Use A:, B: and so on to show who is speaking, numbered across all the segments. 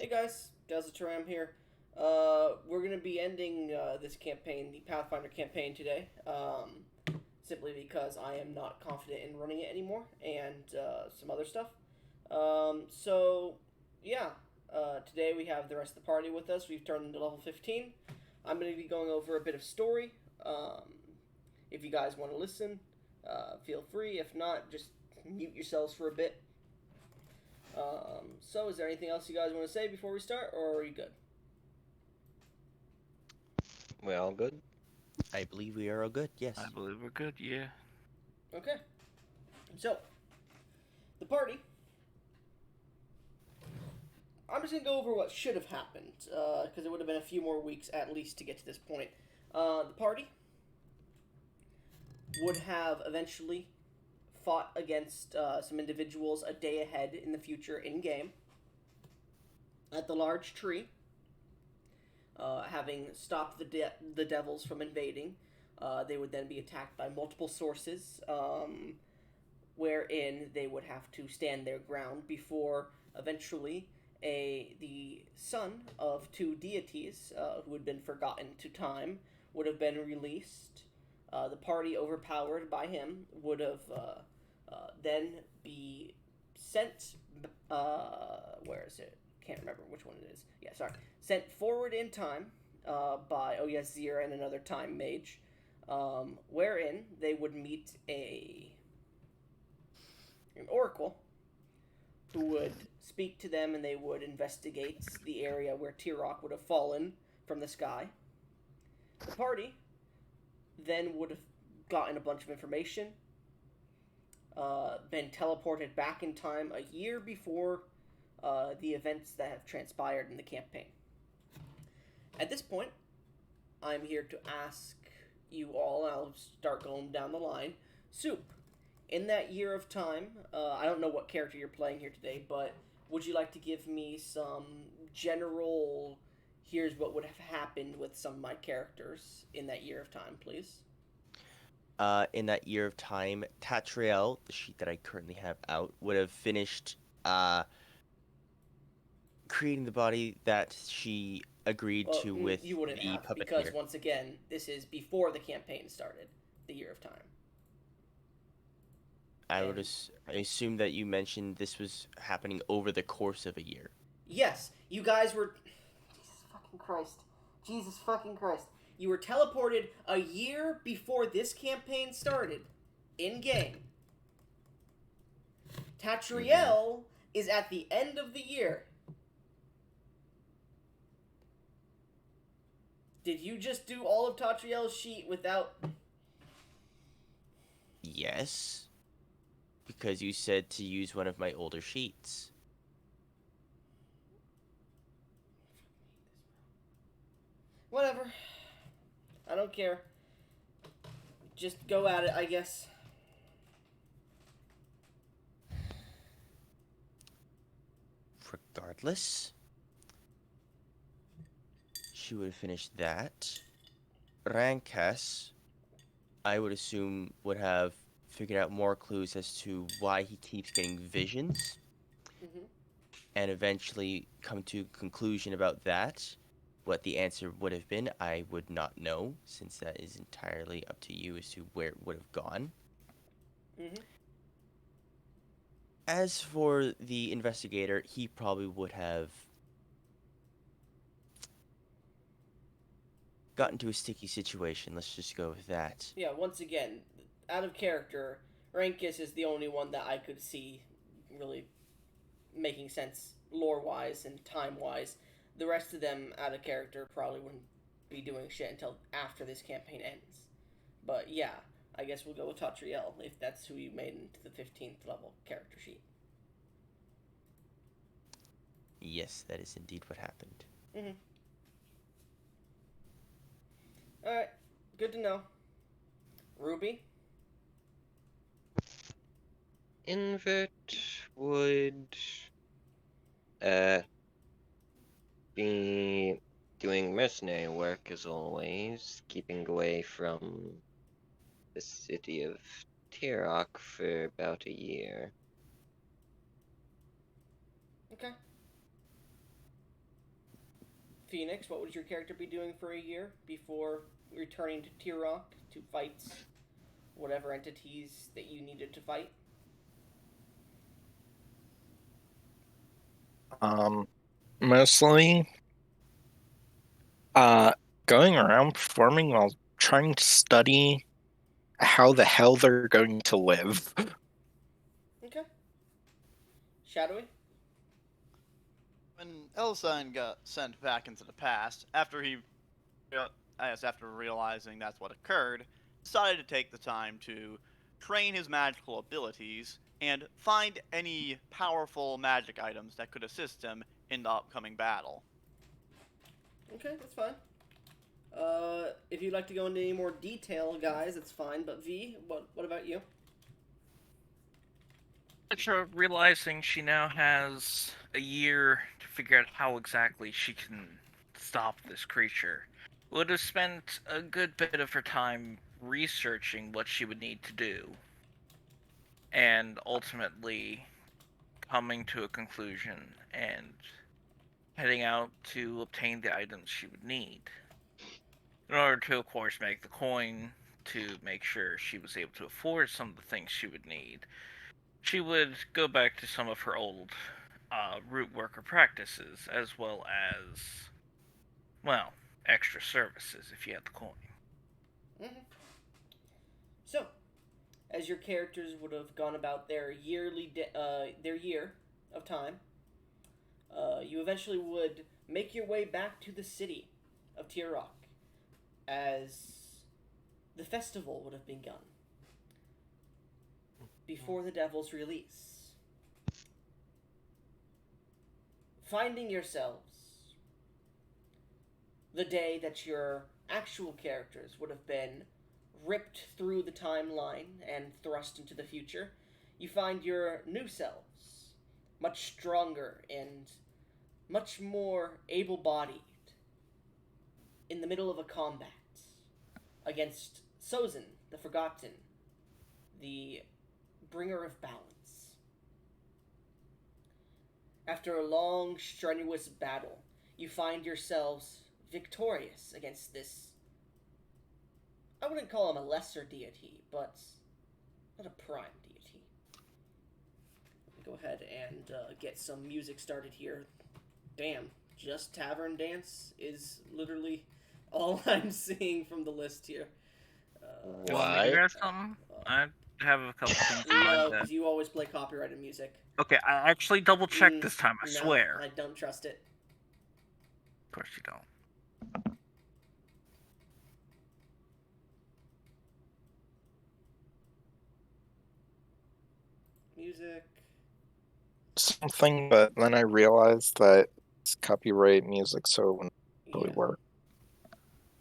A: Hey guys, Turam here. We're going to be ending this campaign, the Pathfinder campaign today, simply because I am not confident in running it anymore and some other stuff. So, yeah, today we have the rest of the party with us. We've turned into level 15. I'm going to be going over a bit of story. Um, if you guys want to listen, feel free. If not, just mute yourselves for a bit. So, is there anything else you guys want to say before we start, or are you good?
B: We all good?
C: I believe we are all good,
D: I
C: yes.
D: believe we're good, yeah.
A: Okay. So, the party. I'm just going to go over what should have happened, because it would have been a few more weeks at least to get to this point. The party would have eventually fought against some individuals a day ahead in the future in game at the large tree, having stopped the devils from invading. They would then be attacked by multiple sources, wherein they would have to stand their ground before eventually the son of two deities who had been forgotten to time would have been released. The party, overpowered by him, would have then be sent. Where is it? Can't remember which one it is. Yeah, sorry. Sent forward in time by Zira and another time mage, wherein they would meet an oracle who would speak to them, and they would investigate the area where Tirok would have fallen from the sky. The party then would have gotten a bunch of information, been teleported back in time a year before the events that have transpired in the campaign. At this point, I'm here to ask you all, and I'll start going down the line. Soup, in that year of time, I don't know what character you're playing here today, but would you like to give me some general, here's what would have happened with some of my characters in that year of time, please?
C: In that year of time, Tatriel, the sheet that I currently have out, would have finished creating the body that she agreed
A: Well,
C: to with
A: you wouldn't
C: the
A: have, because
C: puppeteer.
A: once again, this is before the campaign started, the year of time. And
C: I assume that you mentioned this was happening over the course of a year.
A: yes, you guys were. Jesus fucking Christ. Jesus fucking Christ. You were teleported a year before this campaign started. In game. Tatriel is at the end of the year. Did you just do all of Tatriel's sheet without.
C: Yes, because you said to use one of my older sheets.
A: Whatever. I don't care. Just go at it, I guess.
C: Regardless, she would have finished that. Rankas, I would assume, would have figured out more clues as to why he keeps getting visions,
A: Mm-hmm.
C: and eventually come to a conclusion about that. What the answer would have been, I would not know, since that is entirely up to you as to where it would have gone.
A: Mm-hmm.
C: As for the investigator, he probably would have gotten to a sticky situation. Let's just go with that.
A: Yeah, once again, out of character, Rankus is the only one that I could see really making sense lore wise and time wise. The rest of them out of character probably wouldn't be doing shit until after this campaign ends. But yeah, I guess we'll go with Tatriel if that's who you made into the 15th level character sheet.
C: Yes, that is indeed what happened.
A: Mm-hmm. Alright, good to know. Ruby?
B: Invert would uh be doing mercenary work as always, keeping away from the city of Tirok for about a year.
A: Okay. Phoenix, what would your character be doing for a year before returning to Tirok to fight whatever entities that you needed to fight?
D: Mostly, uh, going around performing while trying to study how the hell they're going to live.
A: Okay. Shadowy?
E: When Elsign got sent back into the past, after realizing that's what occurred, decided to take the time to train his magical abilities and find any powerful magic items that could assist him in the upcoming battle.
A: Okay, that's fine. If you'd like to go into any more detail, guys, that's fine. But V, what about you?
F: After realizing she now has a year to figure out how exactly she can stop this creature, would have spent a good bit of her time researching what she would need to do, and ultimately coming to a conclusion and heading out to obtain the items she would need. In order to, of course, make the coin to make sure she was able to afford some of the things she would need, she would go back to some of her old root worker practices, as well as, well, extra services if you had the coin.
A: Mm-hmm. So, as your characters would have gone about their year of time, you eventually would make your way back to the city of Tirok, as the festival would have begun before the devil's release. Finding yourselves the day that your actual characters would have been ripped through the timeline and thrust into the future, you find your new selves much stronger and much more able-bodied in the middle of a combat against Sozin, the Forgotten, the bringer of balance. After a long, strenuous battle, you find yourselves victorious against this. I wouldn't call him a lesser deity, but not a prime deity. Let me go ahead and get some music started here. Damn, just Tavern Dance is literally all I'm seeing from the list here.
F: You want me to grab something? I have a couple things in
A: No,
F: mind.
A: because you always play copyrighted music.
F: Okay, I actually double checked this time, I
A: No,
F: swear.
A: I don't trust it.
F: Of course you don't.
A: Music.
D: Something, but then I realized that it's copyright music, so it wouldn't really work.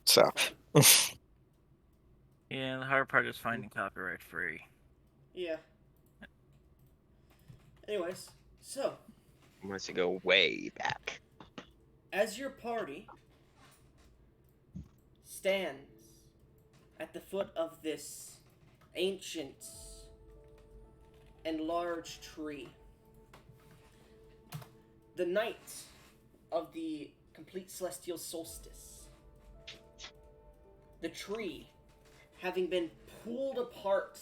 D: So.
F: Yeah, the hard part is finding copyright free.
A: Yeah. Anyways, so.
B: Wants to go way back.
A: As your party stands at the foot of this ancient and large tree, the night of the complete celestial solstice, the tree, having been pulled apart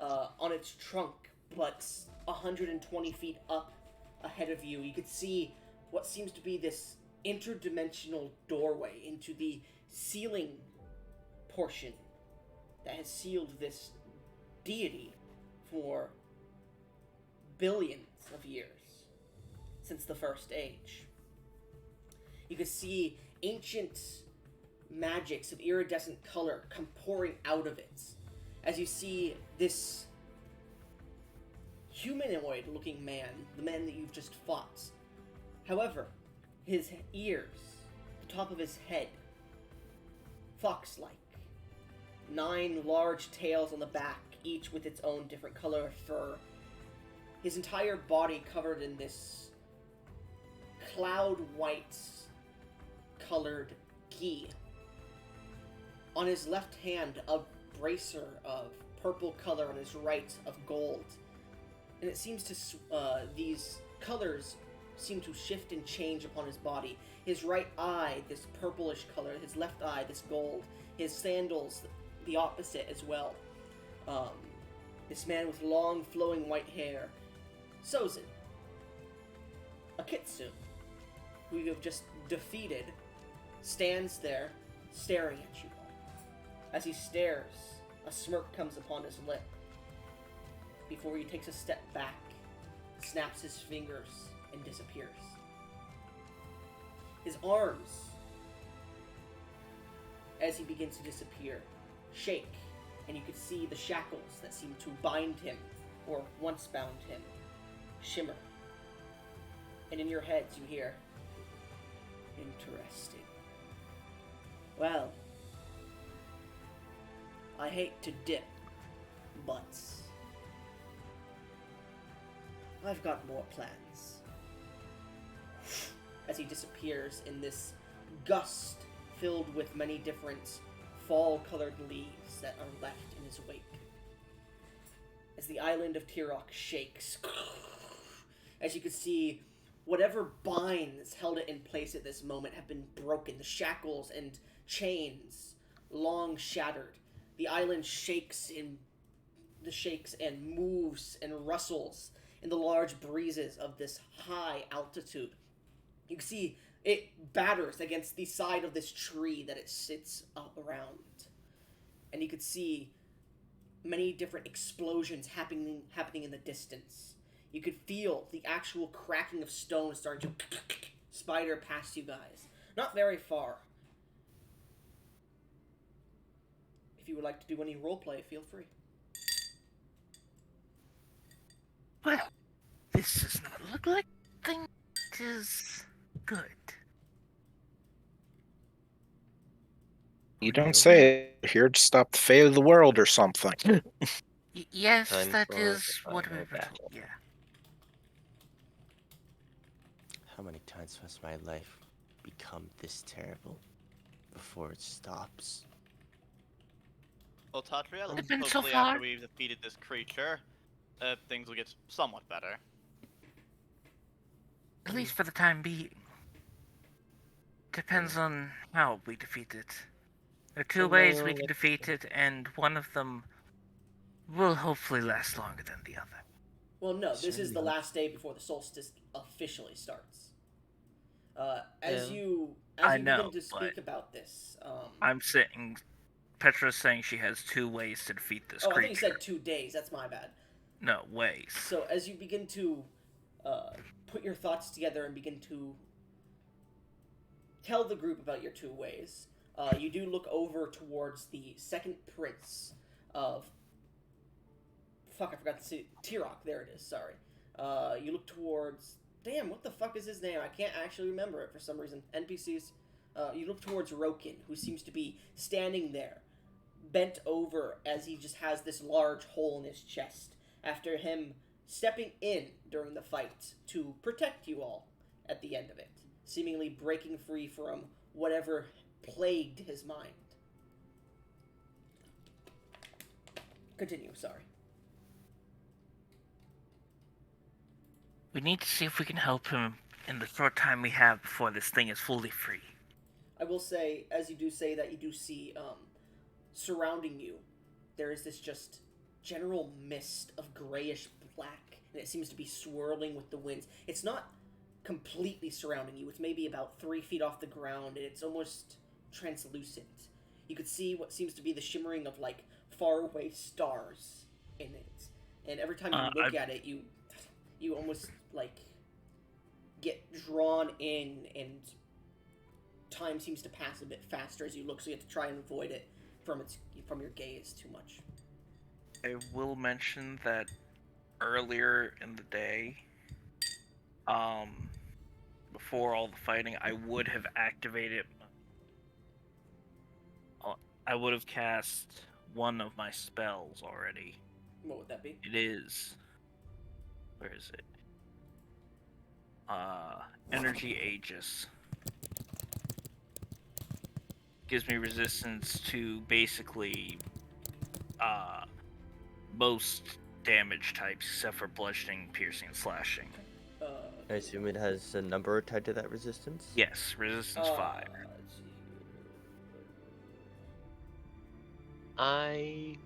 A: on its trunk, but 120 feet up ahead of you, you could see what seems to be this interdimensional doorway into the ceiling portion that has sealed this deity for billions of years, since the First Age. You could see ancient magics of iridescent color come pouring out of it, as you see this humanoid-looking man, the man that you've just fought. However, his ears, the top of his head, fox-like. 9 large tails on the back, each with its own different color of fur. His entire body covered in this cloud-white colored gi. On his left hand, a bracer of purple color, on his right of gold. And it seems to these colors seem to shift and change upon his body. His right eye, this purplish color, his left eye, this gold, his sandals, the opposite as well. This man with long, flowing white hair, Sozin, a kitsune, who you have just defeated, stands there, staring at you all. As he stares, a smirk comes upon his lip, before he takes a step back, snaps his fingers, and disappears. His arms, as he begins to disappear, shake, and you can see the shackles that seem to bind him, or once bound him, shimmer. And in your heads you hear, interesting. Well, I hate to dip, but I've got more plans. As he disappears in this gust filled with many different fall-colored leaves that are left in his wake. As the island of Tirok shakes, as you can see, whatever binds held it in place at this moment have been broken. The shackles and chains long shattered. The island shakes and moves and rustles in the large breezes of this high altitude. You can see it batters against the side of this tree that it sits up around. And you could see many different explosions happening in the distance. You could feel the actual cracking of stone starting to spider past you guys. Not very far. If you would like to do any roleplay, feel free.
F: Well, this does not look like thing is good.
D: You don't say. Here to stop the fate of the world or something.
F: Yes,
B: Time
F: that
B: for
F: is
B: the
F: what
B: final
F: we've been told.
B: battle.
F: Yeah.
C: How many times must my life become this terrible before it stops?
E: Well, Tatriel,
F: It's been so
E: hopefully
F: far.
E: after we've defeated this creature, things will get somewhat better.
F: At least for the time being. Depends on how we defeat it. There are two ways we can defeat it, and one of them will hopefully last longer than the other.
A: Well, no, this is the
C: Certainly.
A: last day before the solstice officially starts. As
B: Yeah.
A: you
F: I
A: begin
F: know,
A: to speak
F: but
A: about this,
F: I'm saying, Petra's saying she has two ways to defeat this
A: I think
F: creature.
A: you said 2 days. That's my bad.
F: No, ways.
A: So as you begin to put your thoughts together and begin to tell the group about your 2 ways, you do look over towards the second prince of... Fuck, I forgot to say... Tirok, there it is, sorry. You look towards... Damn, what the fuck is his name? I can't actually remember it for some reason. NPCs. You look towards Rokin, who seems to be standing there, bent over as he just has this large hole in his chest, after him stepping in during the fight to protect you all at the end of it, seemingly breaking free from whatever plagued his mind. Continue, sorry.
F: We need to see if we can help him in the short time we have before this thing is fully free.
A: I will say, as you do say that, you do see, surrounding you, there is this just general mist of grayish black, and it seems to be swirling with the winds. It's not completely surrounding you. It's maybe about 3 feet off the ground, and it's almost translucent. You could see what seems to be the shimmering of, like, faraway stars in it. And every time you look at it, you almost, like, get drawn in, and time seems to pass a bit faster as you look, so you have to try and avoid it from your gaze too much.
F: I will mention that earlier in the day, before all the fighting, I would have activated. I would have cast one of my spells already.
A: What would that be?
F: It is. Where is it? Energy Aegis. Gives me resistance to basically most damage types except for bludgeoning, piercing, and slashing.
C: I assume it has a number tied to that resistance?
F: Yes, resistance 5.
A: Let's see.
B: I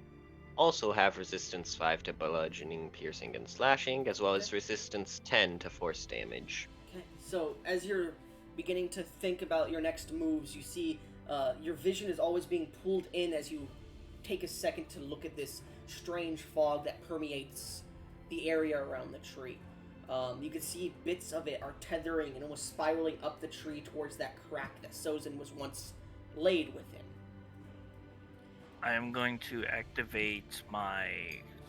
B: also have resistance 5 to bludgeoning, piercing, and slashing, as well as resistance 10 to force damage.
A: Okay, so as you're beginning to think about your next moves, you see your vision is always being pulled in as you take a second to look at this strange fog that permeates the area around the tree. You can see bits of it are tethering and almost spiraling up the tree towards that crack that Sozin was once laid within.
F: I am going to activate my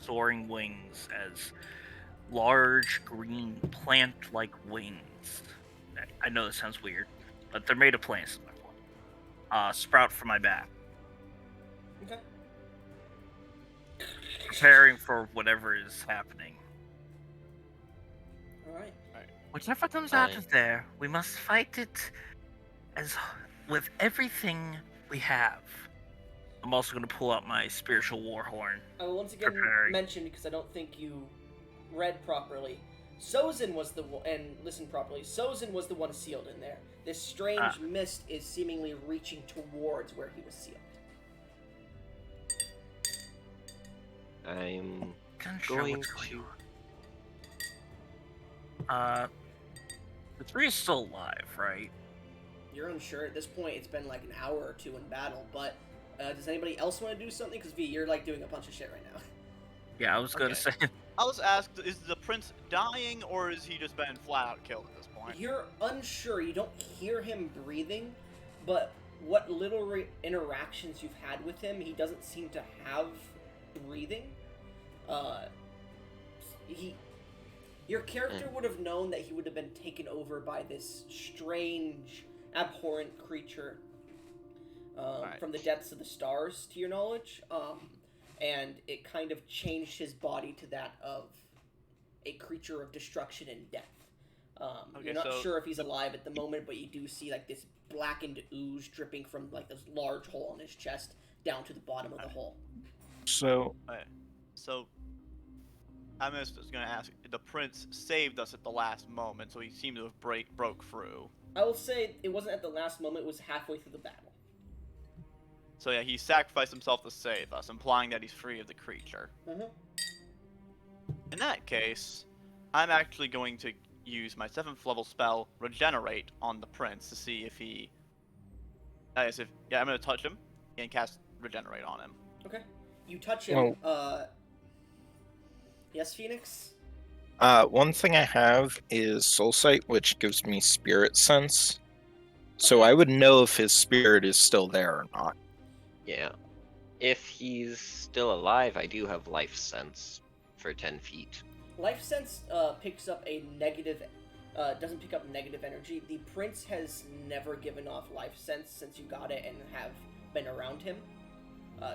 F: soaring wings as large green plant-like wings. I know this sounds weird, but they're made of plants. Sprout from my back.
A: Okay.
F: Preparing for whatever is happening.
A: Alright.
F: Whichever comes out
B: Fine.
F: of there, we must fight it as with everything we have. I'm also going to pull out my spiritual war horn.
A: I will once again
F: Preparing.
A: mention, because I don't think you read properly, Sozin was the one, and listen properly, Sozin was the one sealed in there. This strange mist is seemingly reaching towards where he was sealed.
B: I'm
F: Unsure
B: going
F: what's going
B: to.
F: on. The tree is still alive, right?
A: You're unsure at this point. It's been like an hour or two in battle, but does anybody else want to do something? Because V, you're like doing a bunch of shit right now.
F: Yeah, I was going to say.
E: I was asked, is the prince dying or is he just been flat out killed at this point?
A: You're unsure. You don't hear him breathing, but what little interactions you've had with him, he doesn't seem to have breathing. Your character would have known that he would have been taken over by this strange, abhorrent creature from the depths of the stars, to your knowledge, and it kind of changed his body to that of a creature of destruction and death. You're not sure if he's alive at the moment, but you do see like this blackened ooze dripping from like this large hole on his chest down to the bottom of the hole.
D: So,
E: I'm just going to ask, the prince saved us at the last moment, so he seemed to have broke through.
A: I will say it wasn't at the last moment, it was halfway through the battle.
E: So yeah, he sacrificed himself to save us, implying that he's free of the creature.
A: Mm-hmm.
E: In that case, I'm actually going to use my 7th level spell, Regenerate, on the prince to see if he... I'm going to touch him and cast Regenerate on him.
A: Okay. You touch him, Yes, Phoenix?
D: one thing I have is Soul Sight, which gives me Spirit Sense. So I would know if his spirit is still there or not.
B: Yeah. If he's still alive, I do have Life Sense for 10 feet.
A: Life Sense picks up a negative... doesn't pick up negative energy. The prince has never given off Life Sense since you got it and have been around him.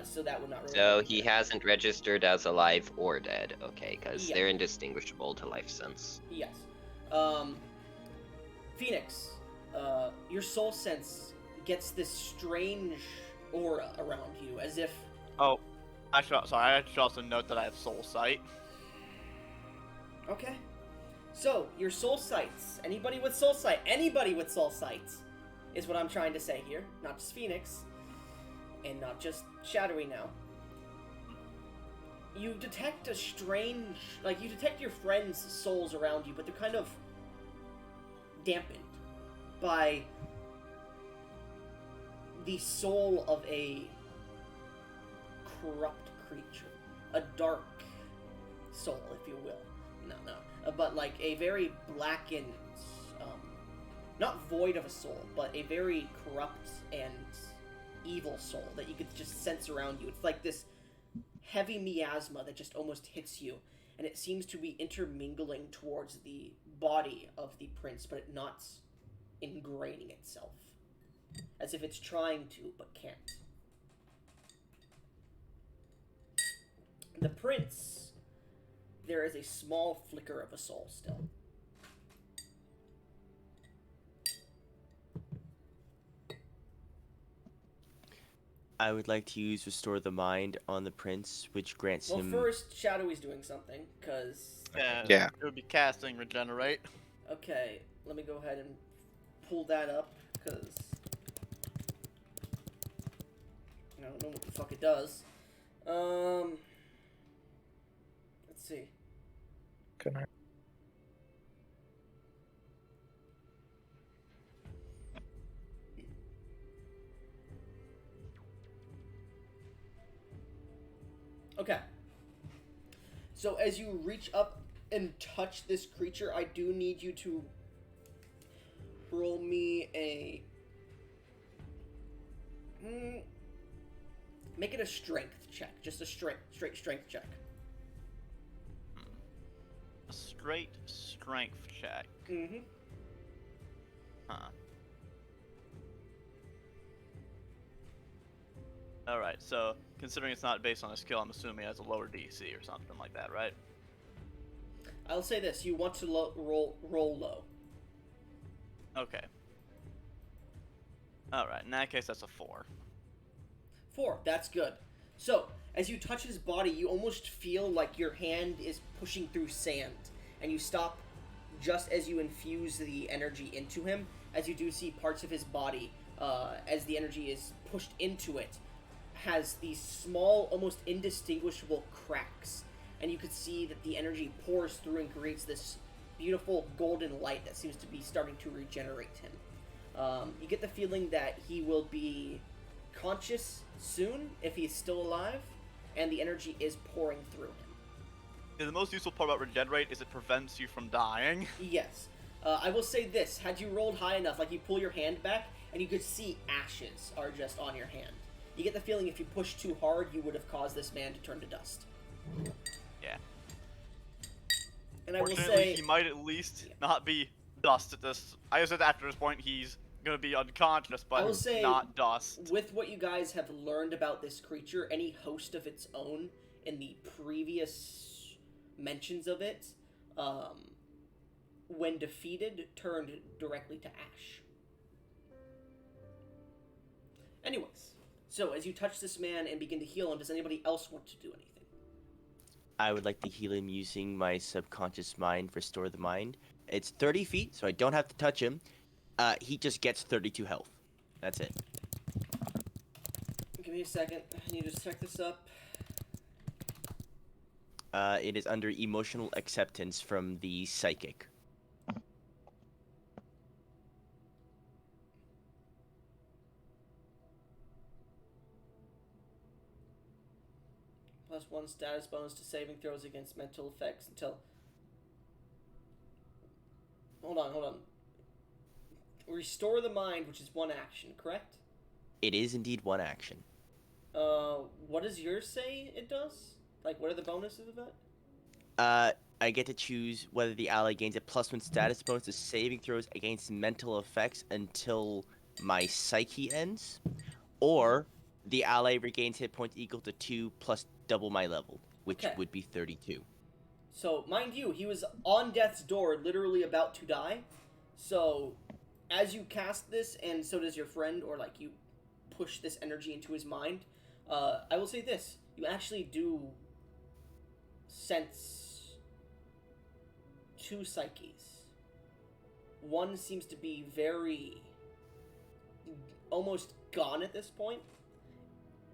A: So that would not really...
B: So he hasn't registered as alive or dead, okay, because they're indistinguishable to Life Sense.
A: Yes. Phoenix, your soul sense gets this strange aura around you, as if...
E: Oh, I should also note that I have Soul Sight.
A: Okay. So, your soul sights. Anybody with soul sight is what I'm trying to say here. Not just Phoenix. And not just Shadowy now. You detect a strange... you detect your friends' souls around you, but they're kind of dampened by the soul of a corrupt creature. A dark soul, if you will. But like a very blackened, not void of a soul, but a very corrupt and evil soul that you could just sense around you. It's like this heavy miasma that just almost hits you, and it seems to be intermingling towards the body of the prince, but it not ingraining itself. As if it's trying to, but can't. The prince, there is a small flicker of a soul still.
C: I would like to use Restore the Mind on the prince, which grants him...
A: Well, first, Shadowy's doing something, because...
D: Yeah.
E: It would be casting Regenerate.
A: Okay, let me go ahead and pull that up, because I don't know what the fuck it does. Let's see.
D: Can I?
A: Okay. So as you reach up and touch this creature, I do need you to roll me a... make it a strength check. Just a straight strength check.
E: A straight strength check.
A: Mm-hmm.
E: Huh. Alright, so considering it's not based on a skill, I'm assuming it has a lower DC or something like that, right?
A: I'll say this. You want to roll low.
E: Okay. Alright, in that case, that's a 4.
A: 4. That's good. So, as you touch his body, you almost feel like your hand is pushing through sand. And you stop just as you infuse the energy into him. As you do see parts of his body, as the energy is pushed into it, has these small, almost indistinguishable cracks. And you could see that the energy pours through and creates this beautiful golden light that seems to be starting to regenerate him. You get the feeling that he will be conscious soon, if he's still alive, and the energy is pouring through him.
E: Yeah, the most useful part about regenerate is it prevents you from dying.
A: Yes. I will say this, had you rolled high enough, like you pull your hand back, and you could see ashes are just on your hand. You get the feeling if you pushed too hard, you would have caused this man to turn to dust.
E: Yeah.
A: And I will
E: Fortunately,
A: say...
E: he might at least not be dust at this. I said after this point he's gonna be unconscious,
A: I will
E: but
A: say,
E: not dust.
A: with what you guys have learned about this creature, any host of its own in the previous mentions of it, when defeated, turned directly to ash. Anyways, so as you touch this man and begin to heal him, does anybody else want to do anything?
C: I would like to heal him using my subconscious mind, Restore the Mind. It's 30 feet, so I don't have to touch him. He just gets 32 health. That's it.
A: Give me a second. I need to check this up.
C: It is under emotional acceptance from the psychic.
A: +1 status bonus to saving throws against mental effects until... Hold on. Restore the mind, which is one action, correct?
C: It is indeed one action.
A: What does yours say it does? Like, what are the bonuses of it?
C: I get to choose whether the ally gains a +1 status bonus to saving throws against mental effects until my psyche ends, or the ally regains hit points equal to 2 plus double my level, which
A: Okay.
C: would be 32.
A: So, mind you, he was on death's door, literally about to die. So, as you cast this, and so does your friend, or like you push this energy into his mind, I will say this. You actually do sense 2 psyches. One seems to be very... almost gone at this point,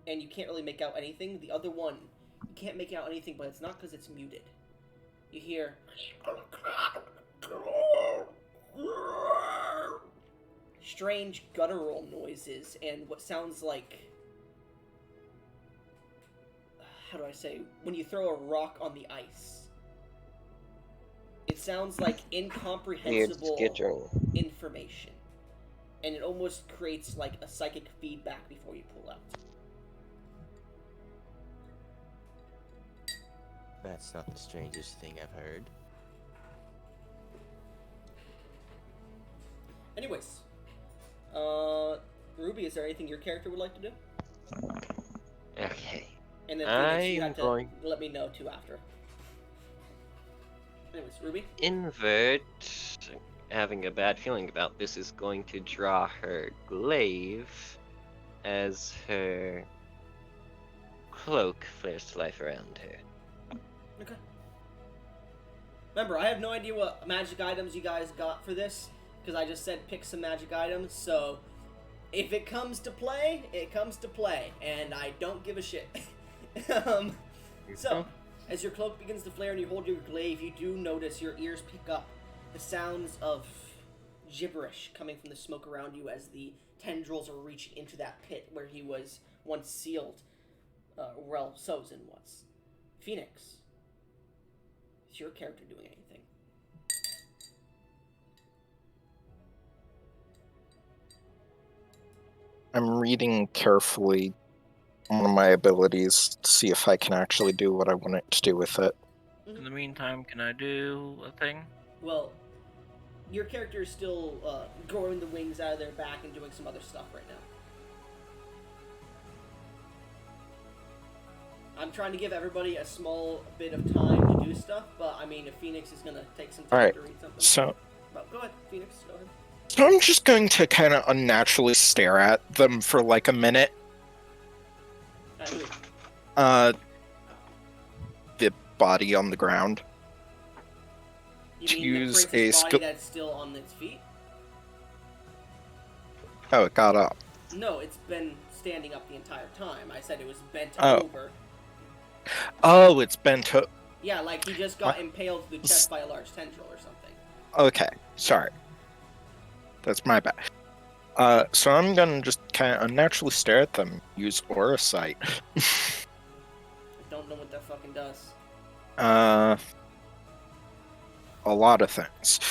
A: and you can't really make out anything. The other one, you can't make out anything, but it's not because it's muted. You hear strange guttural noises and what sounds like, how do I say, when you throw a rock on the ice. It sounds like
B: Weird
A: incomprehensible
B: skittering.
A: information. And it almost creates like a psychic feedback before you pull out.
C: That's not the strangest thing I've heard.
A: Anyways, Ruby, is there anything your character would like to do?
B: Okay.
A: And then Phoenix, you
B: I'm
A: have to
B: going-
A: let me know too after. Anyways, Ruby?
B: Invert, having a bad feeling about this, is going to draw her glaive as her cloak flares to life around her.
A: Remember, I have no idea what magic items you guys got for this, because I just said pick some magic items, so if it comes to play, it comes to play, and I don't give a shit. So, as your cloak begins to flare and you hold your glaive, you do notice your ears pick up the sounds of gibberish coming from the smoke around you as the tendrils are reaching into that pit where he was once sealed. Well, Sozin was. Phoenix, is your character doing anything?
D: I'm reading carefully one of my abilities to see if I can actually do what I want it to do with it.
F: In the meantime, can I do a thing?
A: Well, your character is still growing the wings out of their back and doing some other stuff right now. I'm trying to give everybody a small bit of time to do stuff, but I mean, if Phoenix is gonna take some time
D: Alright,
A: to read something.
D: So
A: But go ahead, Phoenix, go ahead.
D: I'm just going to kind of unnaturally stare at them for like a minute. The body on the ground.
A: You
D: To
A: mean
D: use
A: the prince's
D: a
A: body that's still on its feet?
D: Oh, it got up.
A: No, it's been standing up the entire time. I said it was bent
D: Oh.
A: over.
D: Oh, it's bent.
A: Yeah, like he just got impaled to the chest by a large tendril or something.
D: Okay, sorry. That's my bad. So I'm gonna just kind of unnaturally stare at them. Use Aura Sight.
A: I don't know what that fucking does.
D: A lot of things.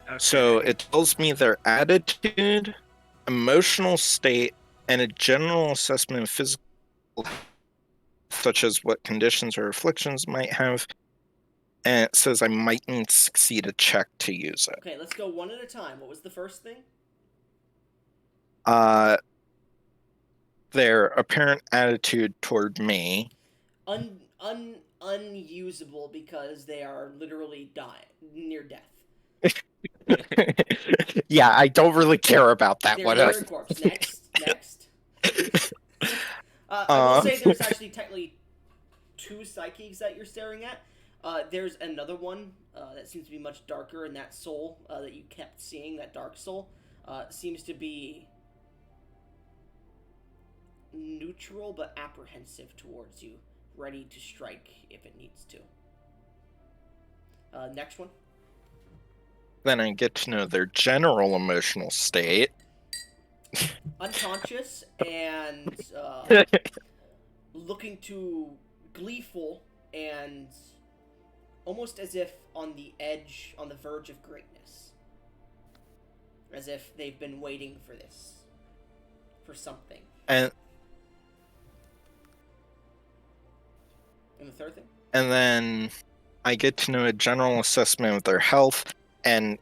F: Okay.
D: So it tells me their attitude, emotional state, and a general assessment of physical, such as what conditions or afflictions might have. And it says I might need to succeed a check to use it.
A: Okay, let's go one at a time. What was the first thing?
D: Their apparent attitude toward me.
A: Unusable because they are literally near death.
D: Yeah, I don't really care about that
A: They're
D: one.
A: near a corpse. Next. I will say there's actually technically 2 psyches that you're staring at. There's another one that seems to be much darker, and that soul that you kept seeing, that dark soul, seems to be neutral but apprehensive towards you, ready to strike if it needs to. Next one.
D: Then I get to know their general emotional state.
A: Unconscious and looking to gleeful and almost as if on the edge, on the verge of greatness. As if they've been waiting for this. For something.
D: And
A: the third thing?
D: And then I get to know a general assessment of their health, and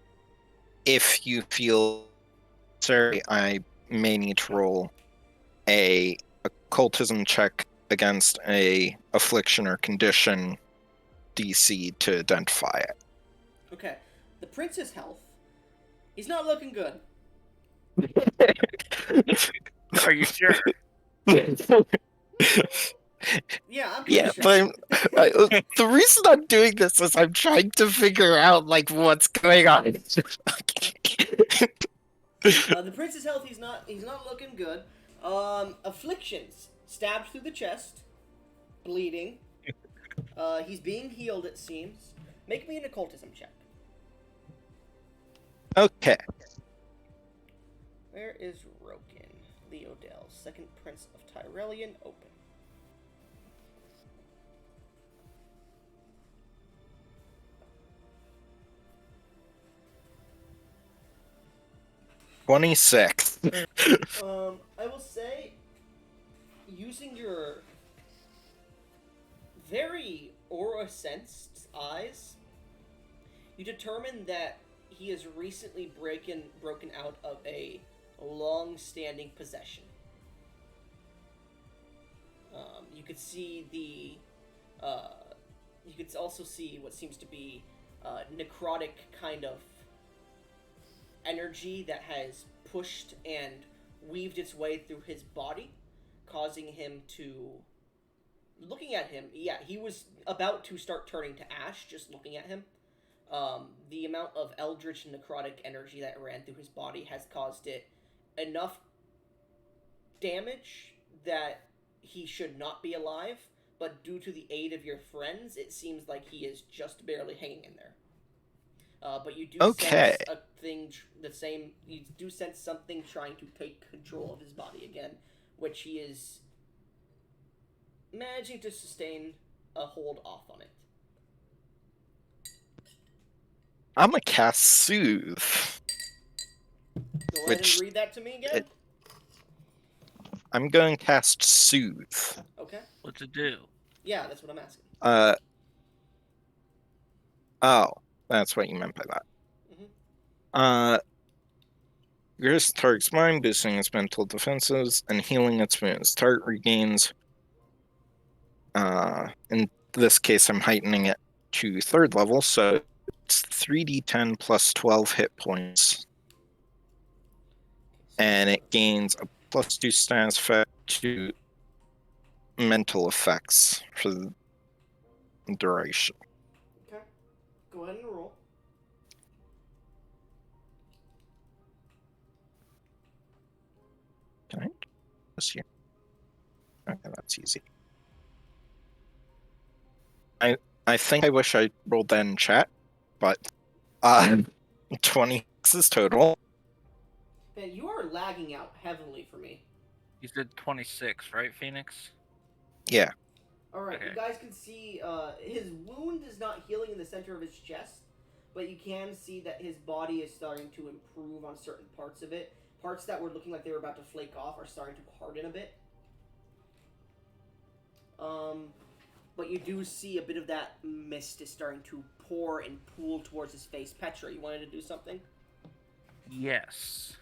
D: if you feel sorry, I may need to roll a occultism check against a affliction or condition DC to identify it.
A: Okay. The prince's health is not looking good.
F: Are you sure?
A: Yeah, I'm
D: Yeah,
A: sure.
D: but the reason I'm doing this is I'm trying to figure out like what's going on.
A: The prince's health, he's not looking good. Afflictions. Stabbed through the chest. Bleeding. He's being healed, it seems. Make me an occultism check.
D: Okay.
A: Where is Roken? Leodell, second prince of Tyrellian, open.
D: $26.
A: I will say, using your very aura-sensed eyes, you determine that he has recently broken out of a long-standing possession. You could see you could also see what seems to be necrotic kind of energy that has pushed and weaved its way through his body, causing him to looking at him, yeah, he was about to start turning to ash just looking at him. The amount of eldritch and necrotic energy that ran through his body has caused it enough damage that he should not be alive, but due to the aid of your friends, it seems like he is just barely hanging in there. But you do
D: Okay.
A: sense a thing, the same. You do sense something trying to take control of his body again, which he is managing to sustain a hold off on it.
D: I'm gonna cast Soothe.
A: Go ahead
D: Which
A: and read that to me again.
D: I'm going to cast Soothe.
A: Okay.
F: What's it do?
A: Yeah, that's what I'm asking.
D: Oh, that's what you meant by that.
A: Mm-hmm.
D: Yours target's mind, boosting its mental defenses and healing its wounds. Target regains. In this case, I'm heightening it to 3rd level, so it's 3d10 plus 12 hit points, and it gains a +2 status effect to mental effects for the duration.
A: Okay. Go ahead and roll.
D: Okay, this here. Okay, that's easy. I think I wish I rolled that in chat, but 26 is total.
A: Man, you are lagging out heavily for me.
F: You said 26, right, Phoenix?
D: Yeah.
A: Alright,
F: Okay.
A: you guys can see his wound is not healing in the center of his chest, but you can see that his body is starting to improve on certain parts of it. Parts that were looking like they were about to flake off are starting to harden a bit. But you do see a bit of that mist is starting to pour and pool towards his face. Petra, you wanted to do something?
F: Yes.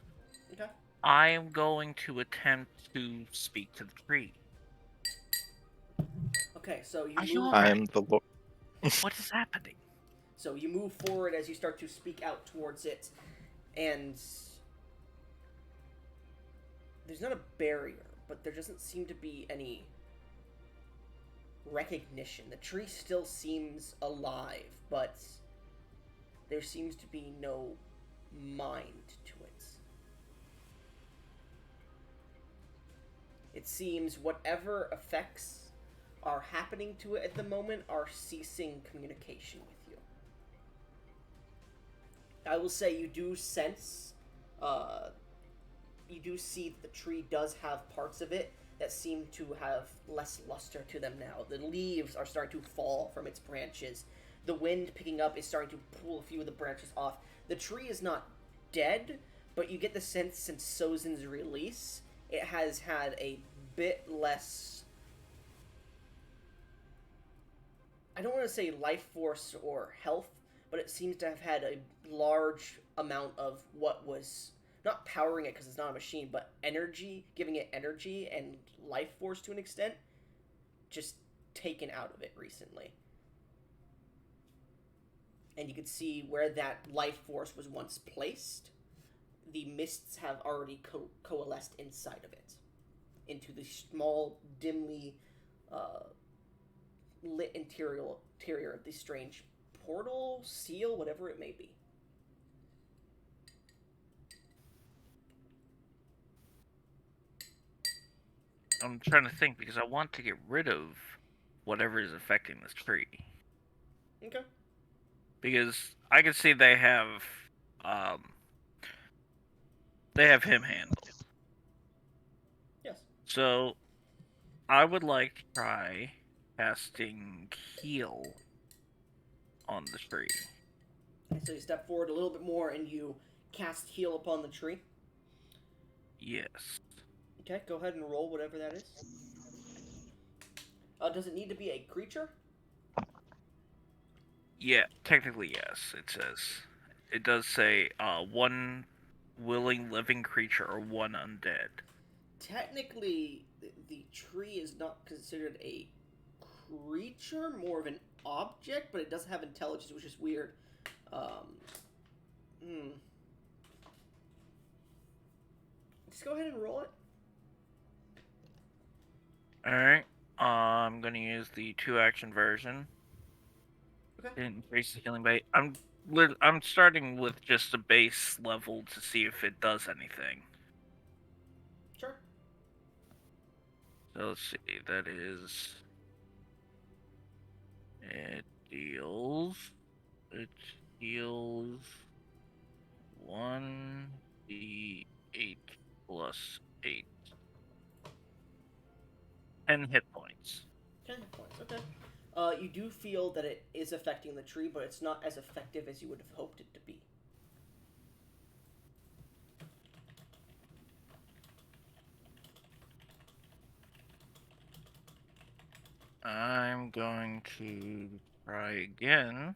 A: Okay.
F: I am going to attempt to speak to the tree.
A: Okay, so you
F: Are you
A: move.
D: I
F: alright?
D: am the Lord.
F: What is happening?
A: So you move forward as you start to speak out towards it, and there's not a barrier, but there doesn't seem to be any recognition. The tree still seems alive, but there seems to be no mind to it. It seems whatever effects are happening to it at the moment are ceasing communication with you. I will say you do sense, you do see that the tree does have parts of it that seem to have less luster to them now. The leaves are starting to fall from its branches. The wind picking up is starting to pull a few of the branches off. The tree is not dead, but you get the sense since Sozin's release, it has had a bit less, I don't want to say life force or health, but it seems to have had a large amount of what was not powering it because it's not a machine, but energy, giving it energy and life force to an extent, just taken out of it recently. And you can see where that life force was once placed, the mists have already coalesced inside of it into the small, dimly lit interior of this strange portal, seal, whatever it may be.
F: I'm trying to think because I want to get rid of whatever is affecting this tree.
A: Okay.
F: Because I can see they have him handled.
A: Yes.
F: So I would like to try casting heal on the tree.
A: Okay, so you step forward a little bit more and you cast heal upon the tree.
F: Yes.
A: Okay, go ahead and roll whatever that is. Does it need to be a creature?
F: Yeah, technically yes, it says. It does say one willing living creature or one undead.
A: Technically, the tree is not considered a creature, more of an object, but it does have intelligence, which is weird. Just go ahead and roll it.
F: Alright. I'm gonna use the 2-action version.
A: Okay.
F: Increase the healing by. I'm starting with just a base level to see if it does anything.
A: Sure.
F: So let's see. That is. It deals. It heals 1d8 plus 8. 10 hit points.
A: 10 hit points. Okay. You do feel that it is affecting the tree, but it's not as effective as you would have hoped it to be.
F: I'm going to try again.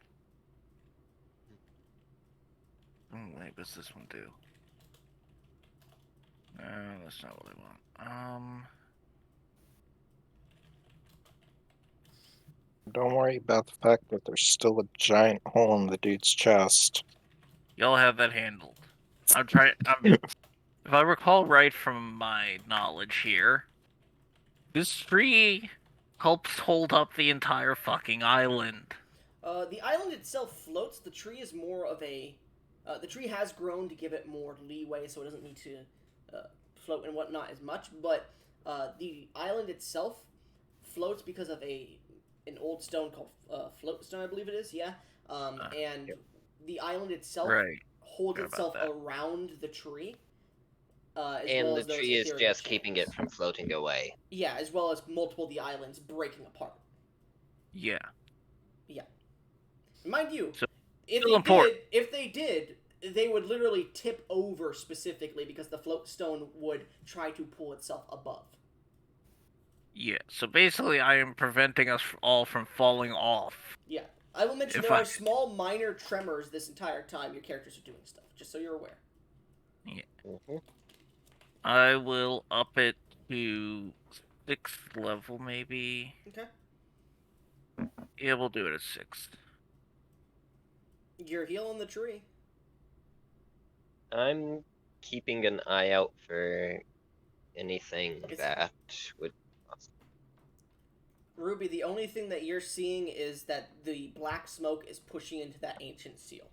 F: Wait, what's this one do? No, that's not what I want.
D: Don't worry about the fact that there's still a giant hole in the dude's chest.
F: Y'all have that handled. I'm trying. If I recall right from my knowledge here, this tree helps hold up the entire fucking island.
A: The island itself floats. The tree is more of a. The tree has grown to give it more leeway, so it doesn't need to float and whatnot as much. But the island itself floats because of an old stone called float stone, I believe it is. Yeah, and
B: Yep.
A: the island itself
F: Right.
A: holds
F: Forgot
A: itself
F: about
A: around the tree, as
B: And
A: well
B: the
A: as those
B: tree is
A: ethereal
B: just keeping it
A: channels.
B: from floating away.
A: Yeah, as well as multiple of the islands breaking apart.
F: Yeah.
A: Mind you,
F: So,
A: if
F: still
A: they
F: important.
A: did, they would literally tip over specifically because the float stone would try to pull itself above.
F: Yeah. So basically, I am preventing us all from falling off.
A: Yeah. I will mention
F: If
A: there
F: I
A: are small minor tremors this entire time your characters are doing stuff, just so you're aware.
B: Mhm.
F: I will up it to 6th level, maybe.
A: Okay.
F: Yeah, we'll do it at 6th.
A: You're healing the tree.
B: I'm keeping an eye out for anything
A: It's-
B: that would.
A: Ruby, the only thing that you're seeing is that the black smoke is pushing into that ancient seal.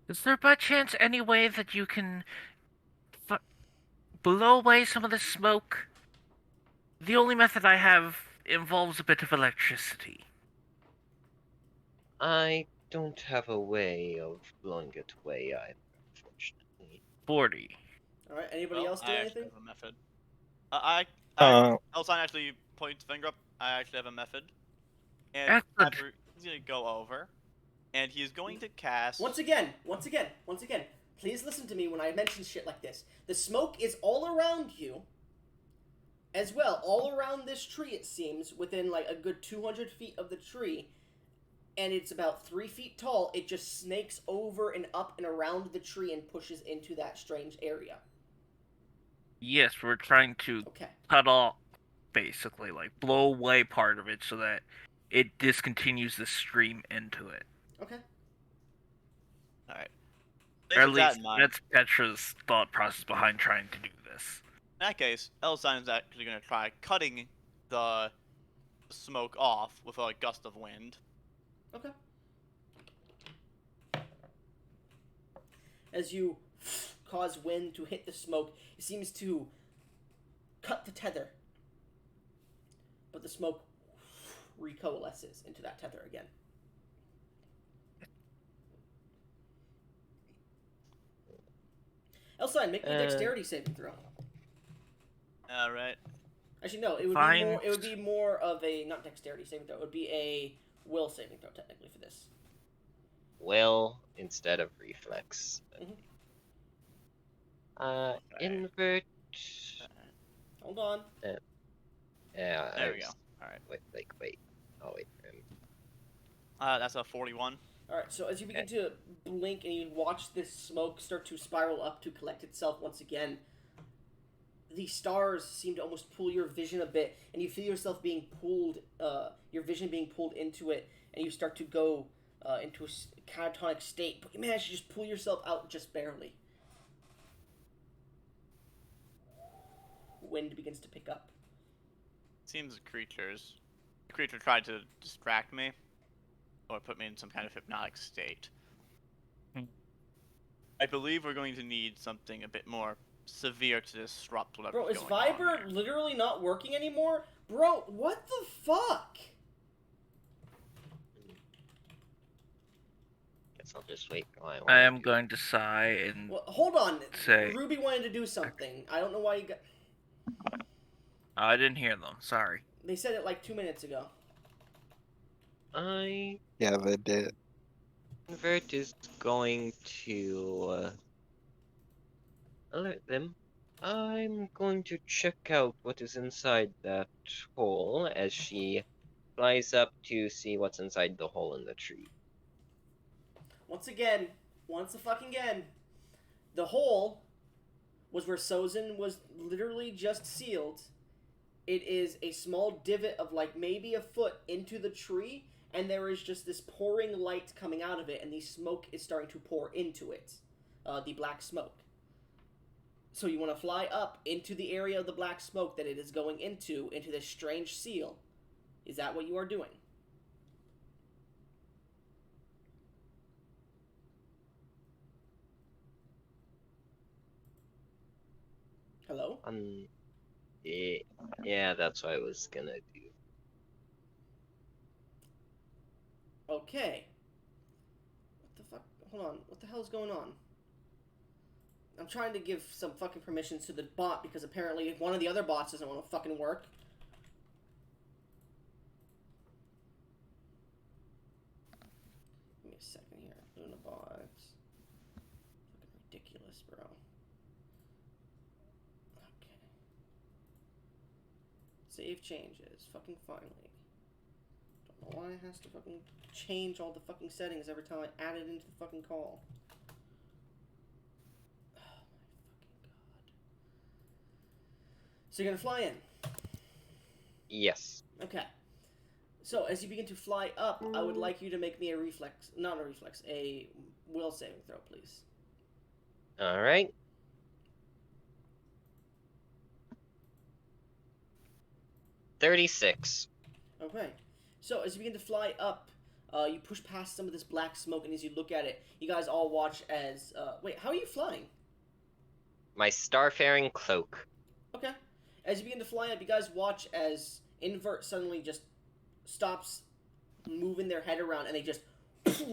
F: Is there by chance any way that you can blow away some of the smoke? The only method I have involves a bit of electricity.
B: I don't have a way of blowing it away either, unfortunately.
F: 40.
A: Alright, anybody
E: Well,
A: else do
E: I actually
A: anything?
E: have a method. I
D: Uh,
E: Elson actually points finger up. I actually have a method. And
F: Excellent.
E: after he's gonna go over, and he's going to cast.
A: Once again, please listen to me when I mention shit like this. The smoke is all around you, as well, all around this tree, it seems, within like a good 200 feet of the tree, and it's about 3 feet tall. It just snakes over and up and around the tree and pushes into that strange area.
F: Yes, we're trying to
A: Okay.
F: cut off, basically, like blow away part of it so that it discontinues the stream into it.
A: Okay.
E: All right.
F: Or at
E: With that
F: least
E: in mind,
F: that's Petra's thought process behind trying to do this.
E: in that case, Elson is actually gonna try cutting the smoke off with a gust of wind.
A: Okay. As you cause wind to hit the smoke, it seems to cut the tether. But the smoke recoalesces into that tether again. Elsign, make me a dexterity saving throw.
E: All right.
A: Actually, no. It would
F: Fine.
A: be more. It would be more of a not dexterity saving throw. It would be a will saving throw technically for this.
B: Will instead of reflex.
A: Mhm.
B: Invert.
A: Hold on.
B: Yeah,
E: There we go. All right.
B: Wait. I'll wait for him.
E: That's a 41.
A: All right. So as you begin to blink and you watch this smoke start to spiral up to collect itself once again, the stars seem to almost pull your vision a bit, and you feel yourself being pulled. Your vision being pulled into it, and you start to go into a catatonic state. But you manage to just pull yourself out just barely. Wind begins to pick up.
E: Seems the creature tried to distract me, or put me in some kind of hypnotic state.
F: Hmm.
E: I believe we're going to need something a bit more severe to disrupt
A: Bro,
E: whatever's
A: is
E: going on
A: Viber
E: here.
A: literally not working anymore? Bro, what the fuck?
B: Guess I'll just wait while I want
F: I am
B: to.
F: going to sigh and
A: Well, hold on.
F: say
A: Ruby wanted to do something. I don't know why you got...
F: I didn't hear them. Sorry.
A: They said it like 2 minutes ago.
D: Yeah, they did.
B: Invert is going to alert them. I'm going to check out what is inside that hole as she flies up to see what's inside the hole in the tree.
A: Once again, the hole was where Sozin was literally just sealed. It is a small divot of like maybe a foot into the tree, and there is just this pouring light coming out of it, and the smoke is starting to pour into it. The black smoke. So you want to fly up into the area of the black smoke that it is going into this strange seal. Is that what you are doing? Hello?
B: Yeah, that's what I was gonna do.
A: Okay. What the fuck? Hold on. What the hell is going on? I'm trying to give some fucking permissions to the bot because apparently one of the other bots doesn't want to fucking work. Give me a second here. Luna bots. Fucking ridiculous, bro. Okay. Save changes. Fucking finally. Don't know why it has to fucking change all the fucking settings every time I add it into the fucking call. So you're gonna fly in?
B: Yes.
A: Okay. So as you begin to fly up, I would like you to make me a will saving throw, please.
B: Alright. 36.
A: Okay. So as you begin to fly up, you push past some of this black smoke, and as you look at it, you guys all watch as... wait, how are you flying?
B: My starfaring cloak.
A: Okay. As you begin to fly up, you guys watch as Invert suddenly just stops moving their head around, and they just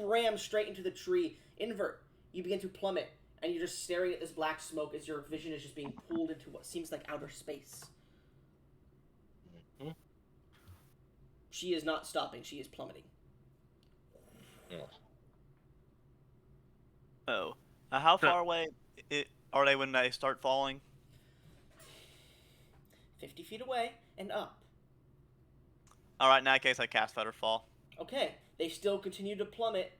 A: ram straight into the tree. Invert, you begin to plummet, and you're just staring at this black smoke as your vision is just being pulled into what seems like outer space.
B: Mm-hmm.
A: She is not stopping. She is plummeting.
E: Oh. How far away are they when they start falling?
A: 50 feet away and up.
E: Alright, in that case, I cast Feather Fall.
A: Okay, they still continue to plummet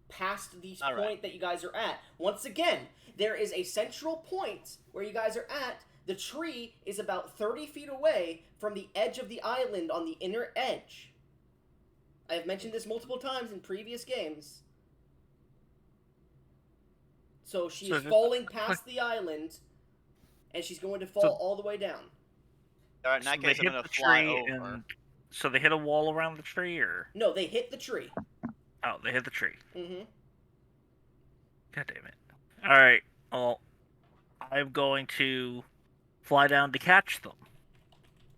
A: past the
E: All right.
A: point that you guys are at. Once again, there is a central point where you guys are at. The tree is about 30 feet away from the edge of the island on the inner edge. I have mentioned this multiple times in previous games. So she is falling past the island, and she's going to fall all the way down.
E: Alright, in
F: So
E: that
F: they
E: case, I'm
F: hit
E: gonna
F: the
E: fly
F: tree
E: over.
F: and so they hit a wall around the tree, or
A: No, they hit the tree.
F: oh, they hit the tree.
A: Mm-hmm.
F: God damn it! All right, well, I'm going to fly down to catch them.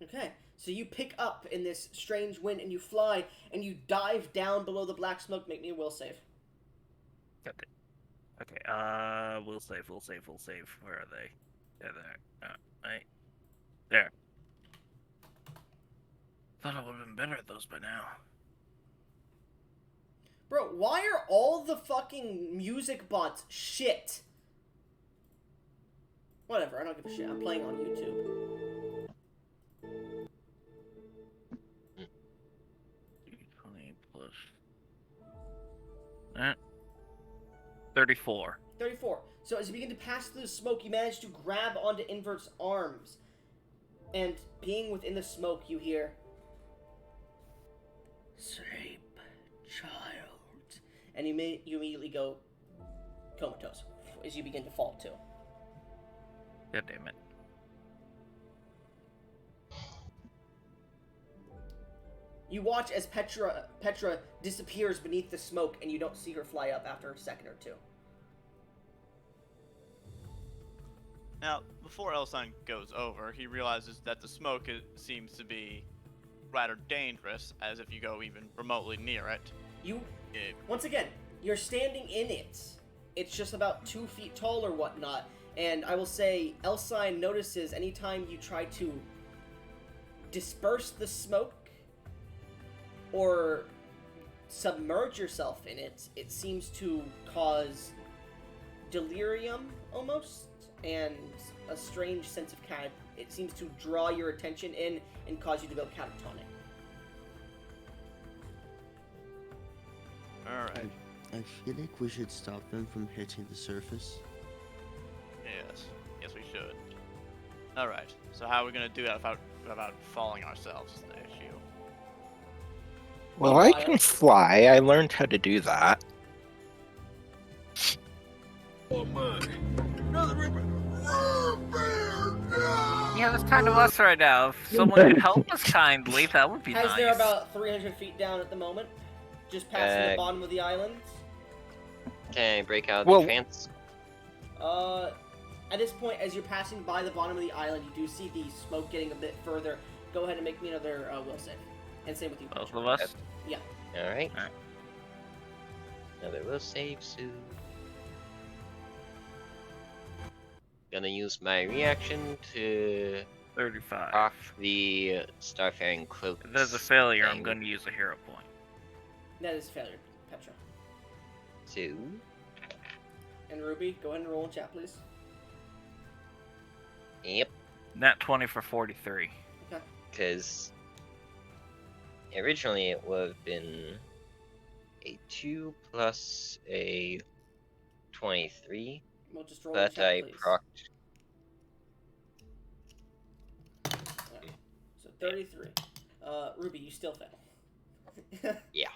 A: Okay, so you pick up in this strange wind, and you fly, and you dive down below the black smoke. Make me a will save.
F: God damn. Okay, will save. Where are they? They're there. Right. There. Thought I would have been better at those by now.
A: Bro, why are all the fucking music bots shit? Whatever, I don't give a shit. I'm playing on YouTube.
F: 20 plus 34.
A: 34. So as you begin to pass through the smoke, you manage to grab onto Invert's arms. And being within the smoke, you hear... Sleep, child. And you immediately go comatose as you begin to fall too.
F: God damn it.
A: You watch as Petra disappears beneath the smoke, and you don't see her fly up after a second or two.
E: Now, before Elson goes over, he realizes that the smoke seems to be rather dangerous, as if you go even remotely near it.
A: Once again, you're standing in it. It's just about 2 feet tall or whatnot, and I will say, Elsine notices anytime you try to disperse the smoke or submerge yourself in it, it seems to cause delirium almost, and a strange sense of it seems to draw your attention in and cause you to go catatonic.
E: Alright.
C: I feel like we should stop them from hitting the surface.
E: Yes. Yes, we should. Alright. So how are we gonna do that without falling ourselves is the issue.
D: Well, I can fly. I learned how to do that.
F: Yeah, that's kind of us right now. If someone could help us kindly, that would be
A: As
F: nice.
A: they're about 300 feet down at the moment, just passing the bottom of the island.
B: Can I break out
D: Well-
B: the trance?
A: At this point, as you're passing by the bottom of the island, you do see the smoke getting a bit further. Go ahead and make me another will save. And same with you.
F: Both
A: Petra.
F: of us?
A: Yeah.
B: Alright.
F: Alright.
B: Another will save soon. Gonna use my reaction to
F: 35.
B: proc the Starfaring Cloak.
F: If there's a failure, I'm
B: thing.
F: going to use a hero point.
A: That is failure, Petra.
B: 2.
A: And Ruby, go ahead and roll in chat, please.
B: Yep.
F: Nat 20 for 43.
A: Okay.
B: Because originally it would have been a 2 plus a 23,
A: We'll just roll in
B: but
A: chat,
B: I
A: please.
B: procced.
A: So 33. Ruby, you still fail.
B: Yeah.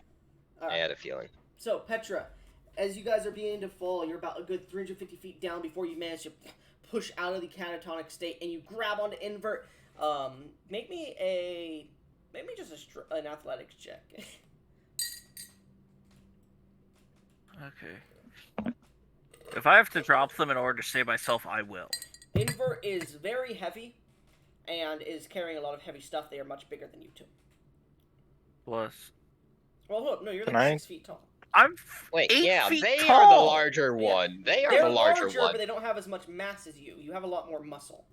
B: I
A: Alright.
B: had a feeling.
A: So, Petra, as you guys are beginning to fall, you're about a good 350 feet down before you manage to push out of the catatonic state, and you grab onto Invert. Make me just an athletics check.
F: Okay. If I have to drop them in order to save myself, I will.
A: Invert is very heavy, and is carrying a lot of heavy stuff. They are much bigger than you two.
F: Plus,
A: Well, hold up, no, you're like
D: Can I-
A: 6 feet tall.
F: I'm
B: Wait,
F: 8
B: yeah,
F: feet
B: they
F: tall.
B: are the larger
A: Yeah.
B: one. They are
A: They're
B: the larger
A: larger,
B: one.
A: but they don't have as much mass as you. You have a lot more muscle,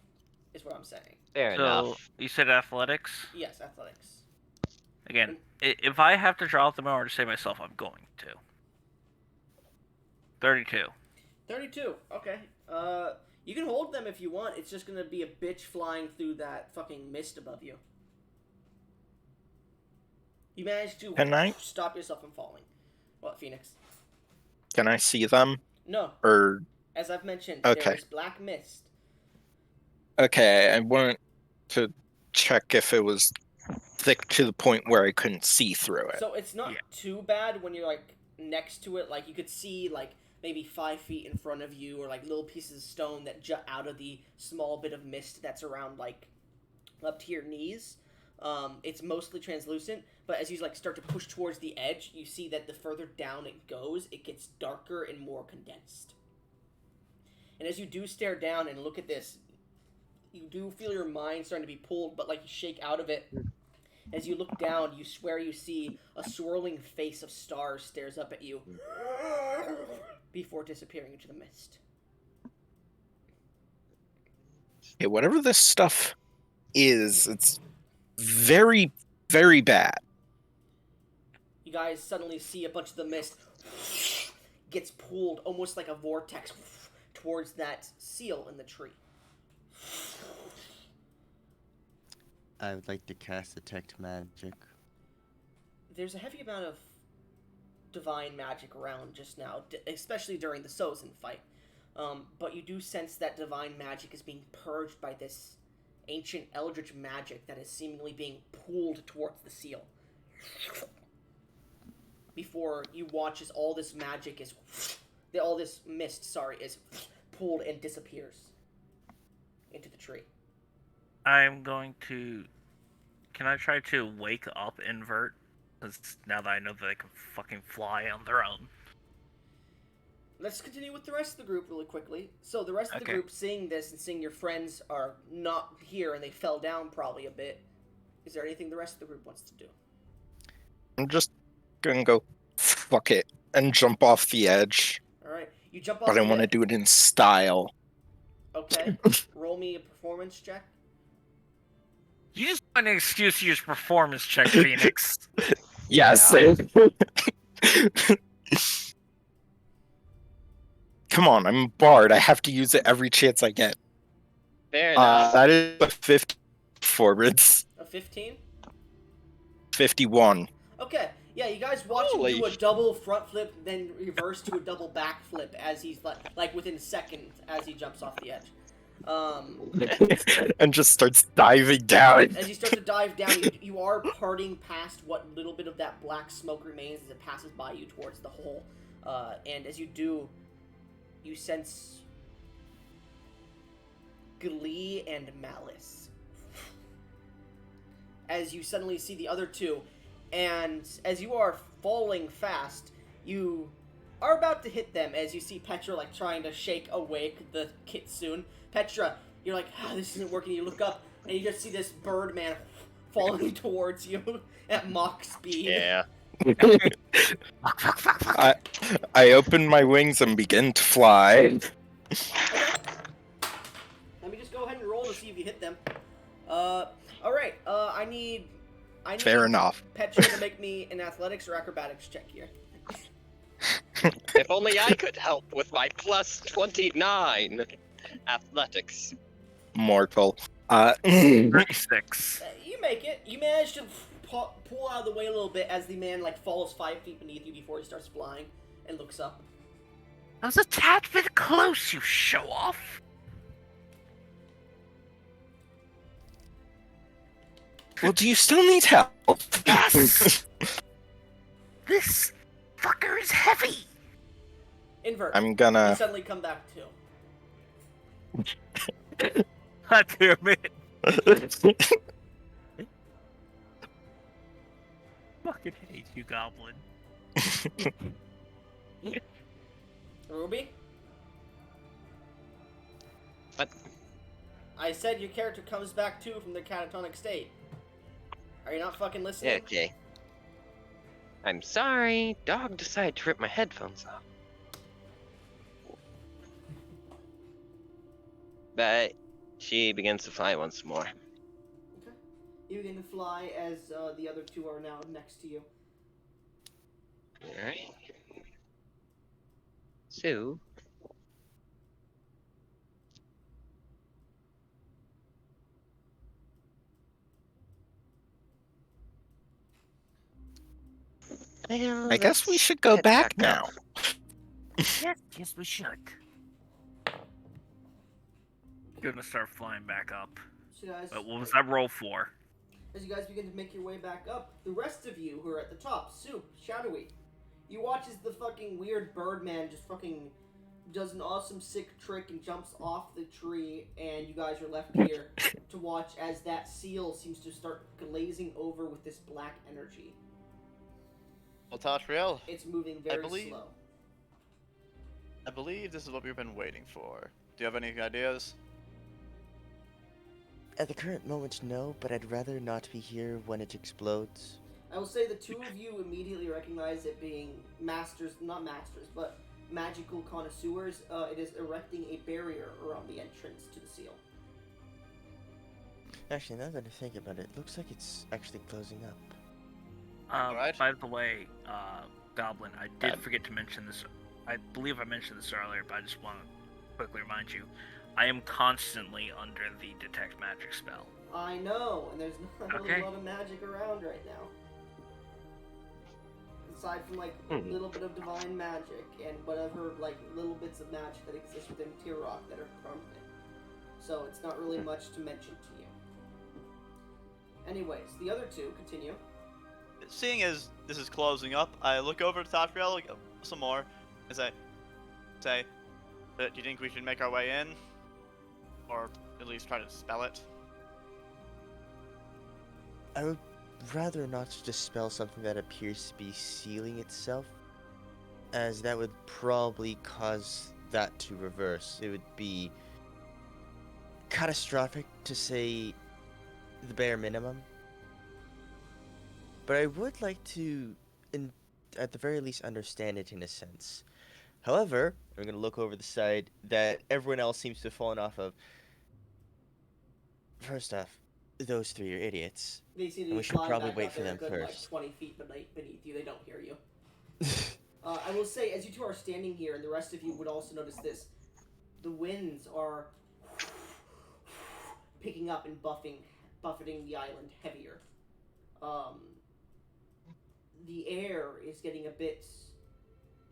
A: is what I'm saying.
B: Fair
F: So,
B: enough.
F: you said athletics?
A: Yes, athletics.
F: Again, if I have to drop them in order to save myself, I'm going to. 32.
A: 32. Okay. You can hold them if you want. It's just gonna be a bitch flying through that fucking mist above you. You managed to
D: Can I?
A: stop yourself from falling. What, Phoenix?
D: Can I see them?
A: No.
D: Or
A: As I've mentioned,
D: Okay.
A: there is black mist.
D: okay, I wanted to check if it was thick to the point where I couldn't see through it.
A: So it's not
F: Yeah.
A: too bad when you're like next to it. Like you could see like maybe 5 feet in front of you, or like little pieces of stone that jut out of the small bit of mist that's around like up to your knees. It's mostly translucent, but as you like start to push towards the edge, you see that the further down it goes, it gets darker and more condensed. And as you do stare down and look at this, you do feel your mind starting to be pulled, but like you shake out of it. As you look down, you swear you see a swirling face of stars stares up at you before disappearing into the mist.
D: Okay, whatever this stuff is, it's very, very bad.
A: You guys suddenly see a bunch of the mist gets pulled almost like a vortex towards that seal in the tree.
C: I would like to cast Detect Magic.
A: There's a heavy amount of divine magic around just now, especially during the Sozin fight. But you do sense that divine magic is being purged by this ancient eldritch magic that is seemingly being pulled towards the seal. Before you watch as all this magic is, all this mist, is pulled and disappears into the tree.
F: I'm going to Can I try to wake up Invert? Because now that I know that they can fucking fly on their own.
A: Let's continue with the rest of the group really quickly. So the rest of the
F: Okay.
A: group seeing this and seeing your friends are not here and they fell down probably a bit. Is there anything the rest of the group wants to do?
D: I'm just gonna go fuck it and jump off the edge,
A: All right, you jump off
D: but I
A: the
D: want to
A: edge.
D: do it in style.
A: Okay, roll me a performance check.
F: You just find an excuse to use performance check, Phoenix.
D: Yes. Come on, I'm a bard. I have to use it every chance I get.
B: Fair enough.
D: That is a 50 performance.
A: A 15.
D: 51.
A: Okay, yeah, you guys watch him
B: Holy
A: do a double front flip, then reverse to a double back flip as he's like within seconds as he jumps off the edge.
D: And just starts diving down.
A: As you start to dive down, you are parting past what little bit of that black smoke remains as it passes by you towards the hole. And as you do, you sense glee and malice. As you suddenly see the other two, and as you are falling fast, you are about to hit them as you see Petra like trying to shake awake the kitsune. Petra, you're like, this isn't working. You look up and you just see this Birdman falling towards you at Mach speed.
D: Yeah.
F: Fuck, fuck, fuck.
D: I open my wings and begin to fly.
A: Okay. Let me just go ahead and roll to see if you hit them. Alright, I need
D: Fair enough.
A: Petra to make me an athletics or acrobatics check here.
B: If only I could help with my plus 29 athletics.
D: Mortal.
F: 36.
A: You make it. You manage to pull out of the way a little bit as the man like falls 5 feet beneath you before he starts flying and looks up.
F: I was a tad bit close, you show off.
D: Well, do you still need help?
F: Yes! This fucker is heavy.
A: Invert.
D: I'm
A: You
D: gonna...
A: suddenly come back too.
F: God damn it. Fucking hate you, Goblin.
A: Ruby?
B: What?
A: I said your character comes back too from the catatonic state. Are you not fucking listening?
B: Okay. I'm sorry. Dog decided to rip my headphones off. But she begins to fly once more.
A: Okay. You begin to fly as the other two are now next to you.
B: Alright. So. Well,
D: I guess we
B: let's
D: should go
B: head
D: back
B: up.
D: now.
F: Yes, we should. Gonna start flying back up.
A: So guys,
F: But what was that roll for?
A: as you guys begin to make your way back up, the rest of you who are at the top, Soup, Shadowy, you watch as the fucking weird Birdman just fucking does an awesome sick trick and jumps off the tree, and you guys are left here to watch as that seal seems to start glazing over with this black energy.
E: Well, Tatriel,
A: It's moving very slow.
E: I believe this is what we've been waiting for. Do you have any ideas?
C: At the current moment, no, but I'd rather not be here when it explodes.
A: I will say the two of you immediately recognize it being not masters, but magical connoisseurs. It is erecting a barrier around the entrance to the seal.
C: Actually, now that I think about it, looks like it's actually closing up.
E: Alright.
F: By the way, Goblin, I did forget to mention this. I believe I mentioned this earlier, but I just want to quickly remind you. I am constantly under the detect magic spell.
A: I know, and there's not
F: Okay.
A: a lot of magic around right now. Aside from like a little bit of divine magic and whatever like little bits of magic that exist within Tirok that are crumbling. So it's not really much to mention to you. Anyways, the other two continue.
E: Seeing as this is closing up, I look over to Tatriel some more as I say, do you think we should make our way in? Or at least try to spell it?
C: I would rather not dispel something that appears to be sealing itself, as that would probably cause that to reverse. It would be catastrophic, to say the bare minimum. But I would like to, at the very least, understand it in a sense. However, I'm going to look over the side that everyone else seems to have fallen off of. First off, those three are idiots.
A: They seem to
C: And
A: be
C: we should
A: flying
C: probably
A: back
C: wait
A: up
C: for
A: there a
C: them
A: good like
C: first.
A: 20 feet beneath you. They don't hear you. I will say, as you two are standing here, and the rest of you would also notice this, the winds are picking up and buffeting the island heavier. Um, the air is getting a bit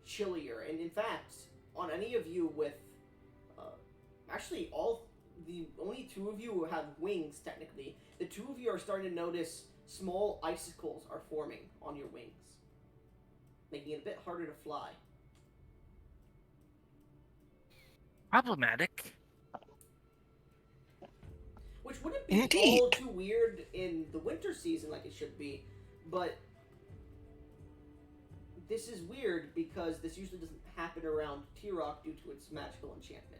A: chillier, and in fact, on any of you with, actually the only two of you who have wings technically, the two of you are starting to notice small icicles are forming on your wings, making it a bit harder to fly.
F: Problematic.
A: Which wouldn't be
D: Indeed.
A: all too weird in the winter season like it should be, but this is weird because this usually doesn't happen around T-Rock due to its magical enchantments.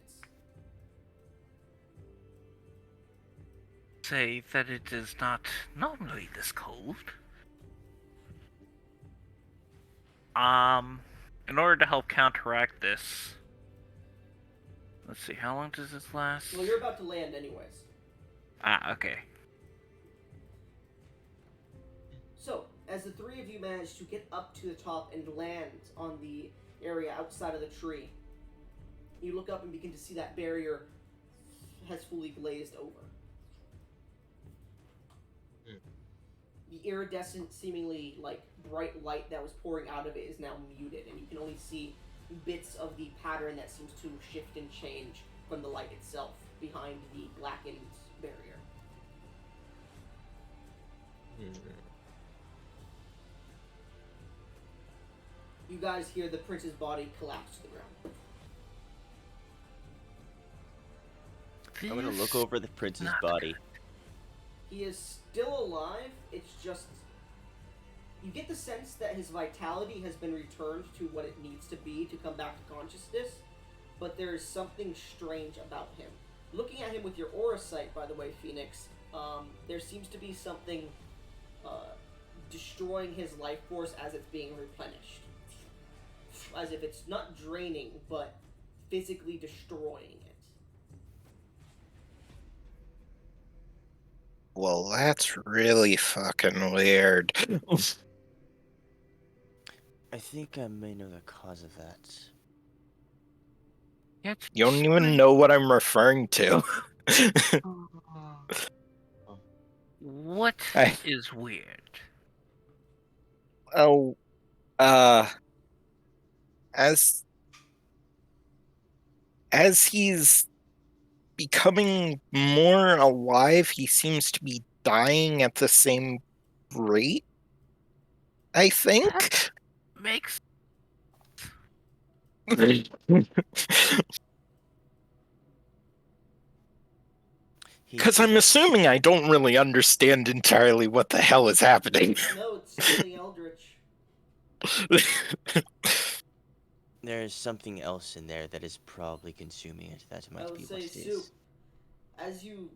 F: Say that it is not normally this cold. In order to help counteract this, let's see, how long does this last?
A: Well, you're about to land anyways.
F: Okay.
A: So, as the three of you manage to get up to the top and land on the area outside of the tree, you look up and begin to see that barrier has fully glazed over. The iridescent, seemingly like bright light that was pouring out of it is now muted, and you can only see bits of the pattern that seems to shift and change from the light itself behind the blackened barrier. You guys hear the prince's body collapse to the ground.
C: I'm going to look over the prince's body.
A: He is still alive, it's just... You get the sense that his vitality has been returned to what it needs to be to come back to consciousness, but there is something strange about him. Looking at him with your aura sight, by the way, Phoenix, there seems to be something destroying his life force as it's being replenished. As if it's not draining, but physically destroying it.
D: Well, that's really fucking weird.
C: I think I may know the cause of that.
D: You don't even know what I'm referring to.
F: What
D: I-
F: is weird?
D: Oh, as he's becoming more alive, he seems to be dying at the same rate, I think.
F: Makes
D: Because I'm assuming I don't really understand entirely what the hell is happening.
A: No, it's something eldritch.
C: There's something else in there that is probably consuming it. That
A: I
C: might
A: would
C: be
A: say,
C: what it
A: Sue,
C: is.
A: as you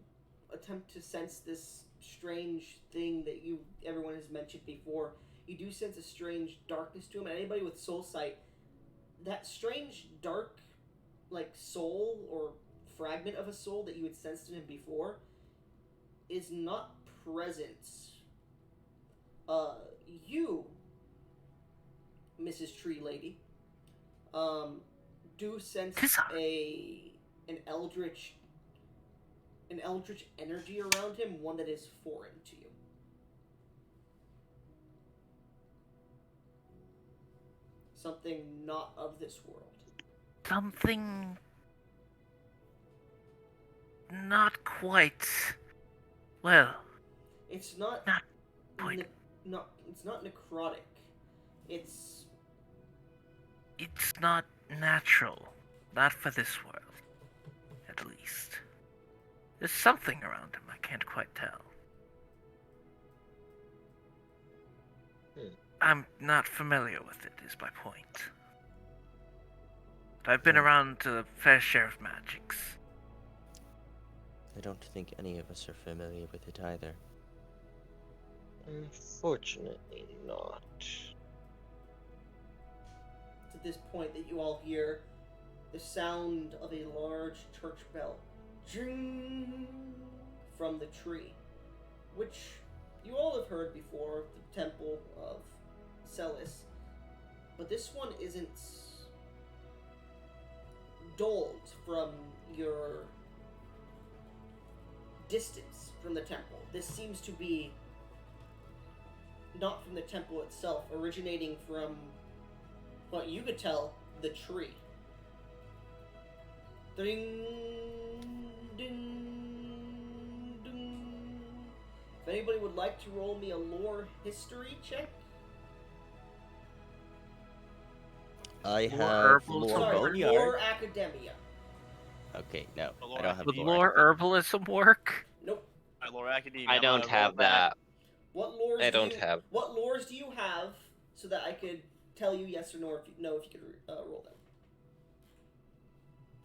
A: attempt to sense this strange thing that everyone has mentioned before, you do sense a strange darkness to him. And anybody with soul sight, that strange dark, like soul or fragment of a soul that you had sensed in him before, is not present. You, Mrs. Tree Lady, do sense an eldritch energy around him, one that is foreign to you. Something not of this world.
F: something not quite. Well,
A: It's not
F: Not quite.
A: it's not necrotic. It's
F: It's not natural. Not for this world, at least. There's something around him, I can't quite tell. I'm not familiar with it, is my point. But I've been around a fair share of magics.
C: I don't think any of us are familiar with it either.
B: Unfortunately not.
A: It's at this point that you all hear the sound of a large church bell, jing, from the tree, which you all have heard before, the Temple of Celis. But this one isn't dulled from your distance from the temple. This seems to be not from the temple itself, originating from what you could tell, the tree. Ding, ding, ding. If anybody would like to roll me a lore history check.
C: I
F: Lore
C: have
F: herbal
C: lore
F: Sorry,
C: boneyard.
A: Lore academia.
C: Okay, no,
E: Lore
C: I don't have
F: Would
C: lore.
F: lore herbalism work?
A: Nope.
E: Alright, Lore Academia.
B: I
E: I'm
B: don't
E: gonna roll
B: have
E: back.
B: that.
A: What lores
B: I
A: do
B: don't
A: you,
B: have.
A: What lores do you have so that I could tell you yes or no if you could roll them?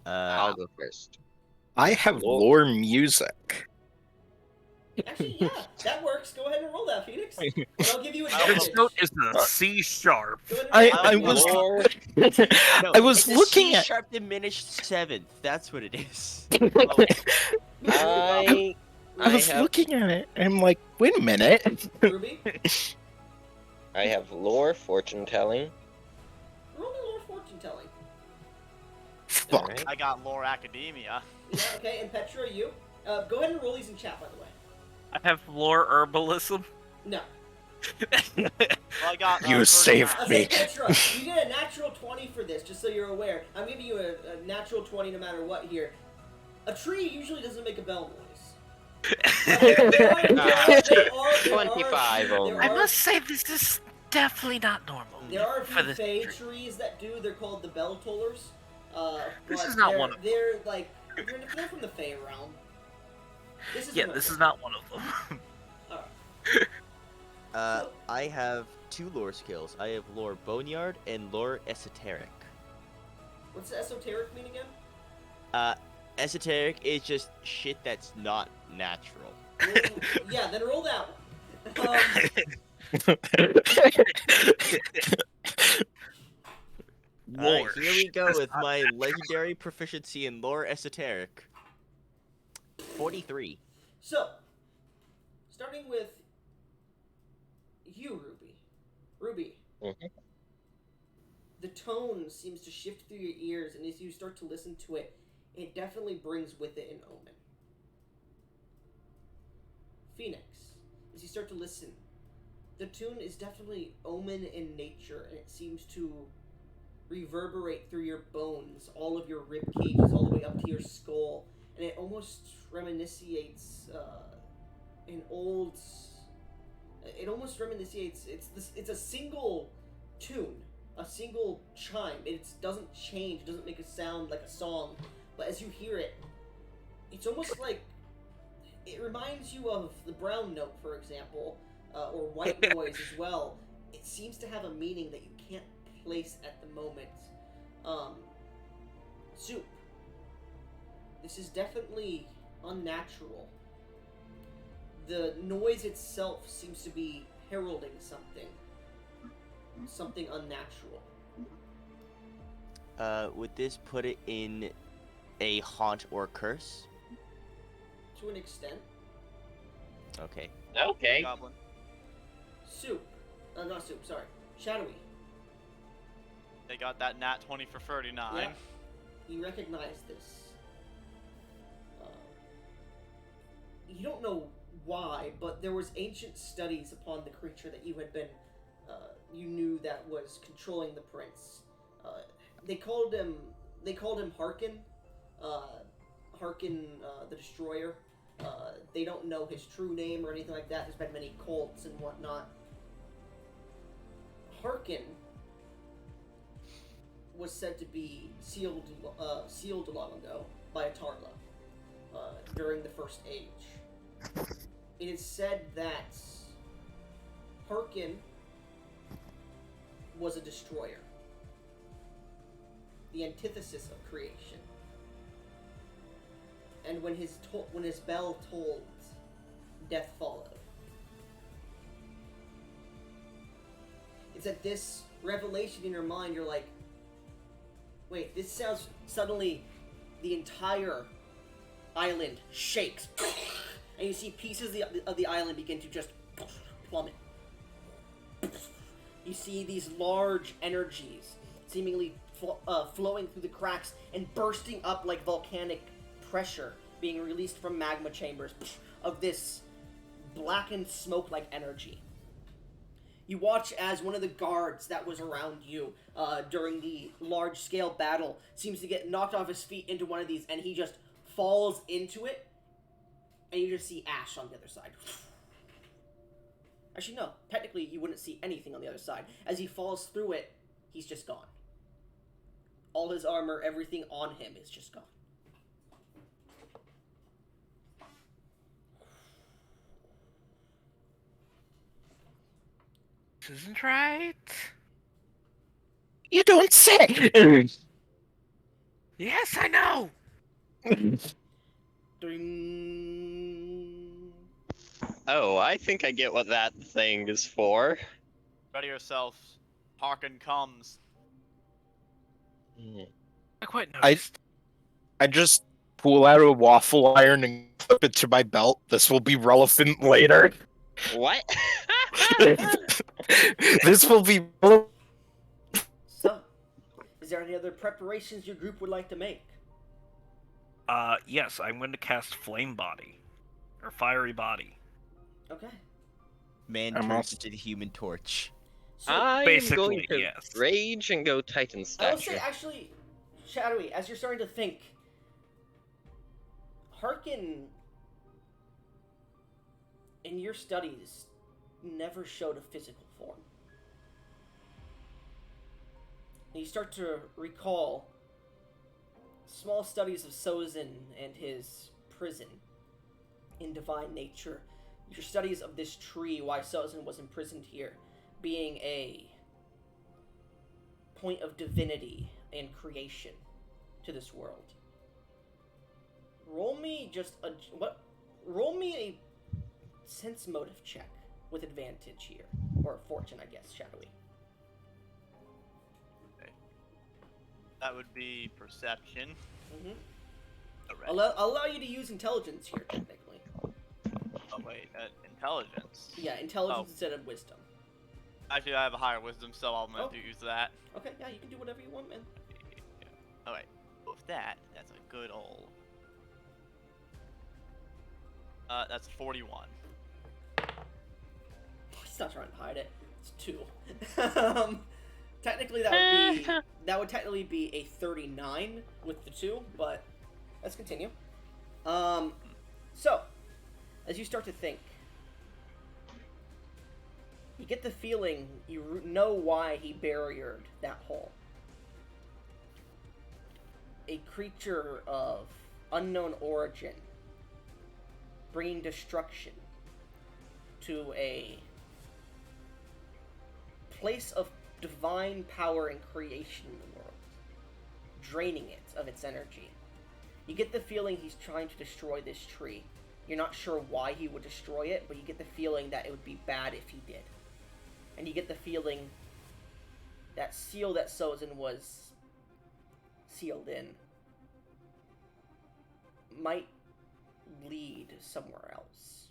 B: I'll go first.
D: I have
B: Lore-
D: lore music.
A: Actually, yeah, that works. Go ahead and roll that, Phoenix. And I'll give you
E: I'll
F: This
A: advantage.
F: note is a C sharp.
A: Go ahead and roll
D: I
A: that.
D: was
B: Lore.
C: No,
D: I was
C: it's a
D: looking
C: C
D: at
C: sharp diminished seventh. That's what it is.
B: I
D: I was
B: have
D: looking at it and I'm like, wait a minute.
A: Ruby,
B: I have lore fortune telling.
A: roll me lore fortune telling.
D: Fuck.
B: Alright.
E: I got Lore Academia.
A: Yeah, okay, and Petra, you? Go ahead and roll these in chat, by the way.
F: I have lore herbalism.
A: No.
E: Well, I got.
D: You
E: first
D: saved
E: class.
A: Okay,
D: me.
A: Petra, you get a natural 20 for this, just so you're aware. I'm giving you a natural 20 no matter what here. A tree usually doesn't make a bell noise. There are
B: 25 only.
F: I must say, this is definitely not normal.
A: There are a
F: for
A: few
F: this
A: fey
F: tree.
A: trees that do. They're called the bell tollers.
F: This
A: but
F: is not
A: they're,
F: one of them.
A: They're like they're from the fey realm. This is
F: Yeah,
A: one
F: this
A: of
F: is
A: them.
F: not one of them.
A: Alright.
C: I have two lore skills. I have lore boneyard and lore esoteric.
A: What's esoteric mean again?
C: Esoteric is just shit that's not natural.
A: Yeah, then roll that one.
C: Alright,
F: Lore.
C: here we go
F: That's
C: with
F: not
C: my legendary proficiency in lore esoteric. 43.
A: So, starting with you, Ruby. Ruby.
B: Mhm.
A: The tone seems to shift through your ears, and as you start to listen to it, it definitely brings with it an omen. Phoenix, as you start to listen, the tune is definitely omen in nature, and it seems to reverberate through your bones, all of your rib cages, all the way up to your skull, and it almost reminisces an old. It almost reminisces. It's a single tune, a single chime. It doesn't change. It doesn't make a sound like a song, but as you hear it, it's almost like it reminds you of the brown note, for example, or white noise as well. It seems to have a meaning that you can't place at the moment. Soup. This is definitely unnatural. The noise itself seems to be heralding something unnatural.
C: Would this put it in a haunt or curse?
A: To an extent.
C: Okay.
B: Okay.
E: Goblin.
A: Soup. Not soup, sorry. Shadowy.
E: They got that nat 20 for 39.
A: Yeah. You recognize this. You don't know why, but there was ancient studies upon the creature that you had been, you knew that was controlling the prince. They called him Harkin. Harkin, the Destroyer. They don't know his true name or anything like that. There's been many cults and whatnot. Harkin was said to be sealed long ago by Atarla during the First Age. It is said that Harkin was a destroyer. The antithesis of creation. And when his bell tolled, death followed. It's at this revelation in your mind, you're like, wait, this sounds... Suddenly, the entire island shakes. And you see pieces of the island begin to just plummet. You see these large energies seemingly flowing through the cracks and bursting up like volcanic pressure being released from magma chambers of this blackened smoke-like energy. You watch as one of the guards that was around you during the large-scale battle seems to get knocked off his feet into one of these, and he just falls into it, and you just see ash on the other side. Actually, no. Technically, you wouldn't see anything on the other side. As he falls through it, he's just gone. All his armor, everything on him is just gone.
F: This isn't right.
D: You don't say!
F: Yes, I know!
A: Ding.
B: Oh, I think I get what that thing is for.
E: Ready yourselves. Harkin comes.
F: I quite noticed.
D: I just pull out a waffle iron and clip it to my belt. This will be relevant later.
B: What?
D: This will be...
A: So, is there any other preparations your group would like to make?
F: Yes, I'm going to cast Flame Body. Or Fiery Body.
A: Okay.
C: Man
D: I'm
C: turns
D: also-
C: into the Human Torch.
A: So,
B: I'm
F: basically,
B: going to
F: yes.
B: rage and go Titan
A: I will
B: stature.
A: say, actually, Shadowy, as you're starting to think, Harkin, in your studies, never showed a physical form. And you start to recall small studies of Sozin and his prison in divine nature. Your studies of this tree, why Sozin was imprisoned here, being a point of divinity and creation to this world. Roll me a sense motive check with advantage here, or fortune, I guess, Shadowy.
E: That would be perception.
A: Mm-hmm.
E: Alright.
A: I'll allow you to use intelligence here, technically.
E: Oh wait, intelligence.
A: Yeah, intelligence
E: Oh.
A: instead of wisdom.
E: Actually, I have a higher wisdom, so I'm going to use that.
A: Okay, yeah, you can do whatever you want, man.
E: Alright, with that, that's a good old... that's 41.
A: He's not trying to hide it. It's 2. Technically, that would technically be a 39 with the 2, but let's continue. So, as you start to think, you get the feeling you know why he barriered that hole. A creature of unknown origin, bringing destruction to a place of divine power and creation in the world, draining it of its energy. You get the feeling he's trying to destroy this tree. You're not sure why he would destroy it, but you get the feeling that it would be bad if he did. And you get the feeling that seal that Sozin was sealed in might lead somewhere else.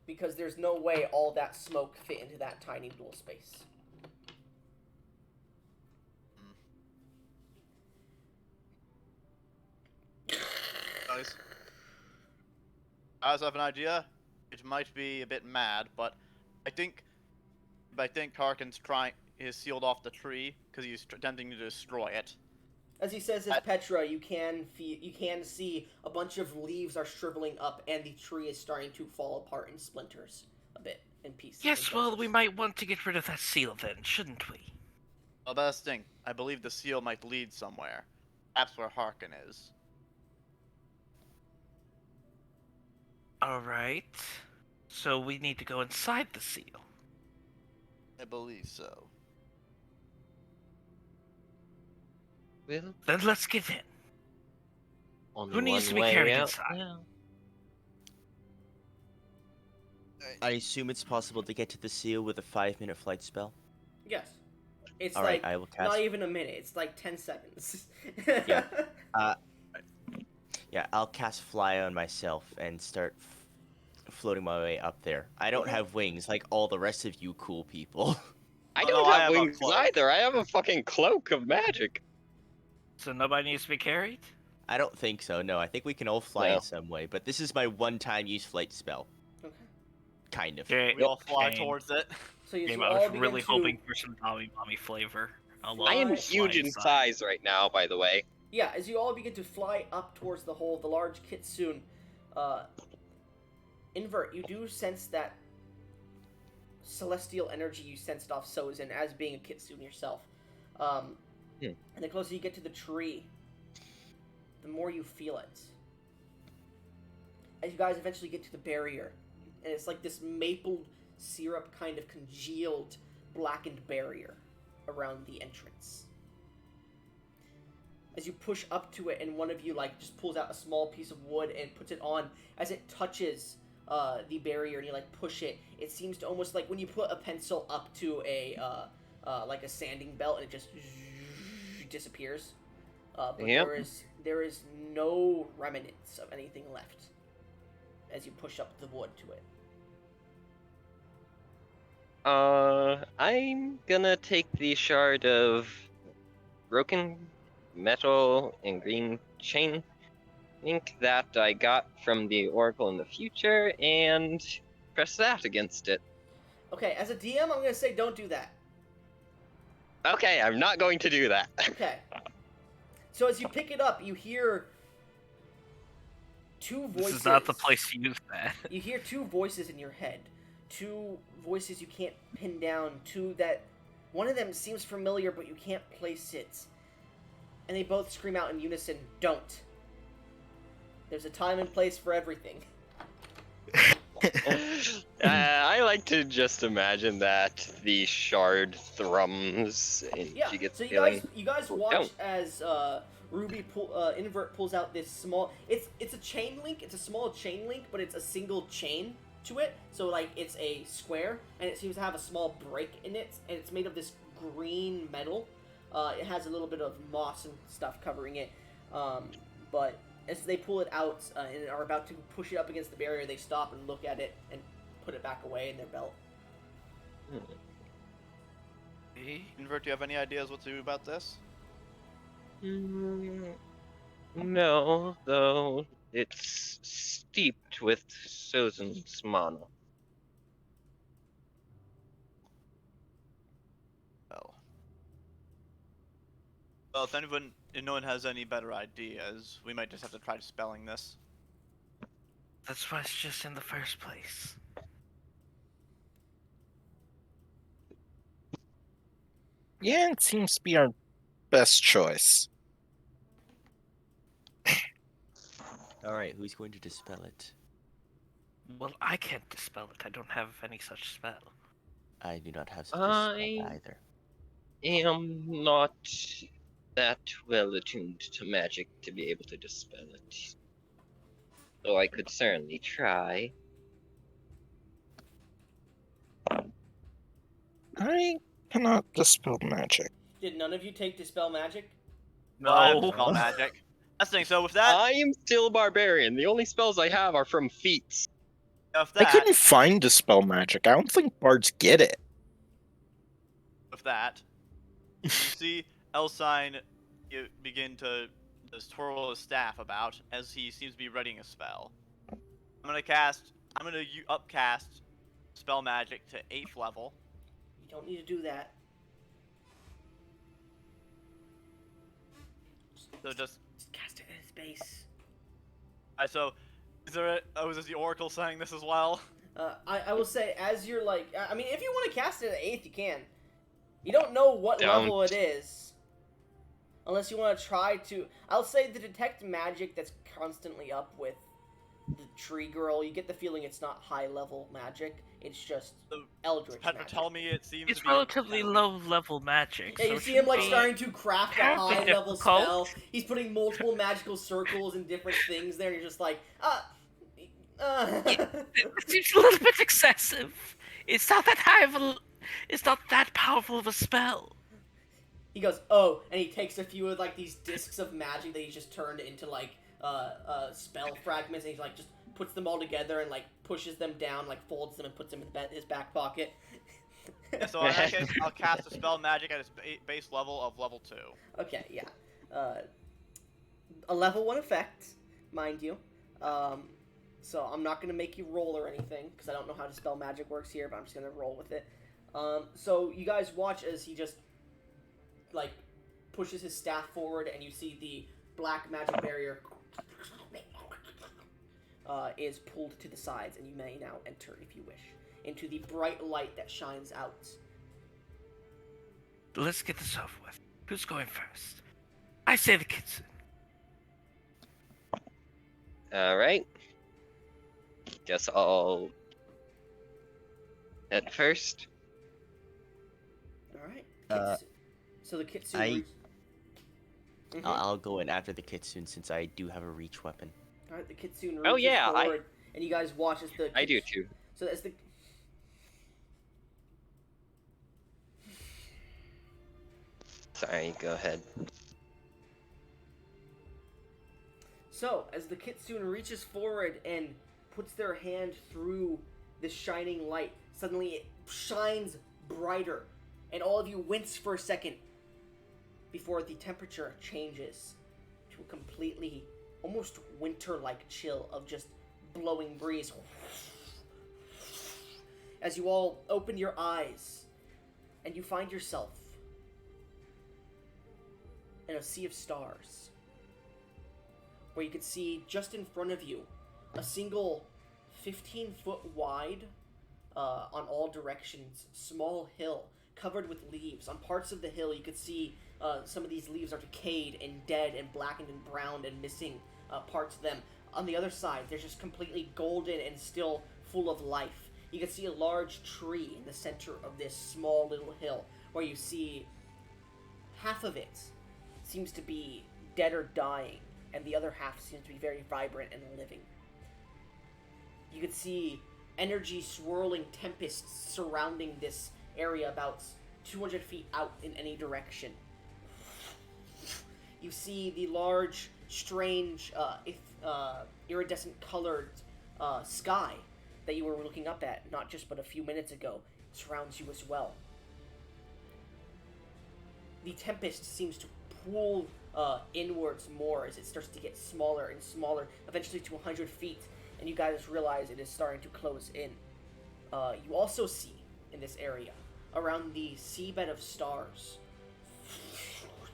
A: Because there's no way all that smoke fit into that tiny little space.
E: Guys, I also have an idea. It might be a bit mad, but I think Harkin's is sealed off the tree because he's attempting to destroy it.
A: As he says his Petra, you can see a bunch of leaves are shriveling up, and the tree is starting to fall apart in splinters a bit, in pieces.
F: Yes, well, we might want to get rid of that seal then, shouldn't we?
E: Well, best thing, I believe the seal might lead somewhere. Perhaps where Harkin is.
F: Alright. So we need to go inside the seal.
E: I believe so.
B: Well,
F: Then let's get in.
B: only
F: Who needs
B: one
F: to be
B: way
F: carried
B: out
F: inside?
B: now.
C: I assume it's possible to get to the seal with a 5-minute flight spell.
A: Yes. It's
C: All right,
A: like
C: I will
A: not
C: cast.
A: even a minute. It's like 10 seconds.
C: Yeah. Yeah, I'll cast fly on myself and start floating my way up there. I don't
A: Okay.
C: have wings like all the rest of you cool people.
B: I
E: Oh,
B: don't
E: no, I
B: have
E: have a
B: wings
E: cloak.
B: either. I have a fucking cloak of magic.
F: So nobody needs to be carried?
C: I don't think so. No, I think we can all fly
B: No.
C: in some way. But this is my one-time use flight spell,
A: Okay.
C: kind of.
F: Okay,
E: We all fly
F: Shane.
E: towards it.
A: So you
F: Game, I
A: all
F: was
A: begin
F: really
A: to
F: hoping for some Tommy Mommy flavor.
B: I am
A: Fly-
B: huge in
F: inside.
B: size right now, by the way.
A: Yeah, as you all begin to fly up towards the hole, the large kitsune, Invert, you do sense that celestial energy you sensed off Sozin as being a kitsune yourself. And the closer you get to the tree, the more you feel it. As you guys eventually get to the barrier, and it's like this maple syrup kind of congealed, blackened barrier around the entrance. As you push up to it, and one of you like just pulls out a small piece of wood and puts it on, as it touches the barrier, and you like push it, it seems to almost like when you put a pencil up to a like a sanding belt, and it just disappears. But
B: Yep.
A: there is no remnants of anything left as you push up the wood to it.
B: I'm gonna take the shard of broken metal and green chain link that I got from the Oracle in the future and press that against it.
A: Okay, as a DM, I'm gonna say don't do that.
B: Okay, I'm not going to do that.
A: Okay. So as you pick it up, you hear two voices.
F: This is not the place to use that.
A: You hear two voices in your head. Two voices you can't pin down. Two that one of them seems familiar, but you can't place it. And they both scream out in unison, "Don't." There's a time and place for everything.
B: I like to just imagine that the shard thrums and
A: Yeah.
B: she gets
A: So
B: feeling.
A: you guys watch
B: Don't.
A: as Invert pulls out this small. It's a chain link. It's a small chain link, but it's a single chain to it. So like it's a square, and it seems to have a small break in it, and it's made of this green metal. It has a little bit of moss and stuff covering it, but as they pull it out and are about to push it up against the barrier, they stop and look at it and put it back away in their belt.
E: Invert, do you have any ideas what to do about this?
B: No, though it's steeped with Sozin's mana.
E: Well, if no one has any better ideas, we might just have to try dispelling this.
F: That's why it's just in the first place.
D: Yeah, it seems to be our best choice.
C: All right, who's going to dispel it?
F: Well, I can't dispel it. I don't have any such spell.
C: I do not have such a spell either.
B: Am not that well attuned to magic to be able to dispel it. Though I could certainly try.
D: I cannot dispel magic.
A: Did none of you take dispel magic?
E: Well, I have
F: No.
E: dispel magic. That's the thing. So with that,
B: I am still barbarian. The only spells I have are from feats.
E: with
D: I
E: that,
D: couldn't find dispel magic. I don't think bards get it.
E: with that, you see Elsine begin to just twirl his staff about as he seems to be readying a spell. I'm gonna upcast spell magic to 8th level.
A: You don't need to do that.
E: So just
A: cast it at his base.
E: so is this the Oracle saying this as well?
A: I will say, as you're like, I mean, if you want to cast it at 8th, you can. You don't know what level it is. Unless you want to try to. I'll say the detect magic that's constantly up with the tree girl. You get the feeling it's not high level magic. It's just
E: So,
A: eldritch
E: Petra,
A: magic.
E: tell me it seems
F: It's
E: to be
F: relatively low level magic.
A: Yeah,
F: so
A: you
F: it
A: see him like
F: shouldn't be
A: starting to craft a
F: terribly
A: high level
F: difficult.
A: spell. He's putting multiple magical circles and different things there, and you're just like,
F: It seems a little bit excessive. It's not that high of a. It's not that powerful of a spell.
A: He goes, oh, and he takes a few of like these discs of magic that he's just turned into like spell fragments, and he like just puts them all together and like pushes them down, like folds them and puts them in his back pocket.
E: Yeah, so in that case, I'll cast a spell magic at its base level of level 2.
A: Okay, yeah, a level 1 effect, mind you. So I'm not gonna make you roll or anything because I don't know how dispel magic works here, but I'm just gonna roll with it. So you guys watch as he just like pushes his staff forward, and you see the black magic barrier is pulled to the sides, and you may now enter, if you wish, into the bright light that shines out.
F: Let's get this over with. Who's going first? I say the kitsune.
B: All right. Guess I'll head first.
A: All right.
C: Uh,
A: So the kitsune.
C: I-
A: Mhm.
C: I'll go in after the kitsune since I do have a reach weapon.
A: All right, the kitsune reaches
B: Oh, yeah,
A: forward, and you guys watch as the.
B: I do too.
A: So as the.
B: Sorry, go ahead.
A: So as the kitsune reaches forward and puts their hand through the shining light, suddenly it shines brighter, and all of you wince for a second before the temperature changes to a completely, almost winter-like chill of just blowing breeze. As you all open your eyes, and you find yourself in a sea of stars, where you can see just in front of you a single 15-foot wide, on all directions, small hill covered with leaves. On parts of the hill, you could see some of these leaves are decayed and dead and blackened and browned and missing parts of them. On the other side, they're just completely golden and still full of life. You can see a large tree in the center of this small little hill, where you see half of it seems to be dead or dying, and the other half seems to be very vibrant and living. You could see energy swirling tempests surrounding this area about 200 feet out in any direction. You see the large, strange, iridescent colored sky that you were looking up at not just but a few minutes ago surrounds you as well. The tempest seems to pull inwards more as it starts to get smaller and smaller, eventually to 100 feet, and you guys realize it is starting to close in. You also see, in this area, around the seabed of stars,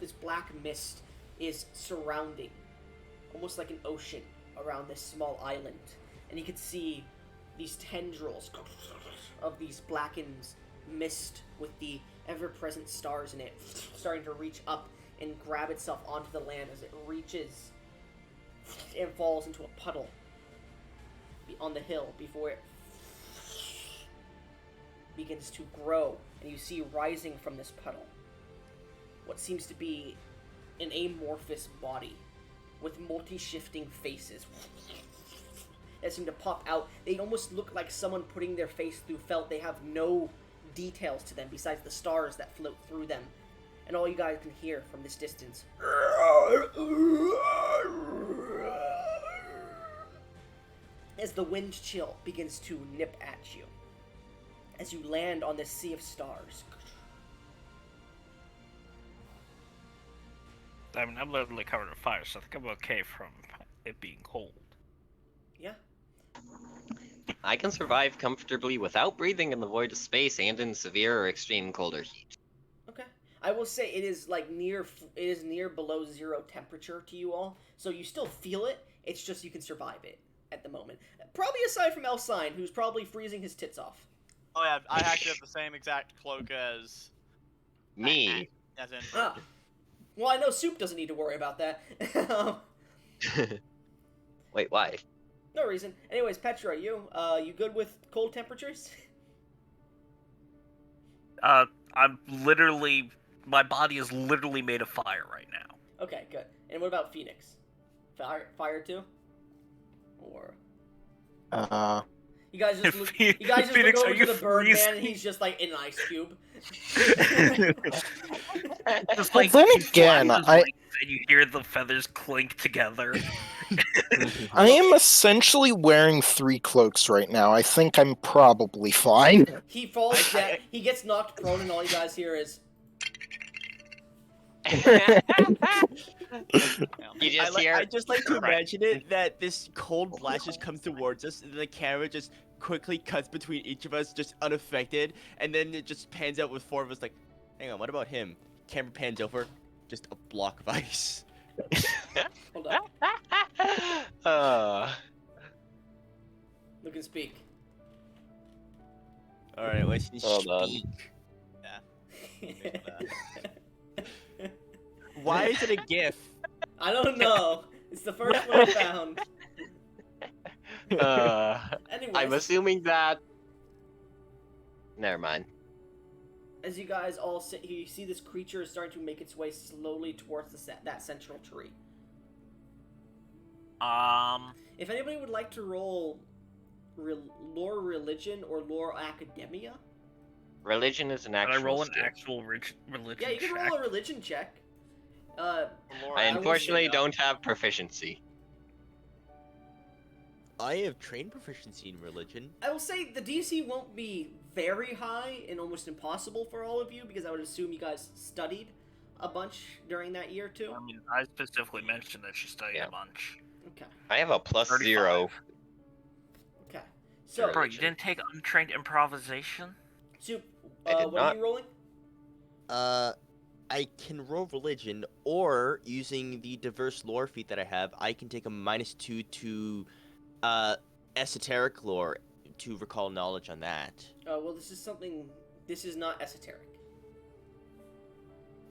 A: this black mist is surrounding, almost like an ocean, around this small island. And you can see these tendrils of these blackened mist with the ever-present stars in it starting to reach up and grab itself onto the land as it reaches and falls into a puddle on the hill before it begins to grow, and you see rising from this puddle what seems to be an amorphous body with multi-shifting faces that seem to pop out. They almost look like someone putting their face through felt. They have no details to them besides the stars that float through them, and all you guys can hear from this distance as the wind chill begins to nip at you as you land on this sea of stars.
F: I mean, I'm literally covered in fire, so I think I'm okay from it being cold.
A: Yeah.
B: I can survive comfortably without breathing in the void of space and in severe or extreme cold or heat.
A: Okay. I will say it is like near below zero temperature to you all, so you still feel it. It's just you can survive it at the moment. Probably aside from Elsine, who's probably freezing his tits off.
E: Oh yeah, I actually have the same exact cloak as
B: Me.
E: as in.
A: Ah. Well, I know Soup doesn't need to worry about that.
B: Wait, why?
A: No reason. Anyways, Petra, you good with cold temperatures?
F: I'm literally, my body is literally made of fire right now.
A: Okay, good. And what about Phoenix? Fire too? Or you guys just look. You guys just
F: Phoenix,
A: look
F: are
A: over
F: you
A: to the Birdman, and
F: freezing?
A: he's just like in an ice cube.
F: Just
D: Well,
F: like
D: then
F: he
D: again,
F: flaps his wings and you hear the feathers clink together.
D: I am essentially wearing 3 cloaks right now. I think I'm probably fine.
A: He falls down. He gets knocked prone, and all you guys hear is.
B: You just hear.
C: I just like to
B: Right.
C: imagine it that this cold blast just comes towards us, and the camera just quickly cuts between each of us, just unaffected, and then it just pans out with 4 of us. Like, hang on, what about him? Camera pans over, just a block of ice.
A: Hold up. Look and speak.
C: All right, let's
B: Hold on.
C: speak. Why is it a GIF?
A: I don't know. It's the first one I found. Anyways,
B: I'm assuming that. Never mind.
A: as you guys all sit here, you see this creature is starting to make its way slowly towards that central tree. If anybody would like to roll lore religion or lore academia,
B: Religion is an
F: Can
B: actual.
F: I roll an
B: skill.
F: actual religion
A: yeah, you can
F: check?
A: roll a religion check.
B: I
A: will
B: unfortunately
A: say-
B: don't have proficiency.
C: I have trained proficiency in religion.
A: I will say the DC won't be very high and almost impossible for all of you because I would assume you guys studied a bunch during that year too.
F: I mean, I specifically mentioned that she studied
B: Yeah.
F: a bunch.
A: Okay.
B: I have a plus
F: 35.
B: 0.
A: Okay. So,
F: Bro, you didn't take untrained improvisation?
A: Soup,
B: I did
A: what are
B: not.
A: you rolling?
C: I can roll religion, or using the diverse lore feat that I have, I can take a -2 to esoteric lore to recall knowledge on that.
A: Well, this is not esoteric.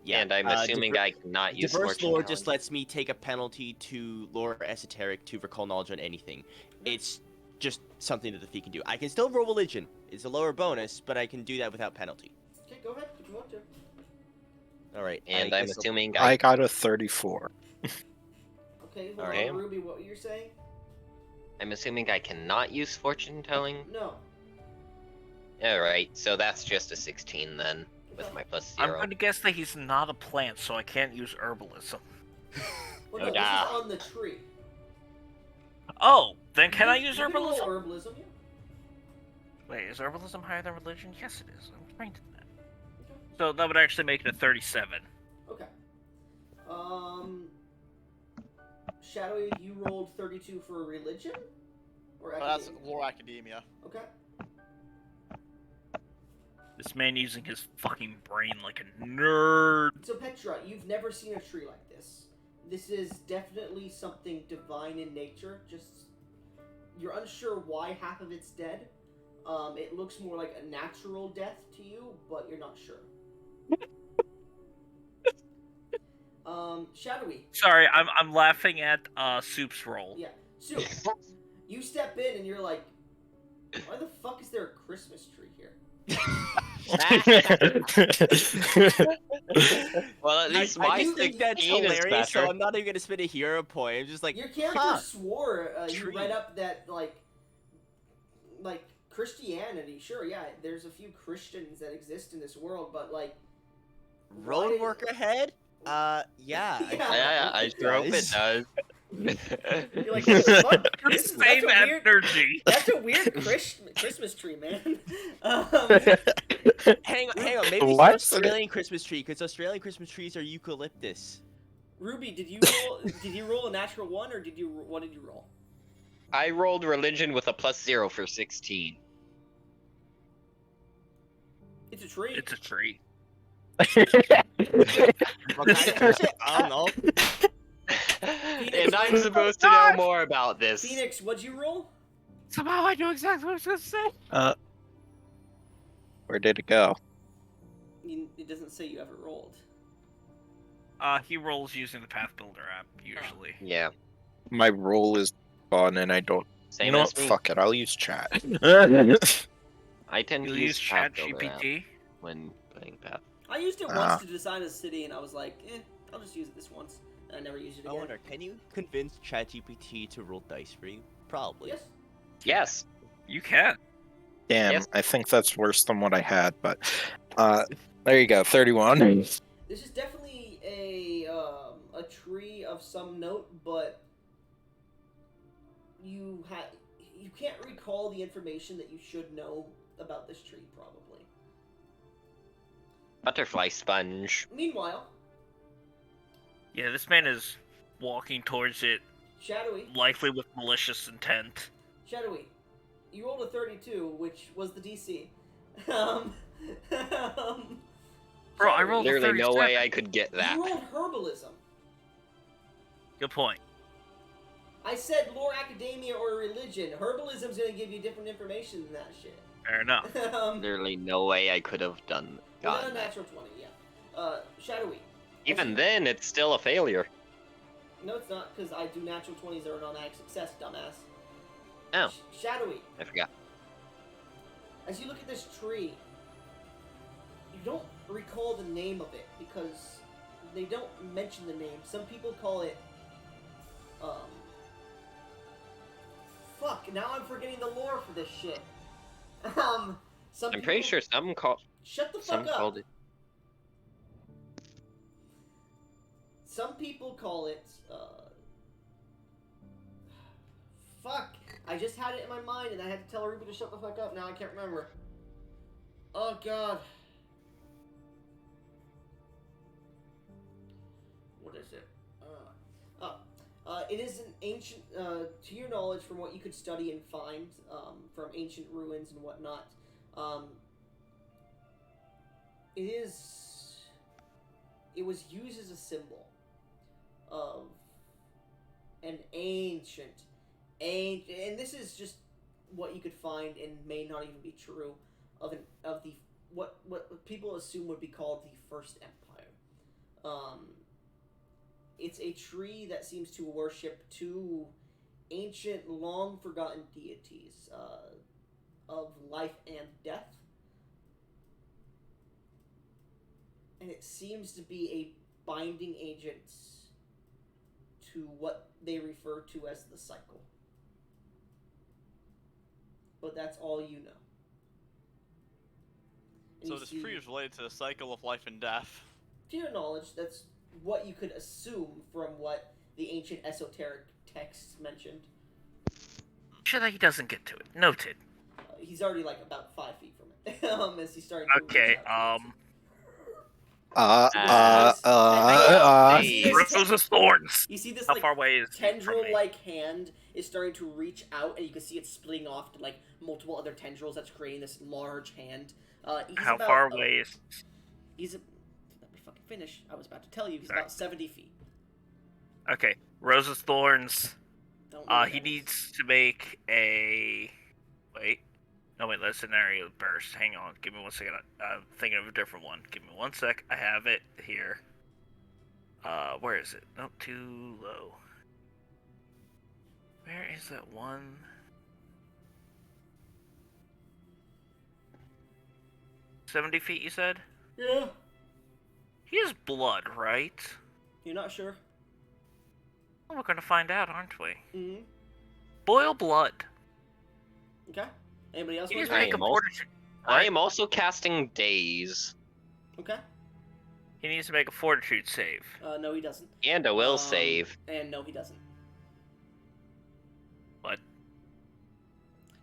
C: Yeah,
B: And I'm assuming I cannot use
C: diverse
B: fortune
C: lore
B: telling.
C: just lets me take a penalty to lore esoteric to recall knowledge on anything. It's just something that the feat can do. I can still roll religion. It's a lower bonus, but I can do that without penalty.
A: Okay, go ahead if you want to.
C: All right.
B: And
C: I
B: I'm
C: guess I'll-
B: assuming
D: I got a 34.
A: Okay, hold
B: Alright.
A: on, Ruby, what were you saying?
B: I'm assuming I cannot use fortune telling.
A: No.
B: Alright, so that's just a 16 then, with my plus
F: I'm
B: 0.
F: going to guess that he's not a plant, so I can't use herbalism.
A: Well, no,
B: Oh,
A: this
B: nah.
A: is on the tree.
F: Oh, then can I
A: You
F: use
A: can roll
F: herbalism?
A: herbalism, yeah.
F: Wait, is herbalism higher than religion? Yes, it is. I'm trained in that. So that would actually make it a 37.
A: Okay. Shadowy, you rolled 32 for religion? Or
E: That's
A: academia?
E: lore academia.
A: Okay.
F: This man using his fucking brain like a nerd.
A: So Petra, you've never seen a tree like this. This is definitely something divine in nature. Just you're unsure why half of it's dead. It looks more like a natural death to you, but you're not sure. Shadowy.
F: Sorry, I'm laughing at Soup's roll.
A: Yeah. Soup. You step in and you're like, why the fuck is there a Christmas tree here?
B: Well, at least my
C: I just think that's
B: 16 is
C: hilarious, so
B: better.
C: I'm not even gonna spend a hero point. I'm just like,
A: Your character
C: huh.
A: swore you
C: Tree.
A: read up that like Christianity. Sure, yeah, there's a few Christians that exist in this world, but like
C: Road
A: why-
C: work ahead? Yeah.
A: Yeah.
B: Yeah, I sure hope it does.
A: You're like, what the fuck?
F: The
A: That's
F: same
A: a weird.
F: energy.
A: That's a weird Christmas tree, man.
C: Hang on, maybe it's
D: What?
C: an Australian Christmas tree, because Australian Christmas trees are eucalyptus.
A: Ruby, did you roll a natural one, or what did you roll?
B: I rolled religion with a plus 0 for 16.
A: It's a tree.
F: It's a tree.
C: What kind of curse it? I don't know.
B: And I'm supposed to know more about this.
A: Phoenix, what'd you roll?
F: Somehow I know exactly what I was going to say.
D: Where did it go?
A: It doesn't say you ever rolled.
F: He rolls using the Path Builder app, usually.
B: Yeah.
D: My roll is gone and I don't
B: Same
D: You know
B: as
D: what?
B: me.
D: Fuck it. I'll use chat.
B: I tend
F: You'll
B: to
F: use
B: use Pathbuilder app
F: ChatGPT.
B: when playing Path.
A: I used it once
D: Ah.
A: to design a city, and I was like, I'll just use it this once. And I never used it
C: I
A: again.
C: wonder, can you convince ChatGPT to roll dice for you? Probably.
A: Yes.
B: Yes.
F: You can.
D: Damn,
B: Yes.
D: I think that's worse than what I had, but there you go, 31.
A: This is definitely a tree of some note, but you can't recall the information that you should know about this tree, probably.
B: Butterfly sponge.
A: Meanwhile,
F: Yeah, this man is walking towards it,
A: Shadowy,
F: likely with malicious intent.
A: you rolled a 32, which was the DC. um,
F: Bro, I
A: Shadowy,
F: rolled a
B: Literally no
F: 37.
B: way I could get that.
A: You rolled herbalism.
F: Good point.
A: I said lore, academia, or religion. Herbalism's gonna give you different information than that shit.
F: Fair enough.
B: Literally no way I could have done
A: You got a
B: gotten that.
A: natural 20, yeah. Shadowy.
B: Even then, it's still a failure.
A: No, it's not, because I do natural 20s that are an automatic success, dumbass.
B: Oh,
A: Shadowy,
B: I forgot.
A: as you look at this tree, you don't recall the name of it, because they don't mention the name. Some people call it, fuck, now I'm forgetting the lore for this shit.
B: I'm pretty sure some
A: Shut the fuck
B: some
A: up.
B: called it.
A: Some people call it, fuck. I just had it in my mind and I had to tell Ruby to shut the fuck up. Now I can't remember. Oh, God. What is it? It is an ancient, to your knowledge, from what you could study and find, from ancient ruins and whatnot, it was used as a symbol of an ancient, and this is just what you could find and may not even be true of the what people assume would be called the First Empire. It's a tree that seems to worship two ancient, long forgotten deities of life and death. And it seems to be a binding agent to what they refer to as the cycle. But that's all you know. And
E: So
A: you
E: this
A: see,
E: tree is related to the cycle of life and death.
A: to your knowledge, that's what you could assume from what the ancient esoteric texts mentioned.
F: Sure that he doesn't get to it. Noted.
A: He's already like about 5 feet from it. As he's starting to
F: Okay,
A: reach out towards
B: Hey.
F: Rose of Thorns!
A: You see this
F: How
A: like
F: far away is he from me?
A: tendril-like hand is starting to reach out, and you can see it splitting off to like multiple other tendrils. That's creating this large hand.
F: How far away is...
A: Let me fucking finish. I was about to tell you. He's
F: Sorry.
A: about 70 feet.
F: Okay, Rose of Thorns.
A: Don't know what
F: He
A: that is.
F: needs to make a... Wait. No, wait, that's an area of burst. Hang on, give me 1 second. I'm thinking of a different one. Give me 1 sec. I have it here. Where is it? Nope, too low. Where is that one? $70 feet, you said?
A: Yeah.
F: He has blood, right?
A: You're not sure?
F: Well, we're gonna find out, aren't we?
A: Mm-hmm.
F: Boil blood.
A: Okay. Anybody else
F: He
A: want
F: needs
A: to
F: to
A: do
F: make
A: it?
F: a fortitude.
B: I am also casting Daze
A: Okay.
F: He needs to make a fortitude save.
A: No, he doesn't.
B: and a will save.
A: And no, he doesn't.
F: What?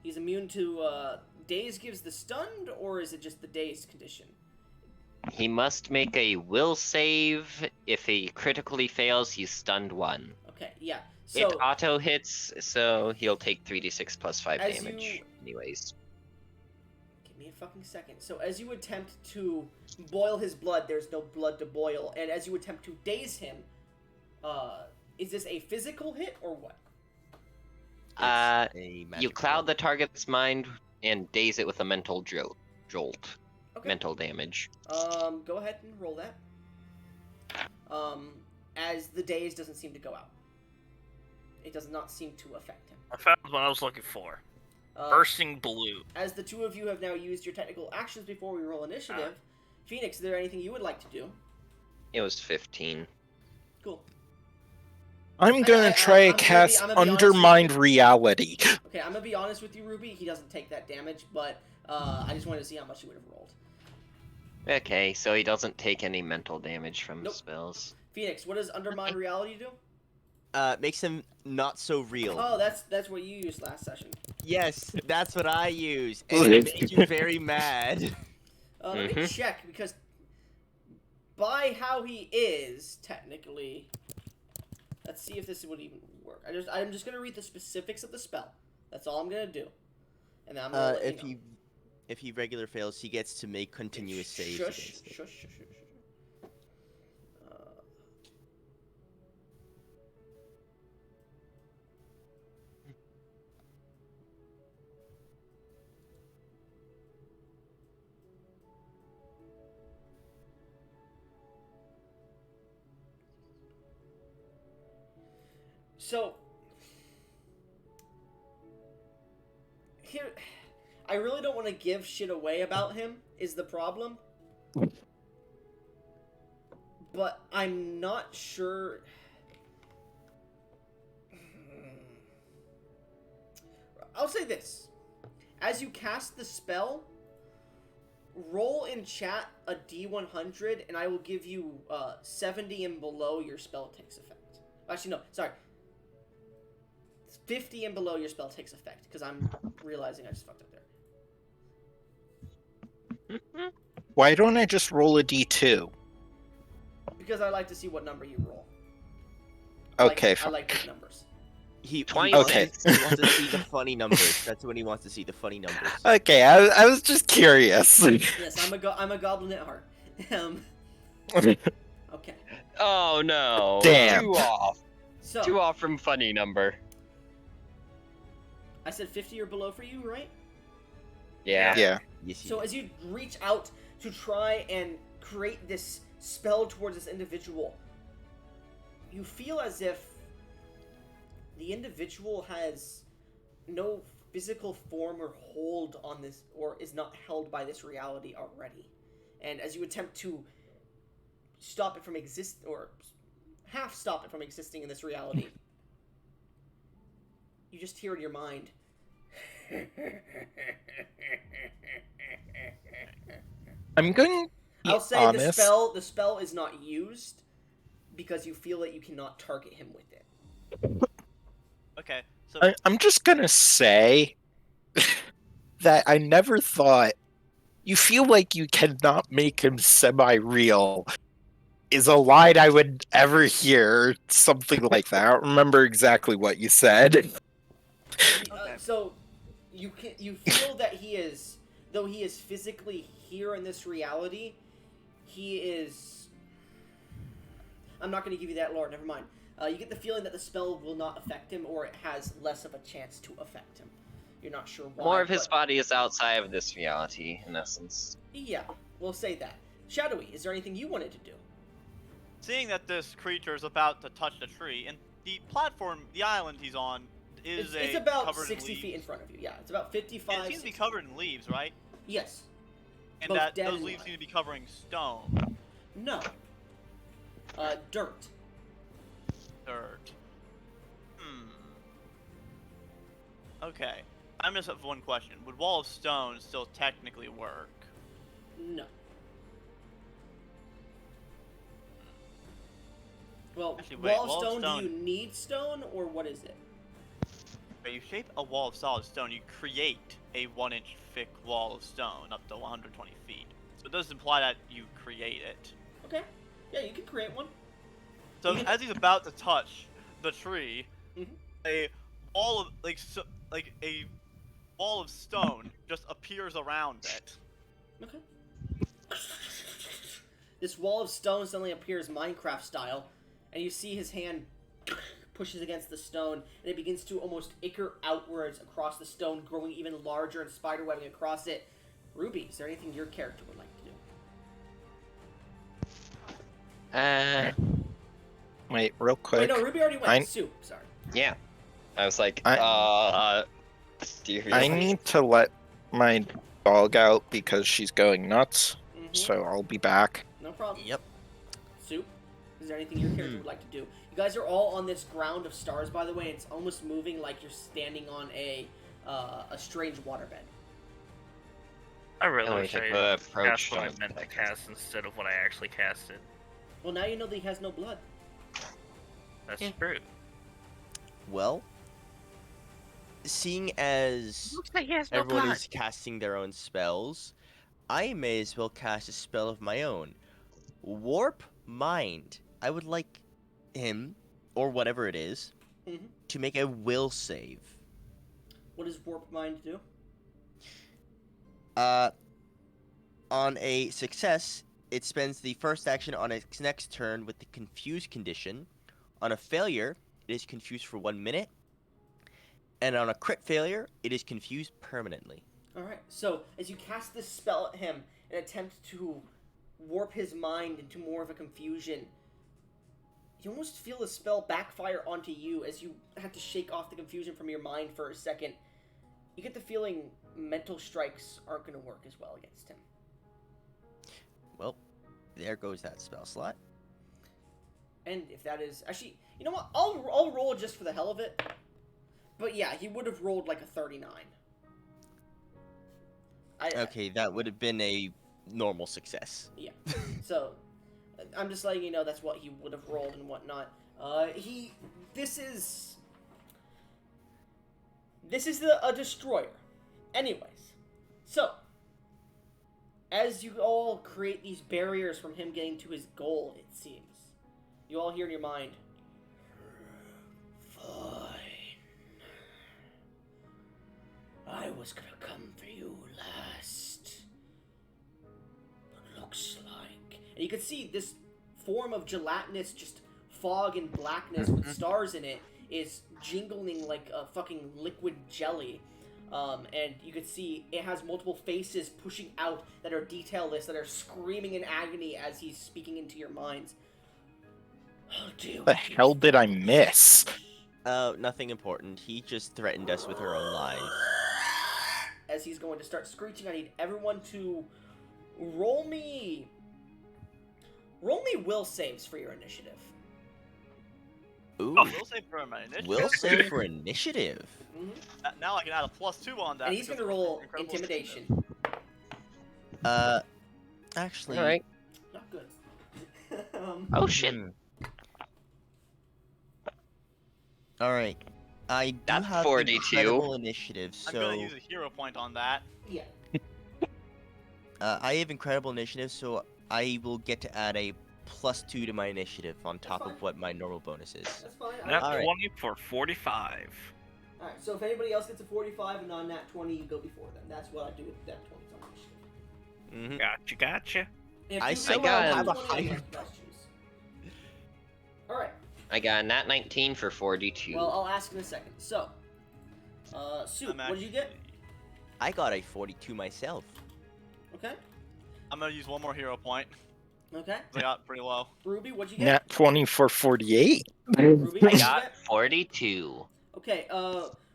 A: He's immune to, daze gives the stunned, or is it just the daze condition?
B: He must make a will save. If he critically fails, he's stunned 1.
A: Okay, yeah. So,
B: It auto hits, so he'll take 3d6 plus 5
A: As
B: damage.
A: you-
B: Anyways.
A: give me a fucking second. So as you attempt to boil his blood, there's no blood to boil. And as you attempt to daze him, is this a physical hit or what?
C: A
B: You
C: magic
B: cloud
C: roll.
B: the target's mind and daze it with a mental jolt.
A: Okay.
B: Mental damage.
A: Go ahead and roll that. As the daze doesn't seem to go out. It does not seem to affect him.
F: I found what I was looking for. Bursting blue.
A: As the two of you have now used your technical actions before we roll initiative, Phoenix, is there anything you would like to do?
B: It was 15.
A: Cool.
D: I'm gonna try to cast
A: I'm gonna be honest
D: Undermined
A: with you.
D: Reality.
A: Okay, I'm gonna be honest with you, Ruby. He doesn't take that damage, but I just wanted to see how much you would have rolled.
B: Okay, so he doesn't take any mental damage from
A: Nope.
B: spells.
A: Phoenix, what does Undermined Reality do?
C: Makes him not so real.
A: Oh, that's what you used last session.
C: Yes, that's what I use, and it made you very mad.
A: Let me check, because by how he is, technically... Let's see if this would even work. I'm just gonna read the specifics of the spell. That's all I'm gonna do. And then I'm gonna let you know.
C: If he regular fails, he gets to make continuous saves against it.
A: Shush. So, here, I really don't want to give shit away about him, is the problem. But I'm not sure... I'll say this. As you cast the spell, roll in chat a D100, and I will give you 70 and below your spell takes effect. Actually, no, sorry. 50 and below your spell takes effect, because I'm realizing I just fucked up there.
D: Why don't I just roll a D2?
A: Because I like to see what number you roll.
D: Okay,
A: I like big numbers.
C: He
B: 20
C: wants
D: Okay.
C: to see the funny numbers. That's what he wants to see, the funny numbers.
D: Okay, I was just curious.
A: Yes, I'm a goblin at heart. Okay.
B: Oh no!
D: Damn.
B: Two off.
A: So,
B: Two off from funny number.
A: I said 50 or below for you, right?
B: Yeah.
D: Yeah.
C: Yes, he
A: So
C: did.
A: as you reach out to try and create this spell towards this individual, you feel as if the individual has no physical form or hold on this, or is not held by this reality already. And as you attempt to stop it from or half stop it from existing in this reality, you just hear in your mind,
D: I'm going to be
A: I'll say
D: honest.
A: the spell is not used because you feel that you cannot target him with it.
E: Okay, so
D: I'm just gonna say that I never thought you feel like you cannot make him semi-real is a line I would ever hear, something like that. I don't remember exactly what you said.
A: So you feel that he is, though he is physically here in this reality, he is... I'm not going to give you that lore, never mind. You get the feeling that the spell will not affect him, or it has less of a chance to affect him. You're not sure why.
B: More of his
A: but-
B: body is outside of this reality, in essence.
A: Yeah, we'll say that. Shadowy, is there anything you wanted to do?
E: seeing that this creature is about to touch the tree, and the platform, the island he's on,
A: It's about
E: covered
A: 60
E: in
A: feet in
E: leaves.
A: front of you. Yeah, it's about 55.
E: And it seems to be
A: 60.
E: covered in leaves, right?
A: Yes.
E: And
A: Both
E: that
A: dead
E: those
A: and
E: leaves
A: alive.
E: seem to be covering stone,
A: No. Dirt.
E: dirt. Okay. I'm just have one question. Would Wall of Stone still technically work?
A: No. Well,
E: Actually, wait,
A: wall of stone, do you need stone, or what is it?
E: If you shape a wall of solid stone, you create a 1-inch thick wall of stone up to 120 feet. So it does imply that you create it.
A: Okay. Yeah, you can create one.
E: So
A: You can-
E: as he's about to touch the tree,
A: Mhm.
E: a wall of a wall of stone just appears around it.
A: Okay. This wall of stone suddenly appears Minecraft style, and you see his hand pushes against the stone, and it begins to almost ichor outwards across the stone, growing even larger and spiderwebbing across it. Ruby, is there anything your character would like to do?
D: Wait, real quick.
A: Wait, no, Ruby already went.
D: I-
A: Sue, sorry.
B: Yeah. I was like, do you
D: I
B: realize?
D: need to let my dog out because she's going nuts.
A: Mm-hmm.
D: So I'll be back.
A: No problem.
C: Yep.
A: Soup, is there anything your character would like to do? You guys are all on this ground of stars, by the way. It's almost moving like you're standing on a strange waterbed.
F: I really
B: Can't
F: wish
B: wait to
F: I
B: approach
F: cast what I
B: them.
F: meant to cast instead of what I actually casted.
A: Well, now you know that he has no blood.
F: That's
B: Yeah.
F: true.
C: Well, seeing as
F: Looks like he has no
C: everyone
F: blood.
C: is casting their own spells, I may as well cast a spell of my own. Warp Mind. I would like him, or whatever it is,
A: Mm-hmm.
C: to make a will save.
A: What does Warp Mind do?
C: On a success, it spends the first action on its next turn with the confused condition. On a failure, it is confused for 1 minute. And on a crit failure, it is confused permanently.
A: Alright, so as you cast this spell at him and attempt to warp his mind into more of a confusion, you almost feel the spell backfire onto you as you have to shake off the confusion from your mind for a second. You get the feeling mental strikes aren't going to work as well against him.
C: Well, there goes that spell slot.
A: And if that is... Actually, you know what? I'll roll just for the hell of it. But yeah, he would have rolled like a 39.
C: Okay, that would have been a normal success.
A: Yeah. So, I'm just letting you know that's what he would have rolled and whatnot. This is a destroyer. Anyways, so as you all create these barriers from him getting to his goal, it seems you all hear in your mind, "Fine. I was gonna come for you last. But looks like..." And you can see this form of gelatinous, just fog and blackness with stars in it is jingling like a fucking liquid jelly. And you can see it has multiple faces pushing out that are detailless, that are screaming in agony as he's speaking into your minds.
D: What the hell did I miss?
C: Nothing important. He just threatened us with our own lives.
A: As he's going to start screeching, I need everyone to roll me will saves for your initiative.
C: Ooh,
E: We'll save for my initiative.
C: will save for initiative.
A: Mm-hmm.
E: Now I can add a +2 on that.
A: And he's going to
E: because
A: roll
E: incredible
A: intimidation.
C: Actually,
B: All right.
A: Not good.
B: Oh shit.
C: All right. I do
B: That's
C: have
B: 42.
C: incredible initiative,
E: I'm
C: so
E: gonna use a hero point on that.
A: Yeah.
C: I have incredible initiative, so I will get to add a +2 to my initiative on top
A: fine.
C: of what my normal bonus is.
A: That's fine.
F: Nat
C: Alright.
F: 20 for 45.
A: Alright, so if anybody else gets a 45 and on nat 20, you go before them. That's what I do with nat 20s on initiative.
F: Gotcha.
A: If
C: I
A: you
C: still
A: go on
C: have a
A: 20,
C: higher-
A: questions. Alright,
B: I got a nat 19 for 42.
A: well, I'll ask in a second. So, Soup, what did you get?
C: I got a 42 myself.
A: Okay,
E: I'm gonna use one more hero point.
A: okay.
E: I got pretty low.
A: Ruby, what'd you get?
D: Nat 20 for 48.
A: Ruby,
B: I
A: what'd you
B: got
A: get?
B: 42.
A: Okay,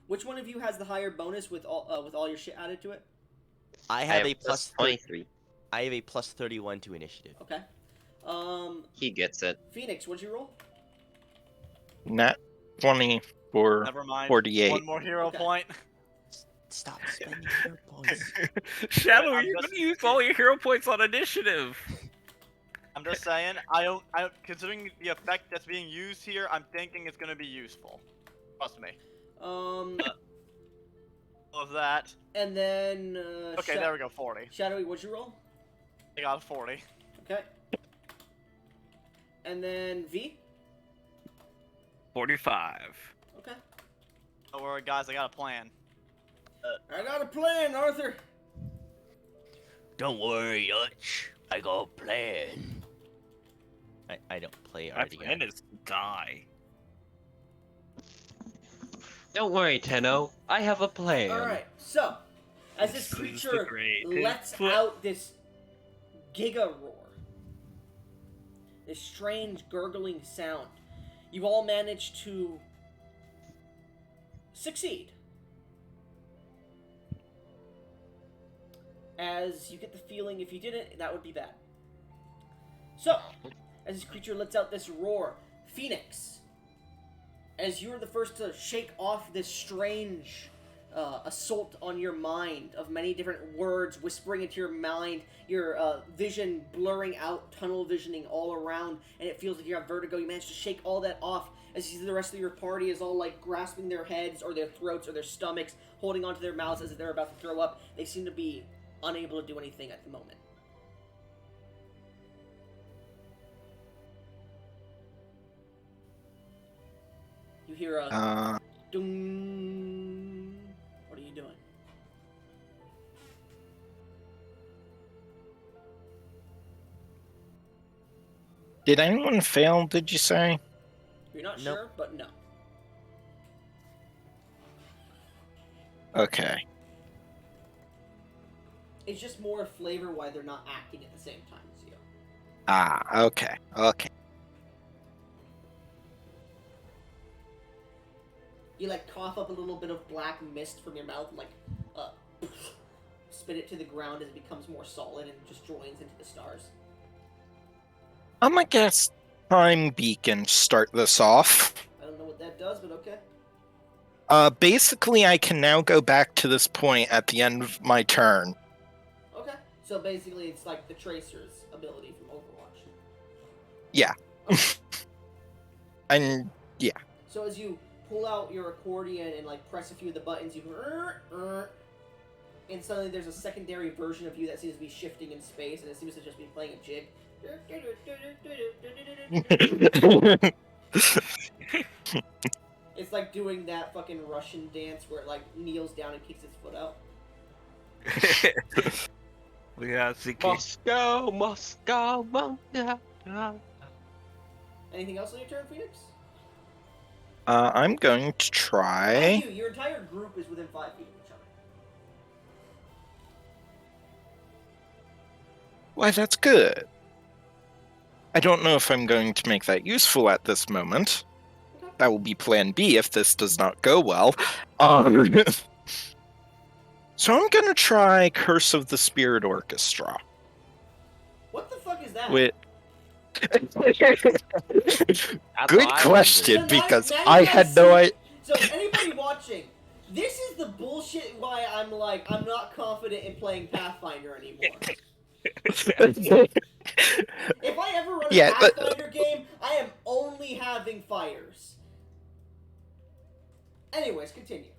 A: which one of you has the higher bonus with all your shit added to it?
C: I have a
B: plus
C: plus
B: 23.
C: I have a plus 31 to initiative.
A: Okay.
B: He gets it.
A: Phoenix, what'd you roll?
D: Nat 20 for
E: Never mind.
D: 48.
E: One more hero
A: Okay.
E: point.
C: Stop spending hero points.
F: Shadow,
E: I'm
F: you're
E: just-
F: gonna use all your hero points on initiative.
E: I'm just saying. I considering the effect that's being used here, I'm thinking it's gonna be useful. Trust me. Of that.
A: And then,
E: Okay, there we go. 40.
A: Shadowy, what'd you roll?
E: I got a 40.
A: Okay. And then V?
F: 45.
A: Okay.
E: Don't worry, guys. I got a plan.
A: I got a plan, Arthur.
C: Don't worry, Dutch. I got a plan. I don't play
F: My
C: RDR.
F: plan is to die.
B: Don't worry, Tenno. I have a plan.
A: Alright, so, as this
F: This is the
A: creature
F: greatest
A: lets
F: plan.
A: out this giga roar, this strange gurgling sound, you all manage to succeed. As you get the feeling, if you didn't, that would be bad. So, as this creature lets out this roar, Phoenix, as you're the first to shake off this strange assault on your mind of many different words whispering into your mind, your vision blurring out, tunnel visioning all around, and it feels like you have vertigo. You manage to shake all that off as you see the rest of your party is all like grasping their heads or their throats or their stomachs, holding onto their mouths as if they're about to throw up. They seem to be unable to do anything at the moment. You hear a dung. What are you doing?
D: Did anyone fail, did you say?
A: You're not
C: Nope.
A: sure, but no.
D: Okay.
A: It's just more flavor why they're not acting at the same time as you.
D: Okay. Okay.
A: You like cough up a little bit of black mist from your mouth and like spit it to the ground as it becomes more solid and just joins into the stars.
D: I'm gonna guess Time Beacon start this off.
A: I don't know what that does, but okay.
D: Basically, I can now go back to this point at the end of my turn.
A: Okay. So basically it's like the Tracer's ability from Overwatch.
D: Yeah.
A: Okay.
D: And yeah.
A: So as you pull out your accordion and like press a few of the buttons, you and suddenly there's a secondary version of you that seems to be shifting in space, and it seems to just be playing a jig. It's like doing that fucking Russian dance where it like kneels down and kicks its foot out.
F: We are seeking.
B: Moscow, Moscow, Moscow.
A: Anything else on your turn, Phoenix?
D: I'm going to
A: And
D: try.
A: you, your entire group is within 5 feet of each other.
D: Why, that's good. I don't know if I'm going to make that useful at this moment.
A: Okay.
D: That will be plan B if this does not go well. So I'm gonna try Curse of the Spirit Orchestra.
A: What the fuck is that?
D: With
B: That's
D: good
B: what I
D: question,
B: wondered.
D: because
A: now you
D: I
A: guys
D: had no
A: see-
D: idea.
A: So anybody watching, this is the bullshit why I'm not confident in playing Pathfinder anymore. If I ever run a
D: Yeah, but-
A: Pathfinder game, I am only having fires. Anyways, continue.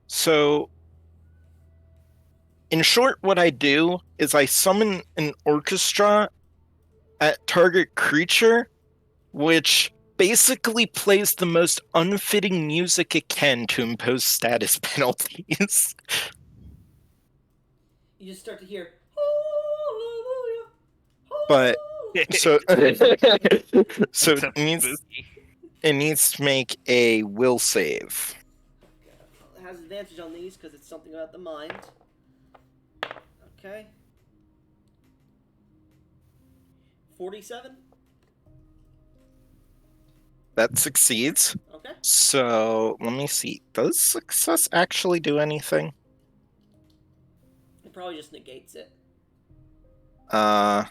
D: So, in short, what I do is I summon an orchestra at target creature, which basically plays the most unfitting music it can to impose status penalties.
A: You just start to hear,
D: But so so
F: Except spooky.
D: it needs to make a will save.
A: It has advantage on these because it's something about the mind. Okay. 47.
D: That succeeds.
A: Okay.
D: So let me see. Does success actually do anything?
A: It probably just negates it.
D: And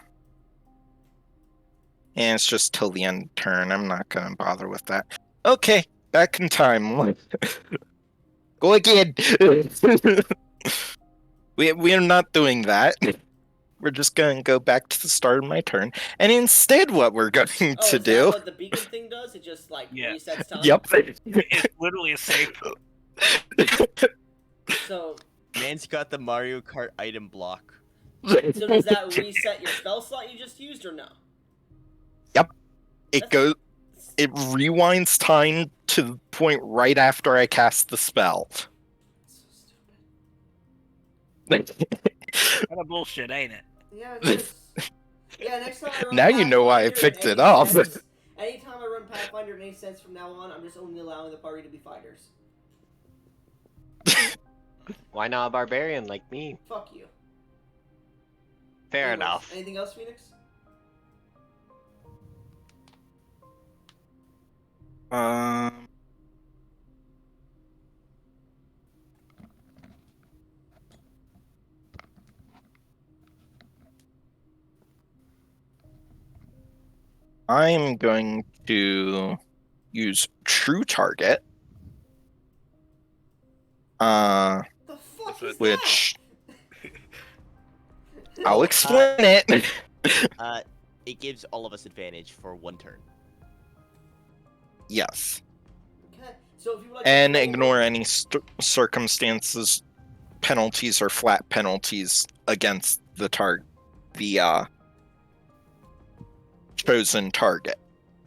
D: it's just till the end of the turn. I'm not gonna bother with that. Okay, back in time. Go again. We're not doing that. We're just gonna go back to the start of my turn. And instead what we're going
A: Oh,
D: to
A: is
D: do.
A: that what the beacon thing does? It just like
F: Yeah.
A: resets time?
D: Yep.
F: It's literally a save.
A: So
C: Man's got the Mario Kart item block.
A: does that reset your spell slot you just used or no?
D: It rewinds time to the point right after I cast the spell.
A: So stupid.
F: Kind of bullshit, ain't it?
A: Yeah, it is. Yeah, next time I run
D: Now you know why I
A: Pathfinder in
D: picked
A: any
D: it up.
A: sense- anytime I run Pathfinder in any sense from now on, I'm just only allowing the party to be fighters.
B: Why not a barbarian like me?
A: Fuck you.
B: Fair
A: Anyways,
B: enough.
A: Anything else, Phoenix?
D: Um, I'm going to use True Target.
A: The fuck
F: Is
A: is
F: it-
D: Which
A: that?
D: I'll explain it.
C: It gives all of us advantage for 1 turn.
D: Yes.
A: Okay, so if you would like
D: And
A: to roll
D: ignore
A: it-
D: any circumstances, penalties, or flat penalties against the chosen target.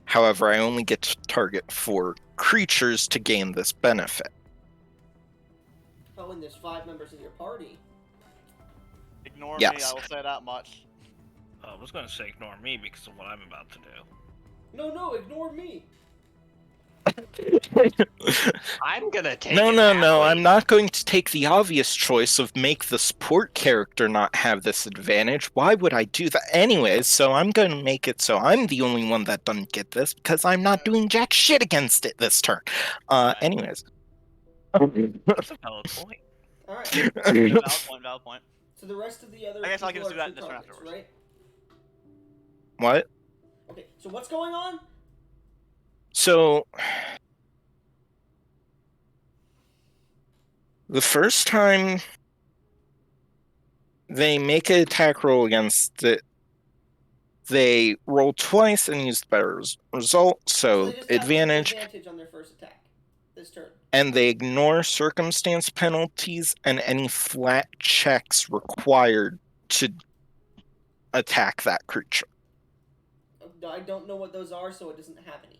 D: However, I only get to target 4 creatures to gain this benefit.
A: Oh, and there's 5 members in your party.
E: Ignore me,
D: Yes.
E: I will say that much.
F: I was gonna say ignore me because of what I'm about to do.
A: No, ignore me.
B: I'm gonna take
D: No,
B: it.
D: no,
B: Allie.
D: I'm not going to take the obvious choice of make the support character not have this advantage. Why would I do that? Anyways, so I'm going to make it so I'm the only one that doesn't get this because I'm not doing jack shit against it this turn. Anyways.
F: That's a valid point.
A: All right.
E: Valid point.
A: So the rest of the other
E: I guess I can
A: people
E: just
A: are
E: do that
A: true
E: this turn
A: targets,
E: afterwards.
A: right?
D: What?
A: Okay. So what's going on?
D: So the first time they make an attack roll against it, they roll twice and use the better result, so
A: they just have
D: advantage,
A: advantage on their first attack this turn.
D: and they ignore circumstance penalties and any flat checks required to attack that creature.
A: I don't know what those are, so it doesn't have any.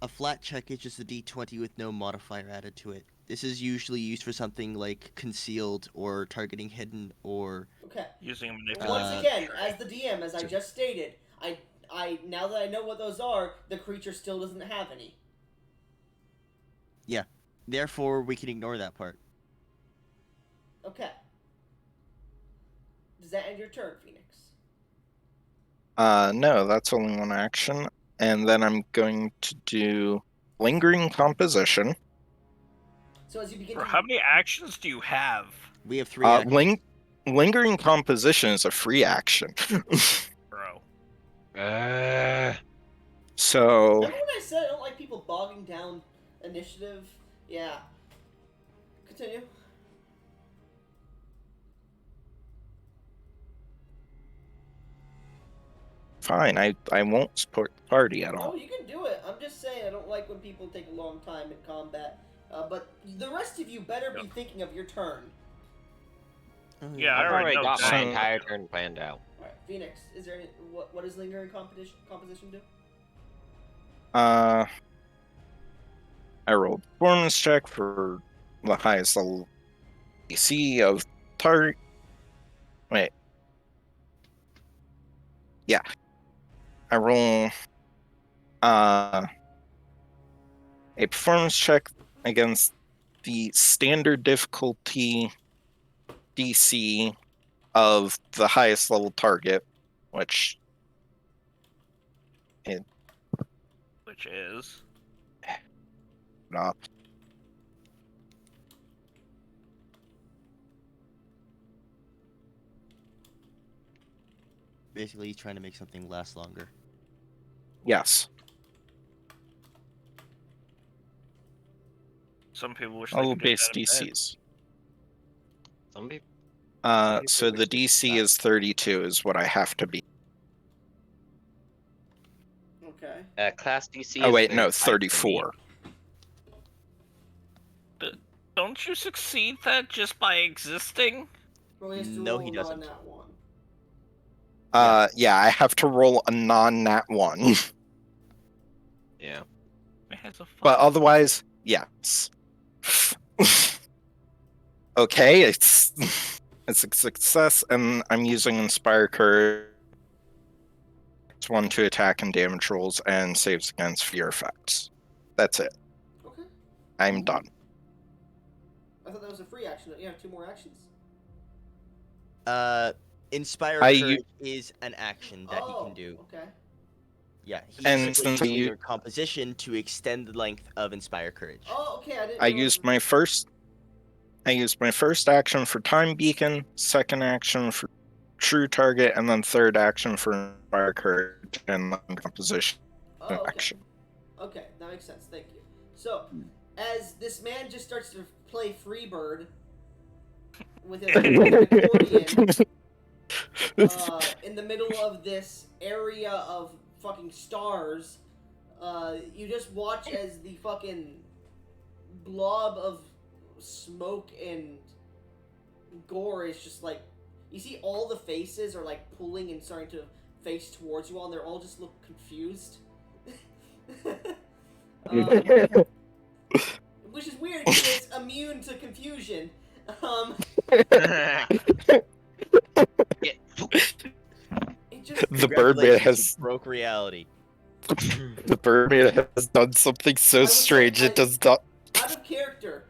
C: A flat check is just a d20 with no modifier added to it. This is usually used for something like concealed or targeting hidden or...
A: Okay.
F: Using a
A: Once
F: manipulation.
A: again, as the DM, as I just stated, I now that I know what those are, the creature still doesn't have any.
C: Yeah. Therefore, we can ignore that part.
A: Okay. Does that end your turn, Phoenix?
D: No, that's only 1 action. And then I'm going to do Lingering Composition.
A: So as you begin
F: Bro,
A: to
F: how many actions do you have?
C: We have 3 actions.
D: Lingering Composition is a free action.
F: Bro.
D: So,
A: remember when I said I don't like people bogging down initiative? Yeah. Continue.
D: fine, I won't support the party at all.
A: Oh, you can do it. I'm just saying I don't like when people take a long time in combat. But the rest of you better be thinking of your turn.
C: Oh,
F: Yeah, I
B: I've
F: already
B: already
F: know
B: got
F: that.
B: my
D: So-
B: entire turn planned out.
A: All right, Phoenix. Is there any what does lingering composition do?
D: I rolled performance check for the highest level DC of target. Wait. Yeah. I roll a performance check against the standard difficulty DC of the highest level target, which
F: Which is.
D: not.
C: Basically, he's trying to make something last longer.
D: Yes.
F: Some people wish they
D: All
F: could do
D: base
F: that instead.
D: DCs.
B: Some people.
D: So the DC is 32 is what I have to be.
A: Okay.
B: Class DC.
D: Oh
B: is
D: wait, no,
B: 35 for me.
D: 34.
F: Don't you succeed that just by existing?
A: Well, he has to
C: No,
A: roll
C: he
A: a
C: doesn't.
A: non-nat one.
D: Yeah, I have to roll a non-nat 1.
B: Yeah.
F: It has a
D: But
F: fun-
D: otherwise, yes. Okay, it's a success, and I'm using Inspire Courage. It's 1 to attack and damage rolls and saves against fear effects. That's it.
A: Okay.
D: I'm done.
A: I thought that was a free action. You have 2 more actions.
C: Inspire
D: I
C: Courage is an action that he can do.
A: Okay.
C: Yeah, he's
D: And
C: simply
D: since
C: using
D: you-
C: their composition to extend the length of Inspire Courage.
A: Oh, okay. I didn't.
D: I
A: realize
D: used
A: that-
D: my first. I used my first action for Time Beacon, second action for True Target, and then third action for Inspire Courage and land composition
A: Oh, okay.
D: action.
A: Okay, that makes sense. Thank you. So, as this man just starts to play Freebird with his accordion in the middle of this area of fucking stars, you just watch as the fucking blob of smoke and gore is just like, you see all the faces are like pulling and starting to face towards you all, and they're all just look confused. Which is weird because it's immune to confusion.
B: Get
A: It just
D: The Birdman
C: Congratulations,
D: has
C: you broke reality.
D: the Birdman has done something so
A: was
D: strange.
A: like-
D: It does not.
A: out of character.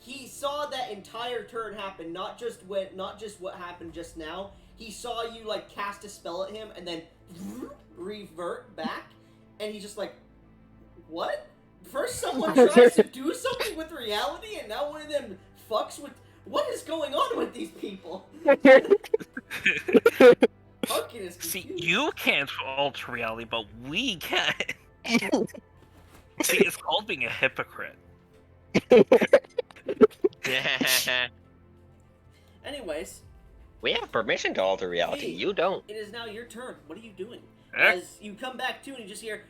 A: He saw that entire turn happen, not just what happened just now. He saw you like cast a spell at him and then revert back, and he's just like, "What? First someone tries to do something with reality, and now one of them fucks with. What is going on with these people?" Harkin is
F: See,
A: confused.
F: you can't alter reality, but we can. See, it's called being a hypocrite.
A: Anyways,
B: We have permission to alter reality.
A: Hey.
B: You don't.
A: it is now your turn. What are you doing?
F: Eh?
A: As you come back to and you just hear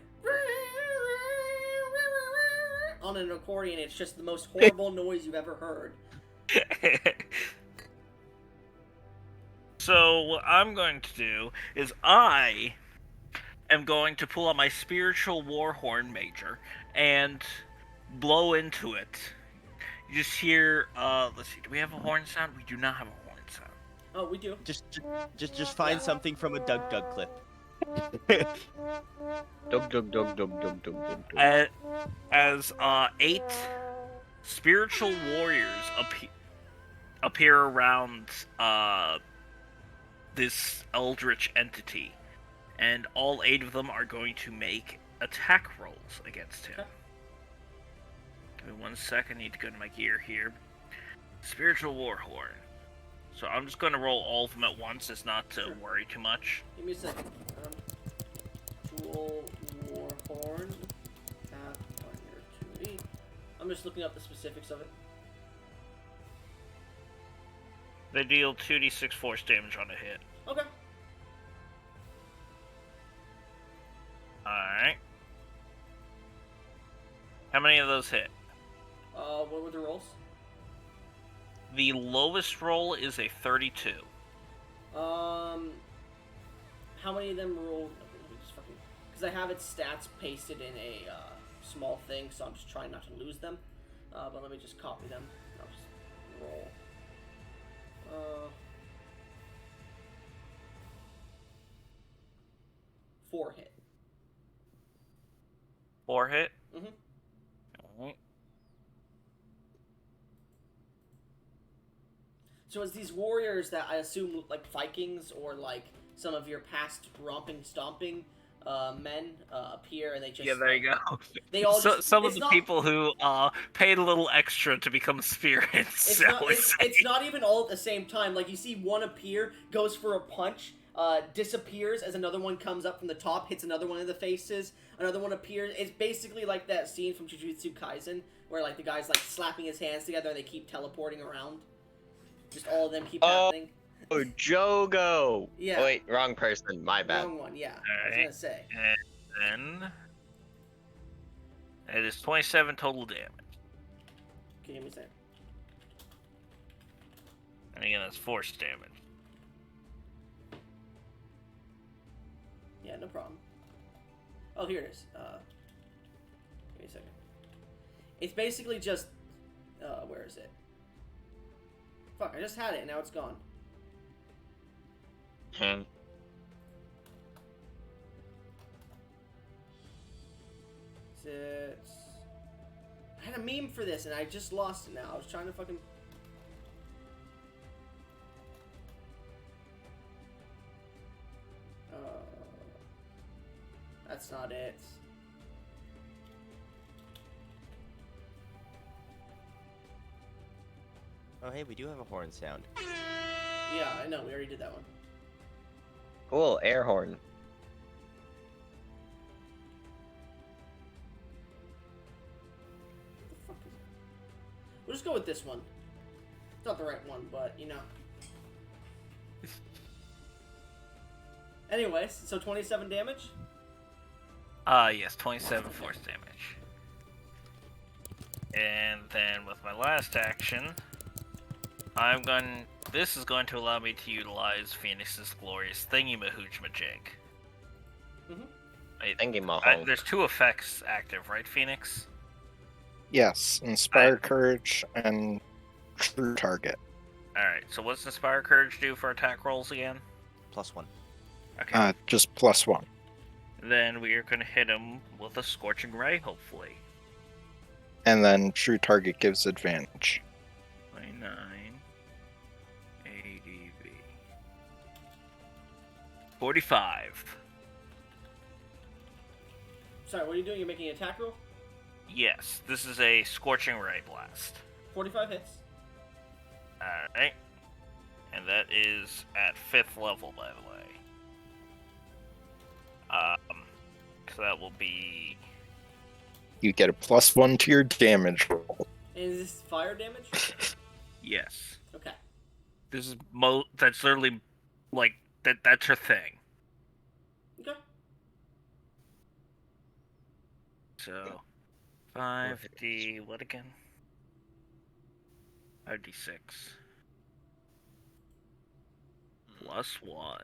A: on an accordion, it's just the most horrible noise you've ever heard.
F: So what I'm going to do is I am going to pull out my spiritual warhorn major and blow into it. You just hear, let's see, do we have a horn sound? We do not have a horn sound.
A: Oh, we do.
C: Just find something from a Doug clip.
B: Dug, dug, dug, dug, dug, dug, dug, dug.
F: As 8 spiritual warriors appear around this eldritch entity, and all 8 of them are going to make attack rolls against him.
A: Okay.
F: Give me 1 second, I need to go to my gear here. Spiritual Warhorn. So I'm just going to roll all of them at once, as not to
A: Sure.
F: worry too much.
A: Give me a second. Dual Warhorn. Pathfinder 2E. I'm just looking up the specifics of it.
F: They deal 2d6 force damage on a hit.
A: Okay.
F: Alright. How many of those hit?
A: What were the rolls?
F: The lowest roll is a 32.
A: How many of them roll? Because I have its stats pasted in a small thing, so I'm just trying not to lose them. But let me just copy them. I'll just roll. 4 hit.
F: 4 hit?
A: Mhm.
F: Alright.
A: So it's these warriors that I assume look like Vikings or like some of your past romping, stomping men appear, and they just
F: Yeah, there you go.
A: They all
F: So,
A: just,
F: some of
A: it's
F: the
A: not-
F: people who paid a little extra to become spirits.
A: It's
F: shall
A: not,
F: we
A: it's,
F: say.
A: it's not even all at the same time. Like, you see one appear, goes for a punch, disappears as another one comes up from the top, hits another one in the faces, another one appears. It's basically like that scene from Jujutsu Kaisen, where, like, the guy's, like, slapping his hands together and they keep teleporting around. Just all of them keep happening.
B: Oh, Jogo!
A: Yeah.
B: Oh, wait, wrong person. My bad.
A: Wrong one, yeah. I was
F: Alright.
A: gonna say.
F: And then it is 27 total damage.
A: Can you give me a second?
F: And again, that's force damage.
A: Yeah, no problem. Oh, here it is. Give me a second. It's basically just... where is it? Fuck, I just had it and now it's gone.
B: Hmm.
A: It's... I had a meme for this and I just lost it now. I was trying to fucking... That's not it.
C: Oh, hey, we do have a horn sound.
A: Yeah, I know. We already did that one.
B: Cool, air horn.
A: What the fuck is it? We'll just go with this one. It's not the right one, but you know. Anyways, so 27 damage.
F: Yes, 27 force damage. And then with my last action, this is going to allow me to utilize Phoenix's glorious thingy-mahooj-majig. There's 2 effects active, right, Phoenix?
D: Yes, Inspire Courage and True Target.
F: Alright, so what's Inspire Courage do for attack rolls again?
C: +1.
F: Okay.
D: Just +1.
F: Then we are going to hit him with a Scorching Ray, hopefully.
D: And then True Target gives advantage.
F: 29 ADV 45.
A: Sorry, what are you doing? You're making an attack roll?
F: Yes, this is a Scorching Ray blast.
A: 45 hits.
F: Alright. And that is at 5th level, by the way. So that will be...
D: You get a +1 to your damage roll.
A: And is this fire damage?
F: Yes.
A: Okay.
F: This is that's literally, like, that's her thing.
A: Okay.
F: So, 5d, what again? 5d6. +1.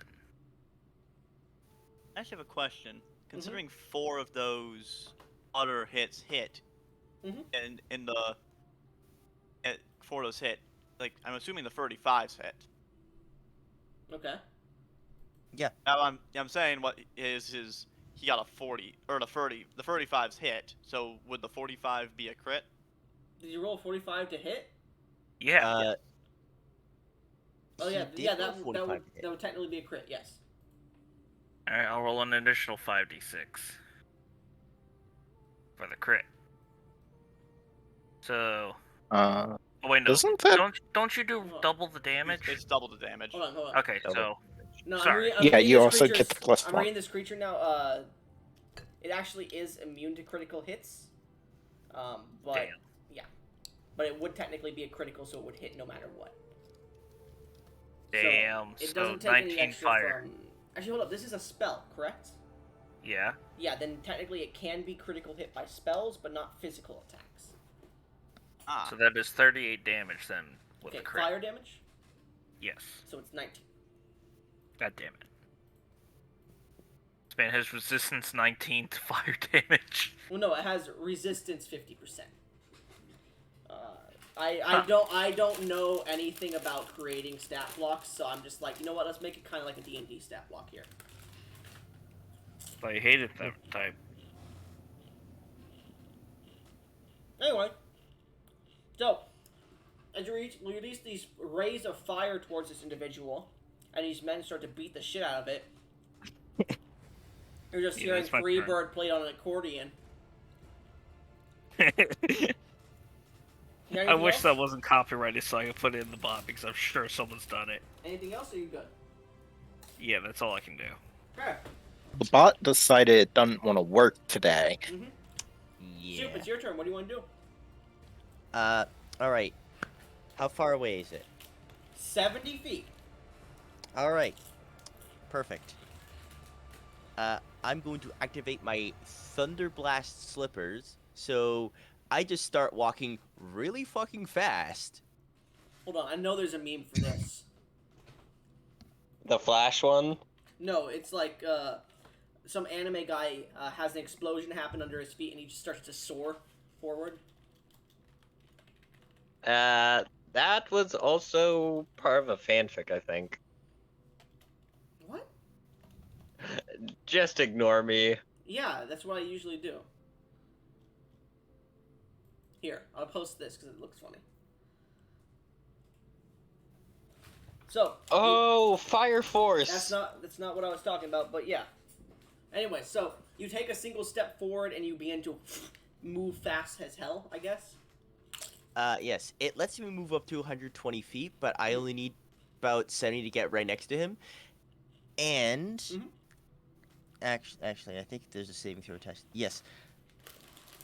E: I actually have a question. Considering 4 of those utter hits hit, and in the 4 of those hit, like I'm assuming the 35s hit.
A: Okay.
C: Yeah.
E: Now I'm saying what is his? He got a 40 or the 30. The 35s hit. So would the 45 be a crit?
A: Did you roll 45 to hit?
F: Yeah.
A: Oh yeah,
C: He
A: yeah.
C: did roll
A: That
C: 45 to hit.
A: would technically be a crit. Yes.
F: Alright, I'll roll an additional 5d6 for the crit. So...
D: Uh,
F: oh, wait, no.
D: Doesn't that...
F: Don't you do double the damage?
E: It's double the damage.
A: Hold on.
F: Okay, so...
A: No,
F: sorry.
A: I'm
D: Yeah,
A: reading
D: you
A: this
D: also
A: creature's-
D: get the +1.
A: I'm reading this creature now. It actually is immune to critical hits. But
F: Damn.
A: yeah, but it would technically be a critical, so it would hit no matter what.
F: Damn,
A: So it
F: so
A: doesn't take
F: 19
A: any extra
F: fire.
A: from. Actually, hold up. This is a spell, correct?
F: Yeah.
A: Yeah. Then technically, it can be critical hit by spells, but not physical attacks.
E: Ah.
F: So that is 38 damage then with
A: Okay,
F: the crit.
A: fire damage.
F: Yes.
A: So it's 19.
F: God damn it. This man has resistance 19 to fire damage.
A: Well, no, it has resistance 50%. I don't know anything about creating stat blocks, so I'm just like, you know what? Let's make it kind of like a D&D stat block here.
F: I hated that type.
A: Anyway, so as you release these rays of fire towards this individual, and these men start to beat the shit out of it, you're just
F: Yeah,
A: hearing
F: that's my
A: Freebird played on an accordion. You got
F: I
A: anything
F: wish
A: else?
F: that wasn't copyrighted so I could put it in the bot because I'm sure someone's done it.
A: Anything else, or you good?
F: Yeah, that's all I can do.
A: Okay.
D: The bot decided it doesn't want to work today.
A: Mm-hmm.
C: Yeah.
A: Soup, it's your turn. What do you want to do?
C: Alright. How far away is it?
A: 70 feet.
C: Alright. Perfect. I'm going to activate my Thunderblast slippers, so I just start walking really fucking fast.
A: Hold on, I know there's a meme for this.
B: The Flash one?
A: No, it's like, some anime guy has an explosion happen under his feet and he just starts to soar forward.
B: That was also part of a fanfic, I think.
A: What?
B: Just ignore me.
A: Yeah, that's what I usually do. Here, I'll post this because it looks funny. So.
B: Oh, Fire Force!
A: That's not what I was talking about, but yeah. Anyway, so you take a single step forward and you begin to move fast as hell, I guess.
C: Yes, it lets me move up to 120 feet, but I only need about 70 to get right next to him. And
A: Mhm.
C: actually, I think there's a saving throw attached. Yes,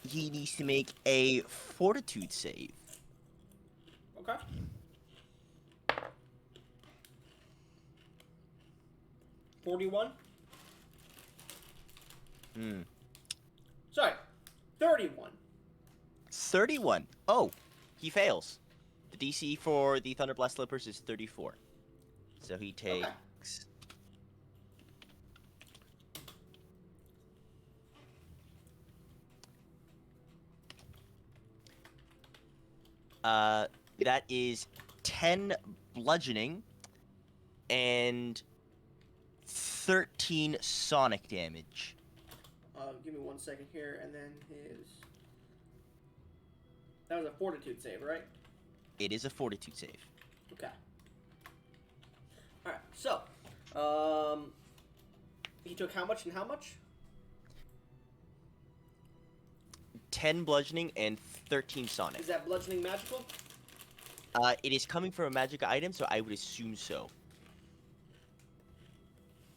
C: he needs to make a Fortitude save.
A: Okay. $41.
C: Hmm.
A: Sorry, 31.
C: 31. Oh, he fails. The DC for the Thunderblast Slippers is 34. So he takes. That is 10 bludgeoning and 13 sonic damage.
A: Give me 1 second here, and then his. That was a Fortitude save, right?
C: It is a Fortitude save.
A: Okay. Alright, so. He took how much and how much?
C: 10 bludgeoning and 13 sonic.
A: Is that bludgeoning magical?
C: It is coming from a magic item, so I would assume so.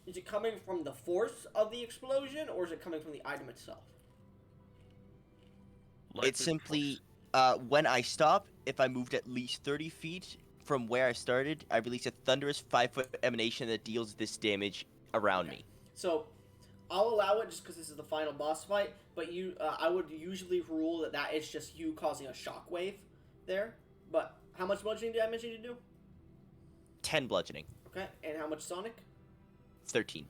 A: Is it coming from the force of the explosion, or is it coming from the item itself?
C: It's simply, when I stop, if I moved at least 30 feet from where I started, I release a thunderous 5-foot emanation that deals this damage around me.
A: So, I'll allow it just because this is the final boss fight, but I would usually rule that is just you causing a shockwave there. But how much bludgeoning damage did you do?
C: 10 bludgeoning.
A: Okay, and how much sonic?
C: 13.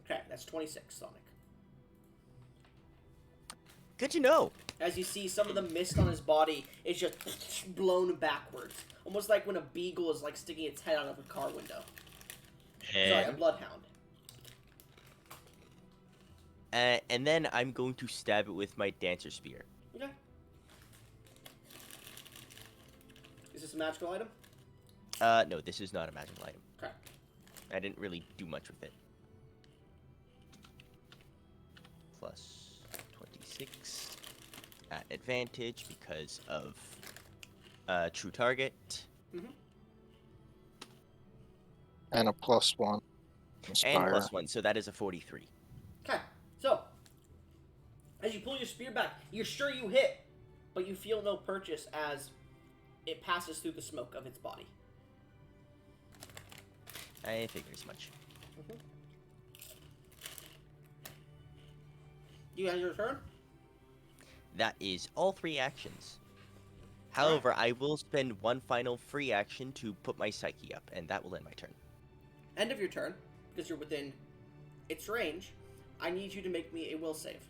A: Okay, that's 26 sonic.
C: Good to know.
A: As you see, some of the mist on his body is just blown backwards. Almost like when a beagle is like sticking its head out of a car window. Sorry, a bloodhound.
C: And then I'm going to stab it with my Dancer Spear.
A: Okay. Is this a magical item?
C: No, this is not a magical item.
A: Okay.
C: I didn't really do much with it. Plus 26 at advantage because of true target.
A: Mm-hmm.
D: And a +1.
C: And +1, so that is a 43.
A: Okay, so as you pull your spear back, you're sure you hit, but you feel no purchase as it passes through the smoke of its body.
C: I figured as much.
A: Mm-hmm. You have your turn?
C: That is all 3 actions. However, I will spend one final free action to put my Psyche up, and that will end my turn.
A: End of your turn, because you're within its range, I need you to make me a will save.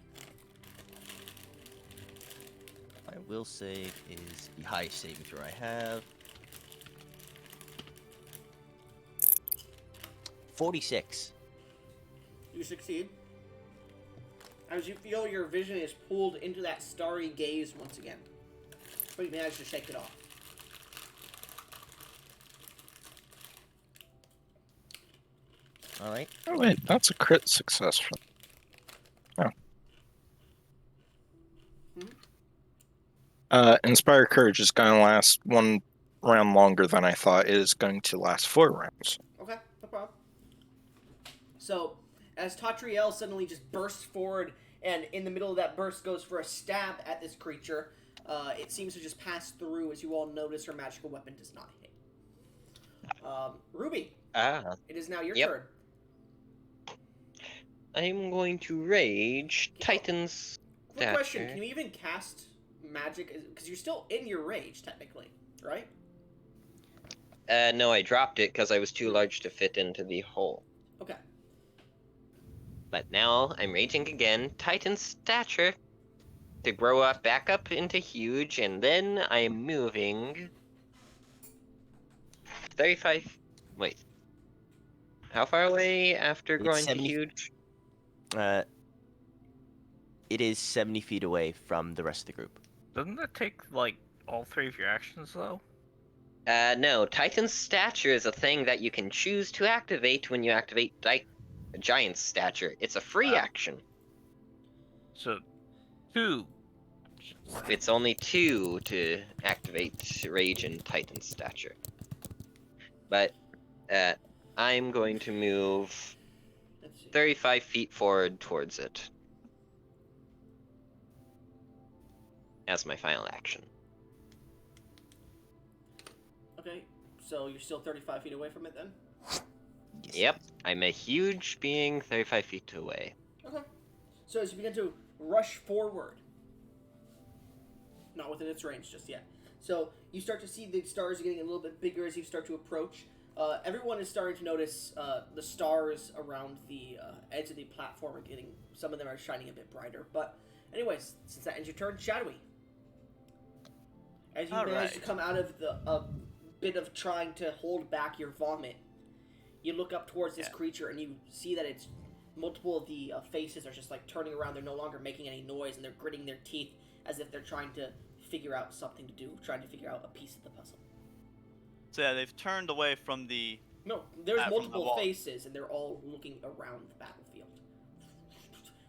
C: My will save is the highest saving throw I have. 46.
A: You succeed. As you feel your vision is pulled into that starry gaze once again. But you manage to shake it off.
C: Alright.
D: Oh wait, that's a crit success for. Oh. Inspire Courage is going to last 1 round longer than I thought. It is going to last 4 rounds.
A: Okay, no problem. So, as Tatriel suddenly just bursts forward, and in the middle of that burst goes for a stab at this creature, it seems to just pass through. As you all notice, her magical weapon does not hit. Ruby, it is now your turn.
B: I'm going to rage Titan's
A: Quick question, can you even cast magic? Because you're still in your rage, technically, right?
B: No, I dropped it because I was too large to fit into the hole.
A: Okay.
B: But now I'm raging again, Titan's stature, to grow up back up into huge, and then I'm moving 35. Wait. How far away after
C: It's
B: growing to
C: 70
B: huge?
C: It is 70 feet away from the rest of the group.
F: Doesn't that take, like, all 3 of your actions, though?
B: No. Titan's stature is a thing that you can choose to activate when you activate a giant stature. It's a free
E: Wow.
B: action.
F: So, 2.
B: It's only 2 to activate Rage and Titan stature. But I'm going to move
A: Let's see.
B: 35 feet forward towards it as my final action.
A: Okay, so you're still 35 feet away from it then?
C: Yes,
B: Yep,
C: yes.
B: I'm a huge being 35 feet away.
A: Okay. So as you begin to rush forward, not within its range just yet. So you start to see the stars getting a little bit bigger as you start to approach. Everyone is starting to notice the stars around the edge of the platform are getting, some of them are shining a bit brighter. But anyways, since that ends your turn, Shadowy. As you manage to come out of the bit of trying to hold back your vomit, you look up towards this creature and you see that it's multiple of the faces are just like turning around. They're no longer making any noise and they're gritting their teeth as if they're trying to figure out something to do, trying to figure out a piece of the puzzle.
E: So yeah, they've turned away from the.
A: No, there's
E: from the
A: multiple
E: wall.
A: faces and they're all looking around the battlefield,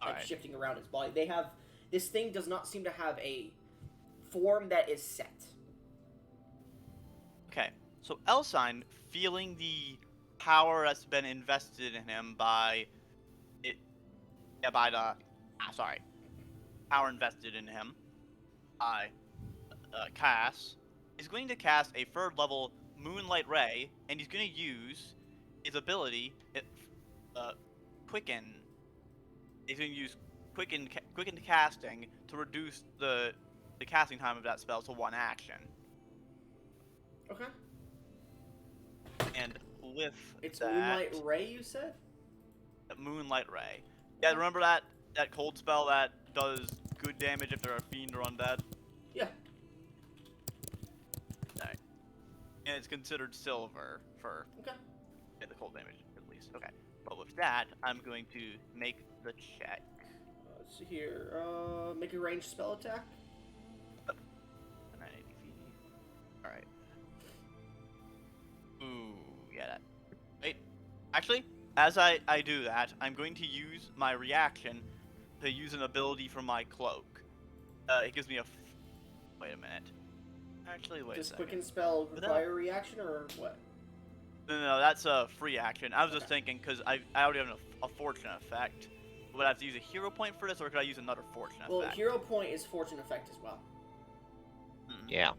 A: like
E: Alright.
A: shifting around its body. They have, this thing does not seem to have a form that is set.
E: Okay, so Elsign, feeling the power that's been invested in him by it, by the, power invested in him by Cass, is going to cast a 3rd level Moonlight Ray, and he's going to use his ability, Quicken. He's going to use Quicken casting to reduce the casting time of that spell to 1 action.
A: Okay.
E: And with
A: It's
E: that,
A: Moonlight Ray, you said?
E: Moonlight Ray. Yeah, remember that cold spell that does good damage if they're a fiend or undead?
A: Yeah.
E: Alright. And it's considered silver for
A: Okay.
E: the cold damage, at least. Okay. But with that, I'm going to make the check.
A: Let's see here. Make a ranged spell attack.
E: 980 feet. Alright. Ooh, yeah, that. Wait. Actually, as I do that, I'm going to use my reaction to use an ability from my cloak. It gives me a. Wait a minute. Actually, wait a
A: Does
E: second.
A: Quicken spell
E: But that-
A: require a reaction or what?
E: No, that's a free action. I was just thinking, because I already have a fortune effect. Would I have to use a hero point for this, or could I use another fortune
A: Well,
E: effect?
A: hero point is fortune effect as well.
B: Yeah.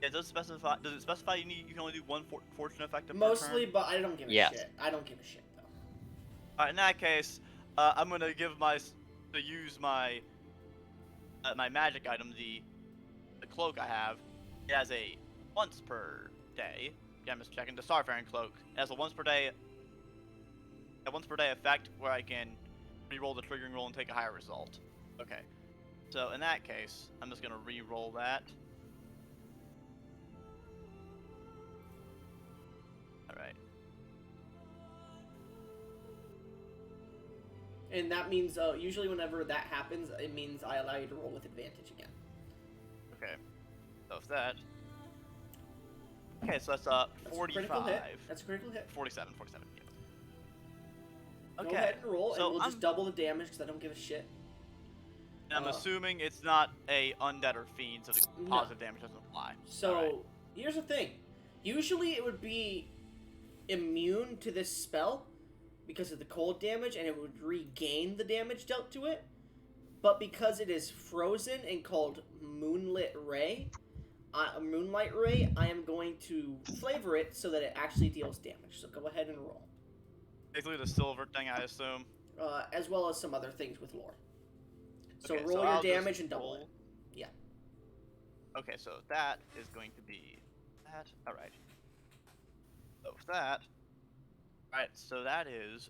E: Yeah, does it specify you can only do 1 fortune effect per
A: Mostly,
E: turn?
A: but I don't give a
B: Yes.
A: shit. I don't give a shit though.
E: Alright, in that case, I'm gonna use my my magic item, the cloak I have. It has a once per day. Yeah, I'm just checking the Starfaring cloak. It has a once per day effect where I can re-roll the triggering roll and take a higher result. Okay. So in that case, I'm just gonna re-roll that. Alright.
A: And that means usually whenever that happens, it means I allow you to roll with advantage again.
E: Okay. So with that. Okay, so that's
A: That's
E: 45.
A: a critical hit. That's a critical hit.
E: 47. Yeah. Okay.
A: Go ahead and roll,
E: so
A: and we'll
E: I'm,
A: just double the damage because I don't give a shit.
E: I'm assuming it's not a undead or fiend, so the
A: No.
E: positive damage doesn't apply.
A: So
E: Alright.
A: here's the thing. Usually it would be immune to this spell because of the cold damage, and it would regain the damage dealt to it. But because it is frozen and called Moonlight Ray, I am going to flavor it so that it actually deals damage. So go ahead and roll.
E: Basically the silver thing, I assume.
A: As well as some other things with lore. So
E: Okay,
A: roll your
E: I'll just
A: damage and double
E: roll.
A: it. Yeah.
E: Okay, so that is going to be that. Alright. So with that. Alright, so that is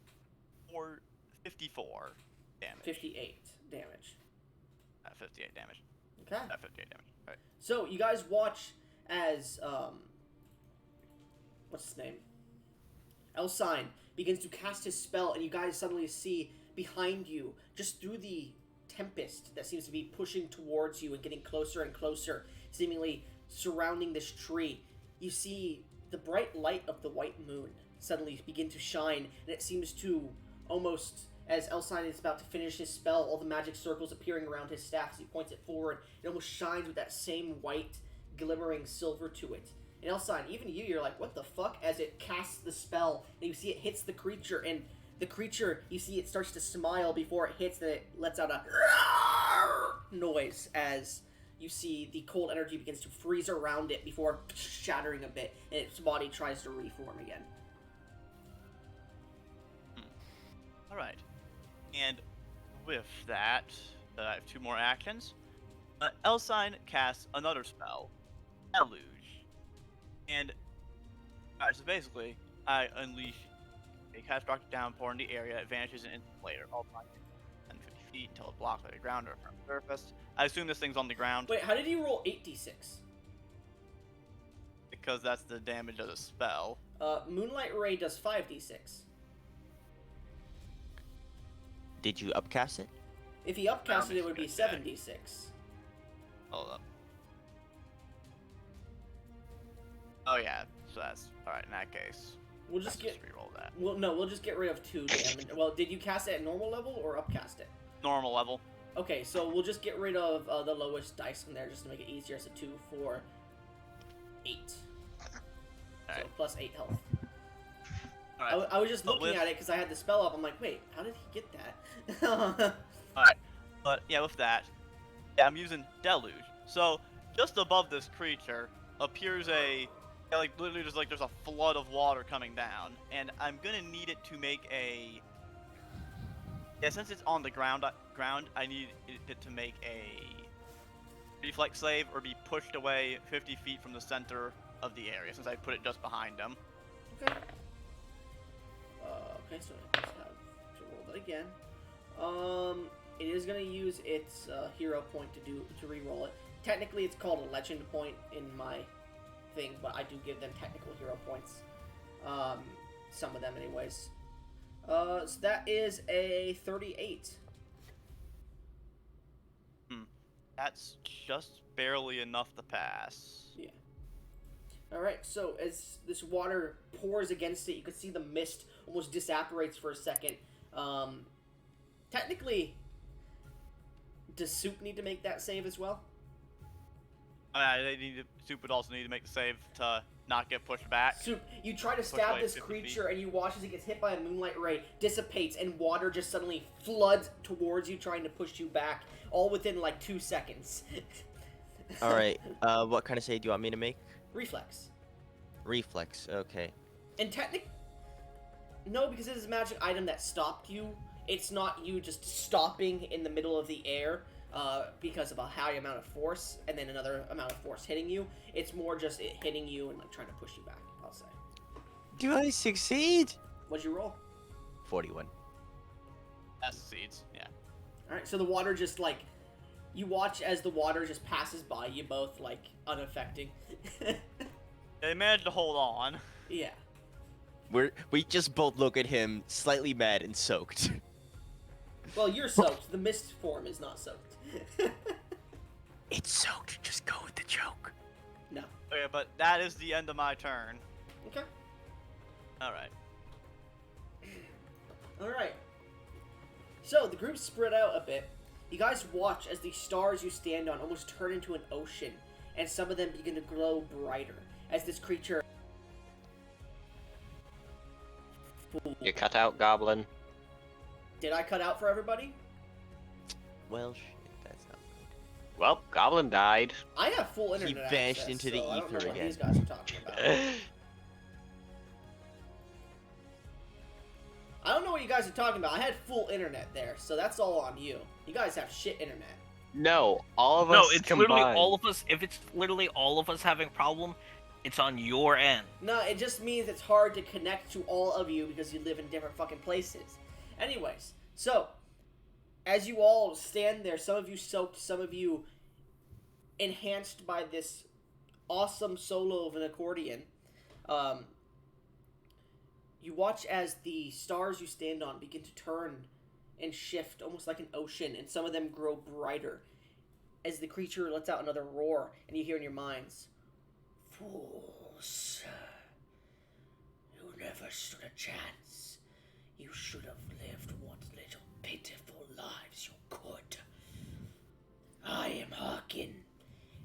E: 54 damage.
A: 58 damage.
E: 58 damage.
A: Okay.
E: 58 damage. Alright.
A: So you guys watch as what's his name? Elsign begins to cast his spell, and you guys suddenly see behind you, just through the tempest that seems to be pushing towards you and getting closer and closer, seemingly surrounding this tree, you see the bright light of the white moon suddenly begin to shine, and it seems to almost, as Elsine is about to finish his spell, all the magic circles appearing around his staff as he points it forward. It almost shines with that same white, glimmering silver to it. And Elsine, even you're like, what the fuck? As it casts the spell, and you see it hits the creature, and the creature, you see it starts to smile before it hits, and it lets out a noise as you see the cold energy begins to freeze around it before shattering a bit, and its body tries to reform again.
E: Alright. And with that, I have 2 more actions. Elsine casts another spell, Deluge. And, so basically, I unleash a catastrophic downpour in the area that vanishes an instant later. All time 10 50 feet until it blocks the ground or firm surface. I assume this thing's on the ground.
A: Wait, how did you roll 8d6?
E: Because that's the damage of the spell.
A: Moonlight Ray does 5d6.
C: Did you upcast it?
A: If he upcasted it, it would be
E: Good check.
A: 7d6.
E: Hold up. Oh yeah, so that's alright in that case.
A: We'll just get.
E: Reroll that.
A: We'll just get rid of 2 damage. Well, did you cast it at normal level or upcast it?
E: Normal level.
A: Okay, so we'll just get rid of the lowest dice in there just to make it easier. So 2, 4, 8.
E: Alright.
A: So plus 8 health.
E: Alright.
A: I was just looking
E: with-
A: at it because I had the spell up. I'm like, wait, how did he get that?
E: Alright. But yeah, with that, yeah, I'm using Deluge. So just above this creature appears a literally just like there's a flood of water coming down, and I'm gonna need it to make a since it's on the ground, I need it to make a reflex save or be pushed away 50 feet from the center of the area since I put it just behind him.
A: Okay. Okay, so I just have to roll that again. It is gonna use its hero point to re-roll it. Technically, it's called a legend point in my thing, but I do give them technical hero points. Some of them, anyways. So that is a 38.
E: That's just barely enough to pass.
A: Yeah. Alright, so as this water pours against it, you can see the mist almost disapparates for a second. Technically, does Soup need to make that save as well?
E: Soup would also need to make the save to not get pushed back.
A: Soup, you try to stab
E: away
A: this
E: 50
A: creature and you watch as it gets hit by a moonlight ray, dissipates, and water just suddenly floods towards you, trying to push you back, all within like 2 seconds.
C: Alright, what kind of save do you want me to make?
A: Reflex.
C: Reflex, okay.
A: And no, because it is a magic item that stopped you. It's not you just stopping in the middle of the air because of a high amount of force and then another amount of force hitting you. It's more just it hitting you and like trying to push you back, I'll say.
C: Do I succeed?
A: What'd you roll?
C: 41.
E: That succeeds, yeah.
A: Alright, so the water just like, you watch as the water just passes by you both, like, unaffecting.
E: They managed to hold on.
A: Yeah.
C: We just both look at him, slightly mad and soaked.
A: Well, you're soaked. The mist form is not soaked.
C: It's soaked, just go with the joke.
A: No.
E: Okay, but that is the end of my turn.
A: Okay.
E: Alright.
A: Alright. So, the group spread out a bit. You guys watch as the stars you stand on almost turn into an ocean, and some of them begin to glow brighter as this creature...
B: You cut out, Goblin.
A: Did I cut out for everybody?
C: Well, shit, that's not good.
B: Well, Goblin died.
A: I have full internet
C: vanished
A: access,
C: into the
A: so I don't know
C: ether
A: what
C: again.
A: these guys are talking about. I don't know what you guys are talking about. I had full internet there, so that's all on you. You guys have shit internet.
B: No, all of
F: No,
B: us
F: it's
B: combined.
F: literally all of us. If it's literally all of us having a problem, it's on your end.
A: No, it just means it's hard to connect to all of you because you live in different fucking places. Anyways, so, as you all stand there, some of you soaked, some of you enhanced by this awesome solo of an accordion, you watch as the stars you stand on begin to turn and shift almost like an ocean, and some of them grow brighter as the creature lets out another roar, and you hear in your minds, "Fools, you never stood a chance. You should have lived what little pitiful lives you could. I am Harkin,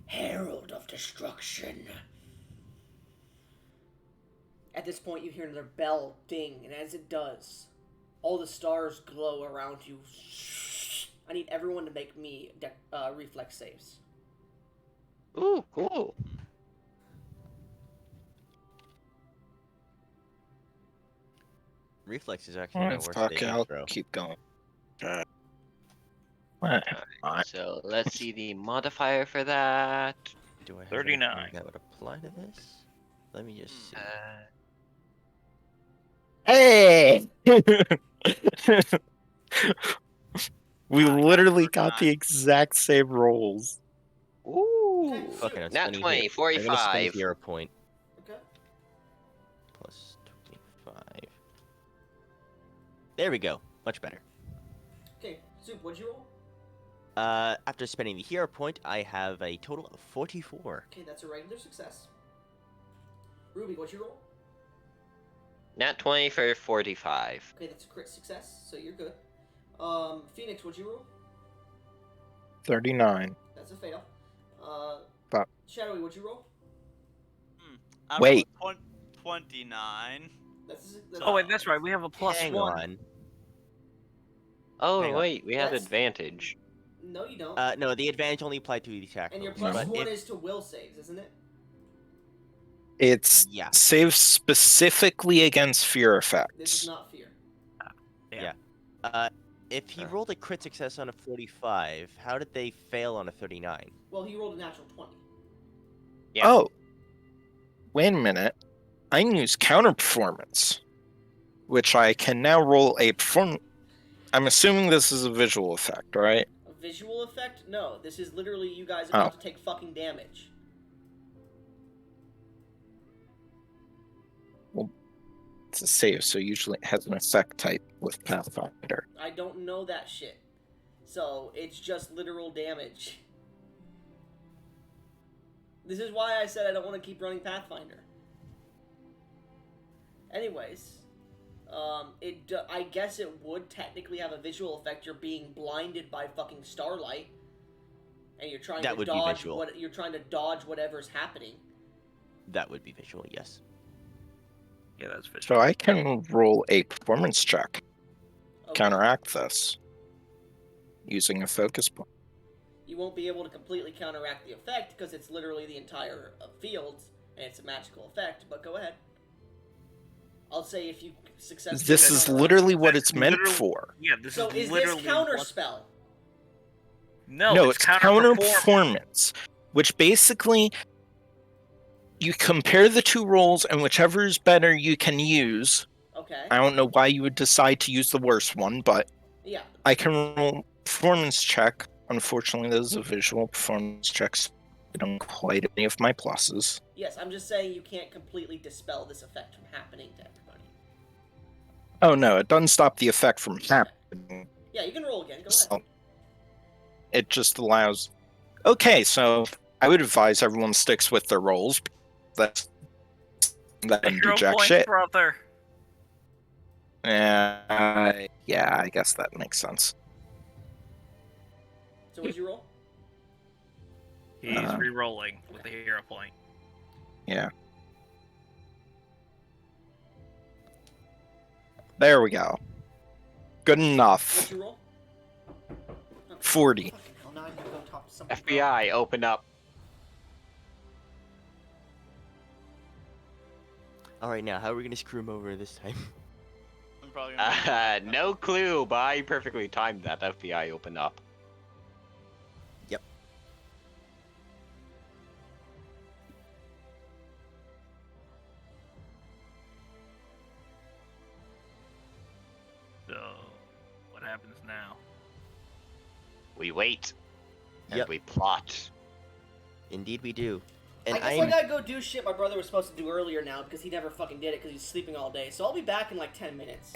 A: Herald of Destruction. At this point, you hear another bell ding, and as it does, all the stars glow around you. I need everyone to make me reflex saves.
B: Ooh, cool.
C: Reflex is actually my worst
D: Fuck it,
C: saving
D: I'll
C: throw.
D: keep going. What?
B: Alright, so let's see the modifier for that.
C: Do I have
F: 39.
C: anything that would apply to this? Let me just see.
D: Hey! We
E: I got
D: literally got the
E: 39.
D: exact same rolls.
B: Ooh.
C: Fucking I'm
B: Nat
C: spending
B: 20,
C: I'm gonna spend a
B: 45.
C: hero point.
A: Okay.
C: Plus 25. There we go. Much better.
A: Okay, Soup, what'd you roll?
C: After spending the hero point, I have a total of 44.
A: Okay, that's a regular success. Ruby, what'd you roll?
B: Nat 20 for 45.
A: Okay, that's a crit success, so you're good. Phoenix, what'd you roll?
D: 39.
A: That's a fail.
D: Fuck.
A: Shadowy, what'd you roll?
E: I
D: Wait.
E: rolled 29.
A: That's
F: Oh wait, that's right. We have a plus
C: Hang
F: one.
C: on.
B: Oh,
C: Hang on.
B: wait, we had
A: That's-
B: advantage.
A: No, you don't.
C: No, the advantage only applied to the attack.
A: And your
C: rolls,
A: plus
C: but
A: one
C: if-
A: is to will saves, isn't it?
D: It's
C: Yeah.
D: saved specifically against fear
A: This is
D: effects.
A: not fear.
C: If he
B: Huh.
C: rolled a crit success on a 45, how did they fail on a 39?
A: Well, he rolled a natural 20.
B: Yeah.
D: Oh. Wait a minute. I can use counter performance, which I can now roll a perform. I'm assuming this is a visual effect, right?
A: A visual effect? No, this is literally you guys about to take fucking damage.
D: It's a save, so usually it has an effect type with Pathfinder.
A: I don't know that shit. So, it's just literal damage. This is why I said I don't want to keep running Pathfinder. Anyways, I guess it would technically have a visual effect. You're being blinded by fucking starlight, and you're trying
C: That
A: to
C: would be
A: dodge
C: visual.
A: you're trying to dodge whatever's happening.
C: That would be visual, yes.
F: Yeah, that's visual.
D: So I can roll a performance check,
A: Okay.
D: counteract this, using a focus point.
A: You won't be able to completely counteract the effect because it's literally the entire field and it's a magical effect. But go ahead. I'll say if you successfully.
D: This is
A: counteract-
D: literally what
F: That's
D: it's meant
F: literally-
D: for.
F: Yeah, this
A: So
F: is
A: is
F: literally
A: this counter
F: what-
A: spell?
F: No,
D: it's counter performance, which basically you compare the two rolls, and whichever is better you can use.
A: Okay.
D: I don't know why you would decide to use the worst one, but
A: Yeah.
D: I can roll performance check. Unfortunately, those are visual performance checks. I don't quite any of my pluses.
A: Yes, I'm just saying you can't completely dispel this effect from happening to everybody.
D: Oh no, it doesn't stop the effect from happening.
A: Yeah, you can roll again. Go ahead.
D: So it just allows. Okay, so I would advise everyone sticks with their rolls. That doesn't do
F: Hero
D: jack
F: point,
D: shit.
F: brother.
D: Yeah, I guess that makes sense.
A: So what'd you roll?
F: He's
D: Uh,
F: re-rolling with the hero point.
D: Yeah. There we go. Good enough.
A: What'd you roll?
D: 40.
A: Fucking hell, now I gotta go talk to somebody.
B: FBI, open up.
C: Alright, now, how are we gonna screw him over this time?
E: I'm probably gonna
B: No clue, but I perfectly timed that FBI open up.
C: Yep.
F: So, what happens now?
B: We wait. And
C: Yep.
B: we plot.
C: Indeed we do.
A: I
C: And
A: guess I
C: I'm
A: gotta go do shit my brother was supposed to do earlier now because he never fucking did it because he's sleeping all day. So I'll be back in like 10 minutes.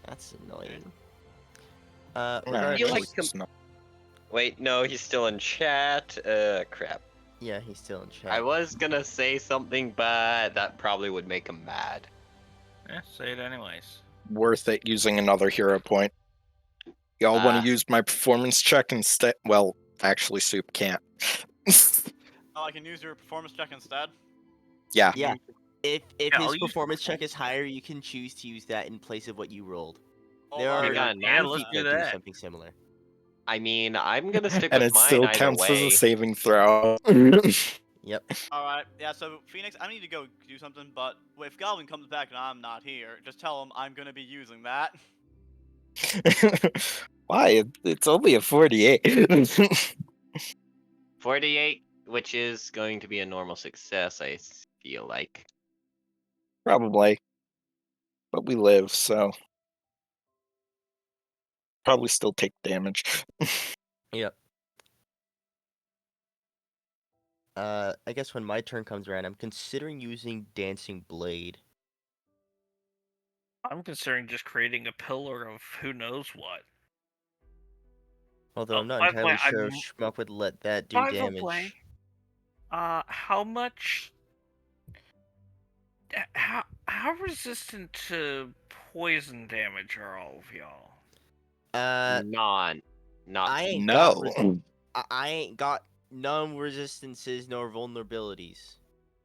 C: That's annoying.
D: Nah,
C: Regardless,
B: feel like
D: it's not-
B: Wait, no, he's still in chat. Crap.
C: Yeah, he's still in chat.
B: I was gonna say something, but that probably would make him mad.
F: Say it anyways.
D: Worth it using another hero point. Y'all want to use my performance check instead? Well, actually, Soup can't.
E: Oh, I can use your performance check instead.
D: Yeah.
C: Yeah. If
F: Yeah,
C: his
F: I'll use
C: performance check
F: performance
C: is higher, you can choose to use that in place of what you rolled.
E: Oh,
C: There
E: well,
C: are
B: got
F: Yeah,
B: nat
F: let's
C: people
F: do
C: that do
F: that.
C: something similar.
B: I mean, I'm gonna stick
D: And
B: with
D: it
B: mine
D: still
B: either
D: counts as a
B: way.
D: saving throw.
C: Yep.
E: all right. Yeah. So Phoenix, I need to go do something. But if Goblin comes back and I'm not here, just tell him I'm gonna be using that.
D: Why? It's only a 48.
B: 48, which is going to be a normal success, I feel like.
D: Probably. But we live, so. Probably still take damage.
C: Yep. I guess when my turn comes around, I'm considering using Dancing Blade.
F: I'm considering just creating a pillar of who knows what.
C: Although I'm not
F: by the way,
C: entirely sure if Schmuck would let that do
F: By the
C: damage.
F: way, how much? How resistant to poison damage are all of y'all?
B: Not
C: I ain't
D: No.
C: I ain't got none resistances nor vulnerabilities.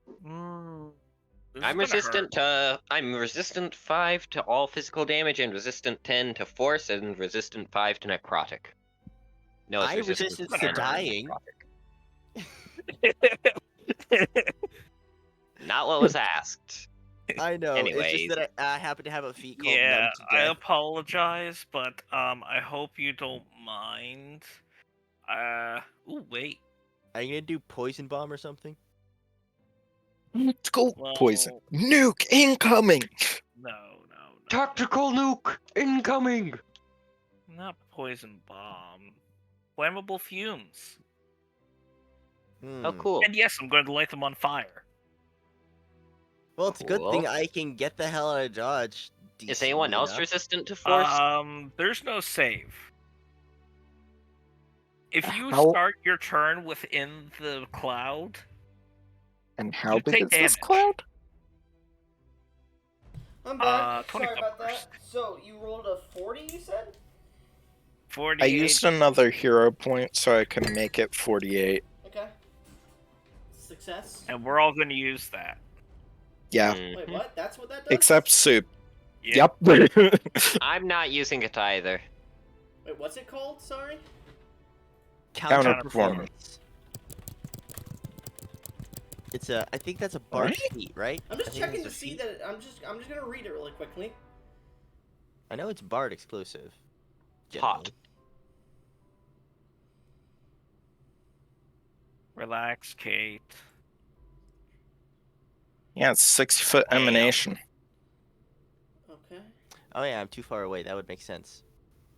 F: This is
B: I'm
F: gonna
B: resistant
F: hurt.
B: to I'm resistant 5 to all physical damage and resistant 10 to force and resistant 5 to necrotic. No, it's
C: I
B: resistant
C: resistance
F: to
B: 10
C: dying.
B: necrotic. Not what was asked.
C: I know. It's just
B: Anyways.
C: that I happen to have a feat called
F: Yeah,
C: Numb to
F: I
C: Death.
F: apologize, but I hope you don't mind. Ooh, wait.
C: Are you gonna do Poison Bomb or something?
D: Let's go.
F: Well,
D: Poison. Nuke incoming!
F: No.
B: Tactical nuke incoming!
F: Not poison bomb. Flammable fumes.
B: Oh, cool.
F: And yes, I'm going to light them on fire.
C: Well, it's a good
B: Cool.
C: thing I can get the hell out of Dodge.
B: Is anyone
C: decently
B: else
C: enough.
B: resistant to force?
F: There's no save. If you
D: How-
F: start your turn within the cloud,
D: And how
F: you
D: big
F: take
D: is this
F: damage.
D: cloud?
A: I'm back.
F: 20
A: Sorry about
F: numbers.
A: that. So you rolled a 40, you said?
F: 48.
D: I used another hero point so I can make it 48.
A: Okay. Success.
F: And we're all going to use that.
D: Yeah.
A: Wait, what? That's what that does?
D: Except Soup.
F: Yep.
D: Yep.
B: I'm not using it either.
A: Wait, what's it called? Sorry?
C: Counter
D: Counter
C: performance. It's a. I think that's a bard feat, right?
A: I'm
C: I
A: just
C: think
A: checking
C: that's
A: to
C: a
A: see
C: feat.
A: that I'm just gonna read it really quickly.
C: I know it's bard exclusive.
B: Hot.
C: generally.
F: Relax, Kate.
D: Yeah, it's 6-foot
F: Damn.
D: emanation.
A: Okay.
C: Oh yeah, I'm too far away. That would make sense.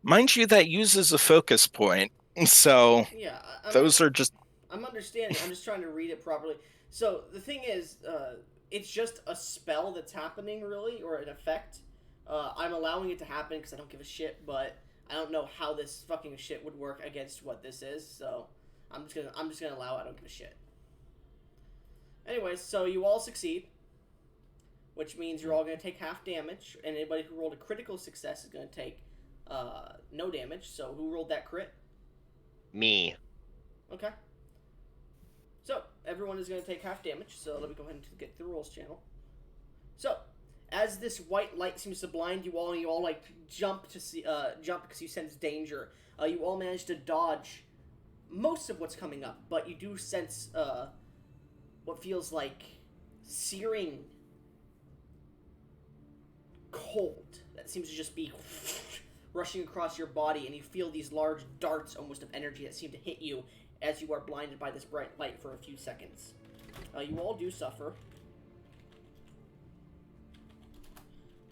D: Mind you, that uses a focus point. So
A: Yeah, I
D: those
A: mean,
D: are just.
A: I'm understanding. I'm just trying to read it properly. So the thing is, it's just a spell that's happening, really, or an effect. I'm allowing it to happen because I don't give a shit, but I don't know how this fucking shit would work against what this is. So I'm just gonna allow it. I don't give a shit. Anyways, so you all succeed, which means you're all gonna take half damage, and anybody who rolled a critical success is gonna take no damage. So who rolled that crit?
B: Me.
A: Okay. So, everyone is going to take half damage, so let me go ahead and get the rules channel. So, as this white light seems to blind you all like jump because you sense danger. You all manage to dodge most of what's coming up, but you do sense what feels like searing cold that seems to just be rushing across your body, and you feel these large darts almost of energy that seem to hit you as you are blinded by this bright light for a few seconds. You all do suffer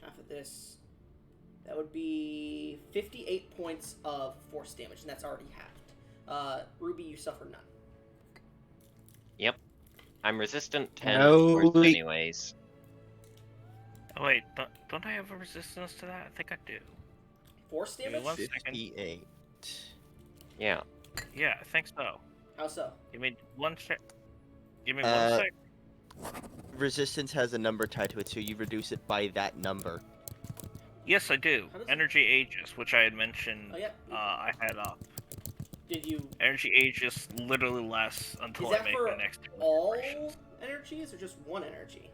A: half of this. That would be 58 points of force damage, and that's already halved. Ruby, you suffer none.
B: Yep. I'm resistant 10
D: No,
B: to force
D: we-
B: anyways.
F: Oh, wait, don't I have a resistance to that? I think I do.
A: Force
F: Give me
A: damage?
F: one second.
C: 58.
B: Yeah.
F: Yeah, I think so.
A: How so?
F: Give me one sec. Give me one
C: Uh,
F: sec.
C: Resistance has a number tied to it, so you reduce it by that number.
F: Yes, I do.
A: How does it-
F: Energy Aegis, which I had mentioned.
A: Oh yeah.
F: I had up.
A: Did you?
F: Energy Aegis literally lasts until
A: Is
F: I
A: that
F: make
A: for
F: my next healing
A: all
F: operations.
A: energies or just one energy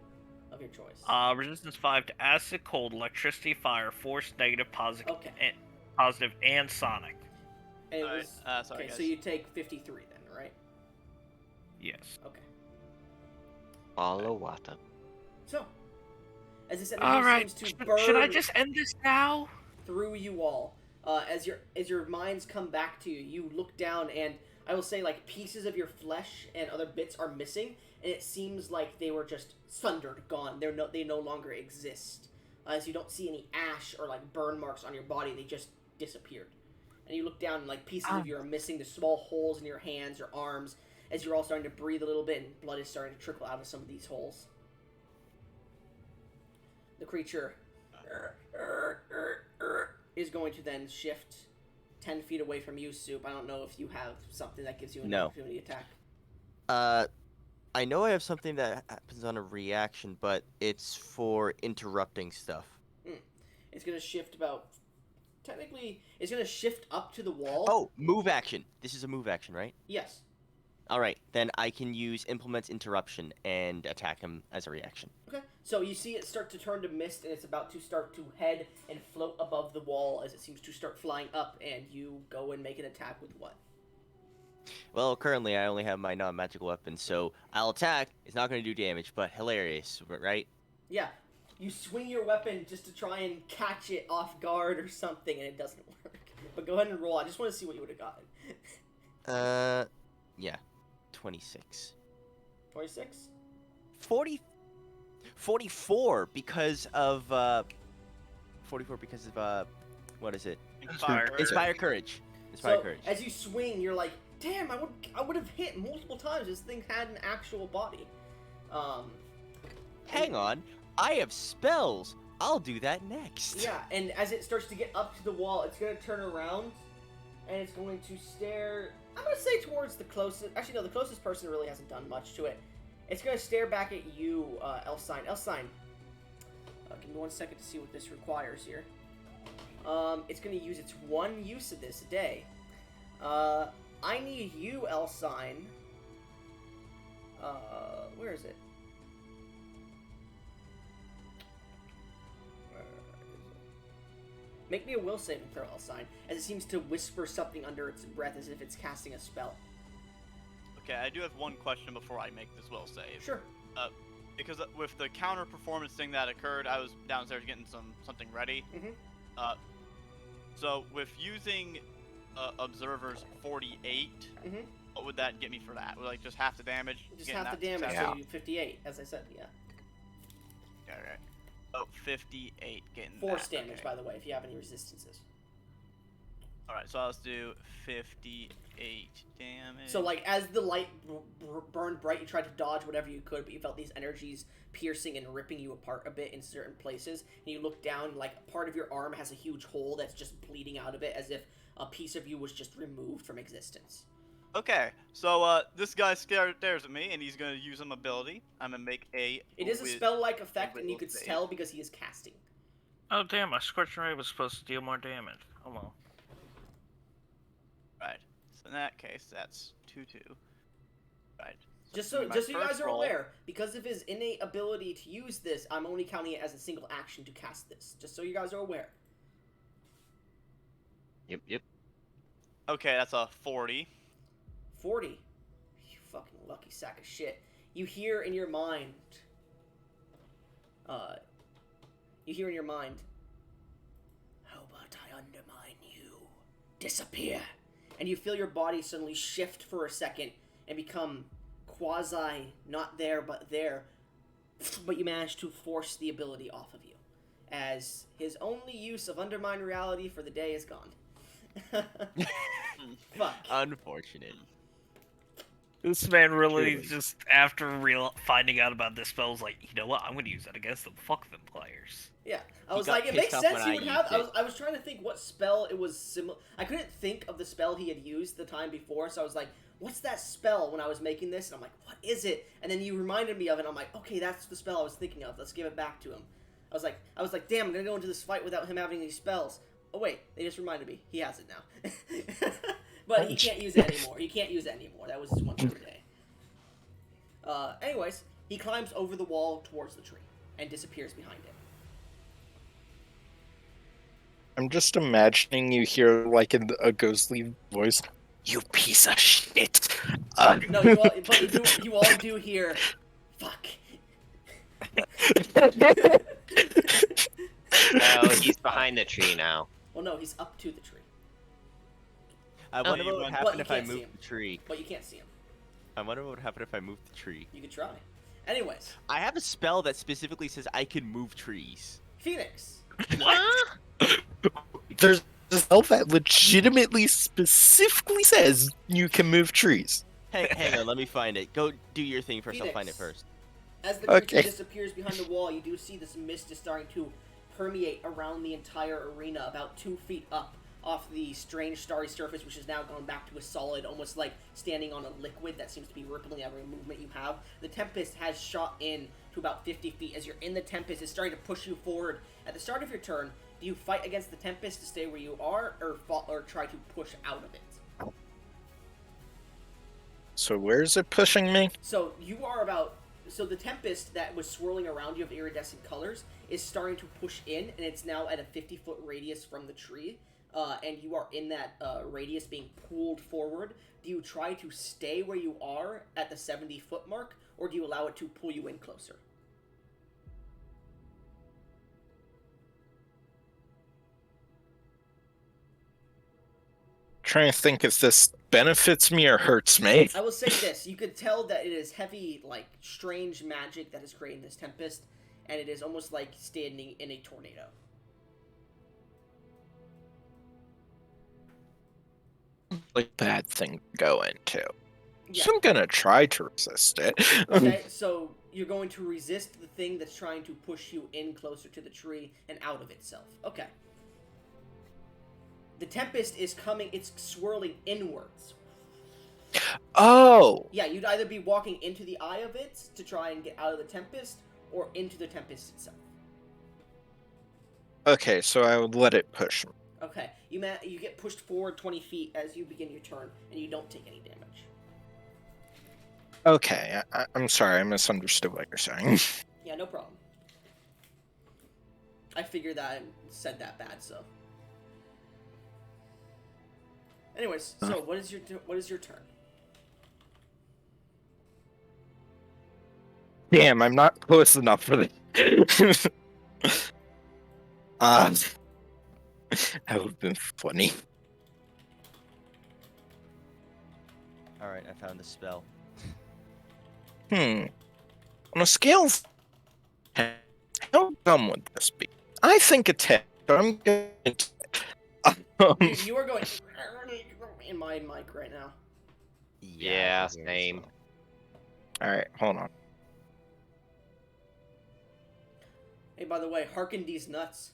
A: of your choice?
F: Resistance 5 to acid, cold, electricity, fire, force, negative, positive,
A: Okay.
F: positive, and sonic.
A: And it
E: Alright,
A: was
E: sorry,
A: okay. So
E: guys.
A: you take 53 then, right?
F: Yes.
A: Okay.
B: Follow Wata.
A: So, as this energy
F: Alright,
A: seems to burn
F: should I just end this now?
A: through you all, as your minds come back to you, you look down and I will say like pieces of your flesh and other bits are missing, and it seems like they were just sundered, gone. They no longer exist. As you don't see any ash or like burn marks on your body, they just disappeared. And you look down and like pieces of you are missing. The small holes in your hands, your arms, as you're all starting to breathe a little bit, and blood is starting to trickle out of some of these holes. The creature is going to then shift 10 feet away from you, Soup. I don't know if you have something that gives you an
C: No.
A: opportunity attack.
C: I know I have something that happens on a reaction, but it's for interrupting stuff.
A: It's going to shift about... Technically, it's going to shift up to the wall.
C: Oh, move action. This is a move action, right?
A: Yes.
C: Alright, then I can use Implement Interruption and attack him as a reaction.
A: Okay. So you see it start to turn to mist, and it's about to start to head and float above the wall as it seems to start flying up, and you go and make an attack with what?
C: Well, currently I only have my non-magical weapon, so I'll attack. It's not going to do damage, but hilarious, right?
A: Yeah. You swing your weapon just to try and catch it off guard or something, and it doesn't work. But go ahead and roll. I just want to see what you would have gotten.
C: Yeah. 26.
A: 26?
C: 44 because of, what is it?
F: Inspire.
C: Inspire Courage. Inspire
A: So,
C: Courage.
A: as you swing, you're like, damn, I would have hit multiple times. This thing had an actual body.
C: Hang on. I have spells. I'll do that next.
A: Yeah, and as it starts to get up to the wall, it's going to turn around, and it's going to stare... I'm going to say towards the closest... Actually, no, the closest person really hasn't done much to it. It's going to stare back at you, Elsign. Elsign, give me 1 second to see what this requires here. It's going to use its one use of this a day. I need you, Elsign. Where is it? Make me a will saving throw, Elsign, as it seems to whisper something under its breath as if it's casting a spell.
E: Okay, I do have one question before I make this will save.
A: Sure.
E: Because with the counter performance thing that occurred, I was downstairs getting something ready.
A: Mhm.
E: So with using Observer's 48, what would that get me for that? Would like just half the damage?
A: Just
E: getting
A: half the
E: that
A: damage,
E: success?
A: so you 58, as I said, yeah.
E: Alright. Oh, 58 getting
A: Force
E: that.
A: damage,
E: Okay.
A: by the way, if you have any resistances.
E: Alright, so let's do 58 damage.
A: So, like, as the light burned bright, you tried to dodge whatever you could, but you felt these energies piercing and ripping you apart a bit in certain places. And you look down, like, part of your arm has a huge hole that's just bleeding out of it, as if a piece of you was just removed from existence.
E: Okay, so this guy stares at me, and he's gonna use some ability. I'm gonna make a.
A: It is a spell-like effect, and you could tell because he is casting.
F: Oh damn! My Scorching Ray was supposed to deal more damage. Oh well.
E: Right. So in that case, that's 2/2. Right.
A: Just
E: this
A: so
E: will be my
A: you guys
E: first
A: are
E: roll.
A: aware, because of his innate ability to use this, I'm only counting it as a single action to cast this. Just so you guys are aware.
B: Yep.
E: Okay, that's a 40.
A: 40. You fucking lucky sack of shit. You hear in your mind... How about I undermine you? Disappear! And you feel your body suddenly shift for a second and become quasi, not there, but there. But you manage to force the ability off of you, as his only use of undermine reality for the day is gone. Fuck.
C: Unfortunate.
F: This man really
C: Truly.
F: just, after finding out about this spell, was like, you know what? I'm gonna use that against them. Fuck them players.
A: Yeah, I
C: He
A: was
C: got
A: like, it
C: pissed
A: makes
C: off
A: sense
C: when
A: he
C: I
A: would have.
C: used
A: I was trying to think what spell it was similar. I couldn't think of the spell he had used the time before, so I was like, what's that spell when I was making this? And I'm like, what is it? And then you reminded me of it, and I'm like, okay, that's the spell I was thinking of. Let's give it back to him. I was like, damn, I'm gonna go into this fight without him having these spells. Oh wait, they just reminded me. He has it now. But he can't use it anymore. He can't use it anymore. That was his one per day. Anyways, he climbs over the wall towards the tree and disappears behind it.
D: I'm just imagining you hear, like, in a ghostly voice, "You piece of shit."
A: No, you all do hear, fuck.
B: Oh, he's behind the tree now.
A: Well, no, he's up to the tree,
C: I wonder
E: you
C: what would
E: went-
C: happen
A: you
C: if I
A: can't see
C: moved
A: him.
C: the tree.
A: but you can't see him.
C: I wonder what would happen if I moved the tree.
A: You could try. Anyways,
C: I have a spell that specifically says I can move trees.
A: Phoenix.
D: There's a spell that legitimately, specifically says you can move trees.
C: Hang on, let me find it. Go do your thing first. I'll find it
A: Phoenix.
C: first.
A: As the creature
D: Okay.
A: disappears behind the wall, you do see this mist is starting to permeate around the entire arena, about 2 feet up off the strange starry surface, which has now gone back to a solid, almost like standing on a liquid that seems to be rippling every movement you have. The Tempest has shot in to about 50 feet. As you're in the Tempest, it's starting to push you forward. At the start of your turn, do you fight against the Tempest to stay where you are, or try to push out of it?
D: So where is it pushing me?
A: So the Tempest that was swirling around you of iridescent colors is starting to push in, and it's now at a 50-foot radius from the tree, and you are in that radius being pulled forward. Do you try to stay where you are at the 70-foot mark, or do you allow it to pull you in closer?
D: Trying to think if this benefits me or hurts me.
A: I will say this. You could tell that it is heavy, like, strange magic that is creating this Tempest, and it is almost like standing in a tornado.
D: Like, bad thing to go into.
A: Yeah.
D: So I'm gonna try to resist it.
A: Okay, so you're going to resist the thing that's trying to push you in closer to the tree and out of itself. Okay. The Tempest is coming, it's swirling inwards.
D: Oh!
A: Yeah, you'd either be walking into the eye of it to try and get out of the Tempest, or into the Tempest itself.
D: Okay, so I would let it push me.
A: Okay, you get pushed forward 20 feet as you begin your turn, and you don't take any damage.
D: Okay, I'm sorry, I misunderstood what you're saying.
A: Yeah, no problem. I figured that I said that bad, so. Anyways, so what is your turn?
D: Damn, I'm not close enough for this. That would have been funny.
C: Alright, I found the spell.
D: On a scale of... how dumb would this be? I think a 10, but I'm going to...
A: You are going in my mic right now.
B: Yeah,
C: I can hear it as
B: same.
C: well.
D: Alright, hold on.
A: Hey, by the way, hearken these nuts.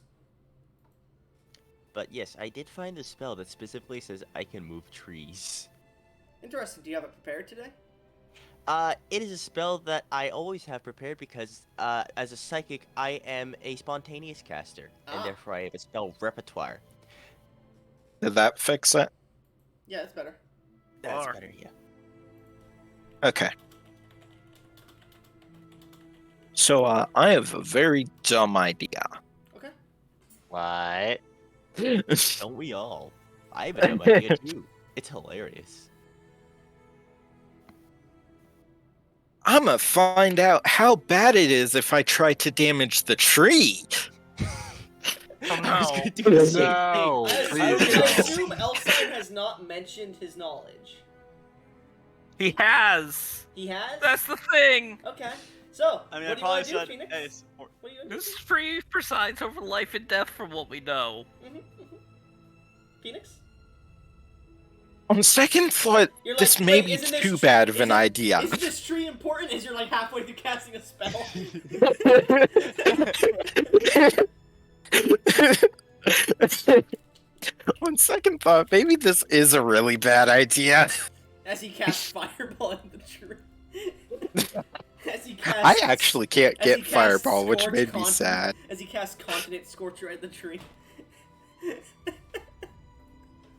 C: But yes, I did find the spell that specifically says I can move trees.
A: Interesting. Do you have it prepared today?
C: It is a spell that I always have prepared because, as a psychic, I am a spontaneous caster,
A: Ah.
C: and therefore I have a spell repertoire.
D: Did that fix it?
A: Yeah, that's better.
C: That's
F: Or-
C: better, yeah.
D: Okay. So, I have a very dumb idea.
A: Okay.
B: What?
C: Don't we all? I have a dumb idea too. It's hilarious.
D: I'm gonna find out how bad it is if I try to damage the tree.
C: I was
F: no.
C: gonna do the same
B: No.
C: thing.
A: I
B: Please.
A: assume Elstein has not mentioned his knowledge.
F: He has.
A: He has?
F: That's the thing.
A: Okay. So,
E: I mean,
A: what
E: I
A: do you
E: probably
A: want to do,
E: said,
A: Phoenix?
E: hey, it's-
A: What do you want to do?
F: This is free presides over life and death from what we know.
A: Phoenix?
D: On second thought,
A: You're like,
D: this may
A: "Wait,
D: be
A: isn't this
D: too
A: tree-
D: bad of an
A: isn't-
D: idea.
A: Is this tree important? As you're like halfway through casting a spell.
D: On second thought, maybe this is a really bad idea.
A: As he casts Fireball in the tree. As he casts...
D: I actually can't
A: as he
D: get
A: casts
D: Fireball, which
A: Scorch
D: made me
A: Continent-
D: sad.
A: As he casts Continent Scorcher at the tree.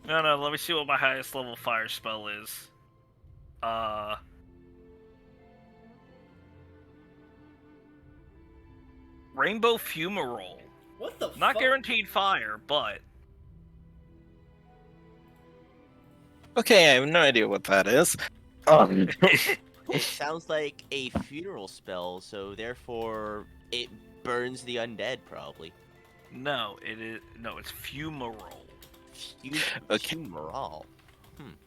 F: No, let me see what my highest level fire spell is. Rainbow Fumarole.
A: What the
F: Not
A: fuck?
F: guaranteed fire, but
D: Okay, I have no idea what that is.
C: It sounds like a funeral spell, so therefore it burns the undead, probably.
F: no, it's Fumarole.
D: Okay.
C: Funeral.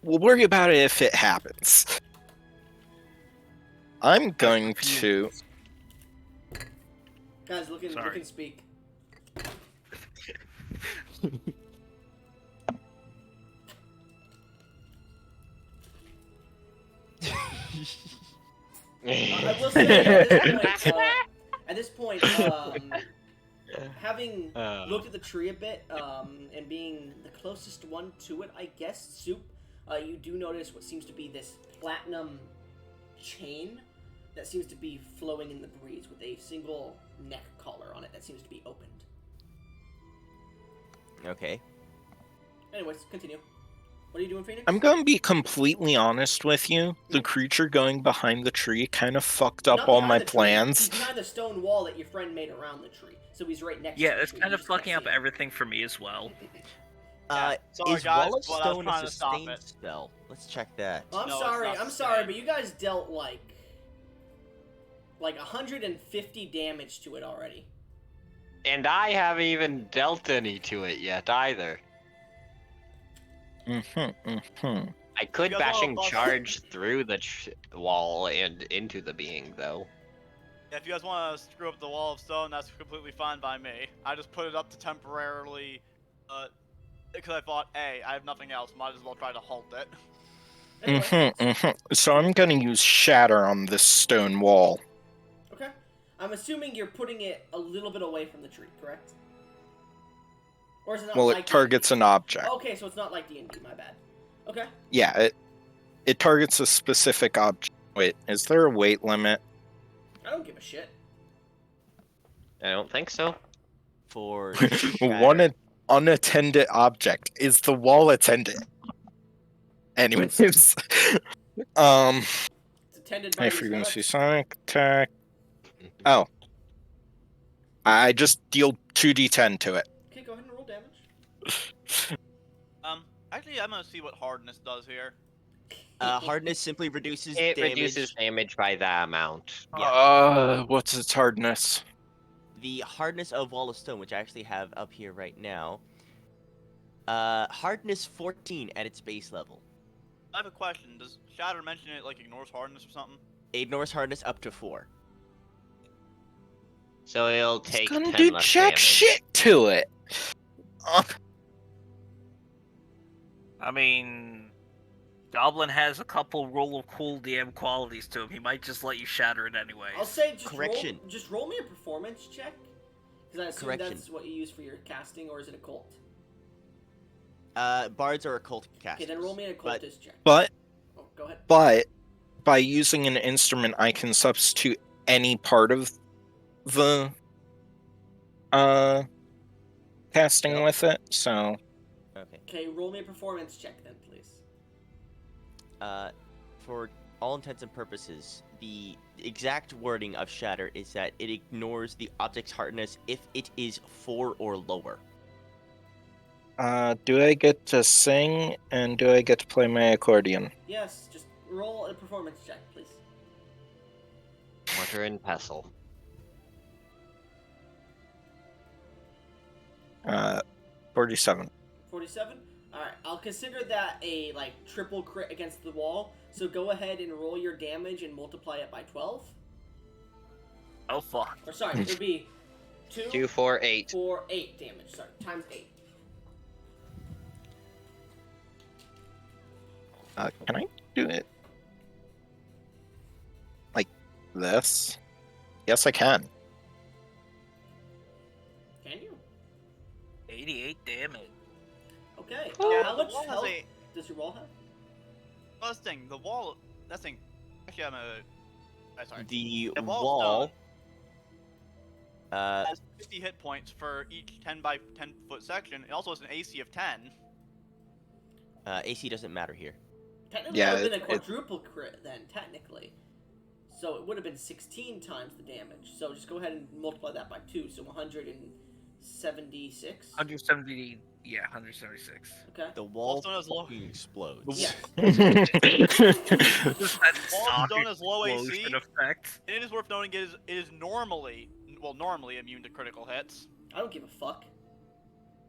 D: We'll worry about it if it happens. I'm going
F: fumes.
D: to...
A: Guys, look
F: Sorry.
A: and speak. I will say at this point, having looked at the tree a bit, and being the closest one to it, I guess, Soup, you do notice what seems to be this platinum chain that seems to be flowing in the breeze with a single neck collar on it that seems to be opened.
C: Okay.
A: Anyways, continue. What are you doing, Phoenix?
D: I'm going to be completely honest with you. The creature going behind the tree kind of fucked up
A: Not
D: all
A: behind
D: my
A: the tree.
D: plans.
A: He's behind the stone wall that your friend made around the tree, so he's right next to
F: Yeah,
A: the
F: it's
A: tree.
F: kind
A: You
F: of
A: just can't
F: fucking up
A: see him.
F: everything for me as well.
E: Yeah, sorry,
C: Is
E: guys,
C: Wall of
E: but I was
C: Stone a
E: trying to stop
C: sustained
E: it.
C: spell? Let's check that.
A: Well,
E: No, it's not
A: I'm sorry,
E: sustained.
A: but you guys dealt like 150 damage to it already.
B: And I haven't even dealt any to it yet either. I could
E: You guys wanna
B: bashing
E: bust-
B: charge through the wall and into the being, though.
E: Yeah, if you guys want to screw up the wall of stone, that's completely fine by me. I just put it up to temporarily, because I thought, hey, I have nothing else, might as well try to halt it.
A: Anyway,
D: So I'm going to use Shatter on this stone wall.
A: okay. I'm assuming you're putting it a little bit away from the tree, correct? Or is it not
D: Well,
A: like
D: it targets
A: D&D?
D: an object.
A: Okay, so it's not like D&D, my bad. Okay.
D: Yeah, it targets a specific object. Wait, is there a weight limit?
A: I don't give a shit.
B: I don't think so.
C: For
D: One
C: Shatter.
D: unattended object. Is the wall attended? Anyways,
A: It's attended by
D: high
A: these
D: frequency
A: nuts.
D: sonic attack. Oh. I just deal 2d10 to it.
A: Okay, go ahead and roll damage.
E: Actually, I'm gonna see what hardness does here.
C: Hardness simply reduces
B: It
C: damage.
B: reduces damage by that amount.
D: What's its hardness?
C: The hardness of Wall of Stone, which I actually have up here right now. Hardness 14 at its base level.
E: I have a question. Does Shatter mention it like ignores hardness or something?
C: It ignores hardness up to 4.
B: So it'll
D: It's
B: take
D: gonna
B: 10
D: do
B: less
D: jack
B: damage.
D: shit to it.
F: I mean, Goblin has a couple roll of cool DM qualities to him. He might just let you shatter it anyways.
A: I'll say
C: Correction.
A: Just roll me a performance check. Because I assume
C: Correction.
A: that's what you use for your casting, or is it a cult?
C: Bards are occult casters.
A: Okay, then roll me an
C: but-
A: occultist check.
D: But
A: Oh, go ahead.
D: by using an instrument, I can substitute any part of the casting
C: Yep.
D: with it. So
C: Okay.
A: Okay, roll me a performance check then, please.
C: For all intents and purposes, the exact wording of Shatter is that it ignores the object's hardness if it is 4 or lower.
D: do I get to sing and do I get to play my accordion?
A: Yes, just roll a performance check, please.
B: Mortar and pestle.
D: 47.
A: 47? Alright, I'll consider that a, triple crit against the wall, so go ahead and roll your damage and multiply it by 12.
F: Oh fuck.
A: Or sorry, it would be 2,
B: 2, 4, 8.
A: 4, 8 damage, sorry, times 8.
D: Can I do it like this? Yes, I can.
A: Can you?
F: 88 damage.
A: Okay,
E: Yeah,
A: how
E: the
A: much
E: wall has
A: health
E: a-
A: does your wall have?
E: First thing, the wall. That thing. Actually, sorry.
C: The
E: The wall's
C: wall.
E: has 50 hit points for each 10 by 10 foot section. It also has an AC of 10.
C: AC doesn't matter here.
A: Technically,
D: Yeah,
A: it would have been a
D: it-
A: quadruple crit then, technically. So it would have been 16 times the damage. So just go ahead and multiply that by 2. So 176.
F: 170. Yeah, 176.
A: Okay.
C: The wall
E: Wallstone has low.
C: fucking explodes.
A: Yeah.
F: Just that
E: Wallstone has low AC.
F: explosion effect.
E: And it is worth noting it is normally immune to critical hits.
A: I don't give a fuck.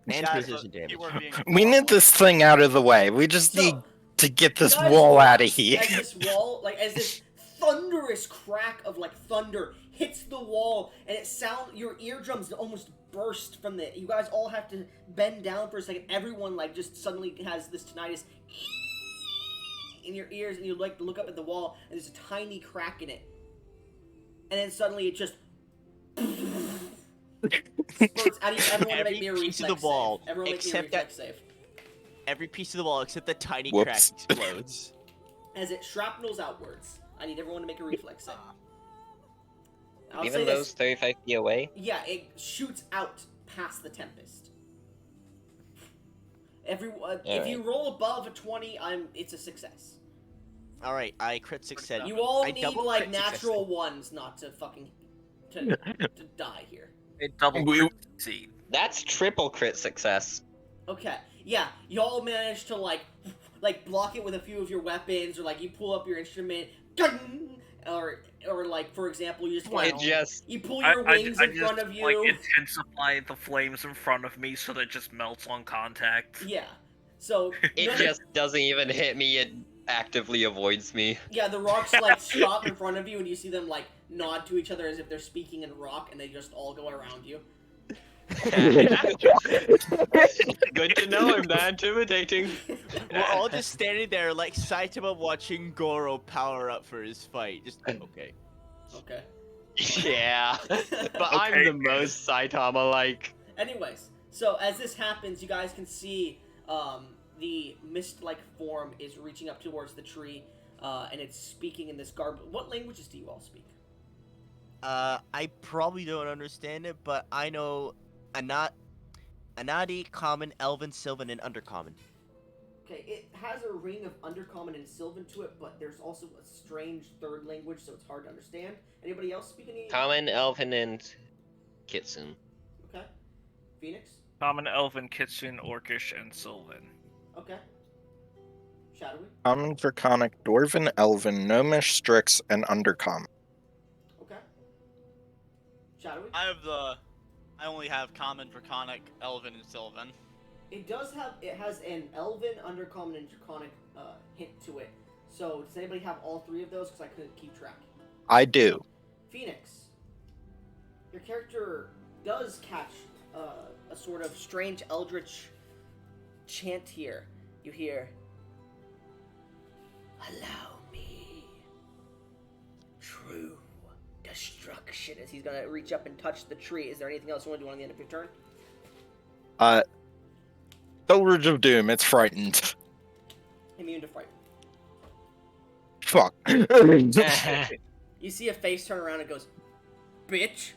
C: And
E: That's
C: precision
E: a
C: damage.
E: keyword being
D: We need
E: normally.
D: this thing out of the way. We just need
A: So,
D: to get this
A: guys
D: wall
A: watch
D: out of here.
A: As this wall, as this thunderous crack of thunder hits the wall, and your eardrums almost burst from the. You guys all have to bend down for a second. Everyone just suddenly has this tinnitus in your ears, and you look up at the wall, and there's a tiny crack in it, and then suddenly it just. Spurts out of you. Everyone
C: Every
A: make me a
C: piece of
A: reflex
C: the wall,
A: save. Everyone make me a
C: except that-
A: reflex save.
C: Every piece of the wall except the tiny
D: Whoops.
C: crack explodes.
A: As it shrapnels outwards. I need everyone to make a reflex save. I'll say
B: Even
A: this.
B: those 35 feet away?
A: Yeah, it shoots out past the Tempest. If you roll above a 20, it's a success.
C: Alright, I crit success.
A: You all
C: I
A: need
C: double crit
A: natural ones not to fucking to die here.
F: It double
D: We-
F: succeed.
B: That's triple crit success.
A: Okay, yeah, y'all manage to block it with a few of your weapons, or you pull up your instrument, or for example, you just
B: It just
A: you pull your wings in front of you.
F: Intensify the flames in front of me so that it just melts on contact.
A: Yeah. So
B: it
A: none of-
B: just doesn't even hit me. It actively avoids me.
A: Yeah, the rocks stop in front of you, and you see them nod to each other as if they're speaking in rock, and they just all go around you.
B: Good to know. I'm that intimidating.
C: We're all just standing there like Saitama watching Goro power up for his fight. Just okay.
A: Okay.
B: Yeah, but I'm the most Saitama-like.
A: Anyways, so as this happens, you guys can see the mist-like form is reaching up towards the tree, and it's speaking in this garb. What languages do you all speak?
C: I probably don't understand it, but I know Anadi, Common, Elven, Sylvan, and Undercommon.
A: Okay, it has a ring of Undercommon and Sylvan to it, but there's also a strange third language, so it's hard to understand. Anybody else speak any?
B: Common, Elven, and Kitsune.
A: Okay. Phoenix?
F: Common, Elven, Kitchen, Orcish, and Sylvan.
A: Okay. Shadowy?
D: Common, Draconic, Dwarven, Elven, Gnomish, Strix, and Undercommon.
A: Okay. Shadowy?
E: I only have Common, Draconic, Elven, and Sylvan.
A: It has an Elven, Undercommon, and Draconic hint to it. So, does anybody have all three of those? Because I couldn't keep track.
D: I do.
A: Phoenix, your character does catch a sort of strange eldritch chant here. You hear, "Allow me true destruction," as he's gonna reach up and touch the tree. Is there anything else you want to do on the end of your turn?
D: Eldritch of Doom, it's frightened.
A: Immune to fright.
D: Fuck.
A: You see a face turn around and goes, "Bitch."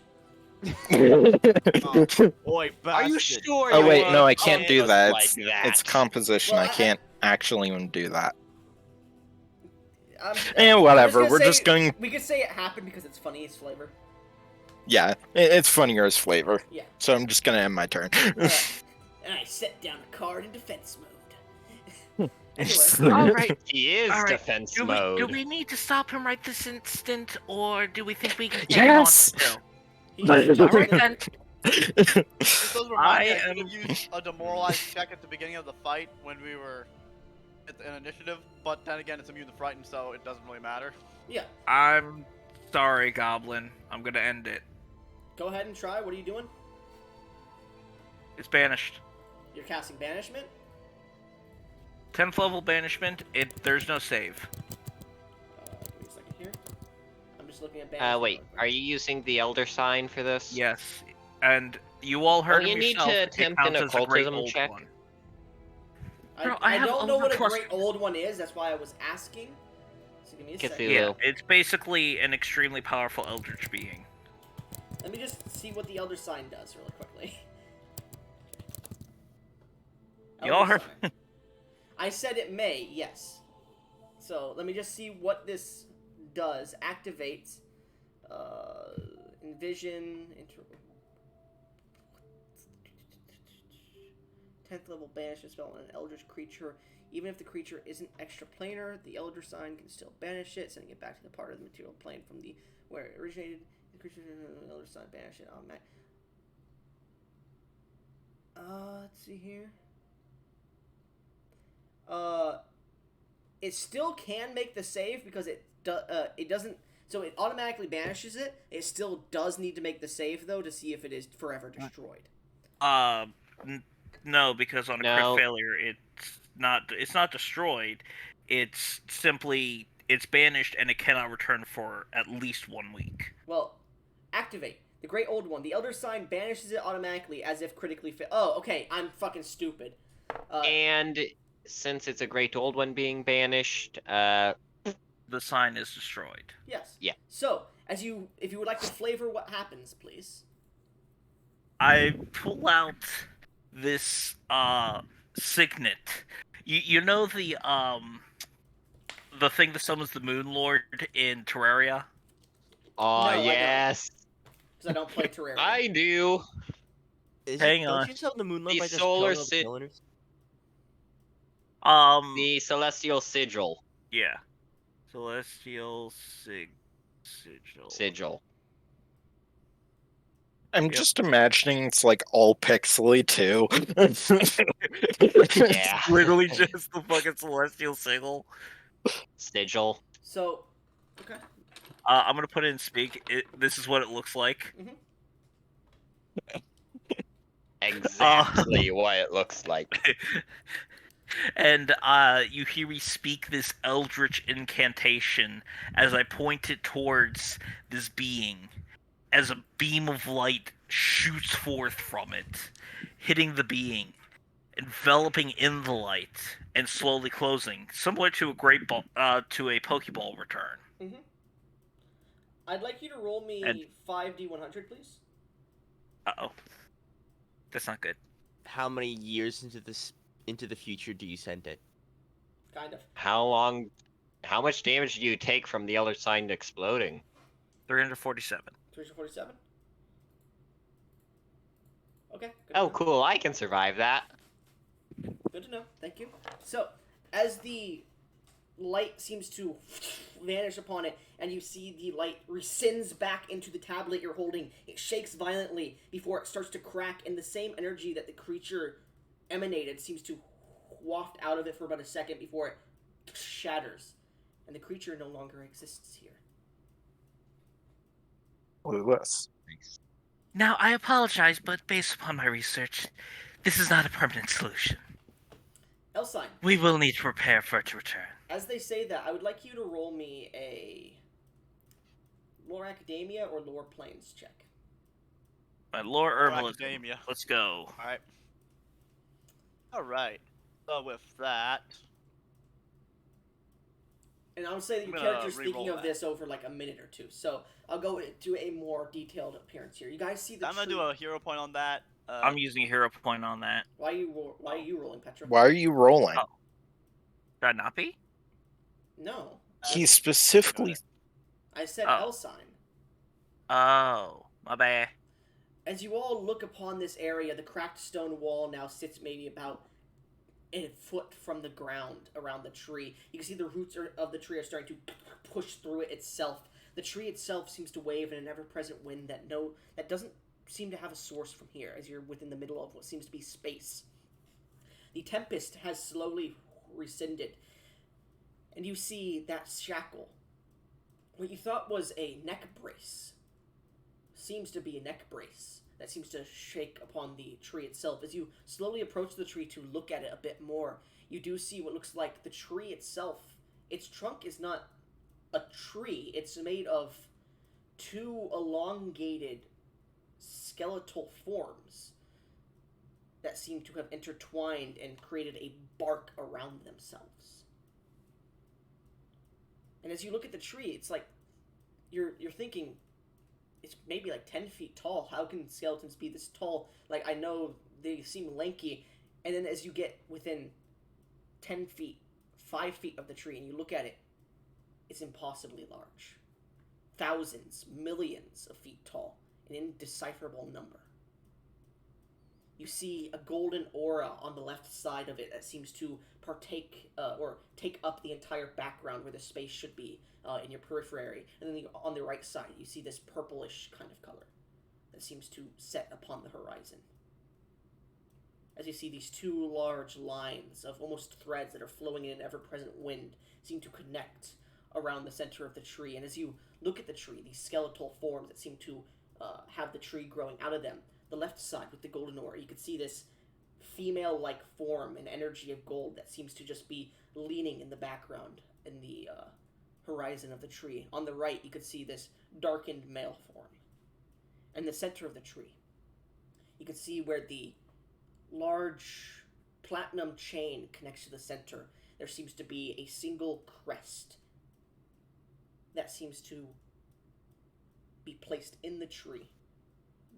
C: Boy,
B: Are you
C: bastard.
B: sure?
D: Oh
B: you
D: wait,
B: want
D: no, I can't do
B: us
D: that.
B: Like
D: It's,
B: that?
D: it's composition.
A: Well,
D: I can't actually even do that.
A: I'm
D: Whatever.
A: gonna
D: We're
A: say-
D: just going.
A: We could say it happened because it's funny as flavor.
D: Yeah, it's funnier as flavor.
A: Yeah.
D: So I'm just gonna end my turn.
A: Alright. And I set down a card in defense mode. Anyway,
F: All right.
B: He is
F: All right,
B: defense
F: Do
B: mode.
F: we need to stop him right this instant, or do we think we can take
D: Yes!
F: him on still?
A: he's
F: All right then.
E: This does remind me, I
F: am-
E: could have used a demoralize check at the beginning of the fight when we were at an initiative, but then again, it's immune to frighten, so it doesn't really matter.
A: Yeah.
F: I'm sorry, Goblin. I'm gonna end it.
A: Go ahead and try. What are you doing?
F: It's banished.
A: You're casting banishment.
F: 10th level banishment. There's no save.
A: Give me a second here. I'm just looking at banishment.
B: Wait, are you using the Elder Sign for this?
F: Yes, and you all heard
B: you
F: him
B: need
F: yourself.
B: to
F: It
B: attempt an
F: counts as a great
B: occultism
F: old
B: check.
F: one. Bro, I have
A: don't know
F: over
A: what a
F: plus-
A: great old one is. That's why I was asking. So give me a second.
B: Cthulhu.
F: Yeah, it's basically an extremely powerful eldritch being.
A: Let me just see what the Elder Sign does really quickly.
F: Y'all
A: Elder
F: are-
A: Sign. I said it may, yes. So let me just see what this does. Activates. Envision. 10th level banish a spell on an eldritch creature. Even if the creature isn't extraplanar, the Elder Sign can still banish it, sending it back to the part of the material plane from the where it originated. The creature Elder Sign banish it. Let's see here. It still can make the save because it doesn't. So it automatically banishes it. It still does need to make the save though to see if it is forever destroyed.
F: No, because on a
B: No.
F: crit failure, it's not destroyed. It's simply it's banished and it cannot return for at least 1 week.
A: Well, activate the Great Old One. The Elder Sign banishes it automatically as if critically fit. Oh, okay. I'm fucking stupid.
B: And since it's a great old one being banished,
F: The sign is destroyed.
A: Yes.
B: Yeah.
A: So, if you would like to flavor what happens, please.
F: I pull out this signet. You know the thing that summons the Moon Lord in Terraria?
B: oh
A: No, I don't.
B: yes,
A: Because I don't play Terraria.
B: I do.
F: Hang on.
C: Don't you summon the moonlight
B: The
C: by just
B: solar
C: killing all the pillars?
B: The celestial sigil.
F: Yeah. Celestial sigil.
B: Sigil.
D: I'm
F: Yep.
D: just imagining it's like all pixely too.
B: Yeah.
F: Literally just the fucking celestial sigil.
B: Sigil.
A: So, okay.
F: I'm gonna put it in speak. This is what it looks like.
B: Exactly what it looks like.
F: And you hear me speak this eldritch incantation as I point it towards this being, as a beam of light shoots forth from it, hitting the being, enveloping in the light, and slowly closing, similar to a to a Pokeball return.
A: I'd like you to roll me
F: And-
A: 5d100, please.
F: Uh-oh. That's not good.
C: How many years into the future do you send it?
A: Kind of.
B: How much damage do you take from the Elder Sign exploding?
F: 347.
A: 347? Okay. Good
B: Oh,
A: enough.
B: cool, I can survive that.
A: Good to know. Thank you. So, as the light seems to vanish upon it, and you see the light rescinds back into the tablet you're holding, it shakes violently before it starts to crack, and the same energy that the creature emanated seems to waft out of it for about a second before it shatters, and the creature no longer exists here.
D: What is this?
F: Now, I apologize, but based upon my research, this is not a permanent solution.
A: Elsine,
F: We will need to prepare for it to return.
A: as they say that, I would like you to roll me a lore academia or lore planes check.
F: My lore herbalism.
E: Academia.
F: Let's go.
E: Alright. Alright. So with that,
A: And I'll say that
E: I'm
A: your
E: gonna
A: character's thinking
E: re-roll
A: of
E: that.
A: this over like a minute or two. So I'll go into a more detailed appearance here. You guys see the
E: I'm gonna
A: tree.
E: do a hero point on that.
F: I'm using a hero point on that.
A: Why are you rolling, Petra?
D: Why are you rolling?
F: Oh. Should I not be?
A: No.
D: He specifically.
A: I said
F: Oh.
A: Elsine.
F: Oh, my bad.
A: As you all look upon this area, the cracked stone wall now sits maybe about a foot from the ground around the tree. You can see the roots of the tree are starting to push through it itself. The tree itself seems to wave in an ever-present wind that doesn't seem to have a source from here, as you're within the middle of what seems to be space. The tempest has slowly rescinded, and you see that shackle. What you thought was a neck brace seems to be a neck brace that seems to shake upon the tree itself. As you slowly approach the tree to look at it a bit more, you do see what looks like the tree itself. Its trunk is not a tree. It's made of two elongated skeletal forms. that seem to have intertwined and created a bark around themselves. And as you look at the tree, it's like you're thinking it's maybe like 10 feet tall. How can skeletons be this tall? Like, I know they seem lanky, and then as you get within 10 feet, 5 feet of the tree, and you look at it, it's impossibly large. Thousands, millions of feet tall, an indecipherable number. You see a golden aura on the left side of it that seems to partake or take up the entire background where the space should be in your periphery. And then on the right side, you see this purplish kind of color that seems to set upon the horizon. As you see these two large lines of almost threads that are flowing in an ever-present wind seem to connect around the center of the tree. And as you look at the tree, these skeletal forms that seem to have the tree growing out of them, the left side with the golden ore, you could see this female-like form and energy of gold that seems to just be leaning in the background in the horizon of the tree. On the right, you could see this darkened male form. In the center of the tree, you could see where the large platinum chain connects to the center. There seems to be a single crest that seems to be placed in the tree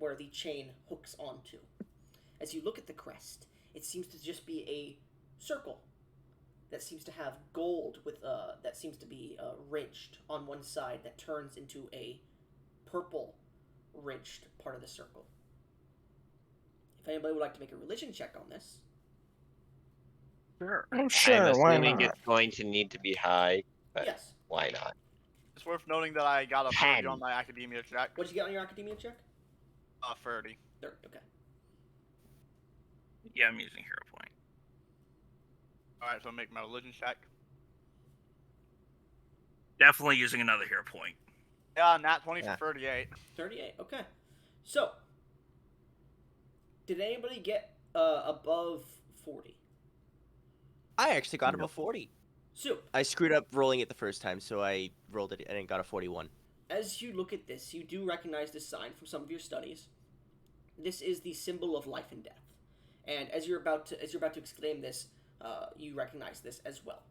A: where the chain hooks onto. As you look at the crest, it seems to just be a circle that seems to have gold with that seems to be ridged on one side that turns into a purple ridged part of the circle. If anybody would like to make a religion check on this.
F: Sure.
D: Oh, sure,
B: I'm
D: why
B: assuming
D: not?
B: it's going to need to be high, but
A: Yes.
B: why not?
E: It's worth noting that I got a 30 on
B: 10.
E: my academia check.
A: What'd you get on your academia check?
E: 30.
A: Third, okay.
F: Yeah, I'm using hero point.
E: Alright, so make my religion check.
F: Definitely using another hero point.
E: Yeah, nat 20
C: Yeah.
E: for 38.
A: 38, okay. So, did anybody get above 40?
C: I actually got
F: No.
C: above 40.
A: Soup,
C: I screwed up rolling it the first time, so I rolled it and it got a 41.
A: as you look at this, you do recognize this sign from some of your studies. This is the symbol of life and death. And as you're about to exclaim this, you recognize this as well.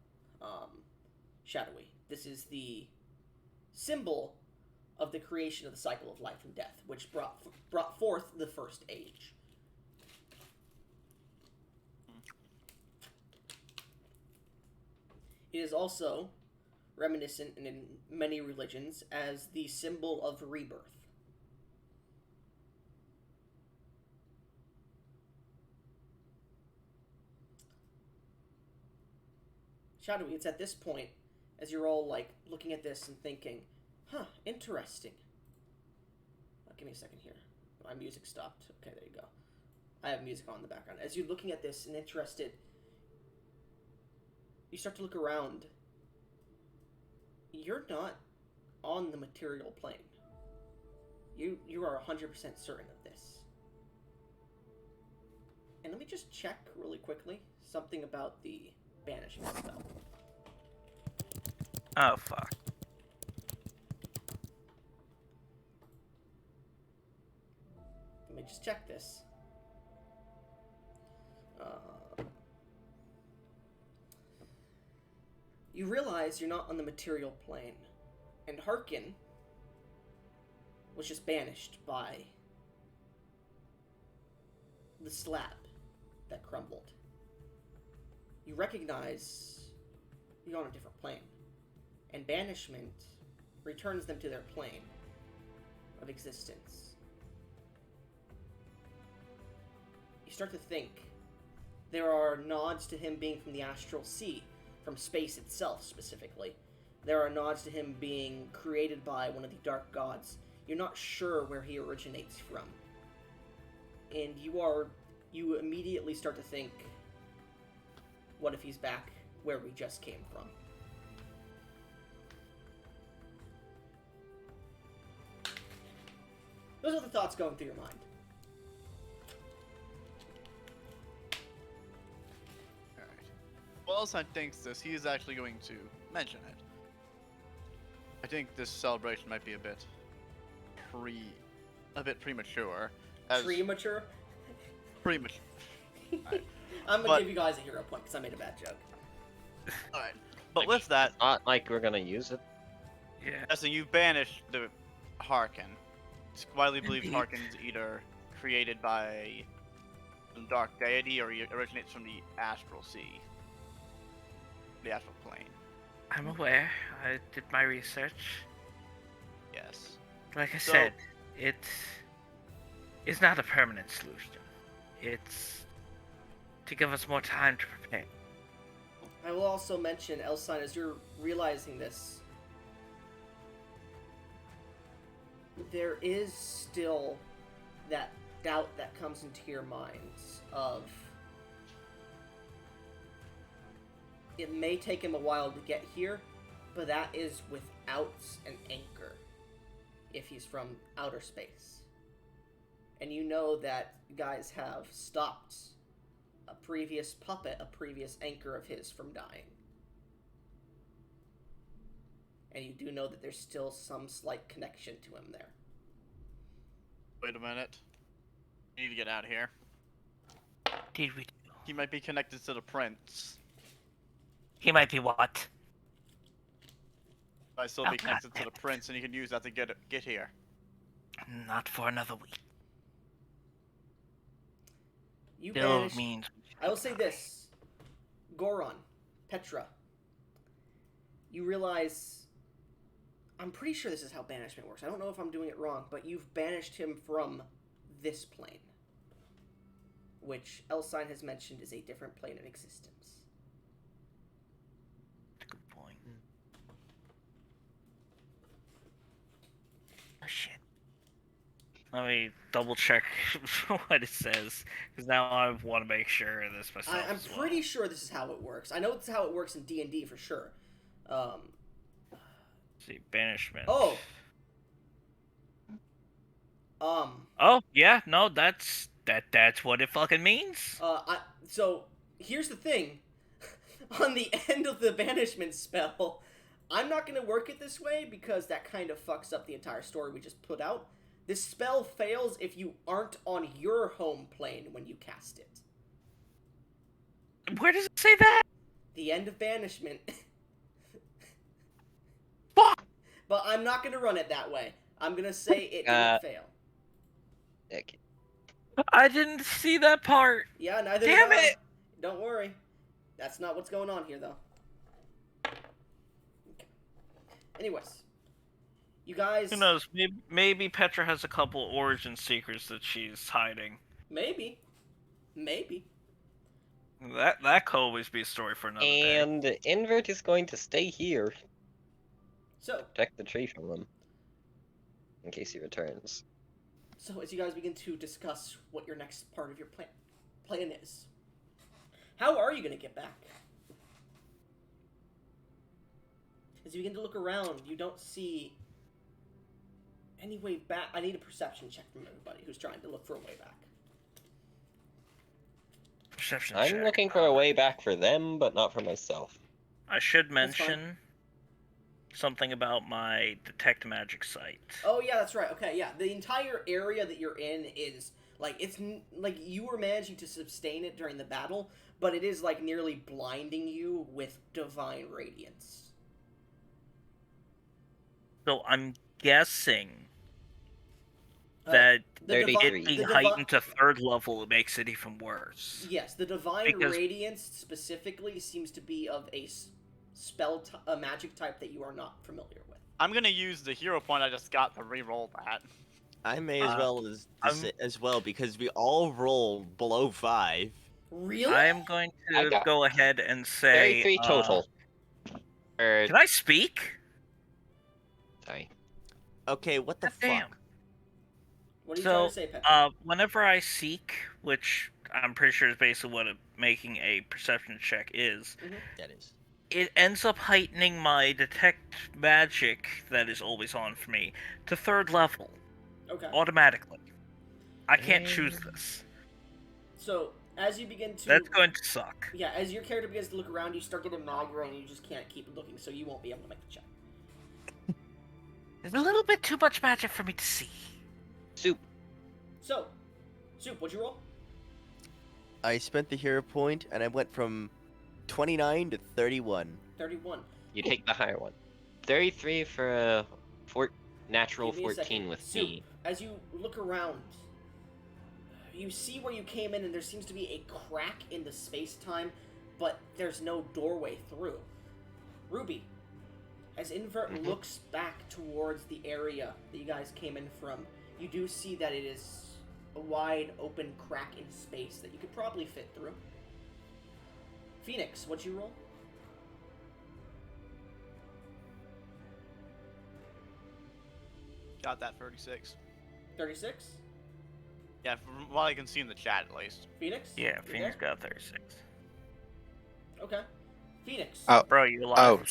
A: Shadowy. This is the symbol of the creation of the cycle of life and death, which brought forth the first age. It is also reminiscent in many religions as the symbol of rebirth. Shadowy, it's at this point, as you're all like looking at this and thinking, huh, interesting. Give me a second here. My music stopped. Okay, there you go. I have music on in the background. As you're looking at this and interested, you start to look around. You're not on the material plane. You are 100% certain of this. And let me just check really quickly something about the banishment spell.
F: Oh, fuck.
A: Let me just check this. You realize you're not on the material plane, and Harkin was just banished by the slab that crumbled. You recognize you're on a different plane, and banishment returns them to their plane of existence. You start to think there are nods to him being from the astral sea, from space itself specifically. There are nods to him being created by one of the dark gods. You're not sure where he originates from. And you immediately start to think, what if he's back where we just came from? Those are the thoughts going through your mind.
E: Alright. Well, Elson thinks this, he is actually going to mention it. I think this celebration might be a bit premature. As
A: Premature?
E: premature. Alright.
A: I'm gonna
E: But-
A: give you guys a hero point because I made a bad joke.
E: Alright. But with that,
B: Not like we're gonna use it.
F: Yeah.
E: so you've banished the Harkin. It's widely believed
F: Indeed.
E: Harkin's either created by some dark deity or he originates from the astral sea. The astral plane.
F: I'm aware. I did my research.
E: Yes.
F: Like I
E: So-
F: said, it's not a permanent solution. It's to give us more time to prepare.
A: I will also mention, Elsign, as you're realizing this, there is still that doubt that comes into your minds of it may take him a while to get here, but that is without an anchor if he's from outer space. And you know that guys have stopped a previous puppet, a previous anchor of his from dying. And you do know that there's still some slight connection to him there.
E: Wait a minute. You need to get out of here.
F: Did we?
E: He might be connected to the prince.
F: He might be what?
E: Might still
F: Oh,
E: be connected to
F: God.
E: the prince, and you can use that to get here.
F: Not for another week.
A: You
F: Still
A: banish.
F: means.
A: I will say this, Goron, Petra. You realize. I'm pretty sure this is how banishment works. I don't know if I'm doing it wrong, but you've banished him from this plane, which Elsign has mentioned is a different plane of existence.
F: Good point. Oh shit. Let me double check what it says, because now I want to make sure of this myself.
A: I'm
F: as well.
A: pretty sure this is how it works. I know it's how it works in D&D for sure.
F: Let's see, banishment.
A: Oh.
F: Oh yeah, no, that's what it fucking means.
A: So here's the thing. On the end of the banishment spell, I'm not going to work it this way because that kind of fucks up the entire story we just put out. This spell fails if you aren't on your home plane when you cast it.
F: Where does it say that?
A: The end of banishment.
F: Fuck.
A: But I'm not going to run it that way. I'm going to say it didn't fail.
B: Heck,
F: I didn't see that part.
A: Yeah, neither
F: Damn
A: did I.
F: it!
A: Don't worry. That's not what's going on here, though. Okay. Anyways. You guys...
F: Who knows? Maybe Petra has a couple origin secrets that she's hiding.
A: Maybe. Maybe.
F: That could always be a story for another day.
B: and Invert is going to stay here,
A: So,
B: protect the tree from him, in case he returns.
A: as you guys begin to discuss what your next part of your plan is, how are you going to get back? As you begin to look around, you don't see any way back. I need a perception check from everybody who's trying to look for a way back.
F: Perception
B: I'm
F: check.
B: looking for a way back for them, but not for myself.
F: I should
A: That's fine.
F: mention something about my detect magic site.
A: Oh yeah, that's right. Okay, yeah. The entire area that you're in is like like you were managing to sustain it during the battle, but it is like nearly blinding you with divine radiance.
F: So I'm guessing
A: Uh,
F: that
A: the
F: it
B: divi-
F: being
A: the divi-
F: heightened to third level makes it even worse.
A: Yes, the divine
F: Because-
A: radiance specifically seems to be of a a magic type that you are not familiar with.
E: I'm gonna use the hero point I just got to re-roll that.
C: I may as well
F: I'm-
C: as well because we all roll below 5.
A: Really?
F: I am going
B: I
F: to
B: got
F: go ahead and say.
B: 33 total.
F: Can I speak?
B: Sorry.
C: Okay, what the
F: God damn.
C: fuck?
A: What are you
F: So,
A: trying to say, Pep?
F: whenever I seek, which I'm pretty sure is basically what making a perception check is,
C: That is.
F: it ends up heightening my detect magic that is always on for me to third level
A: Okay.
F: automatically. I can't choose this.
A: So as you begin to
F: That's going to suck.
A: yeah, as your character begins to look around, you start getting migraine, and you just can't keep looking, so you won't be able to make the check.
F: There's a little bit too much magic for me to see.
B: Soup.
A: So, Soup, what'd you roll?
C: I spent the hero point, and I went from 29 to 31.
A: 31.
B: You take the higher one. 33 for a natural
A: Give me a
B: 14
A: second.
B: with
A: Soup,
B: me.
A: as you look around, you see where you came in, and there seems to be a crack in the space-time, but there's no doorway through. Ruby, as Invert looks back towards the area that you guys came in from, you do see that it is a wide open crack in space that you could probably fit through. Phoenix, what'd you roll?
E: Got that 36.
A: 36?
E: Yeah, from what I can see in the chat at least.
A: Phoenix?
F: Yeah,
A: You
F: Phoenix
A: there?
F: got 36.
A: Okay. Phoenix.
D: Oh.
F: Bro, you
D: Oh,
F: alive?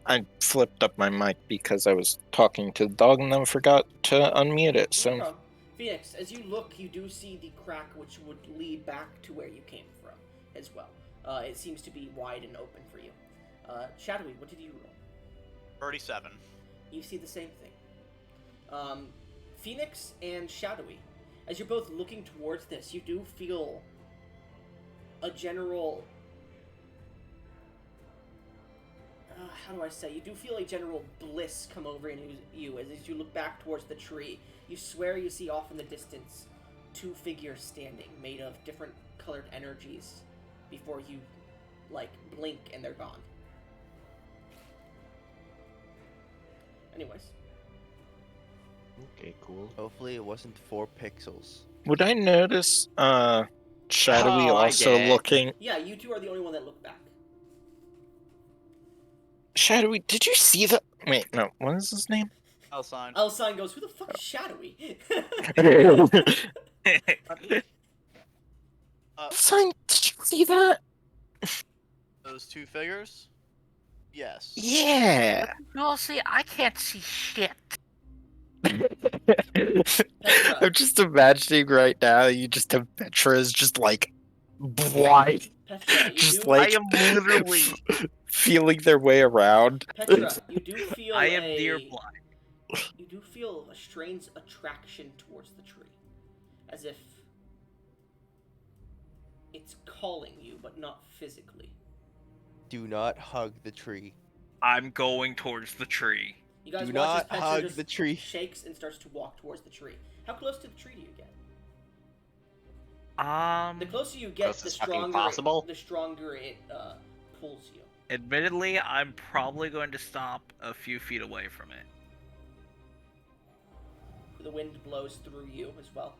D: I flipped up my mic because I was talking to the dog and then forgot to unmute it.
A: No
D: So
A: problem. Phoenix, as you look, you do see the crack which would lead back to where you came from as well. It seems to be wide and open for you. Shadowy, what did you roll?
E: 37.
A: You see the same thing. Phoenix and Shadowy, as you're both looking towards this, you do feel a general... how do I say? You do feel a general bliss come over in you as you look back towards the tree. You swear you see off in the distance 2 figures standing, made of different colored energies, before you, like, blink and they're gone. Anyways.
B: Okay, cool.
C: Hopefully it wasn't 4 pixels.
D: would I notice Shadowy
B: Oh, I
D: also
B: get it.
D: looking?
A: Yeah, you two are the only one that look back.
D: Shadowy, did you see the? Wait, no. What is his name?
E: Alsign.
A: Alcine goes, who the fuck is Shadowy?
D: Son, did you see that?
E: Those 2 figures? Yes.
D: Yeah.
F: No, see, I can't see shit.
D: I'm just imagining right now. You just have Petra's just like blind,
A: Petra, you
D: just
A: do...
D: like
F: I am literally.
D: feeling their way around.
A: Petra, you do feel
F: I am
A: a...
F: deer blind.
A: You do feel a strange attraction towards the tree. As if it's calling you, but not physically.
C: Do not hug the tree.
F: I'm going towards the tree.
A: You guys
C: Do
A: watch as
C: not
A: Petra
C: hug
A: just
C: the tree.
A: shakes and starts to walk towards the tree. How close to the tree do you get? The closer you get,
B: Close
A: the
B: as fucking
A: stronger
B: possible.
A: the stronger it pulls you.
F: Admittedly, I'm probably going to stop a few feet away from it.
A: The wind blows through you as well.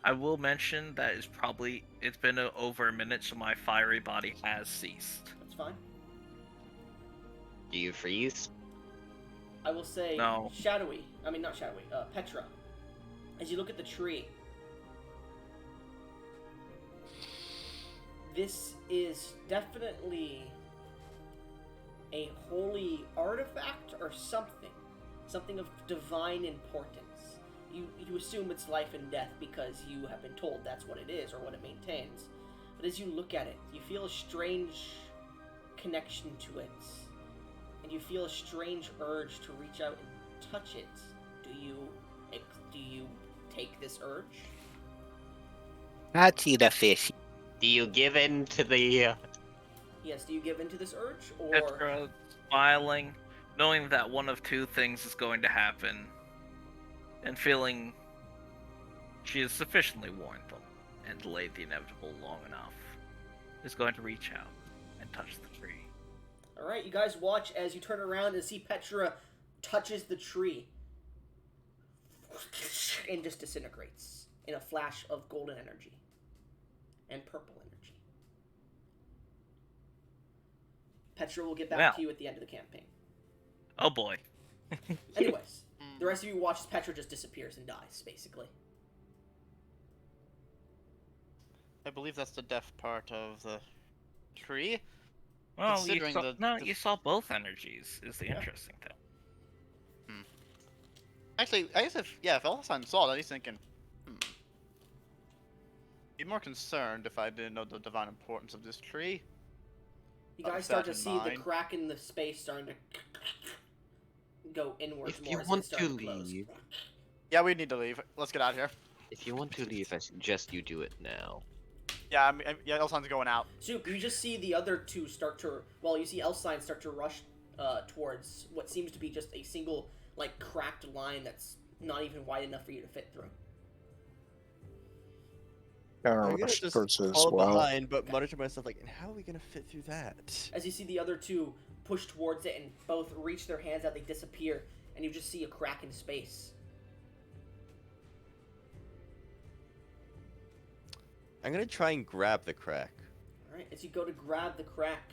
F: I will mention that it's been over a minute, so my fiery body has ceased.
A: That's fine.
B: Do you freeze?
A: I will say,
F: No.
A: Petra, as you look at the tree, this is definitely a holy artifact or something of divine importance. You assume it's life and death because you have been told that's what it is or what it maintains. But as you look at it, you feel a strange connection to it. And you feel a strange urge to reach out and touch it. Do you take this urge?
D: Patty the fish.
B: Do you give in to the?
A: Yes, do you give into this urge, or...
F: Petra smiling, knowing that one of 2 things is going to happen, and feeling she has sufficiently warned them and delayed the inevitable long enough, is going to reach out and touch the tree.
A: Alright, you guys watch as you turn around and see Petra touches the tree. And just disintegrates in a flash of golden energy. And purple energy. Petra will get back to you at the end of the campaign.
F: Oh boy.
A: Anyways, the rest of you watch as Petra just disappears and dies, basically.
E: I believe that's the death part of the tree.
F: Well,
E: Considering
F: you saw both energies, is the interesting thing.
E: Actually, I guess if Alsign saw that, he's thinking, be more concerned if I didn't know the divine importance of this tree.
A: You guys start to see the crack in the space starting to go inwards
B: If
A: more
B: you
A: as
B: want
A: it's starting
B: to
A: close.
B: leave,
E: Yeah, we need to leave. Let's get out of here.
B: If you want to leave, I suggest you do it now.
E: Yeah, yeah, Elsine's going out.
A: Soup, you just see the other two start to. Well, you see Elsign start to rush towards what seems to be just a single, like, cracked line that's not even wide enough for you to fit through.
C: I'm gonna just follow behind, but mutter to myself, like, and how are we gonna fit through that?
A: As you see the other two push towards it and both reach their hands out, they disappear, and you just see a crack in space.
C: I'm gonna try and grab the crack.
A: Alright, as you go to grab the crack,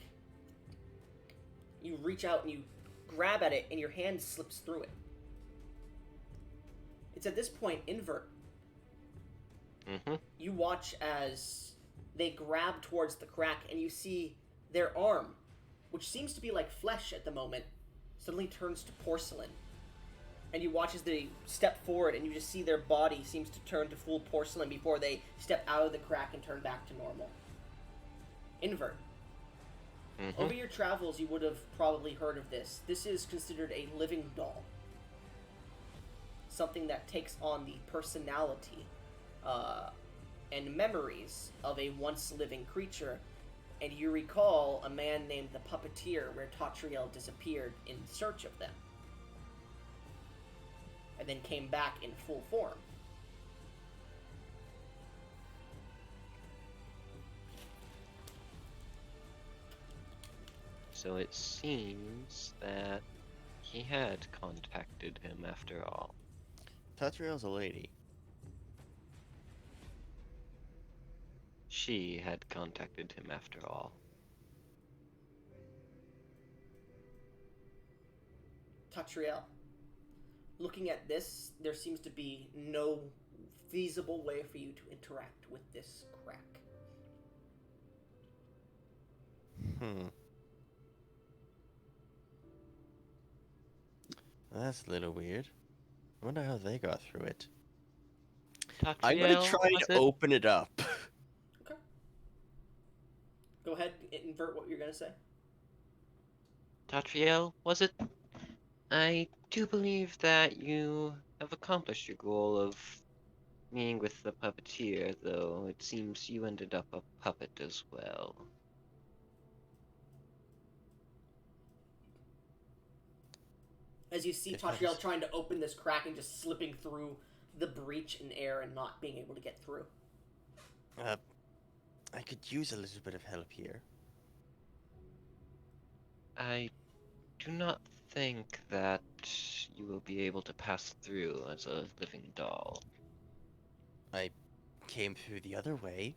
A: you reach out and you grab at it, and your hand slips through it. It's at this point, Invert.
B: Mm-hmm.
A: You watch as they grab towards the crack, and you see their arm, which seems to be like flesh at the moment, suddenly turns to porcelain. And you watch as they step forward, and you just see their body seems to turn to full porcelain before they step out of the crack and turn back to normal. Invert.
B: Mm-hmm.
A: Over your travels, you would have probably heard of this. This is considered a living doll. Something that takes on the personality and memories of a once living creature. And you recall a man named the Puppeteer, where Tatriel disappeared in search of them. And then came back in full form.
B: So it seems that he had contacted him after all.
C: Tatriel's a lady.
B: She had contacted him after all.
A: Tatriel, looking at this, there seems to be no feasible way for you to interact with this crack.
C: That's a little weird. I wonder how they got through it.
B: Tatriel,
C: I'm gonna try and open it up.
A: Okay. Go ahead, invert what you're gonna say.
B: Tatriel, was it? I do believe that you have accomplished your goal of meeting with the puppeteer, though it seems you ended up a puppet as well.
A: As you see Tatriel trying to open this crack and just slipping through the breach in air and not being able to get through.
C: I could use a little bit of help here.
B: I do not think that you will be able to pass through as a living doll.
C: I came through the other way.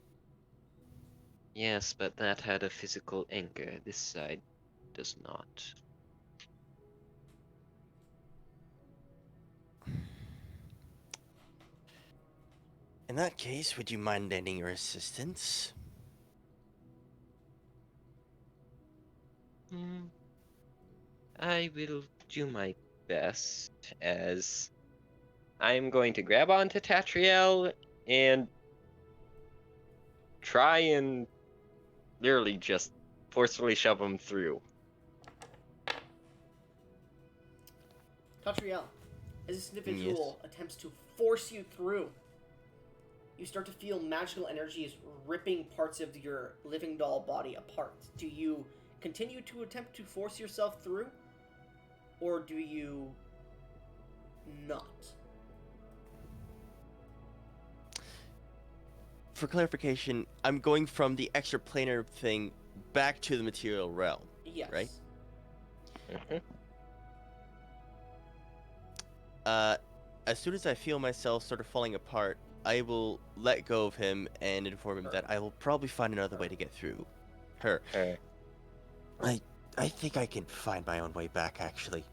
B: Yes, but that had a physical anchor. This side does not.
C: In that case, would you mind lending your assistance?
B: I will do my best, as I'm going to grab onto Tatriel and try and literally just forcefully shove him through.
A: Tatriel, as this individual attempts to force you through, you start to feel magical energies ripping parts of your living doll body apart. Do you continue to attempt to force yourself through? Or do you not?
C: For clarification, I'm going from the extraplanar thing back to the material realm.
A: Yes.
C: Right? As soon as I feel myself sort of falling apart, I will let go of him and inform him that I will probably find another way to get through. Her. I think I can find my own way back, actually.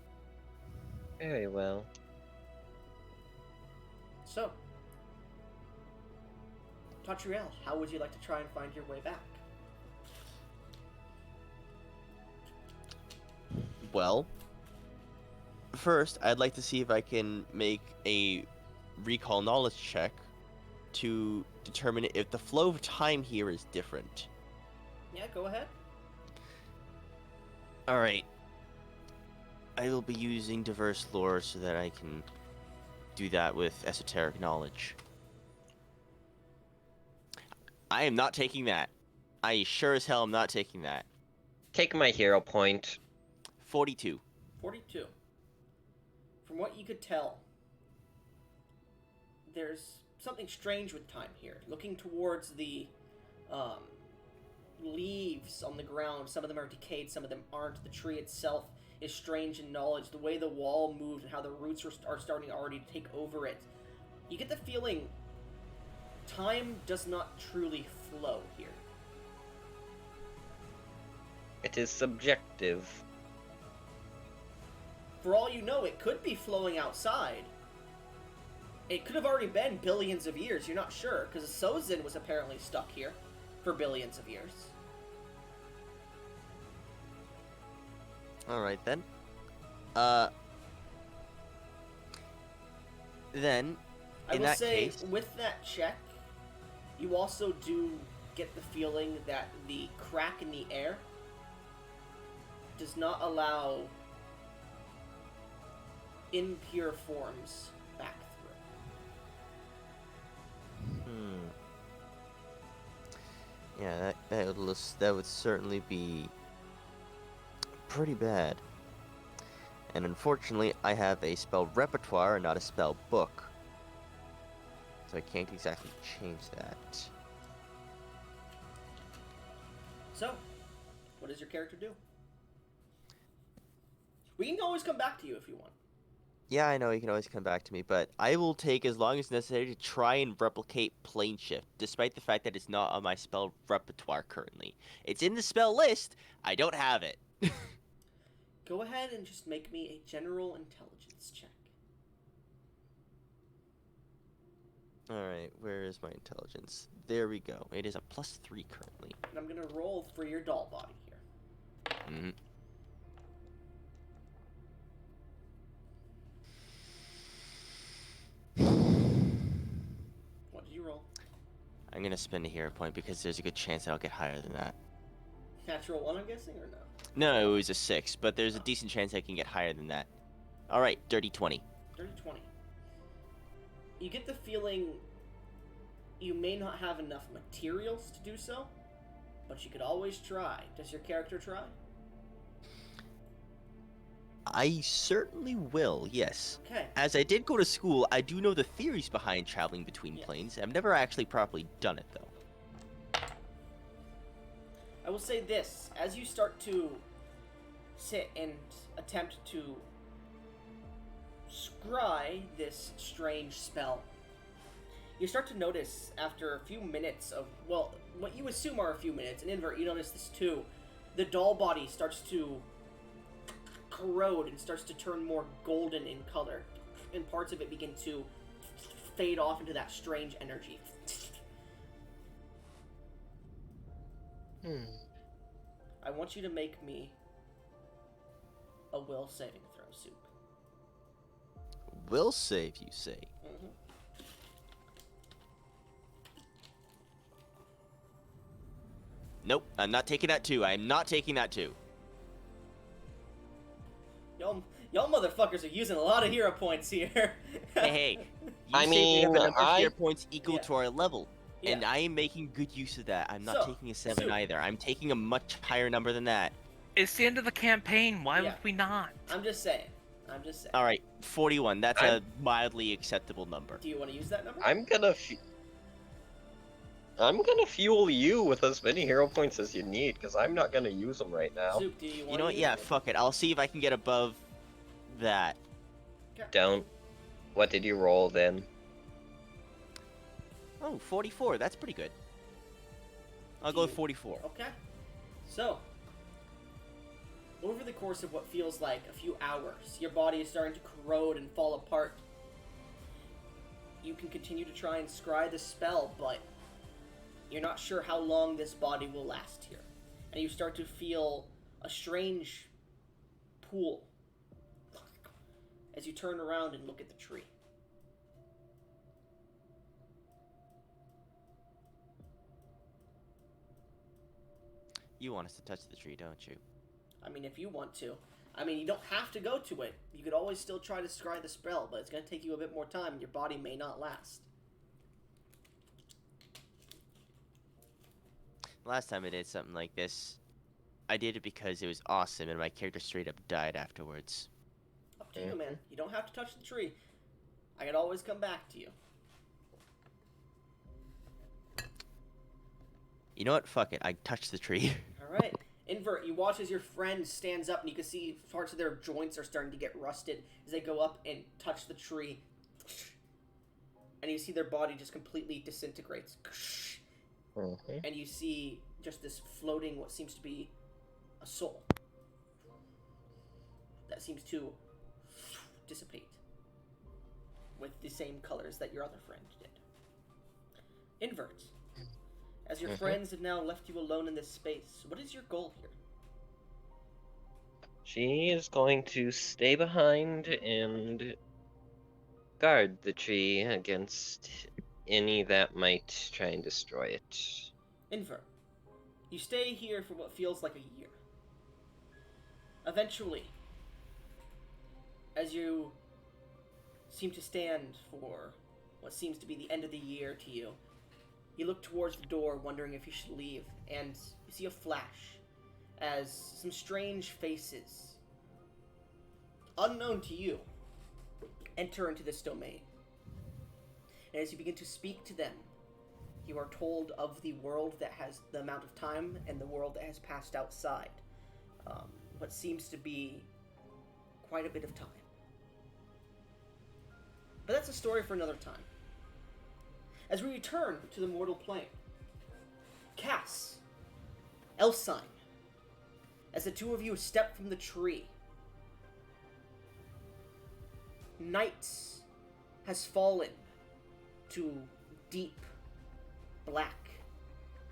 B: Very well.
A: So, Tatriel, how would you like to try and find your way back?
C: Well, first, I'd like to see if I can make a recall knowledge check to determine if the flow of time here is different.
A: Yeah, go ahead.
C: Alright. I will be using diverse lore so that I can do that with esoteric knowledge. I am not taking that. I sure as hell am not taking that.
B: Take my hero point.
C: 42.
A: 42. From what you could tell, there's something strange with time here. Looking towards the leaves on the ground, some of them are decayed, some of them aren't. The tree itself is strange in knowledge. The way the wall moves and how the roots are starting already to take over it. You get the feeling time does not truly flow here.
B: It is subjective.
A: For all you know, it could be flowing outside. It could have already been billions of years, you're not sure, because Sozin was apparently stuck here for billions of years.
C: Alright then. Then,
A: I
C: in
A: will
C: that
A: say,
C: case...
A: with that check, you also do get the feeling that the crack in the air does not allow impure forms back through.
C: Yeah, that would certainly be pretty bad. And unfortunately, I have a spell repertoire and not a spell book. So I can't exactly change that.
A: So, what does your character do? We can always come back to you if you want.
C: Yeah, I know you can always come back to me, but I will take as long as necessary to try and replicate Plane Shift, despite the fact that it's not on my spell repertoire currently. It's in the spell list, I don't have it.
A: Go ahead and just make me a general intelligence check.
C: Alright, where is my intelligence? There we go. It is a +3 currently.
A: And I'm gonna roll for your doll body here.
C: Mm-hmm.
A: What did you roll?
C: I'm gonna spend a hero point because there's a good chance I'll get higher than that.
A: Natural 1, I'm guessing, or no?
C: No, it was a 6, but there's a decent chance I can get higher than that. Alright, dirty 20.
A: Dirty 20. You get the feeling you may not have enough materials to do so, but you could always try. Does your character try?
C: I certainly will, yes.
A: Okay.
C: As I did go to school, I do know the theories behind traveling between
A: Yes.
C: planes. I've never actually properly done it, though.
A: I will say this, as you start to sit and attempt to scry this strange spell, you start to notice after a few minutes of, well, what you assume are a few minutes, in invert, you notice this too, the doll body starts to corrode and starts to turn more golden in color, and parts of it begin to fade off into that strange energy. I want you to make me a will saving throw, Soup.
C: Will save, you say?
A: Mm-hmm.
C: Nope, I'm not taking that too. I'm not taking that too.
A: Y'all motherfuckers are using a lot of hero points here.
C: Hey, you
B: I
C: say we have
B: mean,
C: a number of
B: I-
C: hero points equal
A: Yeah.
C: to our level.
A: Yeah.
C: And I am making good use of that. I'm not
A: So,
C: taking a 7
A: Soup.
C: either. I'm taking a much higher number than that.
F: It's the end of the campaign. Why
A: Yeah.
F: would we not?
A: I'm just saying.
C: Alright, 41. That's
B: I'm-
C: a mildly acceptable number.
A: Do you want to use that number?
B: I'm gonna fuel you with as many hero points as you need, because I'm not gonna use them right now.
A: Soup, do you want
C: You know what?
A: to
C: Yeah,
A: use it?
C: fuck it. I'll see if I can get above that.
B: Don't. What did you roll then?
C: Oh, 44. That's pretty good. I'll go with 44.
A: Okay. So, over the course of what feels like a few hours, your body is starting to corrode and fall apart. You can continue to try and scry the spell, but you're not sure how long this body will last here. And you start to feel a strange pool as you turn around and look at the tree.
C: You want us to touch the tree, don't you?
A: I mean, if you want to. I mean, you don't have to go to it. You could always still try to scry the spell, but it's going to take you a bit more time, and your body may not last.
C: Last time I did something like this, I did it because it was awesome, and my character straight up died afterwards.
A: Up to you, man. You don't have to touch the tree. I can always come back to you.
C: You know what? Fuck it. I touched the tree.
A: All right. Invert, you watch as your friend stands up, and you can see parts of their joints are starting to get rusted as they go up and touch the tree. And you see their body just completely disintegrates. And you see just this floating, what seems to be a soul that seems to dissipate with the same colors that your other friend did. Invert, as your friends have now left you alone in this space, what is your goal here?
B: She is going to stay behind and guard the tree against any that might try and destroy it.
A: Invert, you stay here for what feels like a year. Eventually, as you seem to stand for what seems to be the end of the year to you, you look towards the door, wondering if you should leave, and you see a flash as some strange faces, unknown to you, enter into this domain. And as you begin to speak to them, you are told of the world that has the amount of time and the world that has passed outside. What seems to be quite a bit of time. But that's a story for another time. As we return to the mortal plane, Cass, Elsine, as the two of you step from the tree, night has fallen to deep black.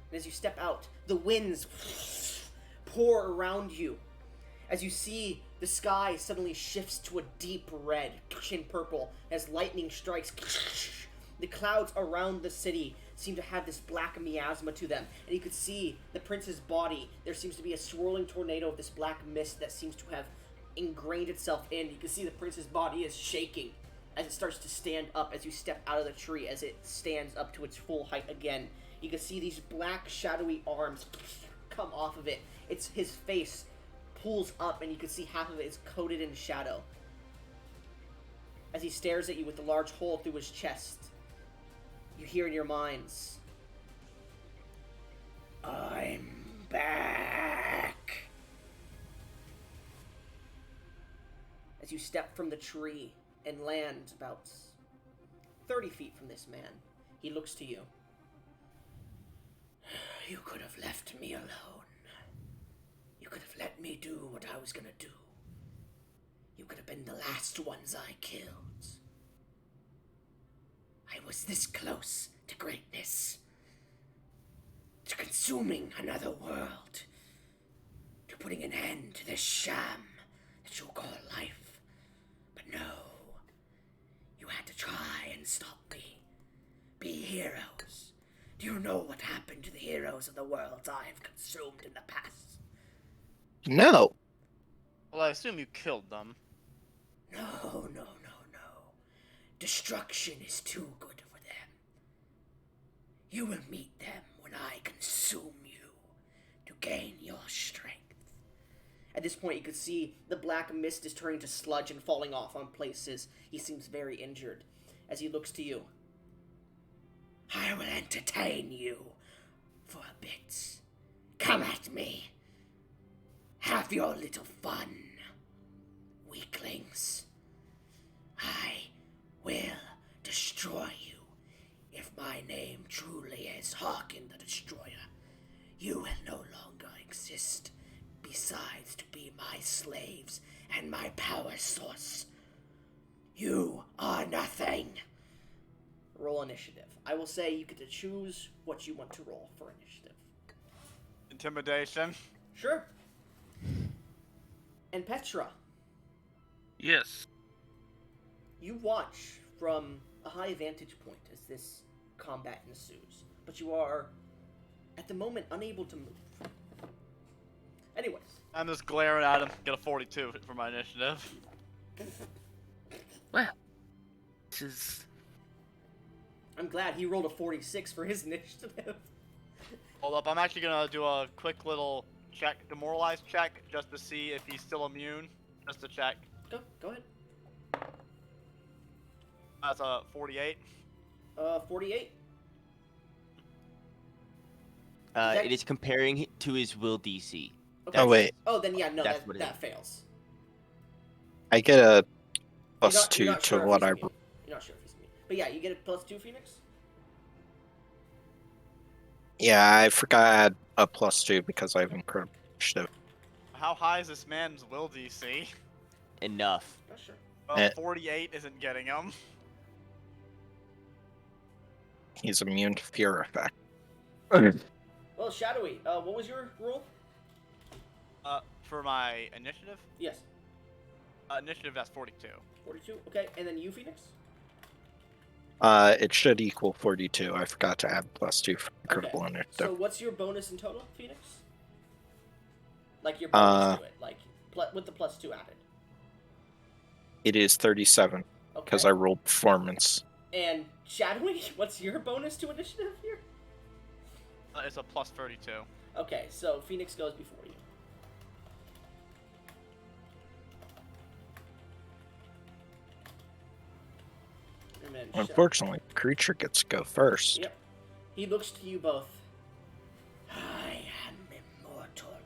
A: And as you step out, the winds pour around you. As you see, the sky suddenly shifts to a deep red and purple as lightning strikes. The clouds around the city seem to have this black miasma to them, and you could see the prince's body. There seems to be a swirling tornado of this black mist that seems to have ingrained itself in. You can see the prince's body is shaking as it starts to stand up as you step out of the tree, as it stands up to its full height again. You can see these black shadowy arms come off of it. It's his face pulls up, and you can see half of it is coated in shadow as he stares at you with the large hole through his chest. You hear in your minds, "I'm back." As you step from the tree and land about 30 feet from this man, he looks to you. "You could have left me alone. You could have let me do what I was gonna do. You could have been the last ones I killed. I was this close to greatness, to consuming another world, to putting an end to this sham that you call life. But no, you had to try and stop me. Be heroes. Do you know what happened to the heroes of the worlds I've consumed in the past?"
D: No.
E: Well, I assume you killed them.
A: No. Destruction is too good for them. You will meet them when I consume you to gain your strength. At this point, you can see the black mist is turning to sludge and falling off on places. He seems very injured as he looks to you. "I will entertain you for a bit. Come at me. Have your little fun, weaklings. I will destroy you. If my name truly is Harkin the Destroyer, you will no longer exist besides to be my slaves and my power source. You are nothing." Roll initiative. I will say you get to choose what you want to roll for initiative.
E: Intimidation.
A: Sure. And Petra,
F: Yes.
A: you watch from a high vantage point as this combat ensues, but you are, at the moment, unable to move. Anyways,
E: I'm just glaring at him. Get a 42 for my initiative.
F: Well, this is
A: I'm glad he rolled a 46 for his initiative.
E: Hold up, I'm actually gonna do a quick little check, demoralize check, just to see if he's still immune. Just to check.
A: Go ahead.
E: That's a 48.
A: 48.
C: It is comparing to his will DC.
A: Okay.
D: Oh, wait.
A: Oh, then yeah, no,
C: That's what it
A: that
C: is.
A: fails.
D: I get a
A: You're
D: plus
A: you're
D: 2
A: not
D: to
A: sure if
D: what
A: he's
D: I.
A: immune. You're not sure if he's immune. But yeah, you get a +2, Phoenix.
D: Yeah, I forgot I had a plus 2 because I have incredible initiative.
E: How high is this man's will DC?
C: Enough.
A: Not sure.
E: Well, 48 isn't getting him.
D: He's immune to fear effect.
A: Well, Shadowy, what was your roll?
E: For my initiative?
A: Yes.
E: Initiative, that's 42.
A: 42. Okay, and then you, Phoenix.
D: It should equal 42. I forgot to add plus 2 for incredible
A: Okay.
D: initiative.
A: So what's your bonus in total, Phoenix? Like your bonus to it, like with the +2 added.
D: It is 37
A: Okay.
D: because I rolled performance.
A: And Shadowy, what's your bonus to initiative here?
E: It's a plus 32.
A: Okay, so Phoenix goes before you. And then
D: Unfortunately, the creature gets to go first.
A: Yep. He looks to you both. I am immortal.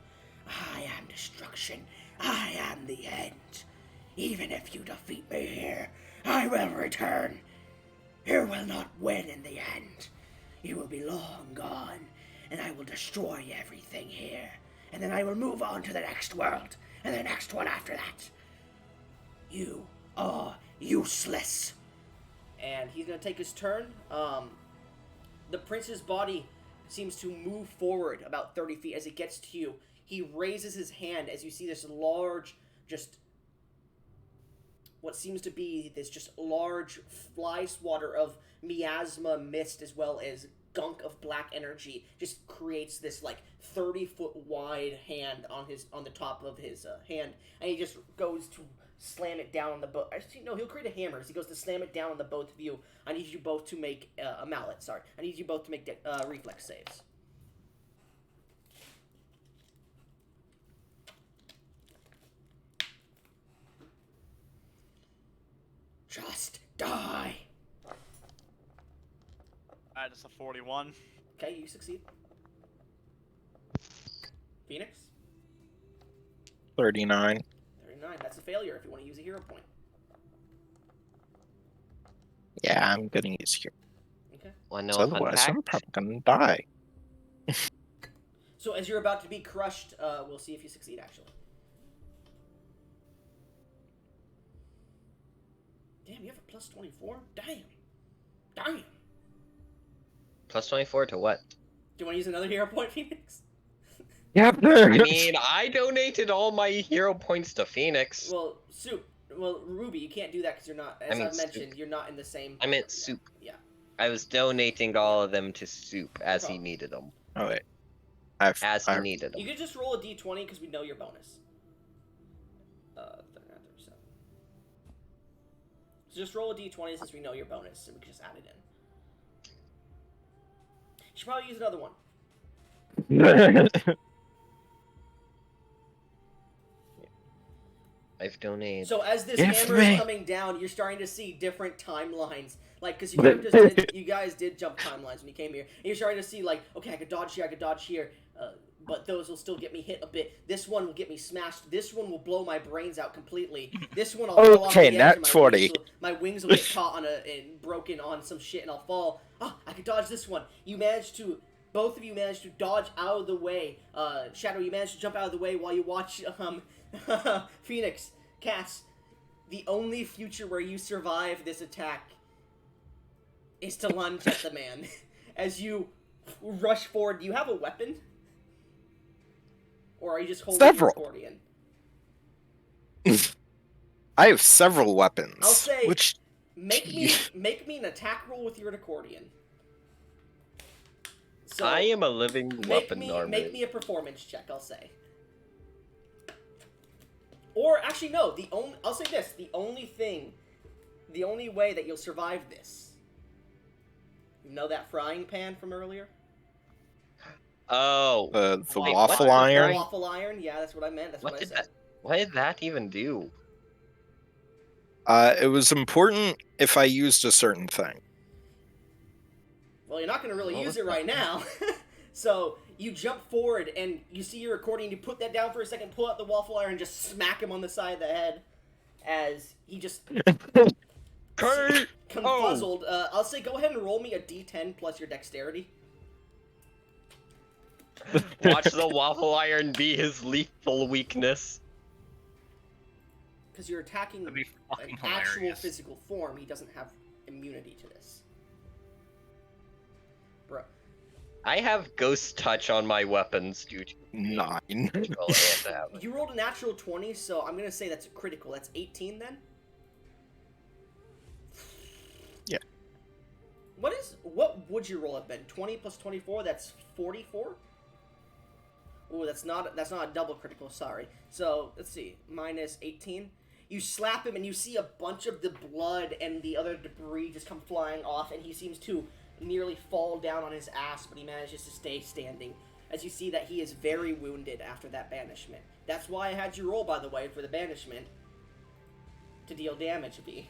A: I am destruction. I am the end. Even if you defeat me here, I will return. You will not win in the end. You will be long gone, and I will destroy everything here. And then I will move on to the next world, and the next one after that. You are useless. And he's gonna take his turn. The prince's body seems to move forward about 30 feet as it gets to you. He raises his hand as you see this large, just what seems to be this just large fly swatter of miasma mist as well as gunk of black energy just creates this like 30-foot wide hand on the top of his hand, and he just goes to slam it down on the boat. Actually, no, he'll create a hammer as he goes to slam it down on the both of you. I need you both to make a mallet. Sorry, I need you both to make reflex saves. Just die.
E: Alright, it's a 41.
A: Okay, you succeed. Phoenix?
D: 39.
A: 39. That's a failure if you want to use a hero point.
D: Yeah, I'm gonna use here.
A: Okay.
B: Wanna know
D: So
B: a fun
D: otherwise, I'm
B: fact?
D: probably gonna die.
A: So as you're about to be crushed, we'll see if you succeed, actually. Damn, you have a plus 24? Damn.
B: Plus 24 to what?
A: Do you want to use another hero point, Phoenix?
D: Yeah.
B: I mean, I donated all my hero points to Phoenix.
A: Well, Ruby, you can't do that because you're not, as I've mentioned, you're not in the same...
B: I meant Soup.
A: Yeah.
B: I was donating all of them to Soup as he
A: problem.
B: needed them.
D: Oh wait.
B: He needed them.
A: You could just roll a d20 because we know your bonus. 37. So just roll a d20 since we know your bonus, and we can just add it in. You should probably use another one.
B: I've donated.
A: So as this
D: Give
A: hammer
D: me.
A: is coming down, you're starting to see different timelines. Like, because you guys did jump timelines when you came here. And you're starting to see, like, okay, I could dodge here, but those will still get me hit a bit. This one will get me smashed. This one will blow my brains out completely. This one I'll fall off the
D: Okay,
A: edge
D: nat
A: and
D: 40.
A: My wings will get caught on and broken on some shit and I'll fall. Oh, I could dodge this one. Both of you managed to dodge out of the way. Shadow, you managed to jump out of the way while you watch Phoenix, Cass. The only future where you survive this attack is to lunge at the man. As you rush forward, do you have a weapon? Or are you just holding
D: Several.
A: your accordion?
D: I have several weapons.
A: I'll say,
D: which
A: make me an attack roll with your accordion. So
B: I am a living weapon
A: make
B: normally.
A: me a performance check, I'll say. Or actually no, I'll say this, the only way that you'll survive this. You know that frying pan from earlier?
B: Oh,
D: The
B: Wait,
D: waffle
B: what's the
D: iron.
B: throwing-
A: Waffle iron. Yeah, that's what I meant. That's what,
B: What
A: I
B: did
A: said.
B: that? What did that even do?
D: It was important if I used a certain thing.
A: Well, you're not going to really
B: What
A: use
B: was
A: it right now. So you jump forward and you see your accordion. You put that down for a second, pull out the waffle iron, and just smack him on the side of the head as he just
B: Kurt!
A: confuzzled. I'll say go ahead and roll me a d10 plus your dexterity.
B: Watch the waffle iron be his lethal weakness.
A: Because you're attacking
F: That'd be
A: an
F: fucking
A: actual
F: hilarious.
A: physical form, he doesn't have immunity to this. Bro.
B: I have ghost touch on my weapons due to
D: 9.
B: natural and damage.
A: You rolled a natural 20, so I'm going to say that's critical. That's 18 then?
D: Yeah.
A: What would your roll have been? 20 plus 24, that's 44? Ooh, that's not a double critical, sorry. So, let's see. Minus 18. You slap him and you see a bunch of the blood and the other debris just come flying off, and he seems to nearly fall down on his ass, but he manages to stay standing. As you see that he is very wounded after that banishment. That's why I had you roll, by the way, for the banishment. To deal damage, V.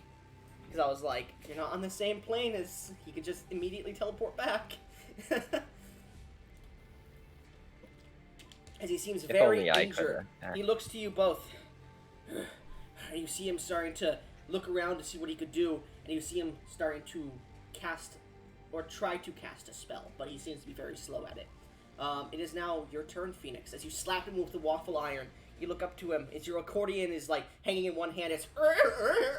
A: Because I was like, you're not on the same plane as he could just immediately teleport back. As he seems
B: If
A: very
B: only I
A: injured.
B: could.
A: He looks to you both. And you see him starting to look around to see what he could do, and you see him starting to cast, or try to cast a spell, but he seems to be very slow at it. It is now your turn, Phoenix. As you slap him with the waffle iron, you look up to him. As your accordion is like hanging in one hand, it's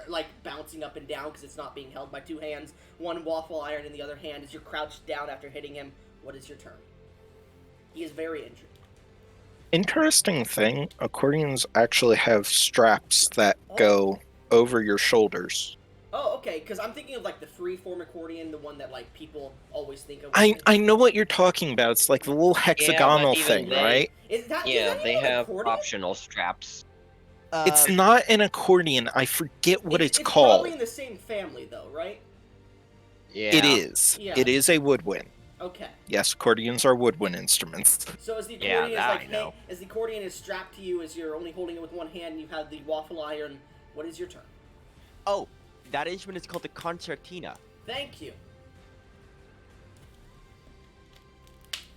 A: like bouncing up and down because it's not being held by two hands. One waffle iron in the other hand as you're crouched down after hitting him. What is your turn? He is very injured.
D: Interesting thing, accordions actually have straps that go over your shoulders.
A: Oh, okay, because I'm thinking of like the free-form accordion, the one that like people always think of.
D: I know what you're talking about. It's like the little hexagonal
B: even
D: thing,
B: they-
D: right?
A: Is that
B: Yeah,
A: even
B: they
A: an
B: have
A: accordion?
B: optional straps.
D: It's not an accordion. I forget what it's
A: It's
D: called.
A: probably in the same family, though, right?
B: Yeah.
D: It is.
A: Yeah.
D: It is a woodwind.
A: Okay.
D: Yes, accordions are woodwind instruments.
A: So as the
B: Yeah,
A: accordion
B: that I
A: is
B: know.
A: as the accordion is strapped to you, as you're only holding it with one hand, and you have the waffle iron. What is your turn?
C: Oh, that instrument is called the concertina.
A: Thank you.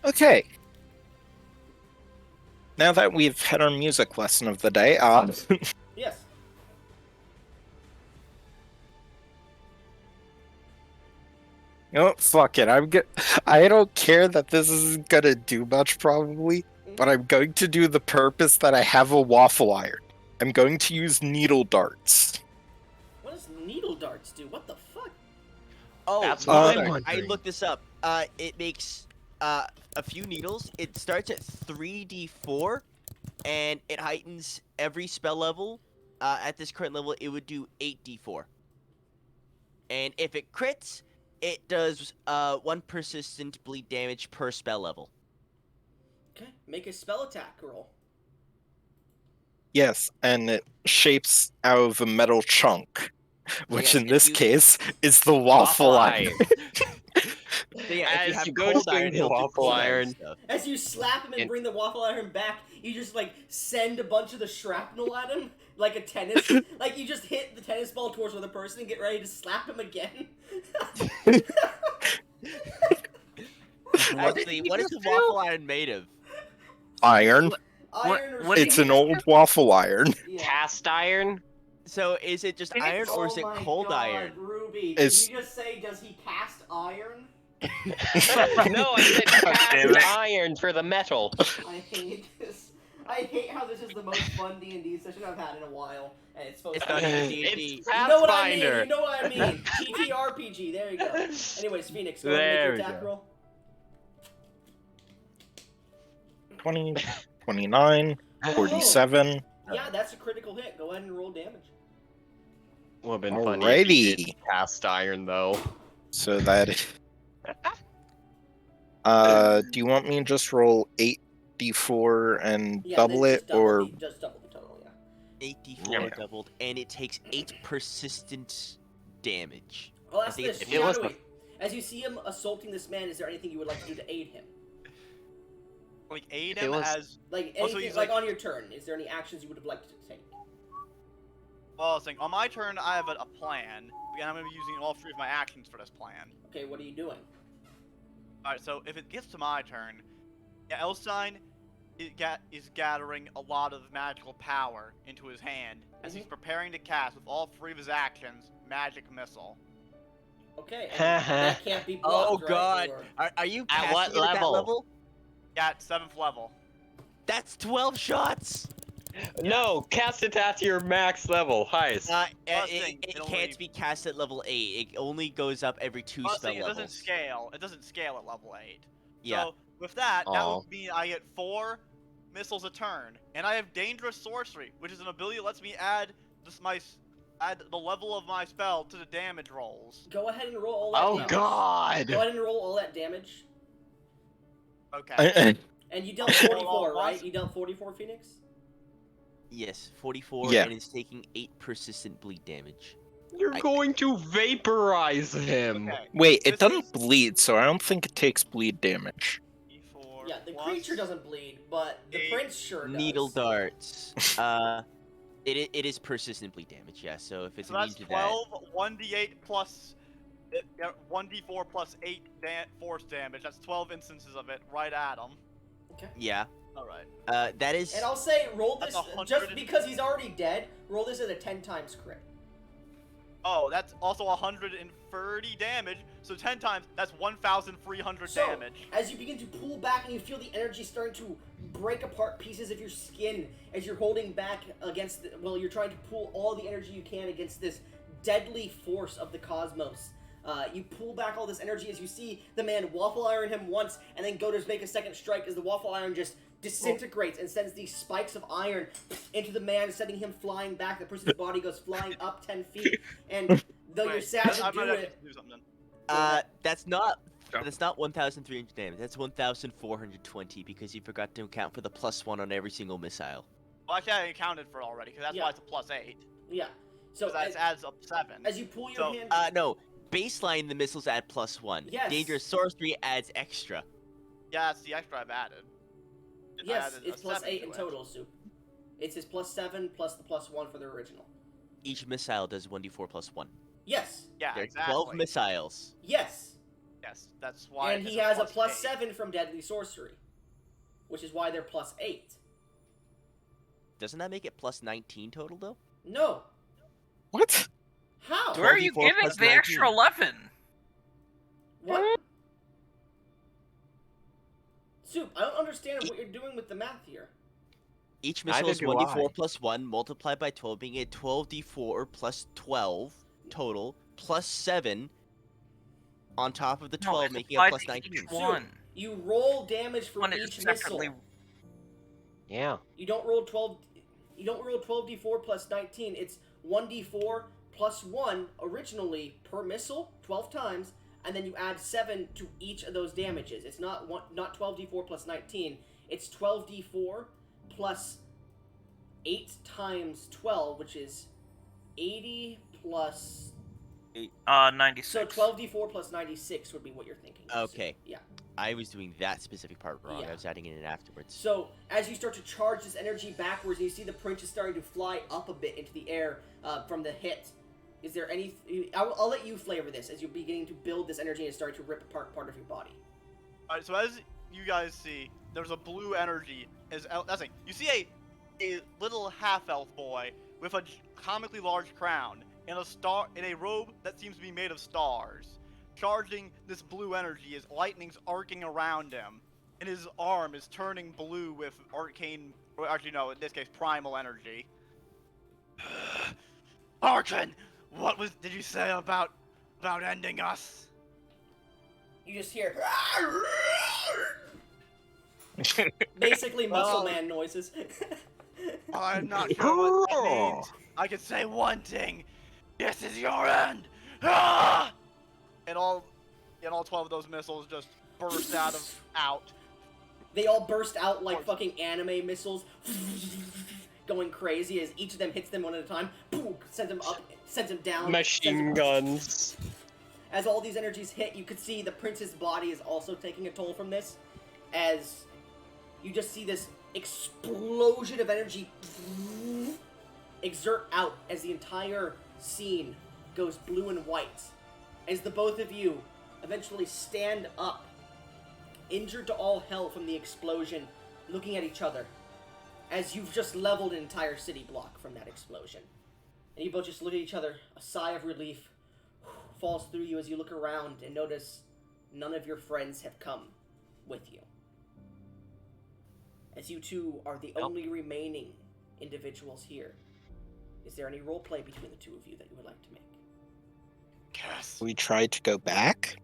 D: Okay. Now that we've had our music lesson of the day,
A: Yes.
D: oh fuck it, I don't care that this isn't gonna do much probably, but I'm going to do the purpose that I have a waffle iron. I'm going to use needle darts.
A: What does needle darts do? What the fuck?
C: Oh,
B: That's
D: what I'm
C: I
B: wondering.
C: looked this up. It makes a few needles. It starts at 3d4, and it heightens every spell level. At this current level, it would do 8d4. And if it crits, it does 1 persistent bleed damage per spell level.
A: Okay, make a spell attack roll.
D: Yes, and it shapes out of a metal chunk, which
C: yes,
D: in
C: if
D: this
C: you-
D: case is the waffle iron.
C: So yeah, if you
B: As
C: have
B: you go
C: cold
B: to
C: iron,
B: the
C: it'll do
B: waffle
C: cold
B: iron.
C: stuff.
A: As you slap him and
B: And-
A: bring the waffle iron back, you just like send a bunch of the shrapnel at him like a tennis. Like you just hit the tennis ball towards another person and get ready to slap him again.
C: Actually, what is the waffle iron made of?
D: Iron.
A: Iron or
F: what-
D: It's
A: steel.
D: an old waffle iron.
A: Yeah.
B: Cast iron?
C: So is it just iron or is it
A: Oh my
C: cold
A: God,
C: iron?
A: Ruby,
D: It's-
A: did you just say, does he cast iron?
B: No, I said
F: Damn it.
B: cast iron for the metal.
A: I hate this. I hate how this is the most fun D&D session I've had in a while, and it's supposed
C: It's
A: to
C: not
A: be...
C: even D&D.
B: It's
A: You know what I mean,
B: Pathfinder.
A: you know what I mean. TTRPG, there you go. Anyways, Phoenix, go ahead and
B: There
A: make
B: we
A: your attack
B: go.
A: roll.
D: 20, 29, 47.
A: Yeah, that's a critical hit. Go ahead and roll damage.
B: Would have been funny if you did
D: Alrighty.
B: cast iron though.
D: So that. Do you want me to just roll 8d4 and
A: Yeah,
D: double
A: then
D: it,
A: just double
D: or
A: just double the total, yeah.
C: 8d4
B: Yeah.
C: doubled, and it takes 8 persistent damage.
A: Well, that's
C: I think
A: the
C: it's-
B: it was
A: shadowing. As you see him assaulting this man, is there anything you would like to do to aid him?
E: Like aid
B: If it
E: him
B: was-
E: as
A: Like
E: Also,
A: anything,
E: he's
A: like
E: like-
A: on your turn, is there any actions you would have liked to take?
E: well. I was saying on my turn, I have a plan, and I'm gonna be using all 3 of my actions for this plan.
A: Okay, what are you doing?
E: All right, so if it gets to my turn, yeah, Elstein is gathering a lot of magical power into his hand as he's preparing to cast with all 3 of his actions magic missile.
A: Okay, and that can't be blocked,
C: Oh
A: right?
C: god,
A: Or-
C: are you
B: At
C: casting
B: what
C: it at that
B: level?
C: level?
E: Yeah, at 7th level.
C: That's 12 shots.
B: No, cast it at your max level, highest.
E: Plus thing,
C: It
E: it
C: can't
E: only-
C: be cast at level 8. It only goes up every 2
E: Plus
C: spell
E: thing, it
C: levels.
E: doesn't scale. It doesn't scale at level 8.
C: Yeah.
E: So with that
B: Aw.
E: would mean I get 4 missiles a turn, and I have dangerous sorcery, which is an ability that lets me add add the level of my spell to the damage rolls.
A: Go ahead and roll all that
B: Oh
A: damage.
B: god!
A: Go ahead and roll all that damage.
E: Okay.
A: And you dealt
E: Roll
A: 44,
E: all
A: right?
E: once.
A: You dealt 44, Phoenix?
C: Yes, 44,
D: Yeah.
C: and it's taking 8 persistent bleed damage.
B: You're going to vaporize him!
E: Okay.
D: Wait,
E: This
D: it doesn't
E: is-
D: bleed, so I don't think it takes bleed damage.
E: D4
A: Yeah, the
E: plus-
A: creature doesn't bleed, but the
E: eight.
A: prince sure does.
C: Needle darts. It is persistent bleed damage, yeah, so if it's
E: So
C: immune
E: that's
C: to
E: 12, 1d8 plus 1d4 plus 8 force damage. That's 12 instances of it right at him.
A: Okay.
C: that, yeah.
E: Alright.
C: That is...
A: And I'll say, roll
E: That's
A: this,
E: 100
A: just
E: and-
A: because he's already dead, roll this at a 10 times crit.
E: Oh, that's also 130 damage. So 10 times, that's 1,300
A: So,
E: damage.
A: as you begin to pull back and you feel the energy starting to break apart pieces of your skin as you're holding back against, you're trying to pull all the energy you can against this deadly force of the cosmos. You pull back all this energy as you see the man waffle iron him once and then go to make a second strike as the waffle iron just disintegrates and sends these spikes of iron into the man, sending him flying back. The person's body goes flying up 10 feet. And though you're
E: Wait,
A: sad
E: I
A: to
E: might
A: do
E: actually
A: it,
E: do something.
C: That's not...
F: Jump.
C: That's not 1,300 damage. That's 1,420 because you forgot to account for the +1 on every single missile.
E: Well, actually, I accounted for it already, because that's
A: Yeah.
E: why it's a plus 8.
A: yeah. So
E: Because that adds up 7.
A: as you pull your
E: So,
A: hand,
C: No. Baseline, the missiles add +1.
A: Yes.
C: Dangerous sorcery adds extra.
E: Yeah, that's the extra I've added. I
A: yes,
E: added a
A: it's plus
E: 7
A: 8
E: to
A: in
E: it.
A: total, Soup. It's his plus 7 plus the plus 1 for the original.
C: Each missile does 1d4 + 1.
A: Yes,
E: Yeah,
C: There's
E: exactly.
C: 12 missiles.
A: yes.
E: Yes, that's why.
A: And
E: it's
A: he has a
E: plus
A: plus
E: 8.
A: 7 from Deadly Sorcery, which is why they're plus 8.
C: Doesn't that make it +19 total, though?
A: No.
D: What?
A: How?
F: Where are you
C: 24
F: getting
C: plus
F: the extra
C: 19.
F: 11?
A: What? Soup, I don't understand what you're doing with the math here.
C: Each
B: Neither
C: missile is
B: do
C: 1d4
B: I.
C: + 1 multiplied by 12, being a 12d4 plus 12 total, plus 7 on top of the 12,
F: No, it's
C: making
F: applied
C: it
F: to
C: +19.
F: each one.
A: You roll damage for
F: One is
A: each missile.
F: separately.
B: Yeah.
A: You don't roll 12. You don't roll 12d4 plus 19. It's 1d4 plus 1 originally per missile 12 times, and then you add 7 to each of those damages. It's not 12d4 plus 19. It's 12d4 plus 8 times 12, which is 80 plus.
F: 96.
A: So 12d4 plus 96 would be what you're thinking.
C: Okay.
A: Yeah.
C: I was doing that specific part wrong.
A: Yeah.
C: I was adding it in afterwards.
A: So, as you start to charge this energy backwards, and you see the prince is starting to fly up a bit into the air from the hit, is there any... I'll let you flavor this as you're beginning to build this energy and starting to rip apart part of your body.
E: Alright, so as you guys see, there's a blue energy. That's like, you see a little half-elf boy with a comically large crown and a robe that seems to be made of stars. Charging this blue energy as lightning's arcing around him, and his arm is turning blue with arcane, or actually no, in this case, primal energy. Arkin, did you say about ending us?
A: You just hear... basically muscle man noises.
E: I'm not sure what that means. I can say one thing. This is your end. Ah! And all 12 of those missiles just burst out.
A: They all burst out like fucking anime missiles, going crazy as each of them hits them one at a time. Boom! Sends them up, sends them down.
B: Machine guns.
A: As all these energies hit, you could see the prince's body is also taking a toll from this, as you just see this explosion of energy exert out as the entire scene goes blue and white. As the both of you eventually stand up, injured to all hell from the explosion, looking at each other, as you've just leveled an entire city block from that explosion. And you both just look at each other, a sigh of relief falls through you as you look around and notice none of your friends have come with you. As you two are the only remaining individuals here, is there any roleplay between the two of you that you would like to make?
E: Yes.
D: We tried to go back.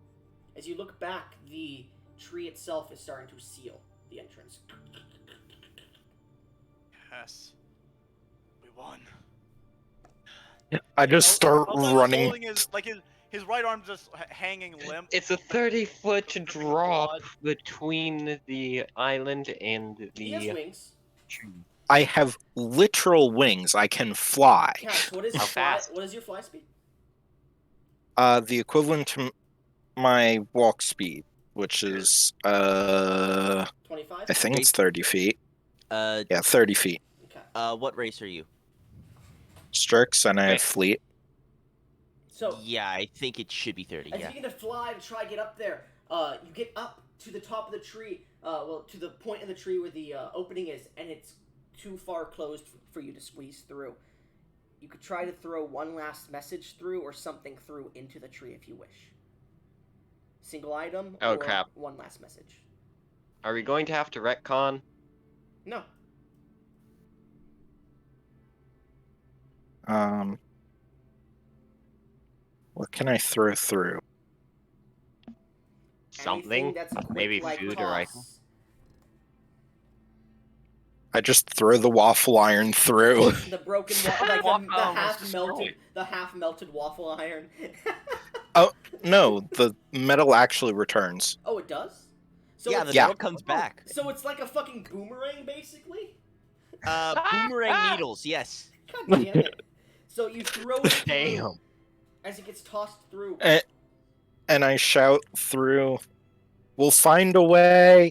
A: As you look back, the tree itself is starting to seal the entrance.
E: Yes. We won.
D: I just start
E: Elsine's
D: running.
E: holding his right arm just hanging limp.
B: It's a 30-foot
E: Dripping
B: drop
E: blood.
B: between the island and
A: He has
B: the
A: wings.
B: tree.
D: I have literal wings. I can fly.
A: Cass, what is
B: How
A: your fly?
B: fast?
A: What is your fly speed?
D: The equivalent to my walk speed, which is
A: 25.
D: I think it's 30 feet.
C: Yeah,
D: 30 feet.
A: Okay.
C: what race are you?
D: Strix, and I have
B: Wait.
D: fleet.
A: So
C: Yeah, I think it should be 30.
A: as
C: Yeah.
A: you begin to fly to try to get up there, you get up to the top of the tree. To the point of the tree where the opening is, and it's too far closed for you to squeeze through. You could try to throw one last message through or something through into the tree if you wish. Single item
B: Oh,
A: or
B: crap.
A: one last message.
B: Are we going to have to retcon?
A: No.
D: What can I throw through?
B: Something?
A: Anything that's a quick,
B: Maybe
A: like,
B: food
A: toss.
B: or item?
D: I just throw the waffle iron through.
A: The broken, like
F: Waffle
A: the
F: iron was
A: half melted waffle iron.
D: No, the metal actually returns.
A: Oh, it does. So
C: Yeah,
A: it's,
C: the
D: Yeah.
C: metal comes back.
A: So it's like a fucking boomerang, basically.
C: Boomerang needles, yes.
A: God damn it. So you throw it through
B: Damn.
A: as it gets tossed through.
D: And I shout through, "We'll find a way."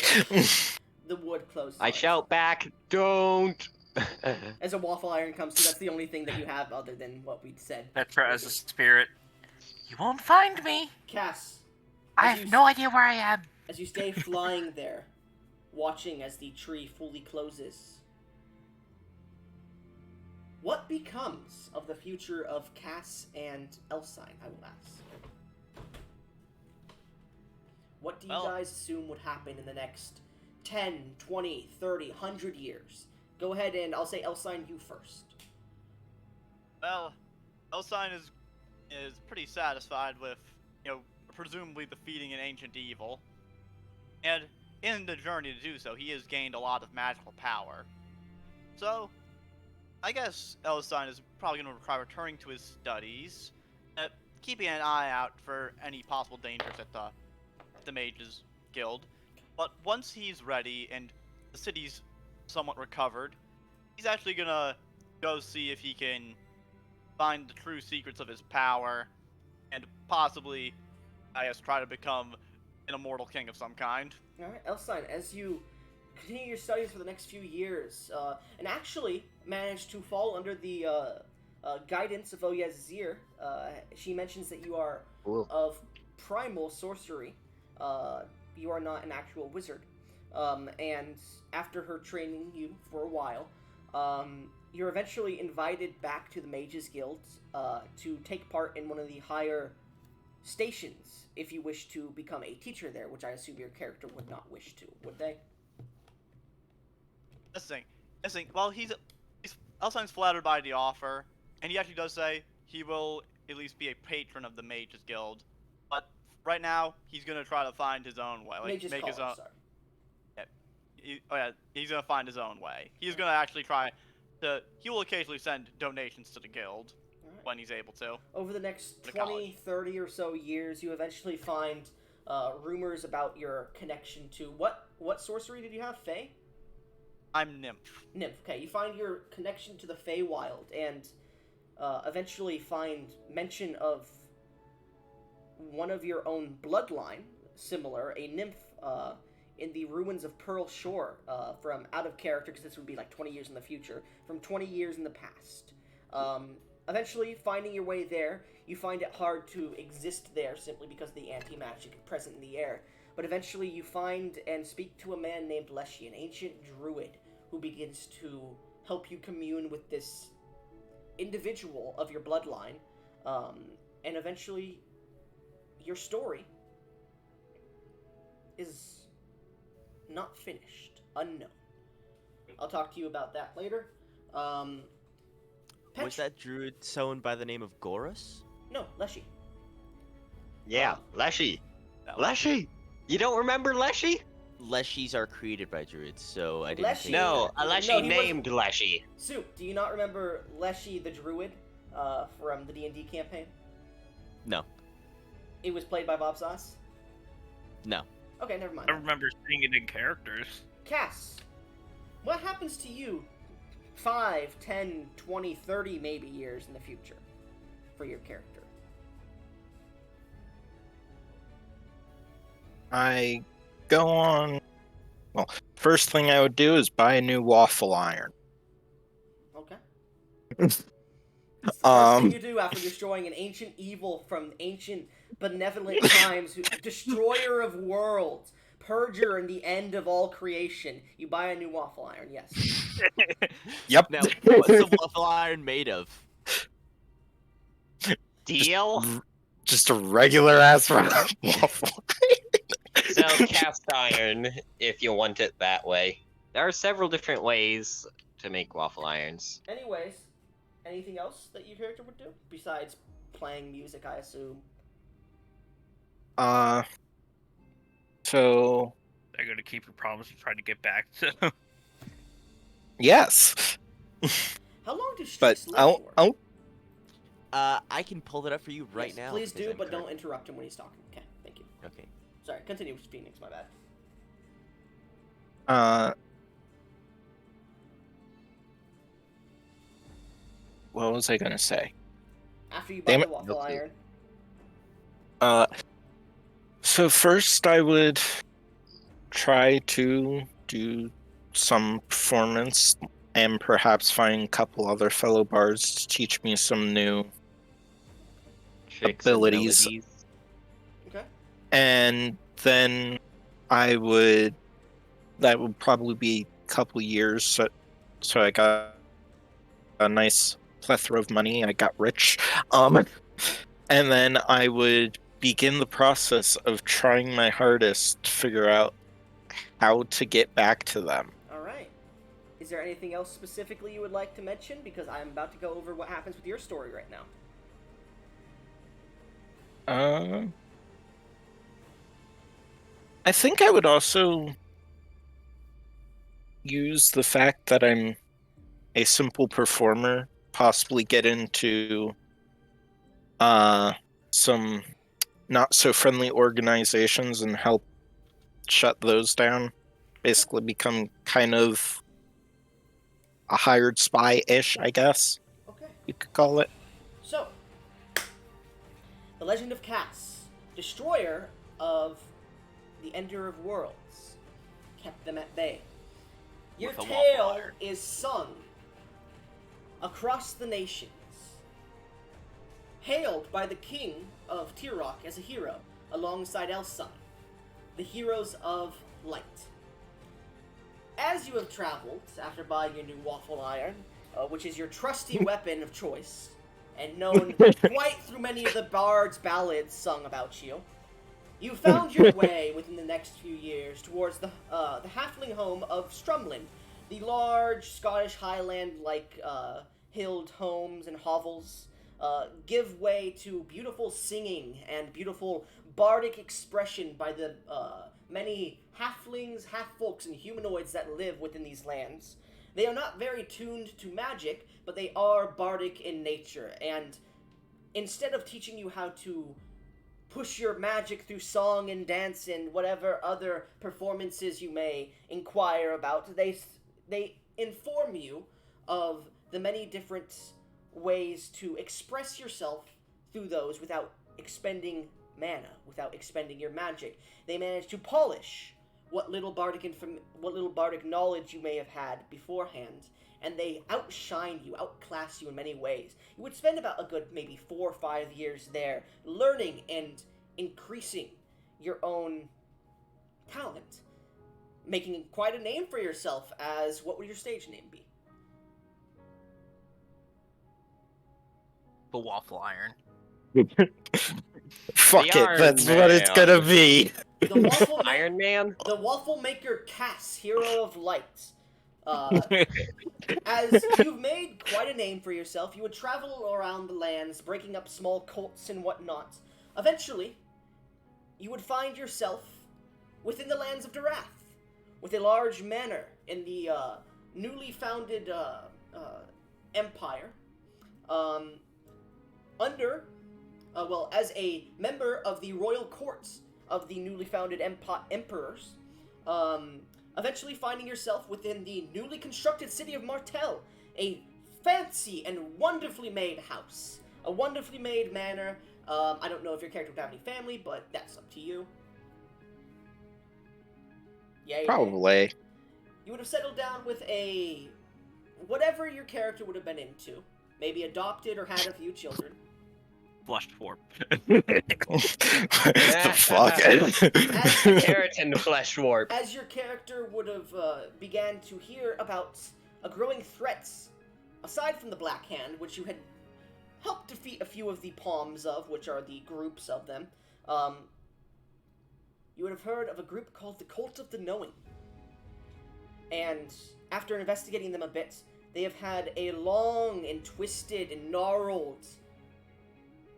A: The wood closes.
B: I
A: on
B: shout
A: itself.
B: back, don't!
A: As a waffle iron comes through, that's the only thing that you have other than what we'd said.
F: Petra as a spirit. You won't find me.
A: Cass,
F: I
A: As you
F: have no idea where I am.
A: as you stay flying there, watching as the tree fully closes, what becomes of the future of Cass and Elsine, I will ask? What do you
E: Well-
A: guys assume would happen in the next 10, 20, 30, 100 years? Go ahead and I'll say Elsine, you first.
E: Well, Elsine is pretty satisfied with, presumably defeating an ancient evil. And in the journey to do so, he has gained a lot of magical power. So, I guess Elsine is probably going to require returning to his studies, keeping an eye out for any possible dangers at the Mages Guild. But once he's ready and the city's somewhat recovered, he's actually going to go see if he can find the true secrets of his power, and possibly, I guess, try to become an immortal king of some kind.
A: Alright, Elsine, as you continue your studies for the next few years, and actually manage to fall under the guidance of Oyezir, she mentions that you are
B: Cool.
A: of primal sorcery. You are not an actual wizard. And after her training you for a while, you're eventually invited back to the Mages Guild to take part in one of the higher stations if you wish to become a teacher there, which I assume your character would not wish to, would they?
E: This thing. Well, Elsine's flattered by the offer, and he actually does say he will at least be a patron of the Mages Guild. But right now, he's gonna try to find his own way.
A: Mages
E: make his
A: College,
E: own.
A: sorry.
E: He's gonna find his own way. He's gonna actually try to. He will occasionally send donations to the guild
A: Alright.
E: when he's able to.
A: Over the next
E: The
A: 20,
E: college.
A: 30 or so years, you eventually find rumors about your connection to... What sorcery did you have? Fae?
E: I'm Nymph.
A: Nymph. Okay, you find your connection to the Feywild, and eventually find mention of one of your own bloodline, similar, a nymph in the ruins of Pearl Shore, from out of character, because this would be like 20 years in the future, from 20 years in the past. Eventually, finding your way there, you find it hard to exist there simply because of the anti-magic present in the air. But eventually, you find and speak to a man named Leshy, an ancient druid, who begins to help you commune with this individual of your bloodline, and eventually, your story is not finished, unknown. I'll talk to you about that later.
C: Was that druid someone by the name of Gorus?
A: No, Leshy.
B: Yeah, Leshy.
E: That was-
B: Leshy! You don't remember Leshy?
C: Leshies are created by druids, so I didn't
A: Leshy-
C: think.
B: No,
A: No,
B: Leshy
A: he
B: named Leshy.
A: Soup, do you not remember Leshy the Druid from the D&D campaign?
C: No.
A: It was played by Bob Sauce?
C: No.
A: Okay, never mind.
F: I remember seeing it in characters.
A: Cass, what happens to you 5, 10, 20, 30 maybe years in the future for your character?
D: I go on. Well, first thing I would do is buy a new waffle iron.
A: Okay. It's the first thing
D: Um,
A: you do after destroying an ancient evil from ancient benevolent times, destroyer of worlds, purger and the end of all creation. You buy a new waffle iron, yes.
D: Yep.
C: Now, what's the waffle iron made of?
B: Deal?
D: Just a regular ass waffle.
B: So cast iron, if you want it that way. There are several different ways to make waffle irons.
A: Anyways, anything else that your character would do besides playing music, I assume?
D: So
F: They're gonna keep your promise and try to get back to.
D: yes,
A: How long do
D: but
A: streaks live for?
C: I can pull it up for you right
A: Yes,
C: now.
A: please
C: because
A: do,
C: I'm
A: but don't
C: current-
A: interrupt him when he's talking. Okay, thank you.
C: Okay.
A: Sorry, continue with Phoenix, my bad.
D: What was I gonna say?
A: After you buy
D: Damn
A: the
D: it.
A: waffle
B: Okay.
A: iron.
D: So first I would try to do some performance and perhaps find a couple other fellow bards to teach me some new
B: Tricks and
D: Abilities.
B: melodies.
A: Okay.
D: and then that would probably be a couple years, so I got a nice plethora of money. I got rich, and then I would begin the process of trying my hardest to figure out how to get back to them.
A: All right. Is there anything else specifically you would like to mention? Because I'm about to go over what happens with your story right now.
D: I think I would also use the fact that I'm a simple performer, possibly get into some not so friendly organizations and help shut those down. Basically become kind of a hired spy-ish, I guess
A: Okay.
D: you could call it.
A: So, the Legend of Cass, destroyer of the Ender of Worlds, kept them at bay. Your
E: With a waffle
A: tale
E: iron.
A: is sung across the nations, hailed by the king of Tirok as a hero, alongside Elsan, the heroes of light. As you have traveled, after buying your new waffle iron, which is your trusty weapon of choice, and known quite through many of the bard's ballads sung about you, you found your way within the next few years towards the halfling home of Strumlin, the large Scottish Highland-like hilled homes and hovels give way to beautiful singing and beautiful bardic expression by the many halflings, half-folks, and humanoids that live within these lands. They are not very tuned to magic, but they are bardic in nature, and instead of teaching you how to push your magic through song and dance and whatever other performances you may inquire about, they inform you of the many different ways to express yourself through those without expending mana, without expending your magic. They manage to polish what little bardic knowledge you may have had beforehand, and they outshine you, outclass you in many ways. You would spend about a good maybe 4 or 5 years there, learning and increasing your own talent, making quite a name for yourself as, what would your stage name be?
G: The waffle iron.
D: Fuck it,
B: Iron
D: that's what it's
B: Man.
D: gonna be.
A: The Waffle
B: Iron Man?
A: The Waffle Maker Cass, Hero of Light. As you've made quite a name for yourself, you would travel around the lands, breaking up small cults and whatnot. Eventually, you would find yourself within the lands of Darath, with a large manor in the newly founded empire. As a member of the royal courts of the newly founded emperors, eventually finding yourself within the newly constructed city of Martel, a fancy and wonderfully made house, a wonderfully made manor. I don't know if your character would have any family, but that's up to you. Yeah,
D: Probably.
A: you would have settled down with whatever your character would have been into. Maybe adopted or had a few children.
G: Flushed warp.
D: The fuck?
B: Keratin flesh warp.
A: As your character would have began to hear about growing threats, aside from the Black Hand, which you had helped defeat a few of the palms of, which are the groups of them, you would have heard of a group called the Cult of the Knowing. And after investigating them a bit, they have had a long and twisted and gnarled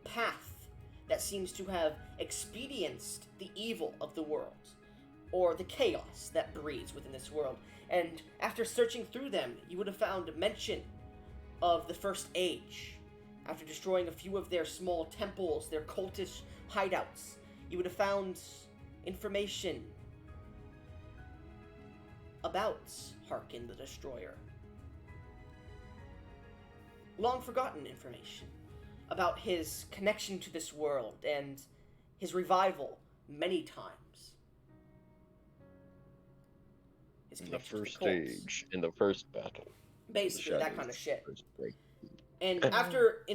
A: path that seems to have experienced the evil of the world, or the chaos that breeds within this world. And after searching through them, you would have found mention of the First Age. After destroying a few of their small temples, their cultish hideouts, you would have found information about Harkin the Destroyer. Long forgotten information about his connection to this world and his revival many times. His
B: In the
A: connection to
B: first
A: cults.
B: stage, in the first battle.
A: Basically, that kind of shit.
B: First break.
A: And after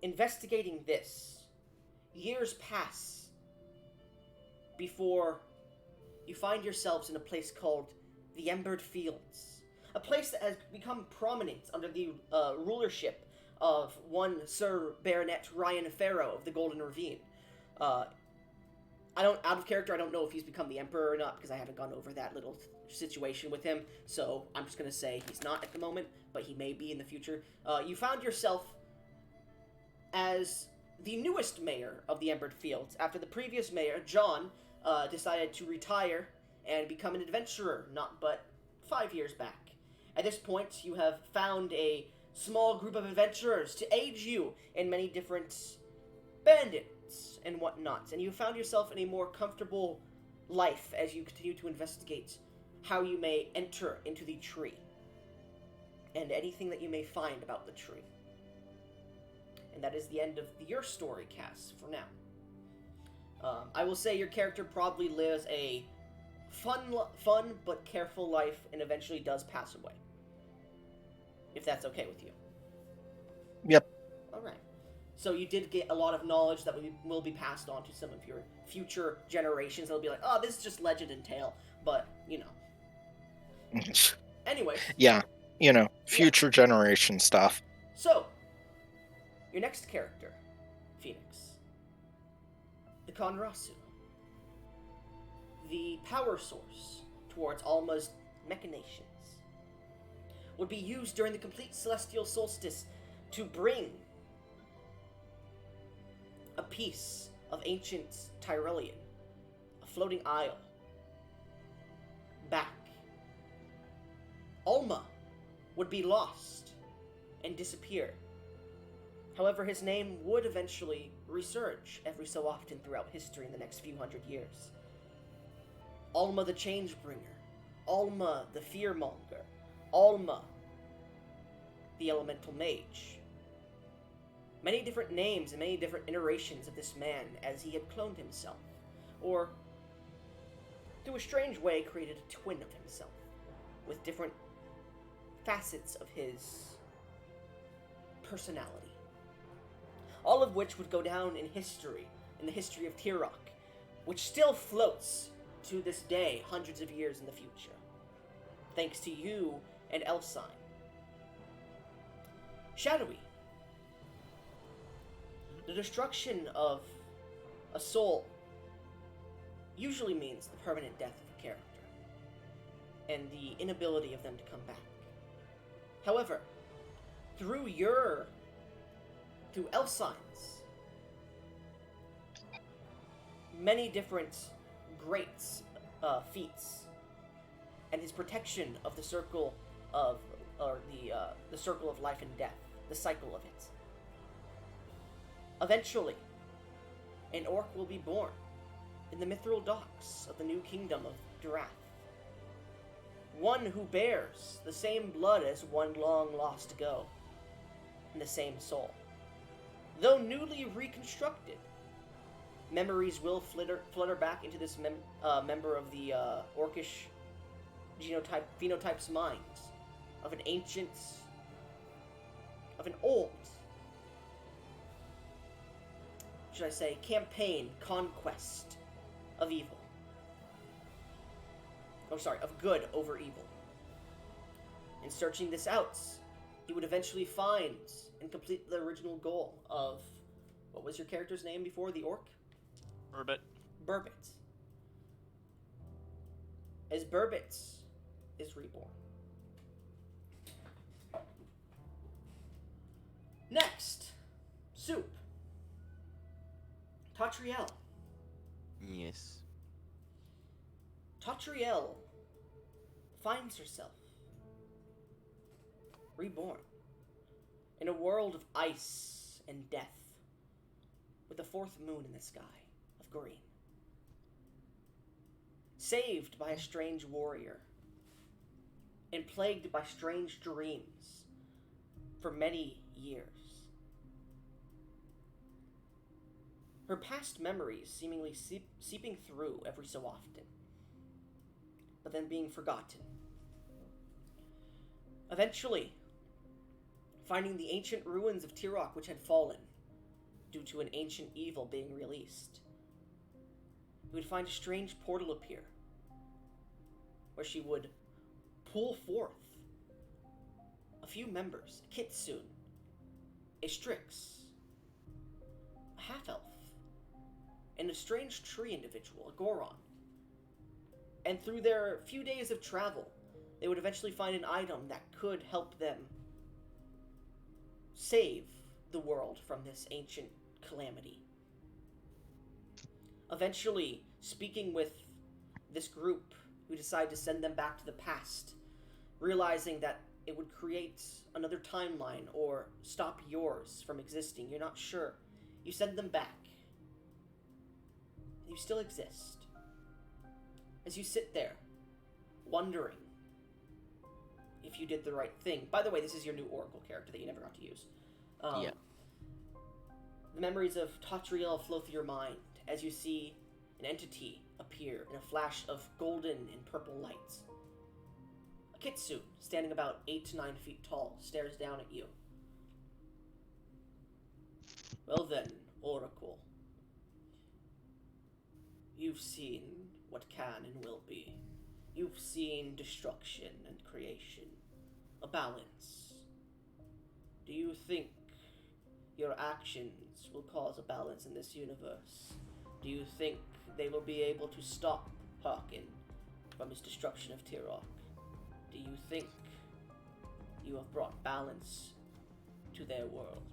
A: investigating this, years pass before you find yourselves in a place called the Embered Fields. A place that has become prominent under the rulership of one Sir Baronet Ryan Farrow of the Golden Ravine. Out of character, I don't know if he's become the Emperor or not, because I haven't gone over that little situation with him, so I'm just going to say he's not at the moment, but he may be in the future. You found yourself as the newest mayor of the Embered Fields, after the previous mayor, John, decided to retire and become an adventurer, not but 5 years back. At this point, you have found a small group of adventurers to aid you in many different bandits and whatnot, and you found yourself in a more comfortable life as you continue to investigate how you may enter into the tree and anything that you may find about the tree. And that is the end of your story, Cass, for now. I will say your character probably lives a fun but careful life and eventually does pass away. If that's okay with you.
D: Yep.
A: Alright. So you did get a lot of knowledge that will be passed on to some of your future generations. They'll be like, oh, this is just legend and tale. But, you know. Anyway.
D: Yeah, future generation stuff.
A: So, your next character, Phoenix. The Konrasu. The power source towards Alma's machinations would be used during the complete celestial solstice to bring a piece of ancient Tyrellian, a floating isle, back. Alma would be lost and disappear. However, his name would eventually resurge every so often throughout history in the next few hundred years. Alma the Changebringer, Alma the Fearmonger, Alma the Elemental Mage. Many different names and many different iterations of this man as he had cloned himself, or through a strange way, created a twin of himself, with different facets of his personality. All of which would go down in history, in the history of Tirok, which still floats to this day, hundreds of years in the future. Thanks to you and Elsine. Shadowy. The destruction of a soul usually means the permanent death of a character, and the inability of them to come back. However, through Elsine's many different greats, feats, and his protection of the circle of, the circle of life and death, the cycle of it. Eventually, an orc will be born in the mithril docks of the new kingdom of Durath. One who bears the same blood as one long lost ago, and the same soul. Though newly reconstructed, memories will flutter back into this member of the orcish phenotype's mind, of an old, should I say, campaign, conquest of evil. Oh, sorry, of good over evil. In searching this out, he would eventually find and complete the original goal of, what was your character's name before, the orc? Burbot. As Burbot is reborn. Next, Soup. Tatriel.
C: Yes.
A: Tatriel finds herself reborn in a world of ice and death, with a fourth moon in the sky of green. Saved by a strange warrior, and plagued by strange dreams for many years. Her past memories seemingly seeping through every so often, but then being forgotten. Eventually, finding the ancient ruins of Tirok which had fallen due to an ancient evil being released, he would find a strange portal appear, where she would pull forth a few members, a Kitsune, a Strix, a half-elf, and a strange tree individual, a Goron. And through their few days of travel, they would eventually find an item that could help them save the world from this ancient calamity. Eventually, speaking with this group, who decide to send them back to the past, realizing that it would create another timeline or stop yours from existing. You're not sure. You send them back. You still exist. As you sit there, wondering if you did the right thing. By the way, this is your new Oracle character that you never got to use.
C: Yeah.
A: The memories of Tatriel flow through your mind as you see an entity appear in a flash of golden and purple lights. A Kitsune, standing about 8 to 9 feet tall, stares down at you. Well then, Oracle. You've seen what can and will be. You've seen destruction and creation. A balance. Do you think your actions will cause a balance in this universe? Do you think they will be able to stop Harkin from his destruction of Tirok? Do you think you have brought balance to their world?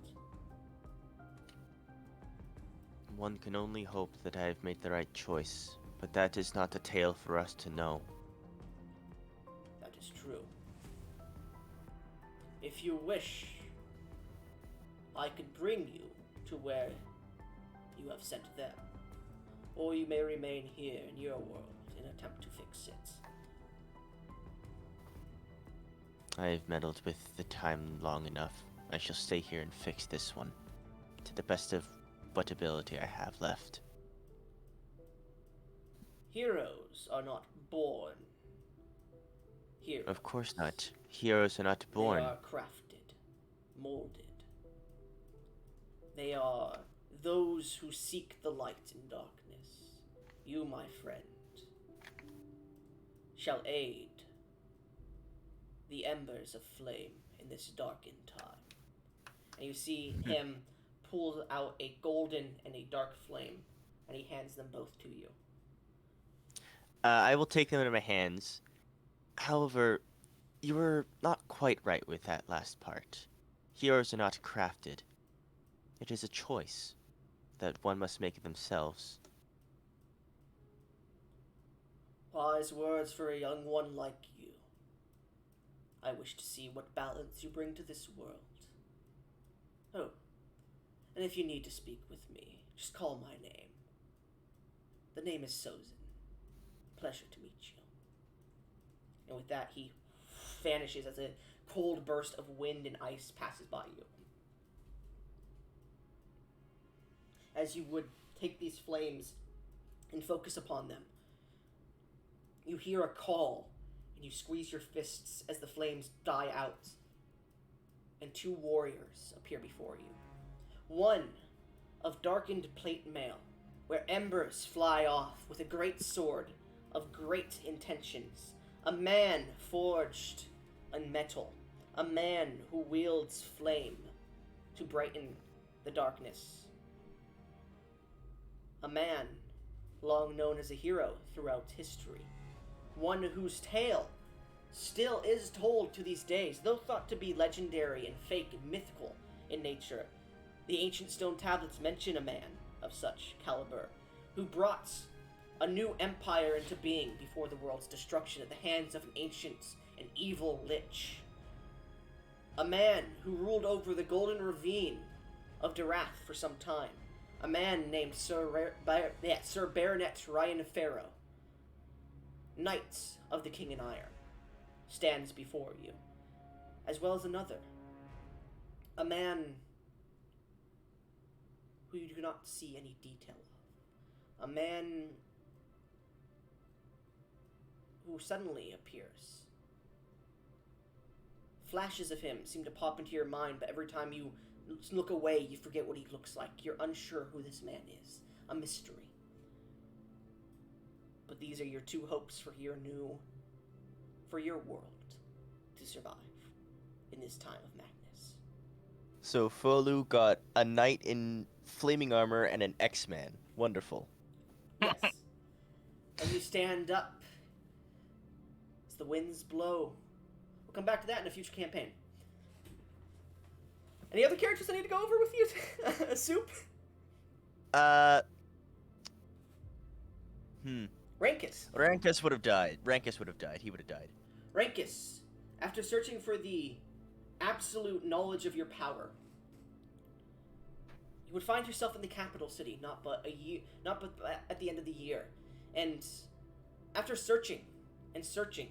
C: One can only hope that I have made the right choice, but that is not a tale for us to know.
A: That is true. If you wish, I could bring you to where you have sent them. Or you may remain here in your world and attempt to fix it.
C: I have meddled with the time long enough. I shall stay here and fix this one, to the best of what ability I have left.
A: Heroes are not born. Heroes.
C: Of course not. Heroes are not
A: They
C: born.
A: are crafted, molded. They are those who seek the light in darkness. You, my friend, shall aid the embers of flame in this darkened time. And you see him pull out a golden and a dark flame, and he hands them both to you.
C: I will take them into my hands. However, you were not quite right with that last part. Heroes are not crafted. It is a choice that one must make themselves.
A: Wise words for a young one like you. I wish to see what balance you bring to this world. Oh, and if you need to speak with me, just call my name. The name is Sozin. Pleasure to meet you. And with that, he vanishes as a cold burst of wind and ice passes by you. As you would take these flames and focus upon them, you hear a call, and you squeeze your fists as the flames die out, and two warriors appear before you. One of darkened plate mail, where embers fly off with a great sword of great intentions. A man forged in metal. A man who wields flame to brighten the darkness. A man long known as a hero throughout history. One whose tale still is told to these days, though thought to be legendary and fake and mythical in nature. The ancient stone tablets mention a man of such caliber, who brought a new empire into being before the world's destruction at the hands of an ancient and evil lich. A man who ruled over the Golden Ravine of Darath for some time. A man named Sir Baronet Ryan Farrow, Knight of the King in Iron, stands before you, as well as another. A man who you do not see any detail of. A man who suddenly appears. Flashes of him seem to pop into your mind, but every time you look away, you forget what he looks like. You're unsure who this man is. A mystery. But these are your two hopes for your world to survive in this time of madness.
C: So Folu got a knight in flaming armor and an X-Man. Wonderful.
A: Yes. And you stand up as the winds blow. We'll come back to that in a future campaign. Any other characters I need to go over with you? Soup? Rankus.
C: Rankus would have died. He would have died.
A: Rankus, after searching for the absolute knowledge of your power, you would find yourself in the capital city, not but at the end of the year. And after searching and searching,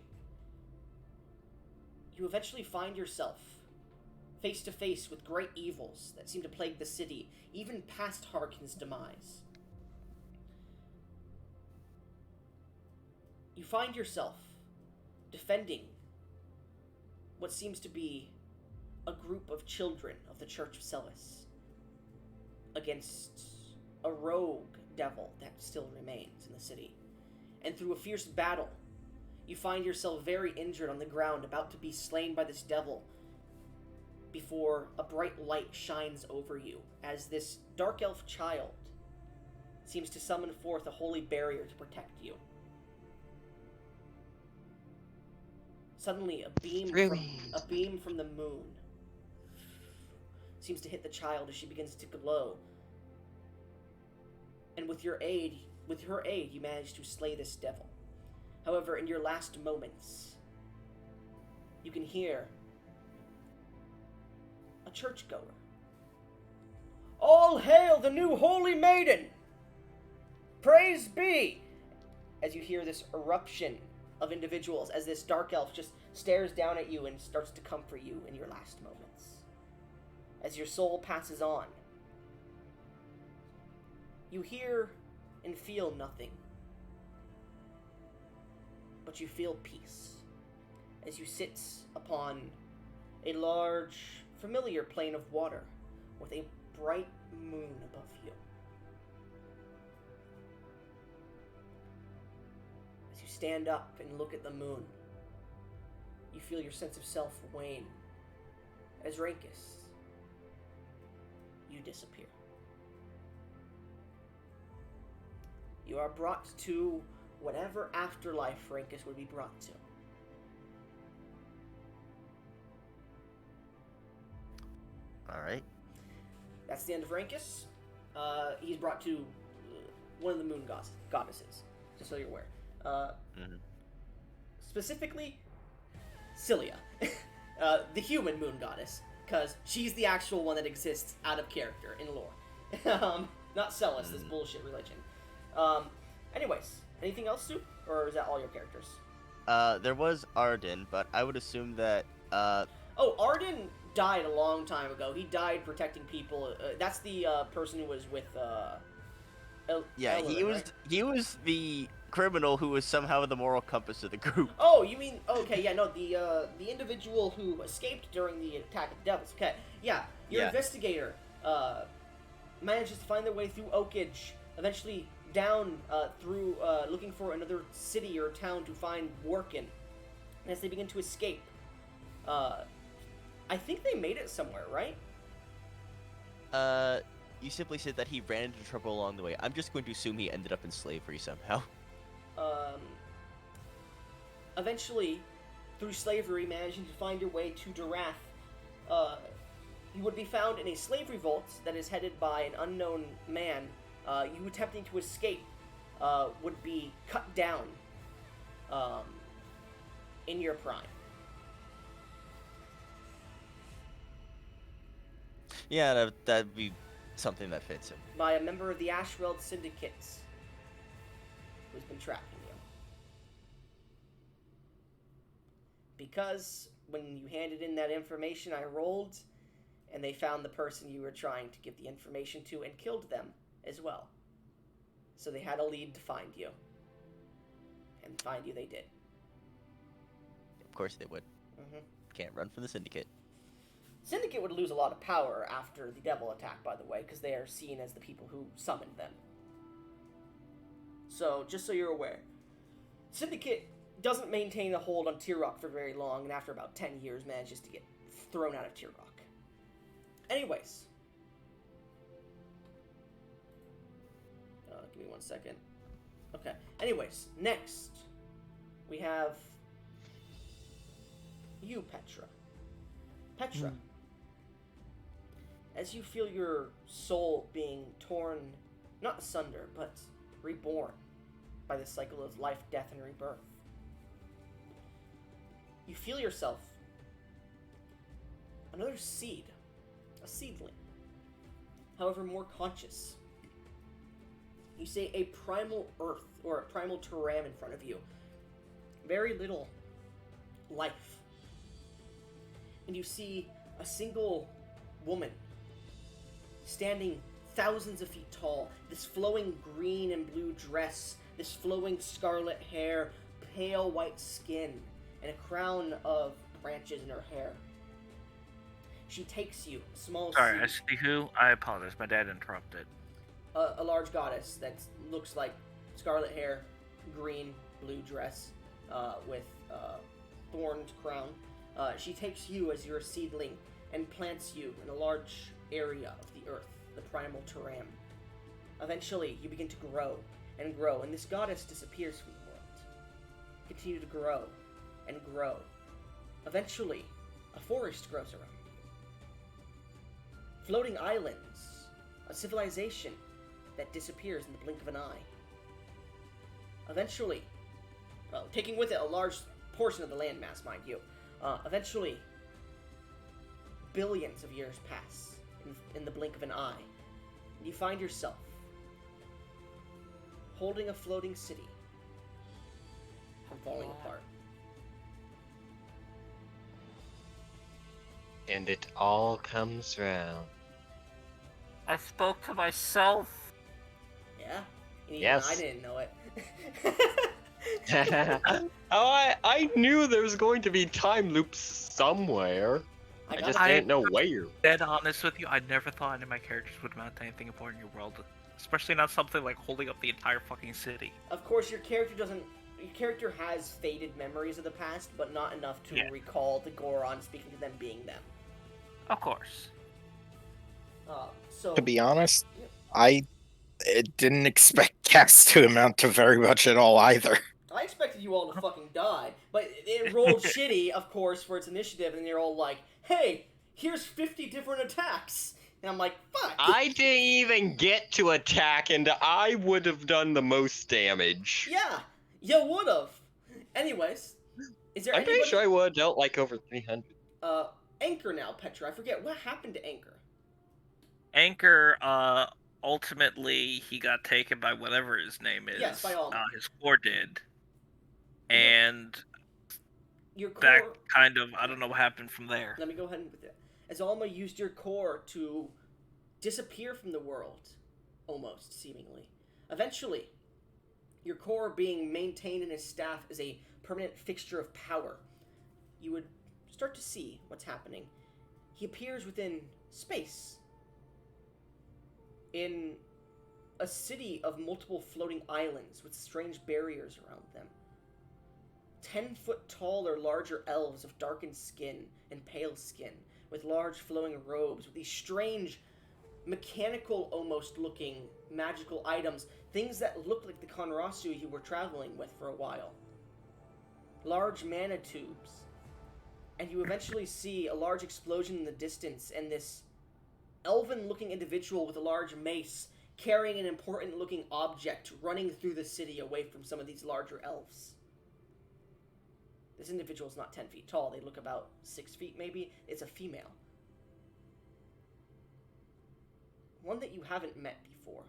A: you eventually find yourself face to face with great evils that seem to plague the city, even past Harkin's demise. You find yourself defending what seems to be a group of children of the Church of Celis against a rogue devil that still remains in the city. And through a fierce battle, you find yourself very injured on the ground, about to be slain by this devil, before a bright light shines over you as this dark elf child seems to summon forth a holy barrier to protect you. Suddenly, a beam from the moon seems to hit the child as she begins to glow. And with her aid, you manage to slay this devil. However, in your last moments, you can hear a churchgoer. All hail the new holy maiden! Praise be! As you hear this eruption of individuals, as this dark elf just stares down at you and starts to comfort you in your last moments. As your soul passes on, you hear and feel nothing but you feel peace as you sit upon a large, familiar plain of water with a bright moon above you. As you stand up and look at the moon, you feel your sense of self wane. As Rankus, you disappear. You are brought to whatever afterlife Rankus would be brought to.
C: Alright.
A: That's the end of Rankus. He's brought to one of the moon goddesses, just so you're aware. Specifically, Cilia, the human moon goddess, because she's the actual one that exists out of character in lore. Not Celis, this bullshit religion. Anyways, anything else, Sue? Or is that all your characters?
C: There was Arden, but I would assume that,
A: Oh, Arden died a long time ago. He died protecting people. That's the person who was with,
C: yeah,
A: Eleanor,
C: he was
A: right?
C: he was the criminal who was somehow the moral compass of the group.
A: Oh, you mean, okay, yeah, no, the individual who escaped during the attack of the devils. Okay, yeah, your
C: Yeah.
A: investigator, manages to find their way through Oakage, eventually down, through, looking for another city or town to find work in. And as they begin to escape, I think they made it somewhere, right?
C: You simply said that he ran into trouble along the way. I'm just going to assume he ended up in slavery somehow.
A: Eventually, through slavery, managing to find your way to Darath, you would be found in a slave revolt that is headed by an unknown man. You attempting to escape would be cut down in your prime.
C: Yeah, that'd be something that fits him.
A: By a member of the Ashweld Syndicate who's been tracking you. Because when you handed in that information, I rolled, and they found the person you were trying to give the information to and killed them as well. So they had a lead to find you. And find you they did.
C: Of course they would. Can't run from the Syndicate.
A: Syndicate would lose a lot of power after the devil attack, by the way, because they are seen as the people who summoned them. So, just so you're aware, Syndicate doesn't maintain a hold on Tirok for very long, and after about 10 years manages to get thrown out of Tirok. Anyways. Give me 1 second. Okay. Anyways, next, we have you, Petra. Petra. As you feel your soul being torn, not asunder, but reborn by the cycle of life, death, and rebirth, you feel yourself another seed, a seedling, however more conscious. You see a primal earth, or a primal Turam in front of you. Very little life. And you see a single woman standing thousands of feet tall, this flowing green and blue dress, this flowing scarlet hair, pale white skin, and a crown of branches in her hair. She takes you, a small
F: Sorry, I
A: seed,
F: see who? I apologize, my dad interrupted.
A: a large goddess that looks like scarlet hair, green, blue dress, with thorned crown. She takes you as your seedling and plants you in a large area of the earth, the primal Turam. Eventually, you begin to grow, and this goddess disappears from the world. Continue to grow, and grow. Eventually, a forest grows around you. Floating islands, a civilization that disappears in the blink of an eye. Eventually, well, taking with it a large portion of the landmass, mind you. Eventually, billions of years pass in the blink of an eye. And you find yourself holding a floating city from falling apart.
B: And it all comes round.
F: I spoke to myself.
A: Yeah? And even
B: Yes.
A: I didn't know it.
B: I knew there was going to be time loops somewhere. I
A: gotta
B: just
A: say-
B: didn't know where.
F: Dead honest with you, I never thought any of my characters would amount to anything important in your world. Especially not something like holding up the entire fucking city.
A: Of course, your character doesn't. Your character has faded memories of the past, but not enough to
F: Yeah.
A: recall the Goron speaking to them being them.
F: Of course.
A: So
D: To be honest, I didn't expect cast to amount to very much at all either.
A: I expected you all to fucking die, but it rolled shitty, of course, for its initiative, and they're all like, "Hey, here's 50 different attacks," and I'm like, "Fuck."
B: I didn't even get to attack, and I would have done the most damage.
A: Yeah, you would've. Anyways, is there
B: I'm
A: anybody?
B: pretty sure I would have dealt like over 300.
A: Anchor now, Petra. I forget what happened to Anchor.
F: Anchor, ultimately, he got taken by whatever his name is.
A: Yes, by Alma.
F: His core did. And
A: Your core.
F: that kind of, I don't know what happened from there.
A: Let me go ahead and with it. As Alma used your core to disappear from the world, almost seemingly. Eventually, your core being maintained in his staff as a permanent fixture of power. You would start to see what's happening. He appears within space. In a city of multiple floating islands with strange barriers around them. 10-foot tall or larger elves of darkened skin and pale skin, with large flowing robes, with these strange, mechanical almost looking magical items, things that look like the Konrasu you were traveling with for a while. Large mana tubes. And you eventually see a large explosion in the distance, and this elven-looking individual with a large mace carrying an important-looking object running through the city away from some of these larger elves. This individual's not 10 feet tall. They look about 6 feet, maybe. It's a female. One that you haven't met before.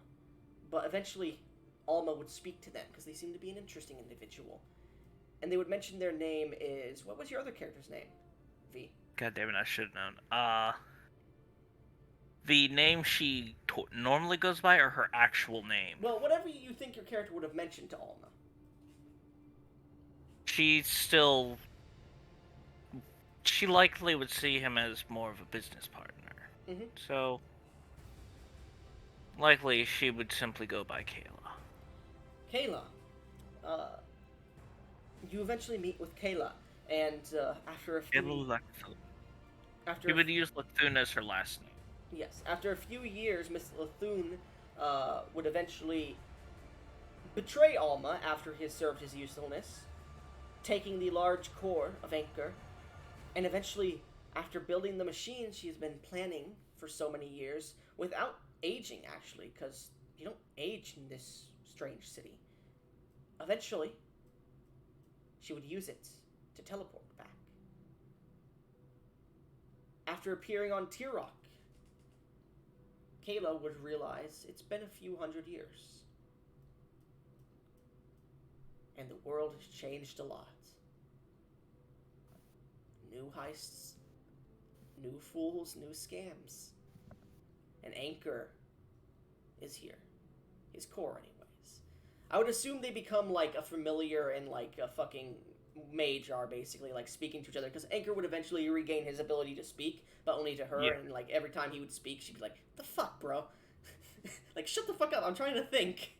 A: But eventually, Alma would speak to them, because they seem to be an interesting individual. And they would mention their name is... What was your other character's name? V.
F: God damn it, I should have known. The name she normally goes by, or her actual name?
A: Well, whatever you think your character would have mentioned to Alma.
F: She likely would see him as more of a business partner.
A: Mm-hmm.
F: So, likely she would simply go by Kayla.
A: Kayla. You eventually meet with Kayla, and after a few...
F: She would use Lethune as her last name.
A: Yes, after a few years, Miss Lethune would eventually betray Alma after he served his usefulness, taking the large core of Anchor, and eventually, after building the machine she has been planning for so many years, without aging, actually, because you don't age in this strange city. Eventually, she would use it to teleport back. After appearing on Turam, Kayla would realize it's been a few hundred years. And the world has changed a lot. New heists, new fools, new scams. And Anchor is here. His core, anyways. I would assume they become like a familiar and like a fucking mage are, basically, like speaking to each other. Because Anchor would eventually regain his ability to speak, but only to her.
F: Yeah.
A: And like every time he would speak, she'd be like, "The fuck, bro? Like, shut the fuck up. I'm trying to think."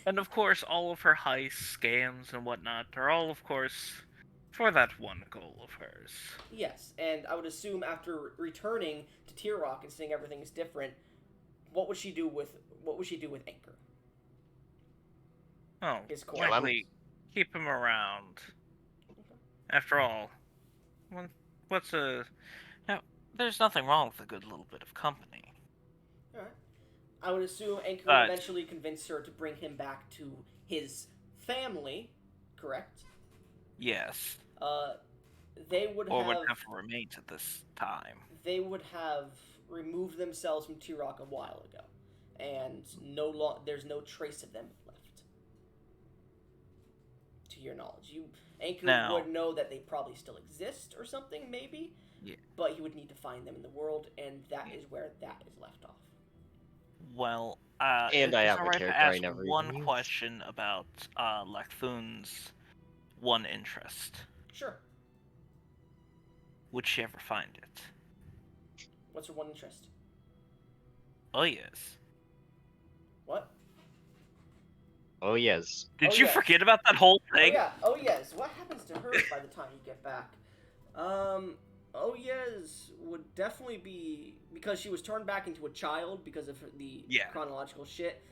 F: And of course, all of her heists, scams, and whatnot are all, of course, for that one goal of hers.
A: Yes, and I would assume after returning to Turam and seeing everything is different, what would she do with Anchor?
F: Oh,
A: His core.
F: likely keep him around. After all, there's nothing wrong with a good little bit of company.
A: Alright. I would assume Anchor would
F: But-
A: eventually convince her to bring him back to his family, correct?
F: Yes.
A: They would
F: Or
A: have
F: whatever remains at this time.
A: they would have removed themselves from Turam a while ago, and there's no trace of them left. To your knowledge, Anchor
F: Now-
A: would know that they probably still exist or something, maybe.
F: Yeah.
A: But he would need to find them in the world, and that is where that is left off.
F: Well,
B: And I
F: is
B: have
F: it
B: a
F: right to
B: character I
F: ask
B: never
F: one
B: even used.
F: question about Lacthun's one interest?
A: Sure.
F: Would she ever find it?
A: What's her one interest?
F: Oh yes.
A: What?
B: Oh yes.
F: Did
A: Oh,
F: you
A: yes.
F: forget about that whole
A: Oh
F: thing?
A: yeah. Oh yes. What happens to her by the time you get back? Oh yes would definitely be because she was turned back into a child because of the
F: Yeah.
A: chronological shit.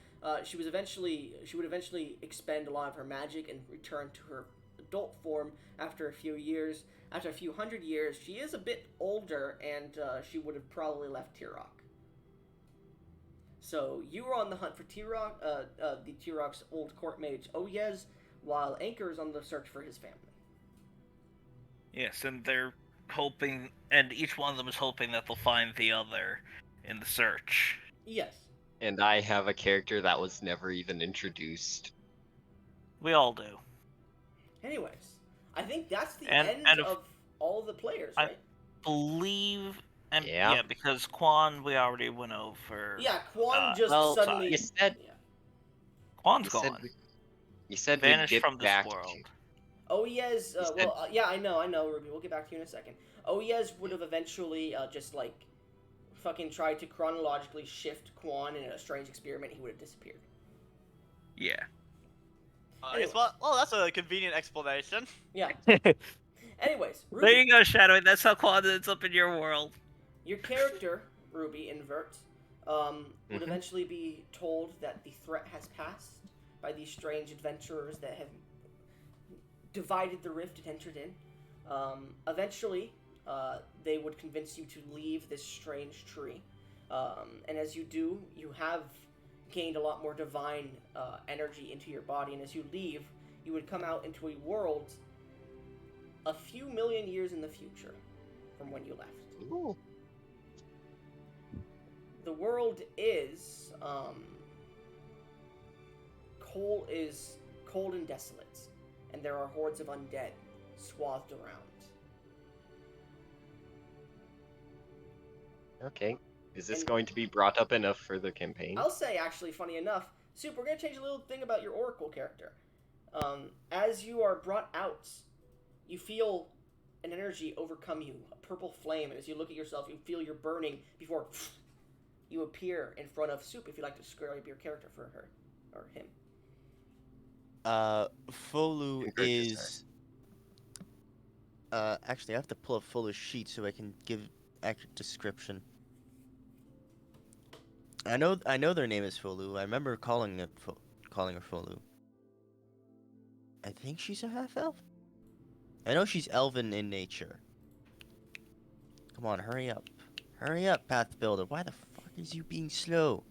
A: She would eventually expend a lot of her magic and return to her adult form after a few years. After a few hundred years, she is a bit older, and she would have probably left Tirok. So you were on the hunt for Tirok, the Tirok's old court mage Oyez, while Anchor is on the search for his family.
F: Yes, and they're hoping, and each one of them is hoping that they'll find the other in the search.
A: Yes.
B: And I have a character that was never even introduced.
F: We all do.
A: Anyways, I think that's the
F: And-
A: end
F: and
A: of all the players,
F: I-
A: right?
F: Believe, and
B: Yeah.
F: because Quan we already went over.
A: Yeah, Quan just
F: well,
A: suddenly.
B: You said
A: Yeah.
F: Quan's
B: you
F: gone.
B: said you said we'd
F: Vanished
B: get
F: from this
B: back
F: world.
B: to
A: Oyez,
B: You said-
A: well, yeah, I know, Ruby. We'll get back to you in a second. Oyez would have eventually just like fucking tried to chronologically shift Quan in a strange experiment. He would have disappeared.
F: Yeah.
A: Anyways.
E: Well, that's a convenient explanation.
A: Yeah. Anyways,
F: There
A: Ruby,
F: you go, Shadow. That's how Quan ends up in your world.
A: your character, Ruby Invert, would
B: Mhm.
A: eventually be told that the threat has passed by these strange adventurers that have divided the rift it entered in. Eventually, they would convince you to leave this strange tree. And as you do, you have gained a lot more divine energy into your body. And as you leave, you would come out into a world a few million years in the future from when you left.
B: Ooh.
A: The world is cold and desolate, and there are hordes of undead swathed around.
B: Okay. Is this
A: And-
B: going to be brought up in a further campaign?
A: I'll say, actually, funny enough, Soup, we're going to change a little thing about your Oracle character. As you are brought out, you feel an energy overcome you, a purple flame, and as you look at yourself, you feel you're burning before you appear in front of Soup, if you'd like to describe your character for her, or him.
C: Folu
B: Encourages
C: is. Actually, I have to pull up Folu's sheet so I can give accurate description. I know their name is Folu. I remember calling her Folu. I think she's a half elf. I know she's elven in nature. Come on, hurry up. Hurry up, Path Builder. Why the fuck is you being slow?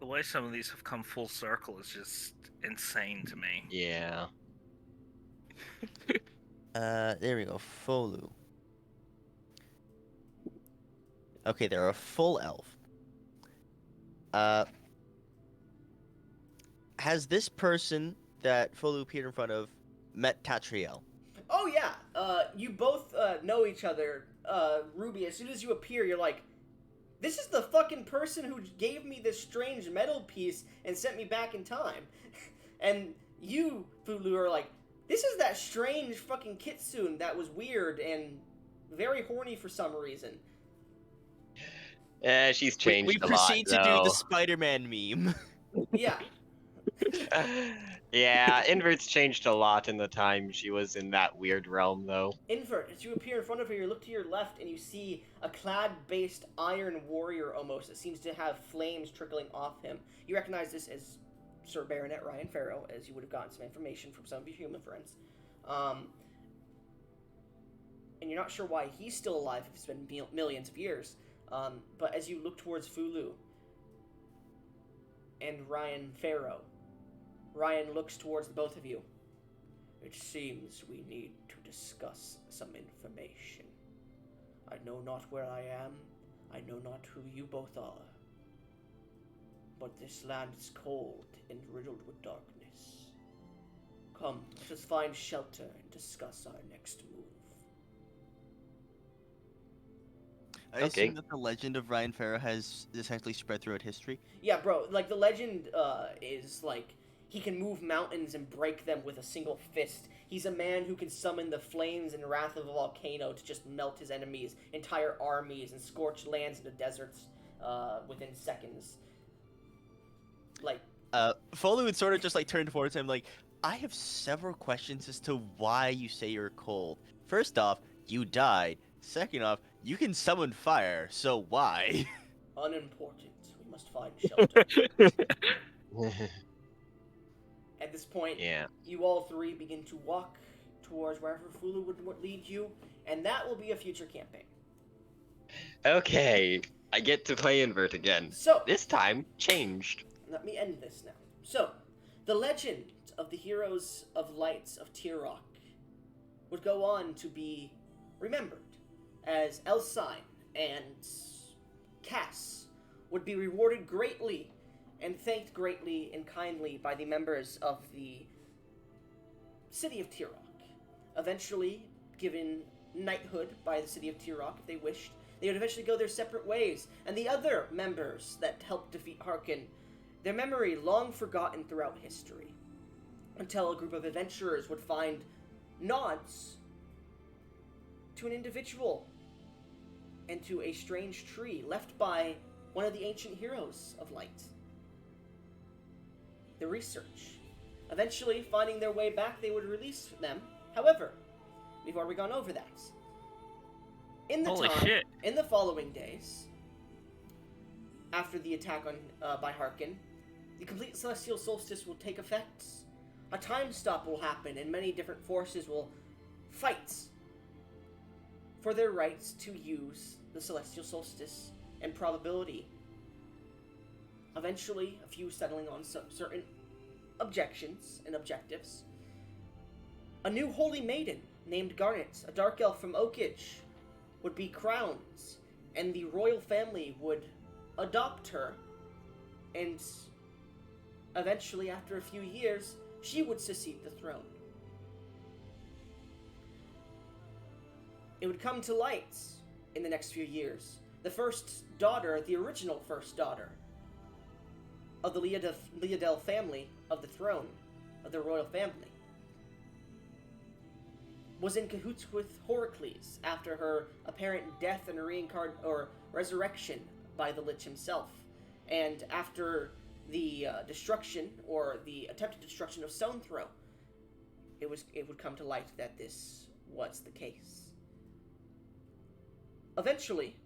F: The way some of these have come full circle is just insane to me.
B: Yeah.
C: There we go. Folu. Okay, they're a full elf. Has this person that Folu appeared in front of met Tatriel?
A: Oh yeah, you both know each other. Ruby, as soon as you appear, you're like, this is the fucking person who gave me this strange metal piece and sent me back in time. And you, Fulu, are like, this is that strange fucking kitsune that was weird and very horny for some reason.
B: She's
C: We
B: changed a lot,
C: proceed to do
B: though.
C: the Spider-Man meme.
A: Yeah.
B: Yeah, Invert's changed a lot in the time she was in that weird realm, though.
A: Invert, as you appear in front of her, you look to your left and you see a clad-based iron warrior almost that seems to have flames trickling off him. You recognize this as Sir Baronet Ryan Farrow, as you would have gotten some information from some of your human friends. And you're not sure why he's still alive if it's been millions of years. But as you look towards Fulu and Ryan Farrow, Ryan looks towards the both of you. It seems we need to discuss some information. I know not where I am. I know not who you both are. But this land is cold and riddled with darkness. Come, let us find shelter and discuss our next move.
C: I
B: Okay.
C: assume that the legend of Ryan Farrow has essentially spread throughout history.
A: Yeah, bro. Like the legend is like he can move mountains and break them with a single fist. He's a man who can summon the flames and wrath of a volcano to just melt his enemies, entire armies, and scorch lands into deserts within seconds. Like,
C: Foley would sort of just like turn towards him like, I have several questions as to why you say you're cold. First off, you died. Second off, you can summon fire, so why?
A: unimportant. We must find shelter. At this point,
B: Yeah.
A: you all three begin to walk towards wherever Fulu would lead you, and that will be a future campaign.
B: Okay. I get to play invert again.
A: So,
B: This time, changed.
A: let me end this now. So, the legend of the heroes of lights of Tirok would go on to be remembered, as Elsine and Cass would be rewarded greatly and thanked greatly and kindly by the members of the city of Tirok. Eventually given knighthood by the city of Tirok if they wished. They would eventually go their separate ways, and the other members that helped defeat Harkin, their memory long forgotten throughout history, until a group of adventurers would find nods to an individual and to a strange tree left by one of the ancient heroes of light. The research. Eventually, finding their way back, they would release them. However, we've already gone over that. In the
F: Holy
A: time,
F: shit.
A: in the following days, after the attack on by Harkin, the complete celestial solstice will take effect. A time stop will happen, and many different forces will fight for their rights to use the celestial solstice and probability. Eventually, a few settling on certain objections and objectives. A new holy maiden named Garnet, a dark elf from Oakage, would be crowned, and the royal family would adopt her, and eventually, after a few years, she would succeed the throne. It would come to light in the next few years. The first daughter, the original first daughter of the Leodel family of the throne, of the royal family, was in cahoots with Horicles after her apparent death and resurrection by the Lich himself. And after the destruction, or the attempted destruction of Stonethrow, it would come to light that this was the case. Eventually,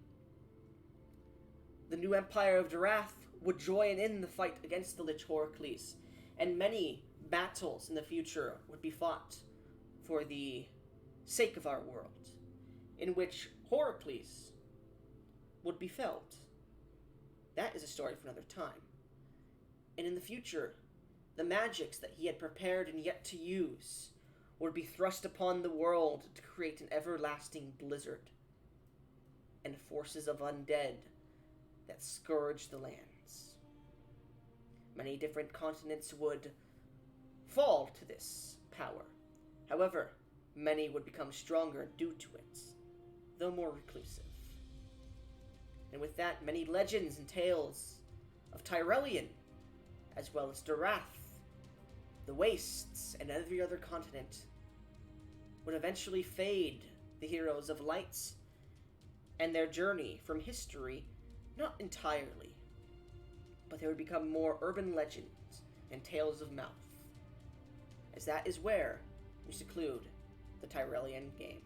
A: the new Empire of Darath would join in the fight against the Lich Horicles, and many battles in the future would be fought for the sake of our world, in which Horicles would be felled. That is a story for another time. And in the future, the magics that he had prepared and yet to use would be thrust upon the world to create an everlasting blizzard and forces of undead that scourge the lands. Many different continents would fall to this power. However, many would become stronger due to it, though more reclusive. And with that, many legends and tales of Tyrellian, as well as Darath, the Wastes, and every other continent, would eventually fade the heroes of light and their journey from history, not entirely, but they would become more urban legends and tales of mouth, as that is where we seclude the Tyrellian game.